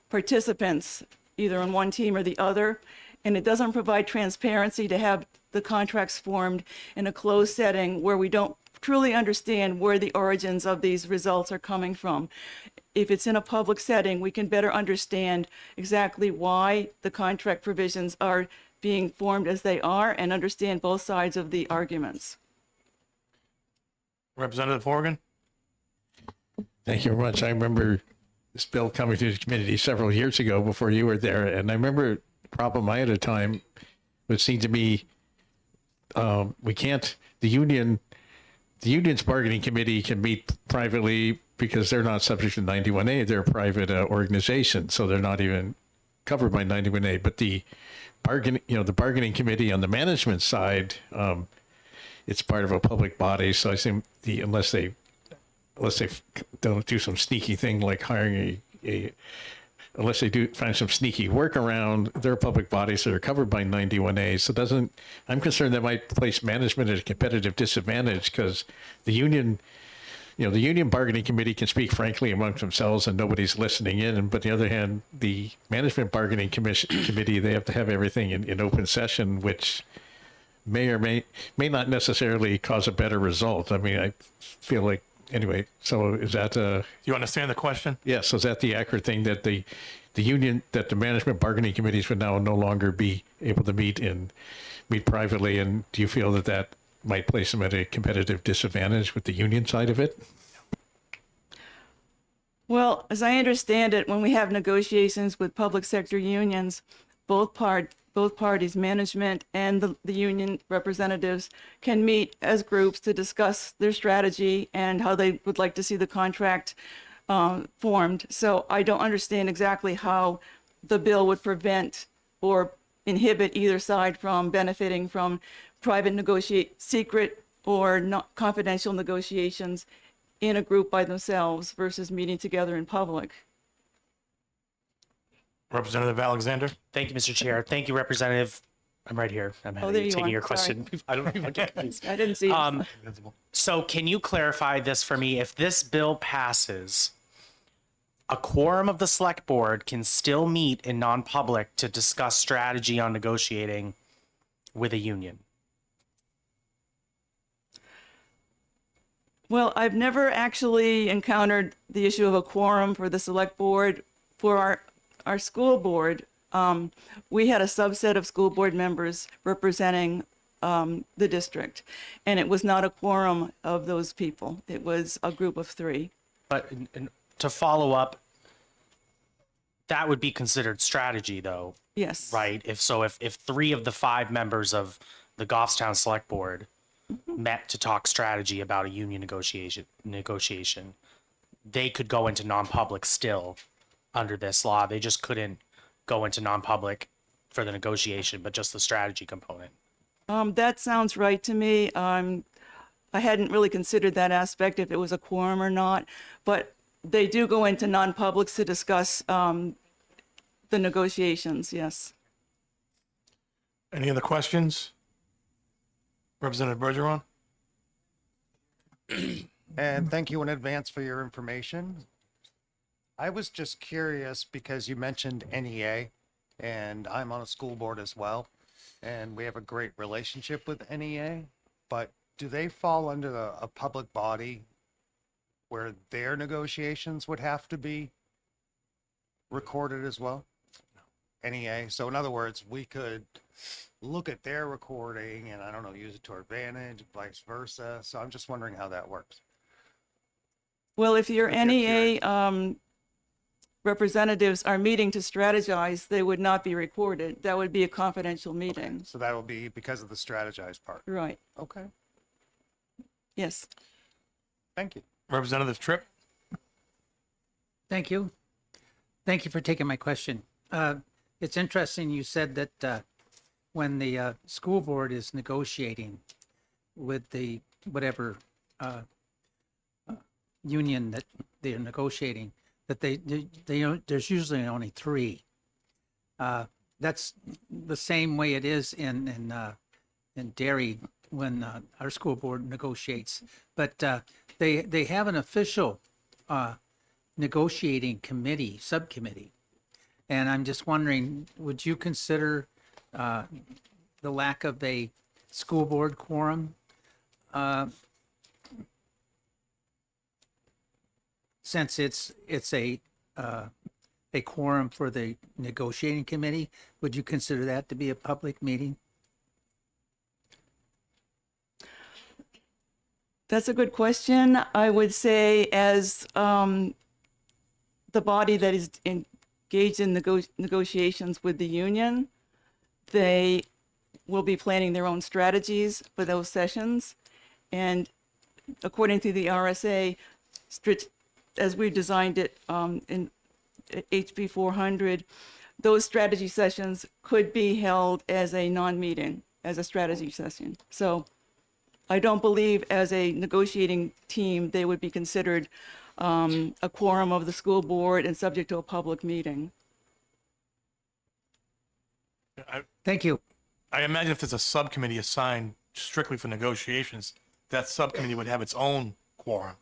participants, either on one team or the other, and it doesn't provide transparency to have the contracts formed in a closed setting where we don't truly understand where the origins of these results are coming from. If it's in a public setting, we can better understand exactly why the contract provisions are being formed as they are and understand both sides of the arguments. Representative Horgan? Thank you very much. I remember this bill coming to the committee several years ago before you were there. And I remember the problem I had at the time would seem to me, we can't, the union's bargaining committee can meet privately because they're not subject to 91A. They're a private organization, so they're not even covered by 91A. But the bargaining committee on the management side, it's part of a public body. So I assume unless they don't do some sneaky thing like hiring unless they do find some sneaky workaround, they're a public body, so they're covered by 91A. So I'm concerned that might place management at a competitive disadvantage because the union bargaining committee can speak frankly amongst themselves and nobody's listening in. But on the other hand, the management bargaining committee, they have to have everything in open session, which may or may not necessarily cause a better result. I mean, I feel like, anyway, so is that You understand the question? Yes. So is that the accurate thing that the management bargaining committees would now no longer be able to meet privately? And do you feel that might place them at a competitive disadvantage with the union side of it? Well, as I understand it, when we have negotiations with public sector unions, both parties, management and the union representatives, can meet as groups to discuss their strategy and how they would like to see the contract formed. So I don't understand exactly how the bill would prevent or inhibit either side from benefiting from secret or not confidential negotiations in a group by themselves versus meeting together in public. Representative Alexander? Thank you, Mr. Chair. Thank you, Representative. I'm right here. I'm there you taking are. your question. I don't even get confused. I didn't see you. So can you clarify this for me? If this bill passes, a quorum of the select board can still meet in non-public to discuss strategy on negotiating with a union? Well, I've never actually encountered the issue of a quorum for the select board. For our school board, we had a subset of school board members representing the district, and it was not a quorum of those people. It was a group of 3. But to follow up, that would be considered strategy, though. Yes. Right? If 3 of the 5 members of the Goffstown Select Board met to talk strategy about a union negotiation, they could go into non-public still under this law. They just couldn't go into non-public for the negotiation, but just the strategy component. That sounds right to me. I hadn't really considered that aspect, if it was a quorum or not, but they do go into non-publics to discuss the negotiations, yes. Any other questions? Representative Bergeron? And thank you in advance for your information. I was just curious because you mentioned NEA, and I'm on a school board as well, and we have a great relationship with NEA, but do they fall under a public body where their negotiations would have to be recorded as well? NEA. So in other words, we could look at their recording and, I don't know, use it to our advantage, vice versa. So I'm just wondering how that works. Well, if your If you're NEA representatives are meeting to strategize, they would not be recorded. That would be a confidential meeting. So that will be because of the strategized part. Right. Okay. Yes. Thank you. Representative Tripp. Thank you. Thank you for taking my question. It's interesting you said that when the school board is negotiating with the whatever union that they're negotiating, that they there's usually only three. That's the same way it is in dairy when our school board negotiates. But they have an official negotiating committee, subcommittee. And I'm just wondering, would you consider the lack of a school board quorum since it's a quorum for the negotiating committee? Would you consider that to be a public meeting? That's a good question. I would say as the body that is engaged in negotiations with the union, they will be planning their own strategies for those sessions. And according to the RSA, as we designed it in HB 400, those strategy sessions could be held as a non-meeting, as a strategy session. So I don't believe as a negotiating team, they would be considered a quorum of the school board and subject to a public meeting. Thank you. I imagine if there's a subcommittee assigned strictly for negotiations, that subcommittee would have its own quorum,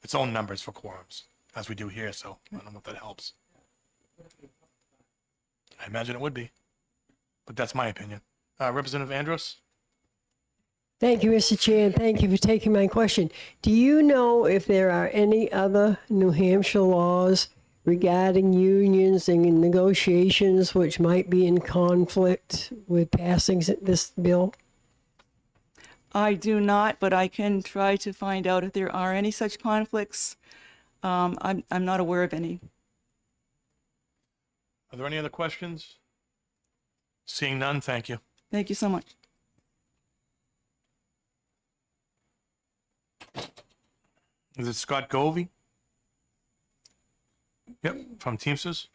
its own numbers for quorums, as we do here. So I don't know if that helps. I imagine it would be, but that's my opinion. Representative Andros? Thank you, Mr. Chair, and thank you for taking my question. Do you know if there are any other New Hampshire laws regarding unions and negotiations which might be in conflict with passing this bill? I do not, but I can try to find out if there are any such conflicts. I'm not aware of any. Are there any other questions? Seeing none, thank you. Thank you so much. Is it Scott Govey? Yep, from Teamsters.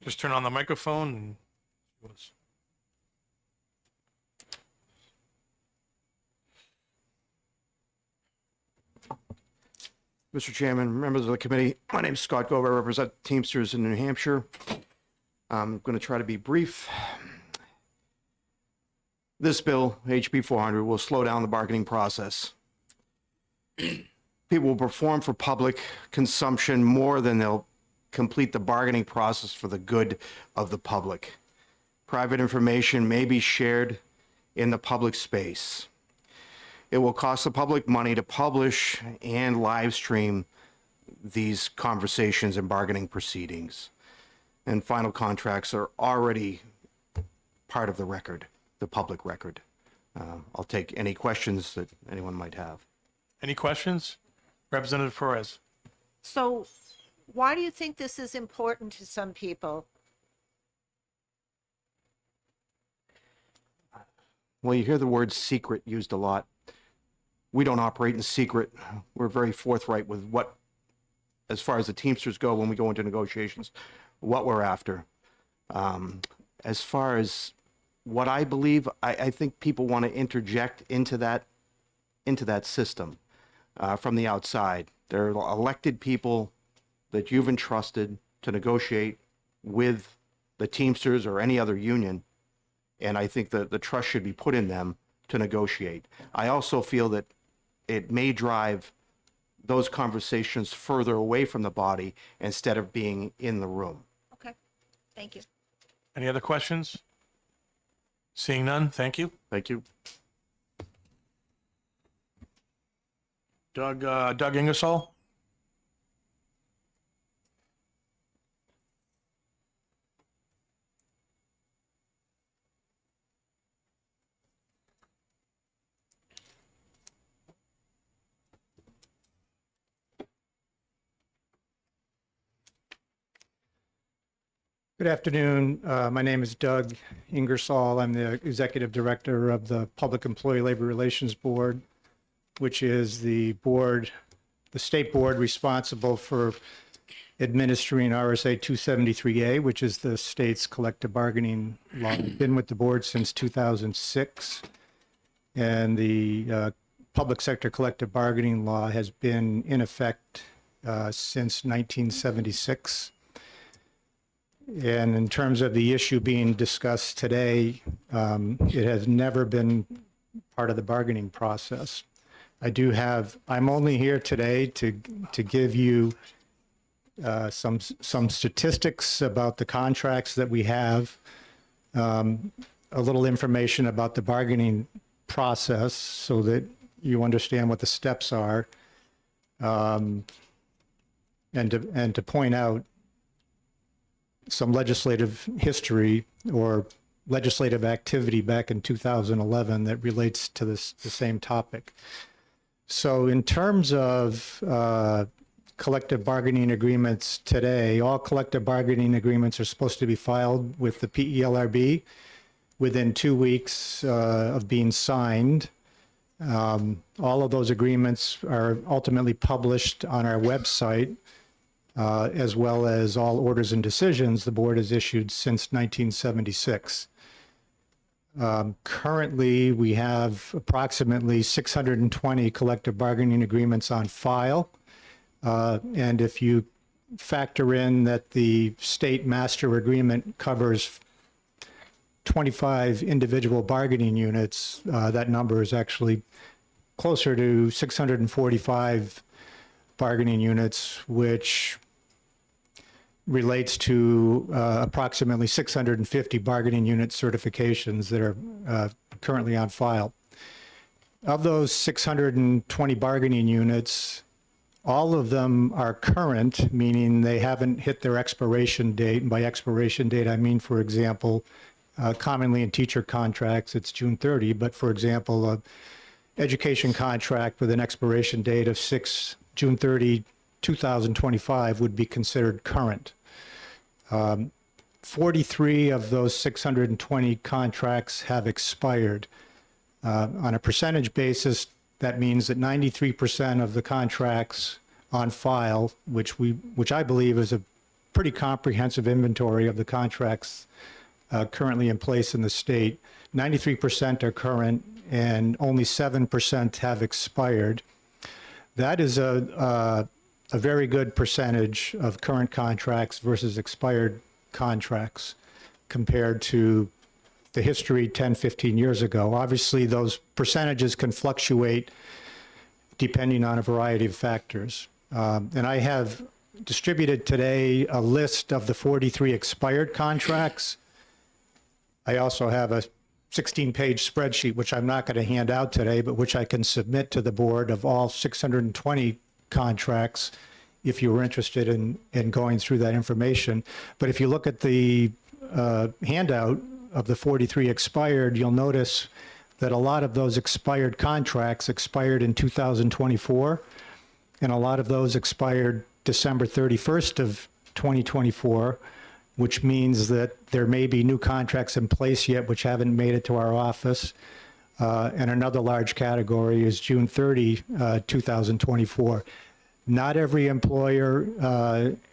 Just turn on the microphone and Mr. Chairman, members of the committee, my name is Scott Gove. I represent Teamsters in New Hampshire. I'm going to try to be brief. This bill, HB 400, will slow down the bargaining process. People will perform for public consumption more than they'll complete the bargaining process for the good of the public. Private information may be shared in the public space. It will cost the public money to publish and live stream these conversations and bargaining proceedings. And final contracts are already part of the record, the public record. I'll take any questions that anyone might have. Any questions? Representative Perez. So why do you think this is important to some people? Well, you hear the word secret used a lot. We don't operate in secret. We're very forthright with what, as far as the Teamsters go, when we go into negotiations, what we're after. As far as what I believe, I think people want to interject into that system from the outside. They're elected people that you've entrusted to negotiate with the Teamsters or any other union, and I think that the trust should be put in them to negotiate. I also feel that it may drive those conversations further away from the body instead of being in the room. Okay, thank you. Any other questions? Seeing none, thank you. Thank you. Doug Ingersoll? Good afternoon. My name is Doug Ingersoll. I'm the Executive Director of the Public Employee Labor Relations Board, which is the state board responsible for administering RSA 273A, which is the state's collective bargaining law. I've been with the board since 2006, and the public sector collective bargaining law has been in effect since 1976. And in terms of the issue being discussed today, it has never been part of the bargaining process. I'm only here today to give you some statistics about the contracts that we have, a little information about the bargaining process so that you understand what the steps are, and to point out some legislative history or legislative activity back in 2011 that relates to the same topic. So in terms of collective bargaining agreements today, all collective bargaining agreements are supposed to be filed with the PELRB within 2 weeks of being signed. All of those agreements are ultimately published on our website, as well as all orders and decisions the board has issued since 1976. Currently, we have approximately 620 collective bargaining agreements on file. And if you factor in that the state master agreement covers 25 individual bargaining units, that number is actually closer to 645 bargaining units, which relates to approximately 650 bargaining unit certifications that are currently on file. Of those 620 bargaining units, all of them are current, meaning they haven't hit their expiration date. And by expiration date, I mean, for example, commonly in teacher contracts, it's June 30. But for example, an education contract with an expiration date of June 30, 2025 would be considered current. 43 of those 620 contracts have expired. On a percentage basis, that means that 93% of the contracts on file, which I believe is a pretty comprehensive inventory of the contracts currently in place in the state, 93% are current and only 7% have expired. That is a very good percentage of current contracts versus expired contracts compared to the history 10, 15 years ago. Obviously, those percentages can fluctuate depending on a variety of factors. And I have distributed today a list of the 43 expired contracts. I also have a 16-page spreadsheet, which I'm not going to hand out today, but which I can submit to the board of all 620 contracts if you were interested in going through that information. But if you look at the handout of the 43 expired, you'll notice that a lot of those expired contracts expired in 2024, and a lot of those expired December 31st of 2024, which means that there may be new contracts in place yet which haven't made it to our office. And another large category is June 30, 2024. Not every employer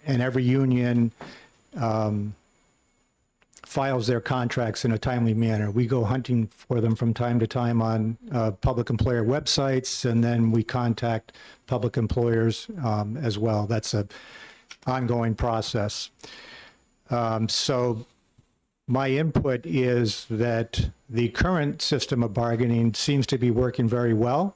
and every union files their contracts in a timely manner. We go hunting for them from time to time on public employer websites, and then we contact public employers as well. That's an ongoing process. So My input is that the current system of bargaining seems to be working very well.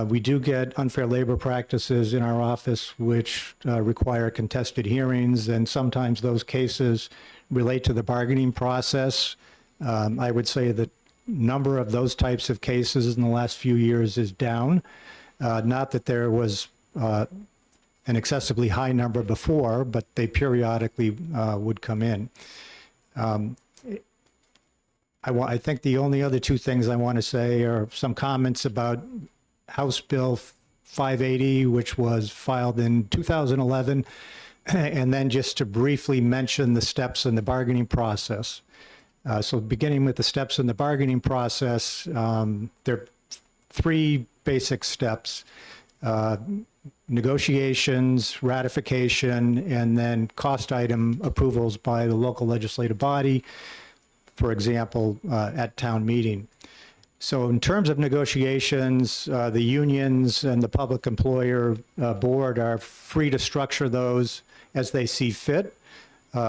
We do get unfair labor practices in our office which require contested hearings, and sometimes those cases relate to the bargaining process. I would say the number of those types of cases in the last few years is down. Not that there was an excessively high number before, but they periodically would come in. I think the only other two things I want to say are some comments about House Bill 580, which was filed in 2011, and then just to briefly mention the steps in the bargaining process. So beginning with the steps in the bargaining process, there are three basic steps: negotiations, ratification, and then cost item approvals by the local legislative body, for example, at town meeting. So in terms of negotiations, the unions and the public employer board are free to structure those as they see fit.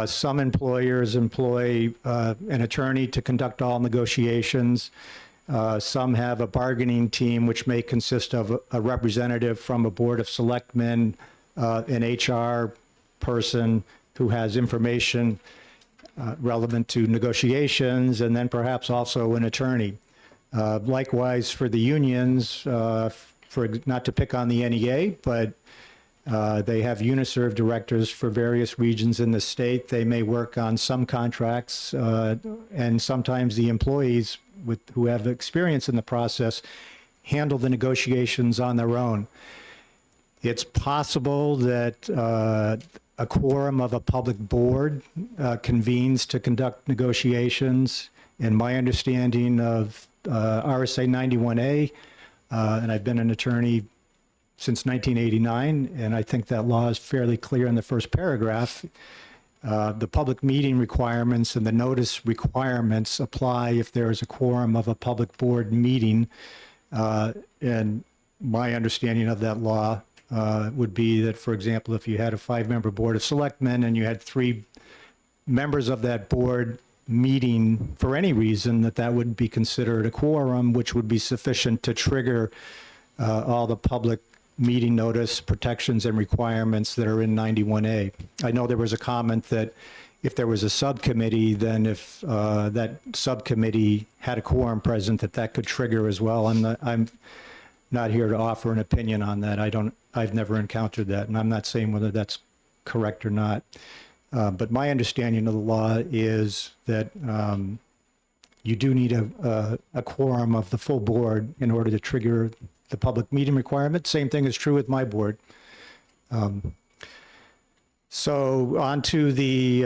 Some employers employ an attorney to conduct all negotiations. Some have a bargaining team, which may consist of a representative from a board of selectmen, an HR person who has information relevant to negotiations, and then perhaps also an attorney. Likewise, for the unions, for not to pick on the NEA, but they have uniserve directors for various regions in the state. They may work on some contracts, and sometimes the employees who have experience in the process handle the negotiations on their own. It's possible that a quorum of a public board convenes to conduct negotiations. And my understanding of RSA 91A, and I've been an attorney since 1989, and I think that law is fairly clear in the first paragraph. The public meeting requirements and the notice requirements apply if there is a quorum of a public board meeting. And my understanding of that law would be that, for example, if you had a 5-member board of selectmen and you had 3 members of that board meeting for any reason, that would be considered a quorum, which would be sufficient to trigger all the public meeting notice protections and requirements that are in 91A. I know there was a comment that if there was a subcommittee, then if that subcommittee had a quorum present, that could trigger as well. I'm not here to offer an opinion on that. I've never encountered that, and I'm not saying whether that's correct or not. But my understanding of the law is that you do need a quorum of the full board in order to trigger the public meeting requirement. Same thing is true with my board. So on to the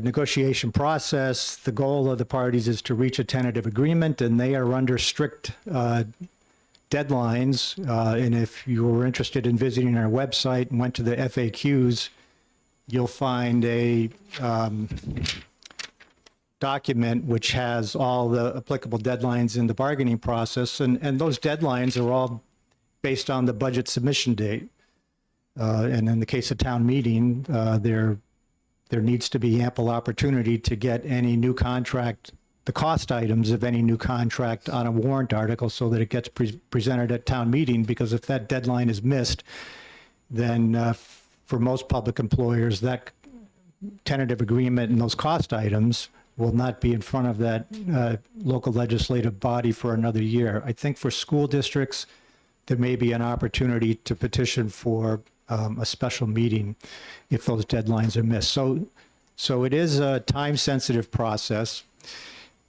negotiation process. The goal of the parties is to reach a tentative agreement, and they are under strict deadlines. And if you were interested in visiting our website and went to the FAQs, you'll find a document which has all the applicable deadlines in the bargaining process. And those deadlines are all based on the budget submission date. And in the case of town meeting, there needs to be ample opportunity to get any new contract, the cost items of any new contract on a warrant article so that it gets presented at town meeting, because if that deadline is missed, then for most public employers, that tentative agreement and those cost items will not be in front of that local legislative body for another year. I think for school districts, there may be an opportunity to petition for a special meeting if those deadlines are missed. So it is a time-sensitive process.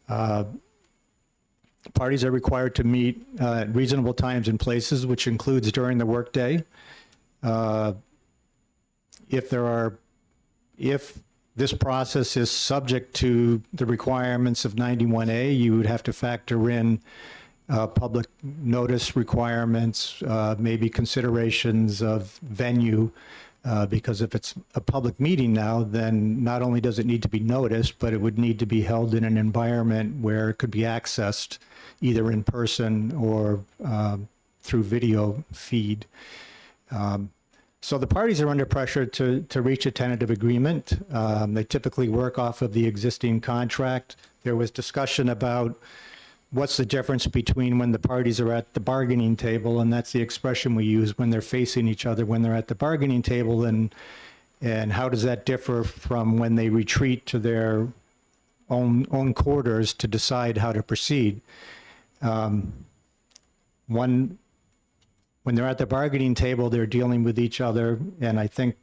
Parties are required to meet at reasonable times and places, which includes during the workday. If this process is subject to the requirements of 91A, you would have to factor in public notice requirements, maybe considerations of venue, because if it's a public meeting now, then not only does it need to be noticed, but it would need to be held in an environment where it could be accessed either in person or through video feed. So the parties are under pressure to reach a tentative agreement. They typically work off of the existing contract. There was discussion about what's the difference between when the parties are at the bargaining table, and that's the expression we use when they're facing each other, when they're at the bargaining table, and how does that differ from when they retreat to their own quarters to decide how to proceed. When they're at the bargaining table, they're dealing with each other, and I think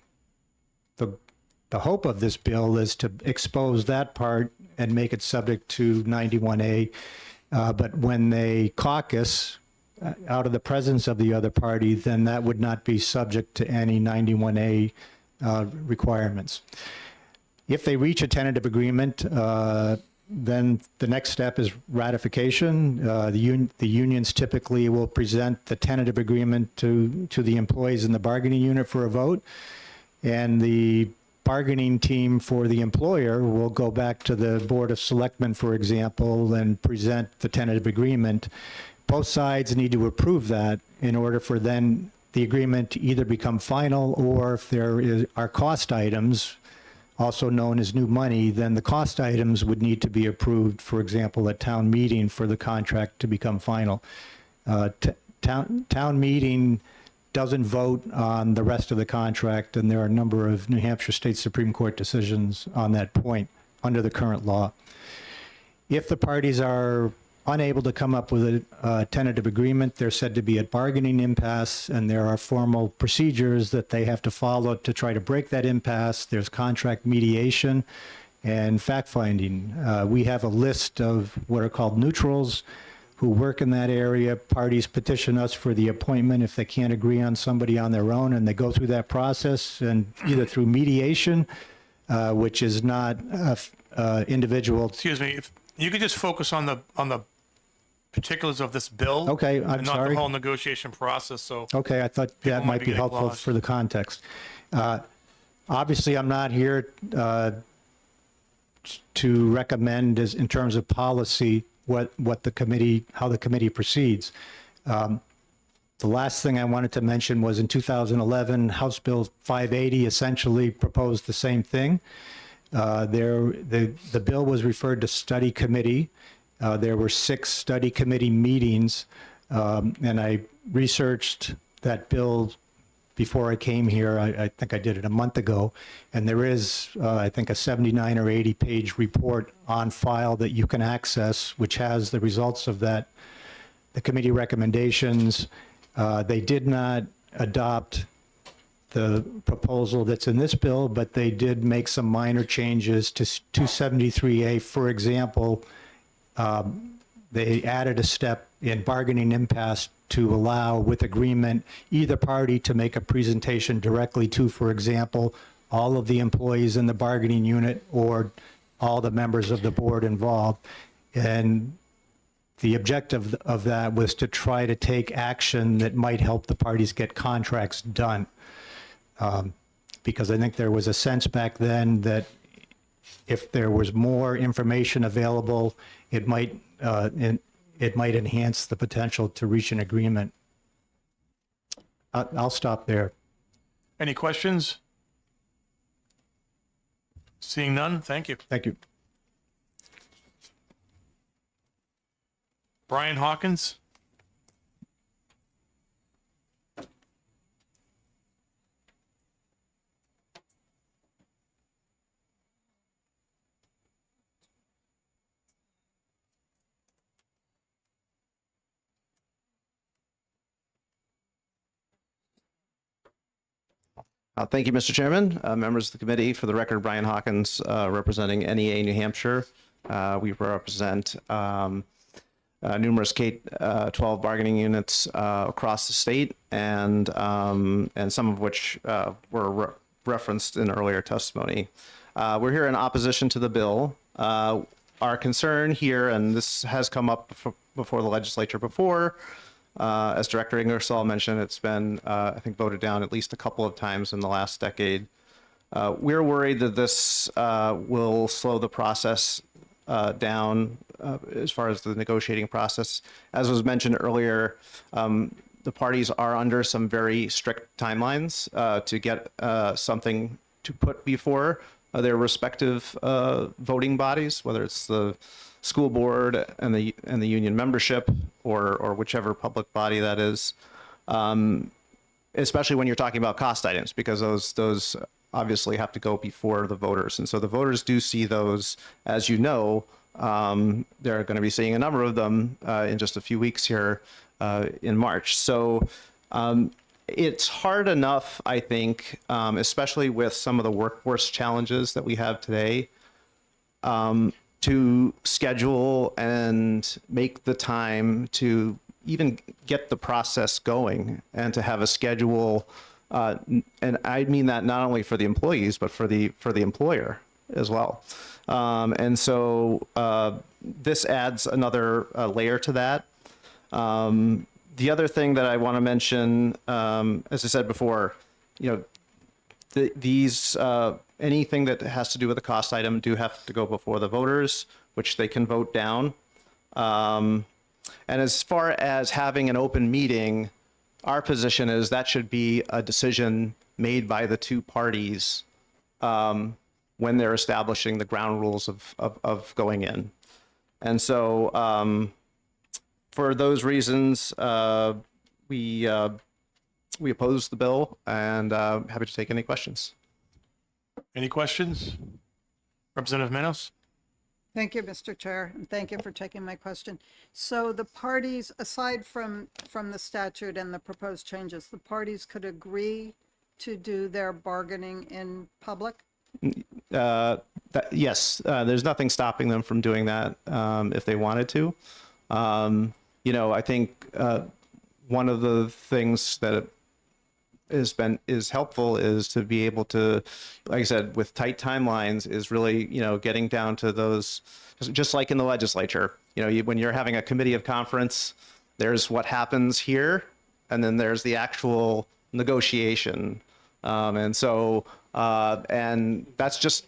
the hope of this bill is to expose that part and make it subject to 91A. But when they caucus out of the presence of the other party, then that would not be subject to any 91A requirements. If they reach a tentative agreement, then the next step is ratification. The unions typically will present the tentative agreement to the employees in the bargaining unit for a vote, and the bargaining team for the employer will go back to the Board of Selectmen, for example, and present the tentative agreement. Both sides need to approve that in order for then the agreement to either become final, or if there are cost items, also known as new money, then the cost items would need to be approved, for example, at town meeting for the contract to become final. Town meeting doesn't vote on the rest of the contract, and there are a number of New Hampshire State Supreme Court decisions on that point under the current law. If the parties are unable to come up with a tentative agreement, they're said to be at bargaining impasse, and there are formal procedures that they have to follow to try to break that impasse. There's contract mediation and fact-finding. We have a list of what are called neutrals who work in that area. Parties petition us for the appointment if they can't agree on somebody on their own, and they go through that process, and either through mediation, which is not individual. Excuse me, if you could just focus on the particulars of this bill. Okay, I'm and not sorry. the whole negotiation process. So Okay, I thought that might be helpful for the context. Obviously, I'm not here to recommend as in terms of policy what the committee, how the committee proceeds. The last thing I wanted to mention was in 2011, House Bill 580 essentially proposed the same thing. The bill was referred to study committee. There were 6 study committee meetings, and I researched that bill before I came here. I think I did it a month ago, and there is, I think, a 79 or 80 page report on file that you can access, which has the results of that, the committee recommendations. They did not adopt the proposal that's in this bill, but they did make some minor changes to 273A. For example, they added a step in bargaining impasse to allow, with agreement, either party to make a presentation directly to, for example, all of the employees in the bargaining unit or all the members of the board involved. And the objective of that was to try to take action that might help the parties get contracts done. Because I think there was a sense back then that if there was more information available, it might enhance the potential to reach an agreement. I'll stop there. any questions? Seeing none, thank you. Thank you. Brian Hawkins. Thank you, Mr. Chairman, members of the committee. For the record, Brian Hawkins, representing NEA New Hampshire. We represent numerous K-12 bargaining units across the state, and some of which were referenced in earlier testimony. We're here in opposition to the bill. Our concern here, and this has come up before the legislature before, as Director Ingersoll mentioned, it's been, I think, voted down at least a couple of times in the last decade. We're worried that this will slow the process down as far as the negotiating process. As was mentioned earlier, the parties are under some very strict timelines to get something to put before their respective voting bodies, whether it's the school board and the union membership or whichever public body that is. Especially when you're talking about cost items, because those obviously have to go before the voters. And so the voters do see those, as you know, they're going to be seeing a number of them in just a few weeks here in March. So it's hard enough, I think, especially with some of the workforce challenges that we have today, to schedule and make the time to even get the process going and to have a schedule. And I mean that not only for the employees, but for the employer as well. And so this adds another layer to that. The other thing that I want to mention, as I said before, these anything that has to do with a cost item do have to go before the voters, which they can vote down. And as far as having an open meeting, our position is that should be a decision made by the two parties when they're establishing the ground rules of going in. And so for those reasons, we oppose the bill, and happy to take any questions. Any questions? Representative Manos? Thank you, Mr. Chair, and thank you for taking my question. So the parties, aside from the statute and the proposed changes, the parties could agree to do their bargaining in public? Yes, there's nothing stopping them from doing that if they wanted to. I think one of the things that is helpful is to be able to, like I said, with tight timelines, is really getting down to those, just like in the legislature. When you're having a committee of conference, there's what happens here, and then there's the actual negotiation, and so and that's just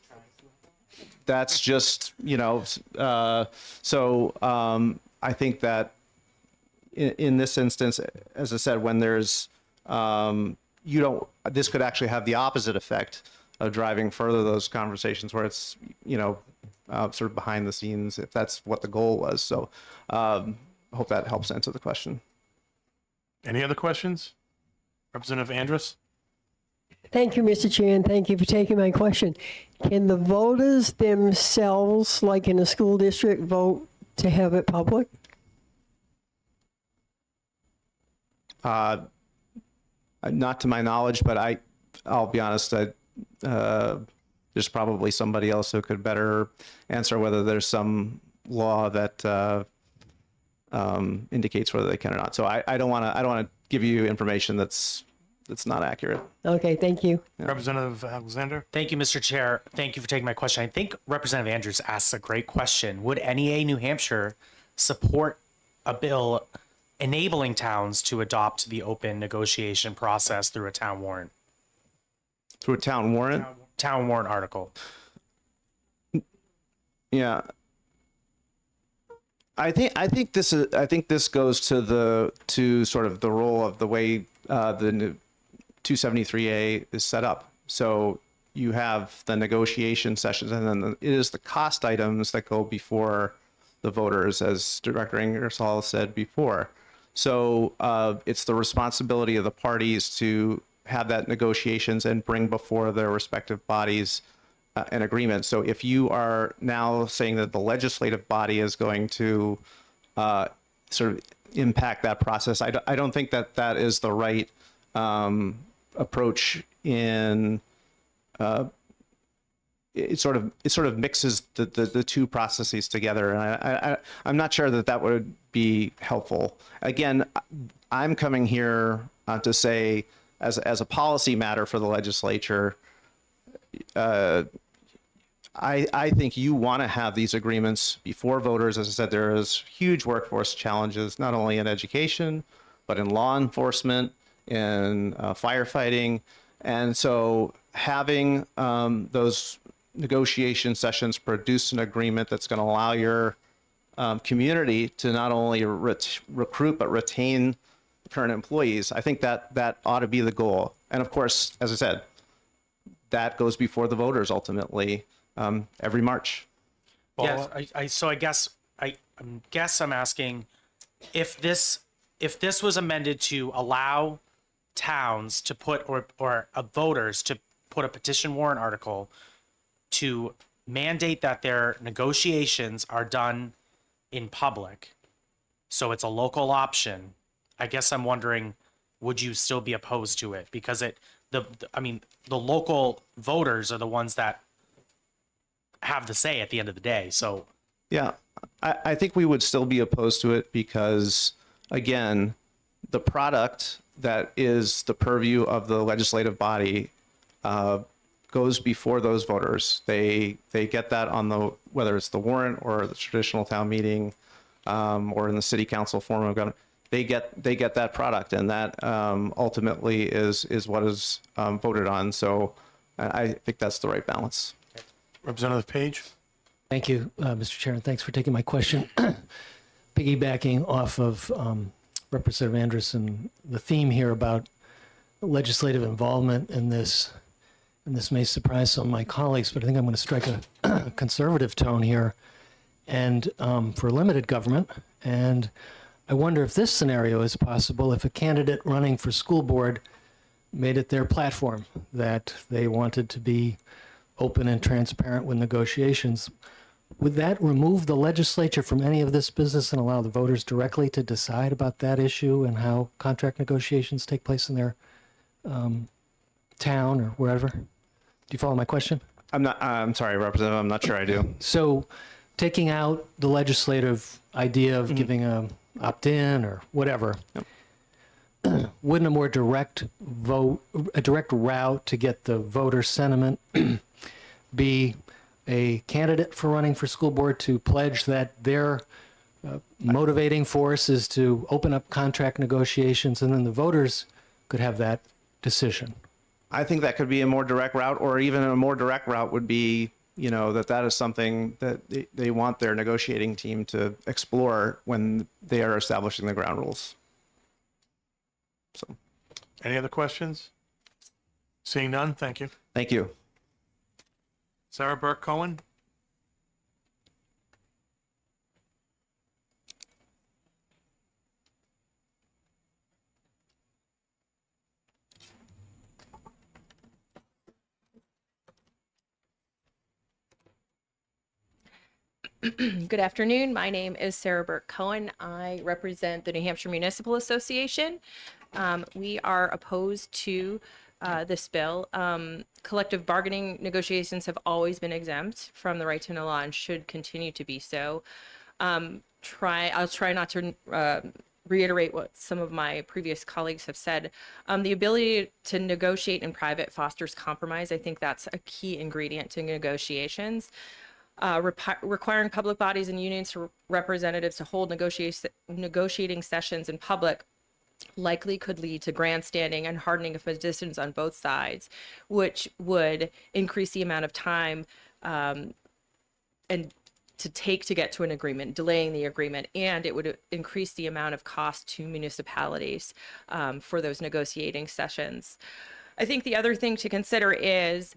so I think that in this instance, as I said, when there's this could actually have the opposite effect of driving further those conversations where it's, sort of behind the scenes, if that's what the goal was. So hope that helps answer the question. Any other questions? Representative Andrus? Thank you, Mr. Chair, and thank you for taking my question. Can the voters themselves, like in a school district, vote to have it public? Not to my knowledge, but I'll be honest, there's probably somebody else who could better answer whether there's some law that indicates whether they can or not. So I don't want to give you information that's not accurate. Okay, thank you. Yeah. Representative Alexander? Thank you, Mr. Chair. Thank you for taking my question. I think Representative Andrews asks a great question. Would NEA New Hampshire support a bill enabling towns to adopt the open negotiation process through a town warrant? Through a town warrant? Town warrant article. Yeah. I think this goes to sort of the role of the way the new 273A is set up. So you have the negotiation sessions, and then it is the cost items that go before the voters, as Director Ingersoll said before. So it's the responsibility of the parties to have that negotiations and bring before their respective bodies an agreement. So if you are now saying that the legislative body is going to sort of impact that process, I don't think that is the right approach. In it sort of mixes the two processes together, and I'm not sure that would be helpful. Again, I'm coming here to say, as a policy matter for the legislature, I think you want to have these agreements before voters. As I said, there is huge workforce challenges, not only in education, but in law enforcement, in firefighting. And so having those negotiation sessions produce an agreement that's going to allow your community to not only recruit, but retain current employees. I think that ought to be the goal. And of course, as I said, that goes before the voters ultimately every March. Yes, I guess I'm asking if this was amended to allow towns to put or voters to put a petition warrant article to mandate that their negotiations are done in public, so it's a local option. I guess I'm wondering, would you still be opposed to it? Because the local voters are the ones that have the say at the end of the day. So Yeah, I think we would still be opposed to it because, again, the product that is the purview of the legislative body goes before those voters. They get that on whether it's the warrant or the traditional town meeting or in the city council form of government. They get that product, and that ultimately is what is voted on. So I think that's the right balance. Representative Page. Thank you, Mr. Chair, and thanks for taking my question. Piggybacking off of Representative Anderson, the theme here about legislative involvement in this, and this may surprise some of my colleagues, but I think I'm going to strike a conservative tone here, and for limited government. And I wonder if this scenario is possible if a candidate running for school board made it their platform that they wanted to be open and transparent with negotiations. Would that remove the legislature from any of this business and allow the voters directly to decide about that issue and how contract negotiations take place in their town or wherever? Do you follow my question? I'm sorry, Representative, I'm not sure I do. So taking out the legislative idea of giving a opt-in or whatever, wouldn't a more direct route to get the voter sentiment be a candidate for running for school board to pledge that their motivating force is to open up contract negotiations, and then the voters could have that decision? I think that could be a more direct route, or even a more direct route would be, that is something that they want their negotiating team to explore when they are establishing the ground rules. So, Any other questions? Seeing none, thank you. thank you. Sarah Burke Cohen. Good afternoon. My name is Sarah Burke Cohen. I represent the New Hampshire Municipal Association. We are opposed to this bill. Collective bargaining negotiations have always been exempt from the right to know law and should continue to be so. I'll try not to reiterate what some of my previous colleagues have said. The ability to negotiate in private fosters compromise. I think that's a key ingredient to negotiations. Requiring public bodies and unions representatives to hold negotiating sessions in public likely could lead to grandstanding and hardening of positions on both sides, which would increase the amount of time and to take to get to an agreement, delaying the agreement, and it would increase the amount of cost to municipalities for those negotiating sessions. I think the other thing to consider is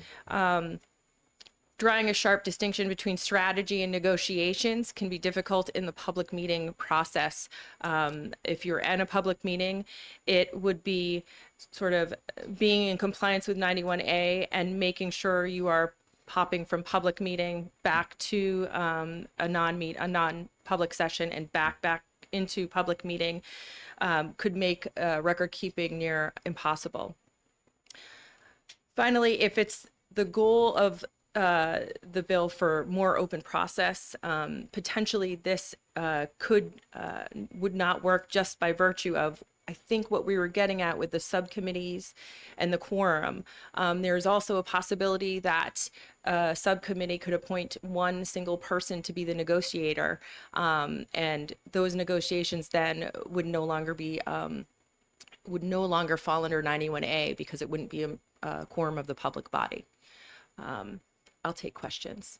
drawing a sharp distinction between strategy and negotiations can be difficult in the public meeting process. If you're in a public meeting, it would be sort of being in compliance with 91A and making sure you are popping from public meeting back to a non-public session and back into public meeting could make record keeping near impossible. Finally, if it's the goal of the bill for more open process, potentially this would not work just by virtue of, I think, what we were getting at with the subcommittees and the quorum. There's also a possibility that a subcommittee could appoint one single person to be the negotiator, and those negotiations then would no longer fall under 91A because it wouldn't be a quorum of the public body. I'll take questions.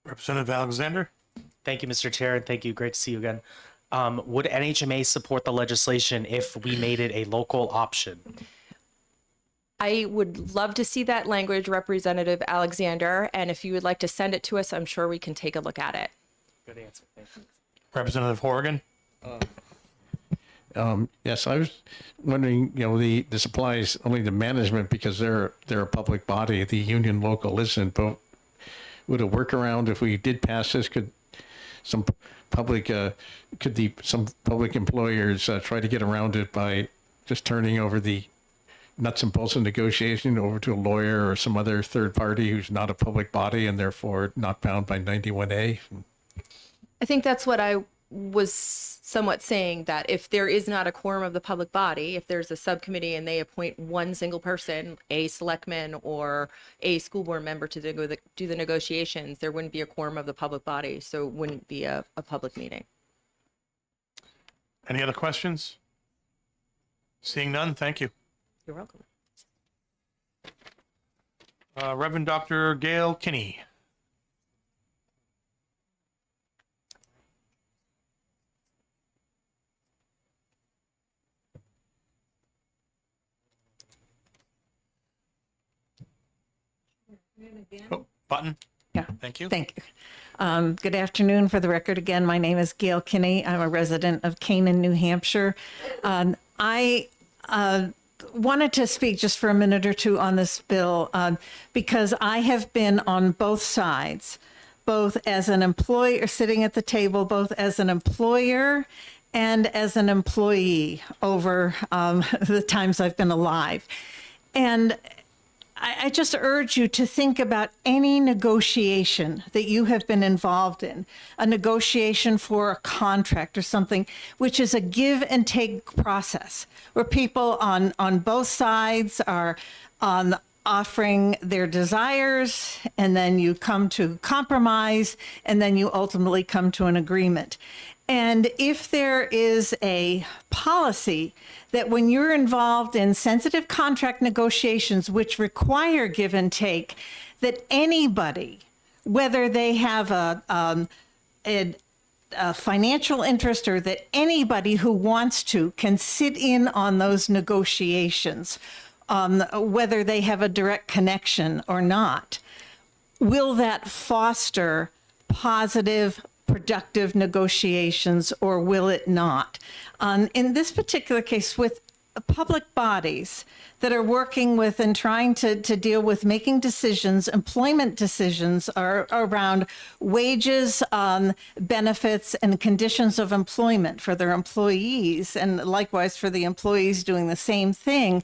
Representative Alexander. Thank you, Mr. Chair, and thank you. Great to see you again. Would NHMA support the legislation if we made it a local option? I would love to see that language, Representative Alexander, and if you would like to send it to us, I'm sure we can take a look at it. Good answer. Thank you. Representative Horgan? Yes, I was wondering, this applies only to management because they're a public body. The union local isn't, but would a workaround if we did pass this? Could some public employers try to get around it by just turning over the nuts and bolts of negotiation over to a lawyer or some other third party who's not a public body and therefore not bound by 91A? I think that's what I was somewhat saying, that if there is not a quorum of the public body, if there's a subcommittee and they appoint one single person, a selectman or a school board member to do the negotiations, there wouldn't be a quorum of the public body, so it wouldn't be a public meeting. Any other questions? Seeing none, thank you. You're welcome. Reverend Dr. Gail Kinney. Oh, button. Yeah. Thank you. Thank you. Good afternoon. For the record, again, my name is Gail Kinney. I'm a resident of Canaan, New Hampshire. I wanted to speak just for a minute or two on this bill because I have been on both sides, both as an employee or sitting at the table, both as an employer and as an employee over the times I've been alive. And I just urge you to think about any negotiation that you have been involved in, a negotiation for a contract or something, which is a give and take process where people on both sides are offering their desires, and then you come to compromise, and then you ultimately come to an agreement. And if there is a policy that when you're involved in sensitive contract negotiations, which require give and take, that anybody, whether they have a financial interest or that anybody who wants to can sit in on those negotiations, whether they have a direct connection or not, will that foster positive, productive negotiations, or will it not? In this particular case, with public bodies that are working with and trying to deal with making decisions, employment decisions are around wages, benefits, and conditions of employment for their employees, and likewise for the employees doing the same thing.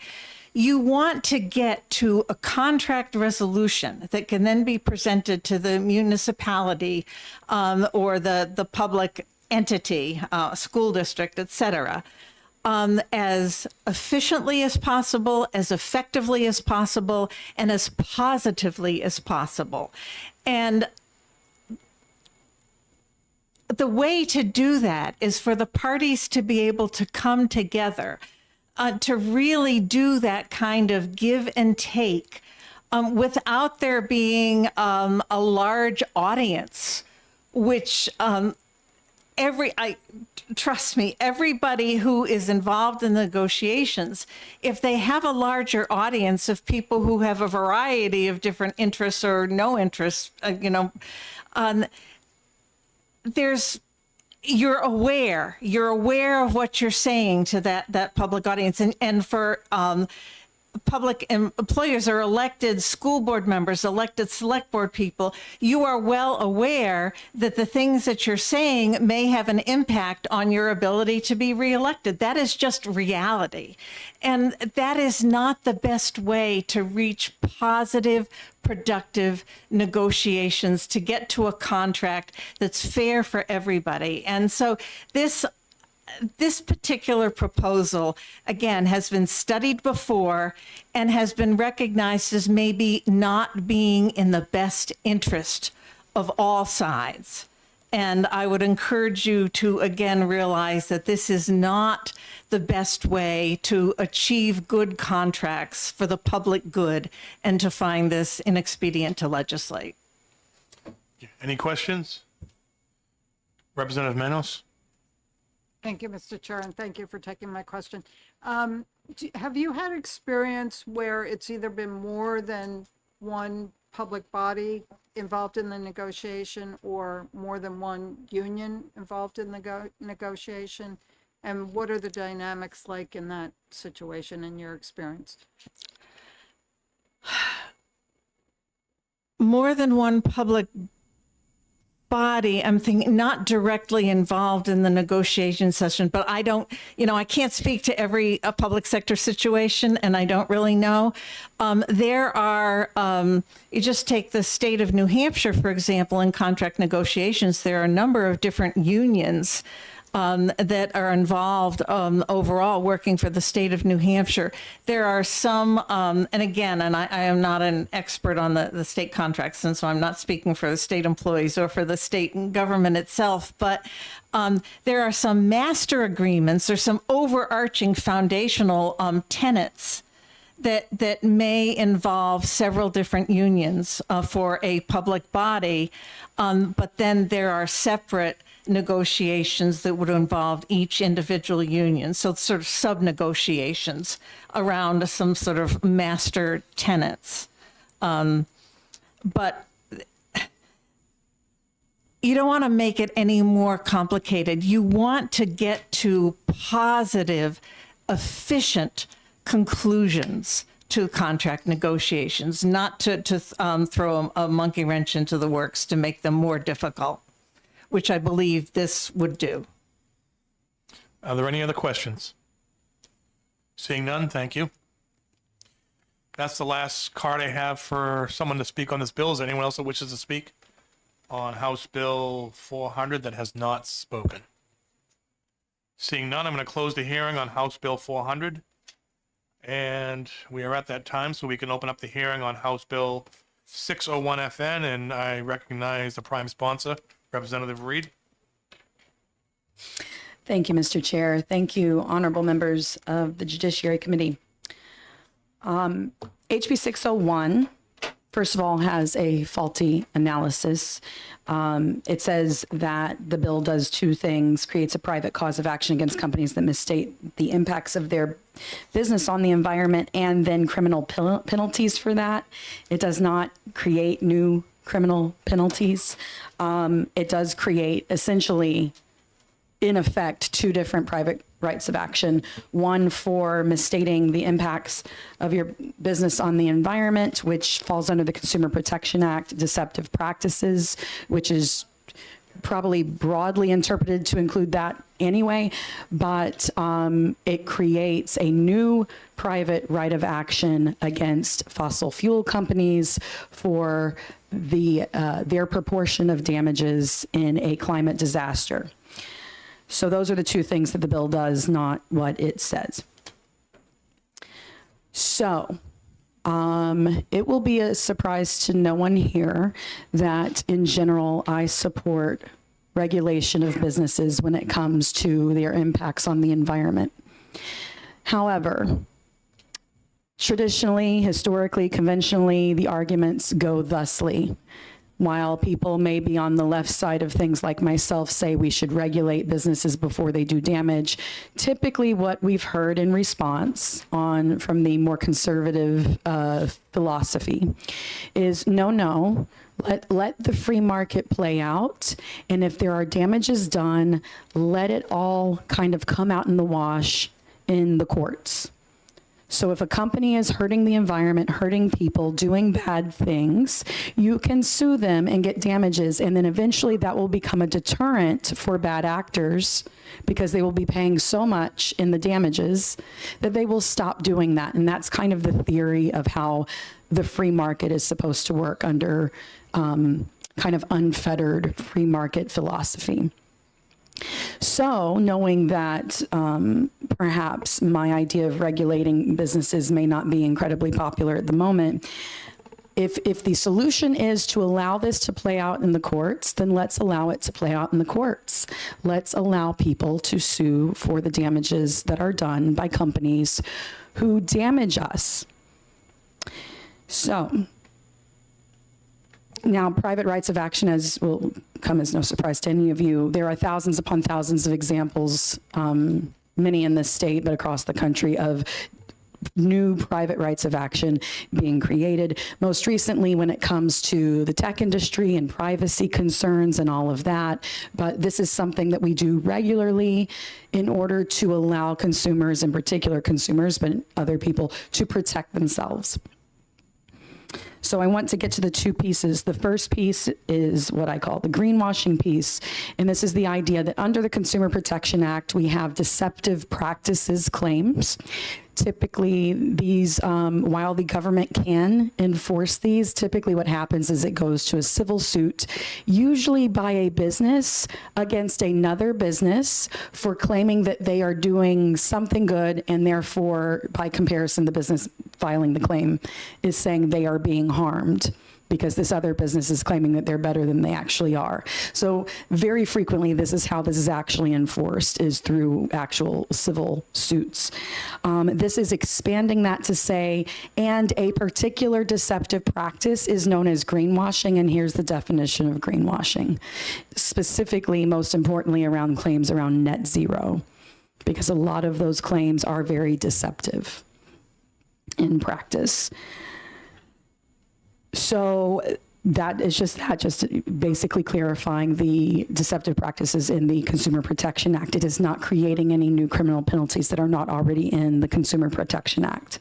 You want to get to a contract resolution that can then be presented to the municipality or the public entity, school district, et cetera, as efficiently as possible, as effectively as possible, and as positively as possible. And the way to do that is for the parties to be able to come together to really do that kind of give and take without there being a large audience, which trust me, everybody who is involved in the negotiations, if they have a larger audience of people who have a variety of different interests or no interests, you're aware of what you're saying to that public audience. And for public employers or elected school board members, elected select board people, you are well aware that the things that you're saying may have an impact on your ability to be reelected. That is just reality. And that is not the best way to reach positive, productive negotiations to get to a contract that's fair for everybody. And so this particular proposal, again, has been studied before and has been recognized as maybe not being in the best interest of all sides. And I would encourage you to, again, realize that this is not the best way to achieve good contracts for the public good and to find this inexpedient to legislate. Any questions? Representative Manos? Thank you, Mr. Chair, and thank you for taking my question. Have you had experience where it's either been more than one public body involved in the negotiation or more than one union involved in the negotiation? And what are the dynamics like in that situation in your experience? More than one public body, I'm thinking, not directly involved in the negotiation session, but I don't, I can't speak to every public sector situation, and I don't really know. There are, you just take the state of New Hampshire, for example, in contract negotiations, there are a number of different unions that are involved overall working for the state of New Hampshire. There are some, and again, I am not an expert on the state contracts, and so I'm not speaking for the state employees or for the state government itself, but there are some master agreements or some overarching foundational tenets that may involve several different unions for a public body, but then there are separate negotiations that would involve each individual union. So sort of sub-negotiations around some sort of master tenets. But you don't want to make it any more complicated. You want to get to positive, efficient conclusions to contract negotiations, not to throw a monkey wrench into the works to make them more difficult, which I believe this would do. Are there any other questions? Seeing none, thank you. That's the last card I have for someone to speak on this bill. Is there anyone else that wishes to speak on House Bill 400 that has not spoken? Seeing none, I'm going to close the hearing on House Bill 400. And we are at that time, so we can open up the hearing on House Bill 601 FN, and I recognize the prime sponsor, Representative Reed. Thank you, Mr. Chair. Thank you, honorable members of the Judiciary Committee. HB 601, first of all, has a faulty analysis. It says that the bill does two things: creates a private cause of action against companies that misstate the impacts of their business on the environment, and then criminal penalties for that. It does not create new criminal penalties. It does create, essentially, in effect, two different private rights of action: one for misstating the impacts of your business on the environment, which falls under the Consumer Protection Act, deceptive practices, which is probably broadly interpreted to include that anyway, but it creates a new private right of action against fossil fuel companies for their proportion of damages in a climate disaster. So those are the two things that the bill does, not what it says. So it will be a surprise to no one here that in general I support regulation of businesses when it comes to their impacts on the environment. However, traditionally, historically, conventionally, the arguments go thusly. While people may be on the left side of things like myself say we should regulate businesses before they do damage, typically what we've heard in response from the more conservative philosophy is no, let the free market play out, and if there are damages done, let it all kind of come out in the wash in the courts. So if a company is hurting the environment, hurting people, doing bad things, you can sue them and get damages, and then eventually that will become a deterrent for bad actors because they will be paying so much in the damages that they will stop doing that. And that's kind of the theory of how the free market is supposed to work under kind of unfettered free market philosophy. So knowing that perhaps my idea of regulating businesses may not be incredibly popular at the moment, if the solution is to allow this to play out in the courts, then let's allow it to play out in the courts. Let's allow people to sue for the damages that are done by companies who damage us. So Now, private rights of action, as will come as no surprise to any of you, there are thousands upon thousands of examples, many in this state, but across the country, of new private rights of action being created. Most recently, when it comes to the tech industry and privacy concerns and all of that. But this is something that we do regularly in order to allow consumers, in particular consumers, but other people, to protect themselves. So I want to get to the two pieces. The first piece is what I call the greenwashing piece. And this is the idea that under the Consumer Protection Act, we have deceptive practices claims. Typically, these, while the government can enforce these, typically what happens is it goes to a civil suit, usually by a business against another business for claiming that they are doing something good, and therefore, by comparison, the business filing the claim is saying they are being harmed because this other business is claiming that they're better than they actually are. So very frequently, this is how this is actually enforced, is through actual civil suits. This is expanding that to say, and a particular deceptive practice is known as greenwashing, and here's the definition of greenwashing. Specifically, most importantly, around claims around net zero, because a lot of those claims are very deceptive in practice. So that is just basically clarifying the deceptive practices in the Consumer Protection Act. It is not creating any new criminal penalties that are not already in the Consumer Protection Act.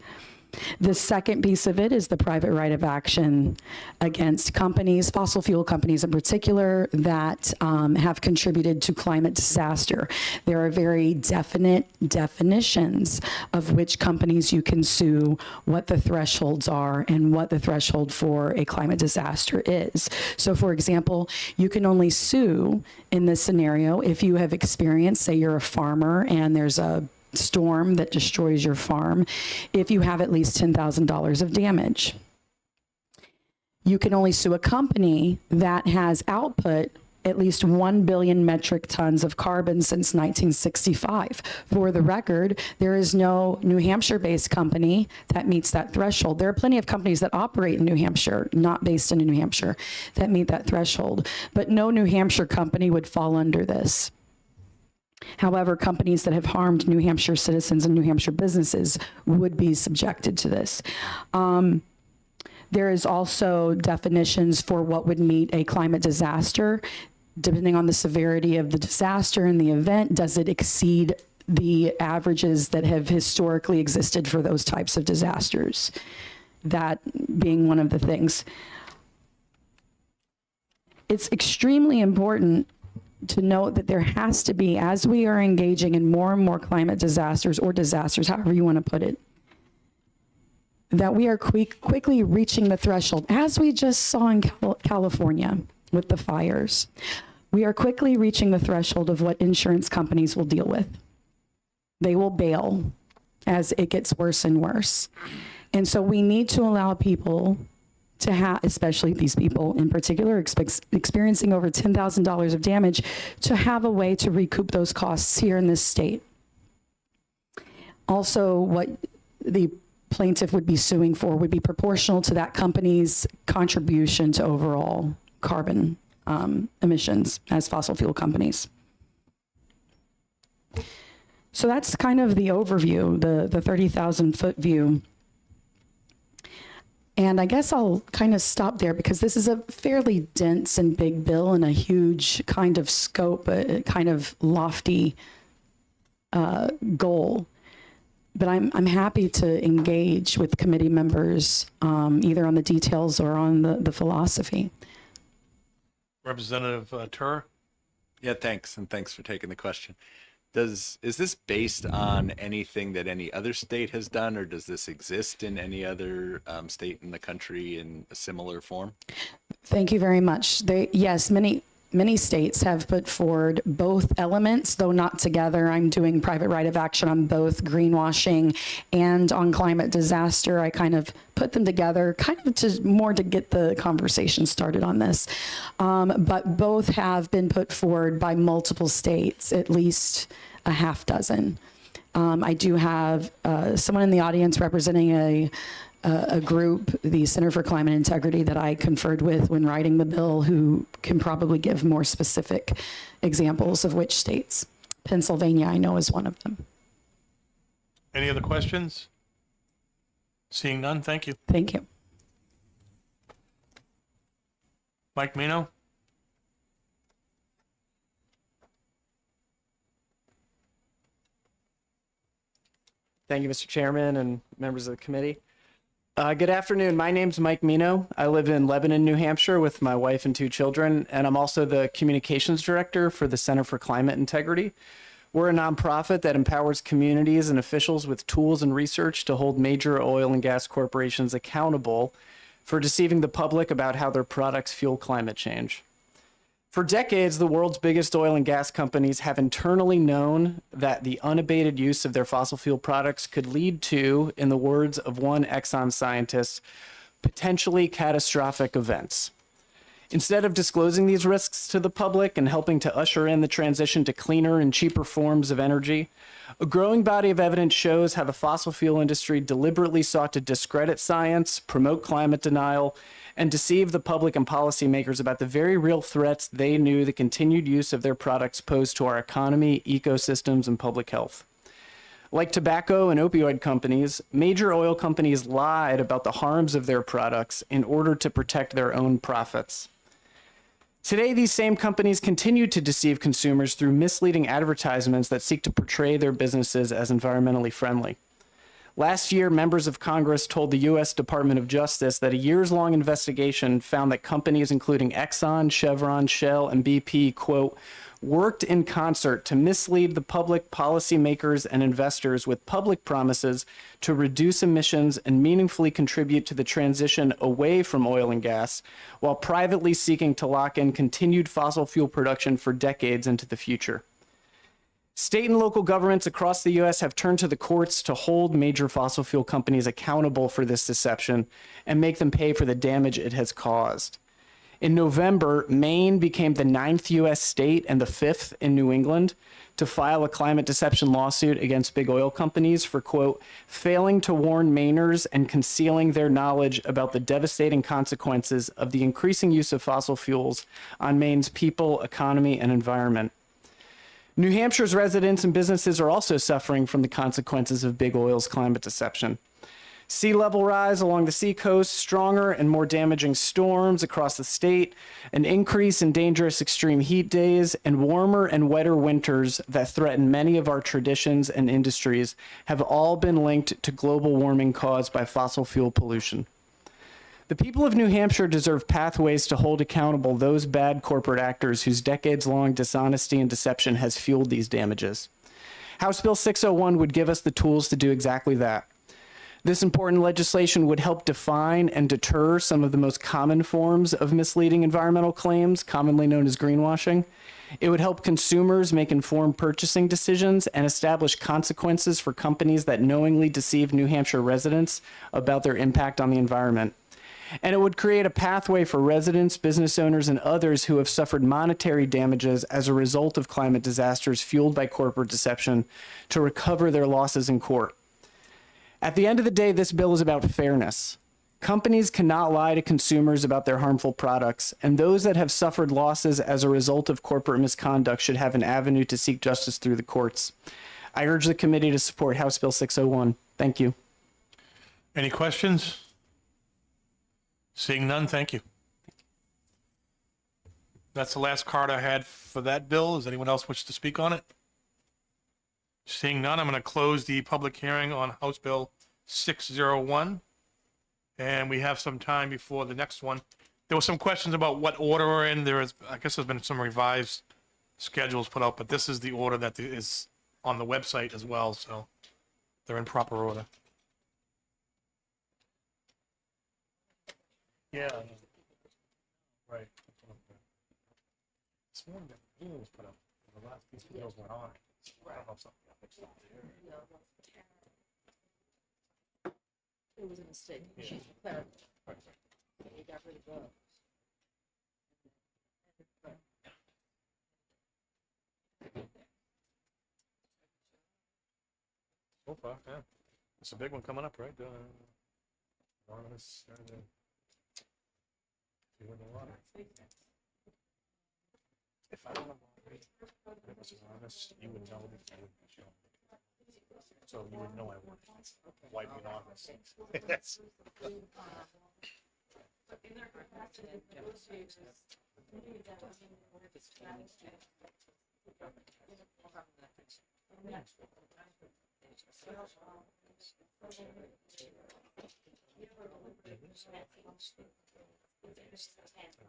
The second piece of it is the private right of action against companies, fossil fuel companies in particular, that have contributed to climate disaster. There are very definite definitions of which companies you can sue, what the thresholds are, and what the threshold for a climate disaster is. So, for example, you can only sue in this scenario if you have experienced, say you're a farmer and there's a storm that destroys your farm, if you have at least $10,000 of damage. You can only sue a company that has output at least 1 billion metric tons of carbon since 1965. For the record, there is no New Hampshire-based company that meets that threshold. There are plenty of companies that operate in New Hampshire, not based in New Hampshire, that meet that threshold. But no New Hampshire company would fall under this. However, companies that have harmed New Hampshire citizens and New Hampshire businesses would be subjected to this. There is also definitions for what would meet a climate disaster. Depending on the severity of the disaster and the event, does it exceed the averages that have historically existed for those types of disasters? That being one of the things. It's extremely important to note that there has to be, as we are engaging in more and more climate disasters, or disasters, however you want to put it, that we are quickly reaching the threshold, as we just saw in California with the fires. We are quickly reaching the threshold of what insurance companies will deal with. They will bail as it gets worse and worse. And so we need to allow people to have, especially these people in particular, experiencing over $10,000 of damage, to have a way to recoup those costs here in this state. Also, what the plaintiff would be suing for would be proportional to that company's contribution to overall carbon emissions as fossil fuel companies. So that's kind of the overview, the 30,000 foot view. And I guess I'll kind of stop there because this is a fairly dense and big bill and a huge kind of scope, a kind of lofty goal. But I'm happy to engage with committee members either on the details or on the philosophy. Representative Tur. Yeah, thanks, and thanks for taking the question. Is this based on anything that any other state has done, or does this exist in any other state in the country in a similar form? Thank you very much. Yes, many states have put forward both elements, though not together. I'm doing private right of action on both greenwashing and on climate disaster. I kind of put them together, kind of to get the conversation started on this. But both have been put forward by multiple states, at least a half dozen. I do have someone in the audience representing a group, the Center for Climate Integrity, that I conferred with when writing the bill, who can probably give more specific examples of which states. Pennsylvania, I know, is one of them. Any other questions? Seeing none, thank you. Thank you. Mike Mino? Thank you, Mr. Chairman and members of the committee. Good afternoon. My name's Mike Mino. I live in Lebanon, New Hampshire with my wife and 2 children, and I'm also the communications director for the Center for Climate Integrity. We're a nonprofit that empowers communities and officials with tools and research to hold major oil and gas corporations accountable for deceiving the public about how their products fuel climate change. For decades, the world's biggest oil and gas companies have internally known that the unabated use of their fossil fuel products could lead to, in the words of one Exxon scientist, potentially catastrophic events. Instead of disclosing these risks to the public and helping to usher in the transition to cleaner and cheaper forms of energy, a growing body of evidence shows how the fossil fuel industry deliberately sought to discredit science, promote climate denial, and deceive the public and policymakers about the very real threats they knew the continued use of their products posed to our economy, ecosystems, and public health. Like tobacco and opioid companies, major oil companies lied about the harms of their products in order to protect their own profits. Today, these same companies continue to deceive consumers through misleading advertisements that seek to portray their businesses as environmentally friendly. Last year, members of Congress told the U.S. Department of Justice that a years-long investigation found that companies including Exxon, Chevron, Shell, and BP, quote, worked in concert to mislead the public, policymakers, and investors with public promises to reduce emissions and meaningfully contribute to the transition away from oil and gas, while privately seeking to lock in continued fossil fuel production for decades into the future. State and local governments across the U.S. have turned to the courts to hold major fossil fuel companies accountable for this deception and make them pay for the damage it has caused. In November, Maine became the 9th U.S. state and the 5th in New England to file a climate deception lawsuit against big oil companies for, quote, failing to warn Mainers and concealing their knowledge about the devastating consequences of the increasing use of fossil fuels on Maine's people, economy, and environment. New Hampshire's residents and businesses are also suffering from the consequences of big oil's climate deception. Sea level rise along the seacoast, stronger and more damaging storms across the state, an increase in dangerous extreme heat days, and warmer and wetter winters that threaten many of our traditions and industries have all been linked to global warming caused by fossil fuel pollution. The people of New Hampshire deserve pathways to hold accountable those bad corporate actors whose decades-long dishonesty and deception has fueled these damages. House Bill 601 would give us the tools to do exactly that. This important legislation would help define and deter some of the most common forms of misleading environmental claims, commonly known as greenwashing. It would help consumers make informed purchasing decisions and establish consequences for companies that knowingly deceive New Hampshire residents about their impact on the environment. And it would create a pathway for residents, business owners, and others who have suffered monetary damages as a result of climate disasters fueled by corporate deception to recover their losses in court. At the end of the day, this bill is about fairness. Companies cannot lie to consumers about their harmful products, and those that have suffered losses as a result of corporate misconduct should have an avenue to seek justice through the courts. I urge the committee to support House Bill 601. Thank you. Any questions? Seeing none, thank you. That's the last card I had for that bill. Does anyone else wish to speak on it? Seeing none, I'm going to close the public hearing on House Bill 601. And we have some time before the next one. There were some questions about what order we're in. I guess there's been some revised schedules put out, but this is the order that is on the website as well, so they're in proper order. Yeah. Right. This one that was put up. The last piece of videos went on. I don't know if something got fixed up there. It was a mistake. She's clarifying. You got rid of those. So far, yeah. It's a big one coming up, right? Anonymous, you win the lottery. If I won a lottery, and it was anonymous, you would know that you would be shown. So you would know I won. Why be anonymous? Yes.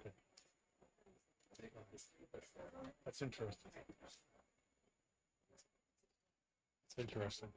Okay. That's interesting. It's interesting.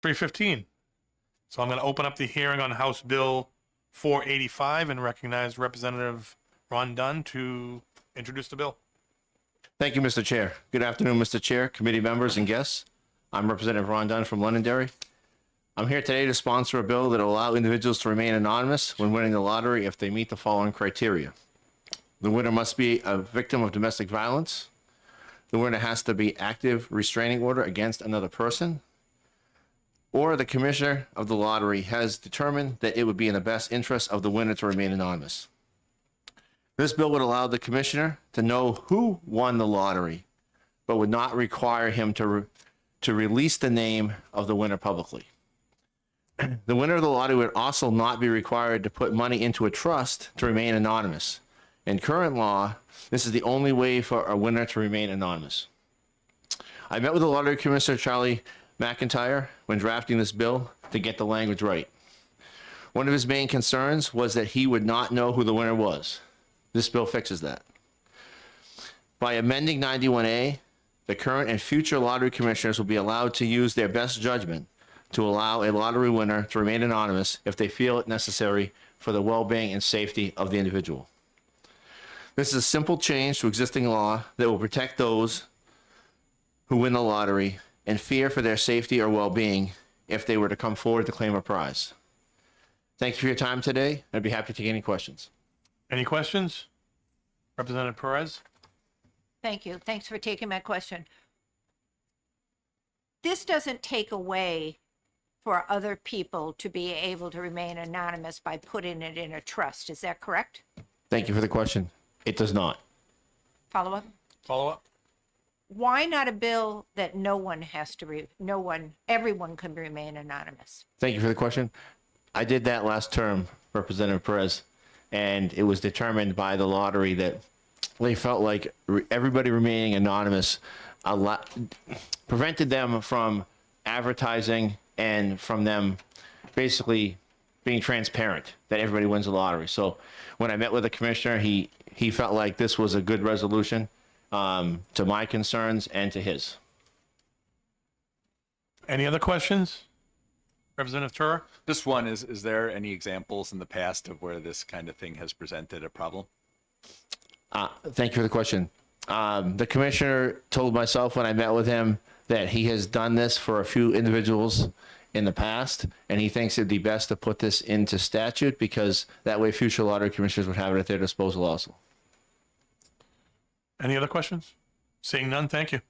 3:15. So I'm going to open up the hearing on House Bill 485 and recognize Representative Ron Dunn to introduce the bill. Thank you, Mr. Chair. Good afternoon, Mr. Chair, committee members, and guests. I'm Representative Ron Dunn from Londonderry. I'm here today to sponsor a bill that will allow individuals to remain anonymous when winning the lottery if they meet the following criteria. The winner must be a victim of domestic violence. The winner has to be active restraining order against another person. Or the commissioner of the lottery has determined that it would be in the best interest of the winner to remain anonymous. This bill would allow the commissioner to know who won the lottery, but would not require him to release the name of the winner publicly. The winner of the lottery would also not be required to put money into a trust to remain anonymous. In current law, this is the only way for a winner to remain anonymous. I met with the lottery commissioner, Charlie McIntyre, when drafting this bill to get the language right. One of his main concerns was that he would not know who the winner was. This bill fixes that. By amending 91A, the current and future lottery commissioners will be allowed to use their best judgment to allow a lottery winner to remain anonymous if they feel it necessary for the well-being and safety of the individual. This is a simple change to existing law that will protect those who win the lottery and fear for their safety or well-being if they were to come forward to claim a prize. Thank you for your time today. I'd be happy to take any questions. Any questions? Representative Perez? Thank you. Thanks for taking my question. This doesn't take away for other people to be able to remain anonymous by putting it in a trust. Is that correct? Thank you for the question. It does not. Follow up? Follow up? Why not a bill that everyone can remain anonymous? Thank you for the question. I did that last term, Representative Perez, and it was determined by the lottery that they felt like everybody remaining anonymous prevented them from advertising and from them basically being transparent that everybody wins the lottery. So when I met with the commissioner, he felt like this was a good resolution to my concerns and to his. Any other questions? Representative Tura? Just one, is there any examples in the past of where this kind of thing has presented a problem? Thank you for the question. The commissioner told myself when I met with him that he has done this for a few individuals in the past, and he thinks it'd be best to put this into statute because that way future lottery commissioners would have it at their disposal also. Any other questions? Seeing none, thank you.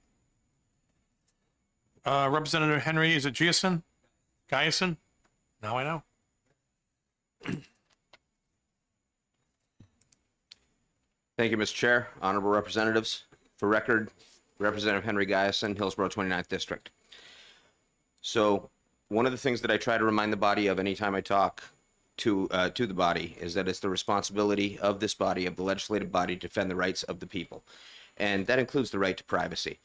Representative Henry, is it Giason? Giason? Now I know. Thank you, Mr. Chair, honorable representatives. For record, Representative Henry Giason, Hillsborough 29th District. So one of the things that I try to remind the body of anytime I talk to the body is that it's the responsibility of this body, of the legislative body, to defend the rights of the people. And that includes the right to privacy.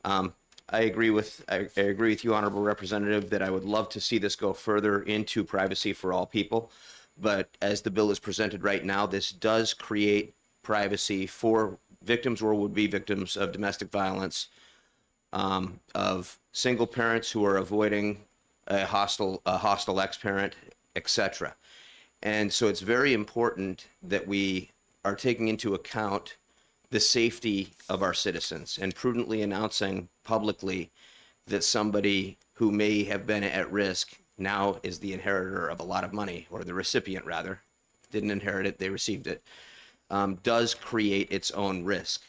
I agree with you, honorable representative, that I would love to see this go further into privacy for all people. But as the bill is presented right now, this does create privacy for victims or would be victims of domestic violence, of single parents who are avoiding a hostile ex-parent, etc. And so it's very important that we are taking into account the safety of our citizens and prudently announcing publicly that somebody who may have been at risk now is the inheritor of a lot of money, or the recipient rather, didn't inherit it, they received it, does create its own risk,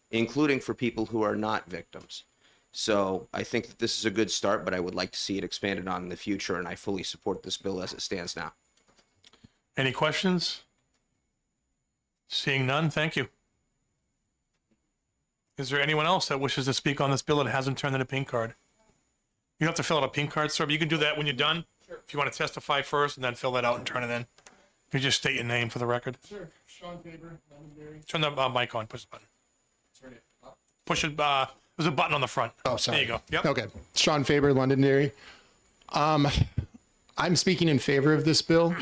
including for people who are not victims. So I think that this is a good start, but I would like to see it expanded on in the future, and I fully support this bill as it stands now. Any questions? Seeing none, thank you. Is there anyone else that wishes to speak on this bill that hasn't turned in a pink card? You don't have to fill out a pink card, sir, but you can do that when you're done. Sure. If you want to testify first and then fill that out and turn it in. You just state your name for the record. Sure. Sean Faber, Londonderry. Turn the mic on. Push the button. Push it. There's a button on the front. Oh, sorry. There you go. Yep. Okay. Sean Faber, Londonderry. I'm speaking in favor of this bill.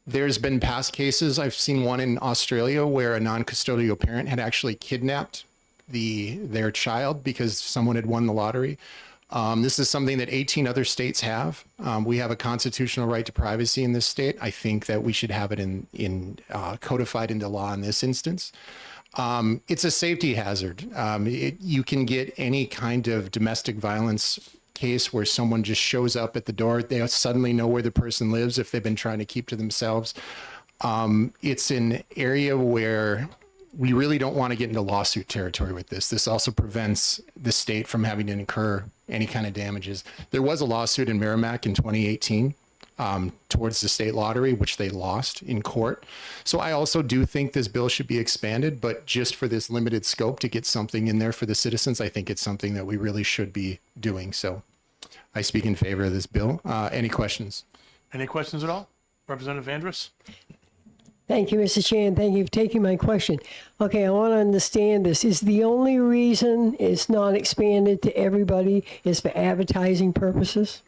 There's been past cases. I've seen one in Australia where a non-custodial parent had actually kidnapped their child because someone had won the lottery. This is something that 18 other states have. We have a constitutional right to privacy in this state. I think that we should have it codified into law in this instance. It's a safety hazard. You can get any kind of domestic violence case where someone just shows up at the door. They suddenly know where the person lives if they've been trying to keep to themselves. It's an area where we really don't want to get into lawsuit territory with this. This also prevents the state from having to incur any kind of damages. There was a lawsuit in Merrimack in 2018 towards the state lottery, which they lost in court. So I also do think this bill should be expanded, but just for this limited scope to get something in there for the citizens, I think it's something that we really should be doing. So I speak in favor of this bill. Any questions? Any questions at all? Representative Andrus? Thank you, Mr. Chair, and thank you for taking my question. Okay, I want to understand this. Is the only reason it's not expanded to everybody is for advertising purposes?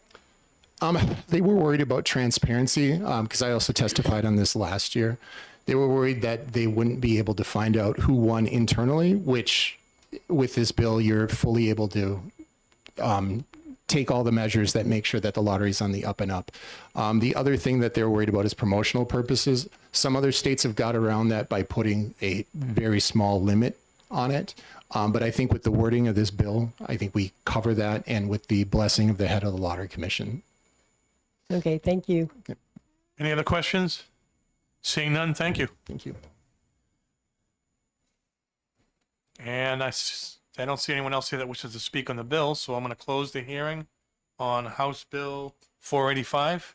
They were worried about transparency because I also testified on this last year. They were worried that they wouldn't be able to find out who won internally, which with this bill, you're fully able to take all the measures that make sure that the lottery's on the up and up. The other thing that they're worried about is promotional purposes. Some other states have got around that by putting a very small limit on it. But I think with the wording of this bill, I think we cover that, and with the blessing of the head of the Lottery Commission. Okay, thank you. Any other questions? Seeing none, thank you. Thank you. And I don't see anyone else here that wishes to speak on the bill, so I'm going to close the hearing on House Bill 485.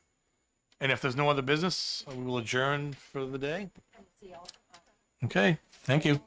And if there's no other business, we will adjourn for the day. Okay, thank you.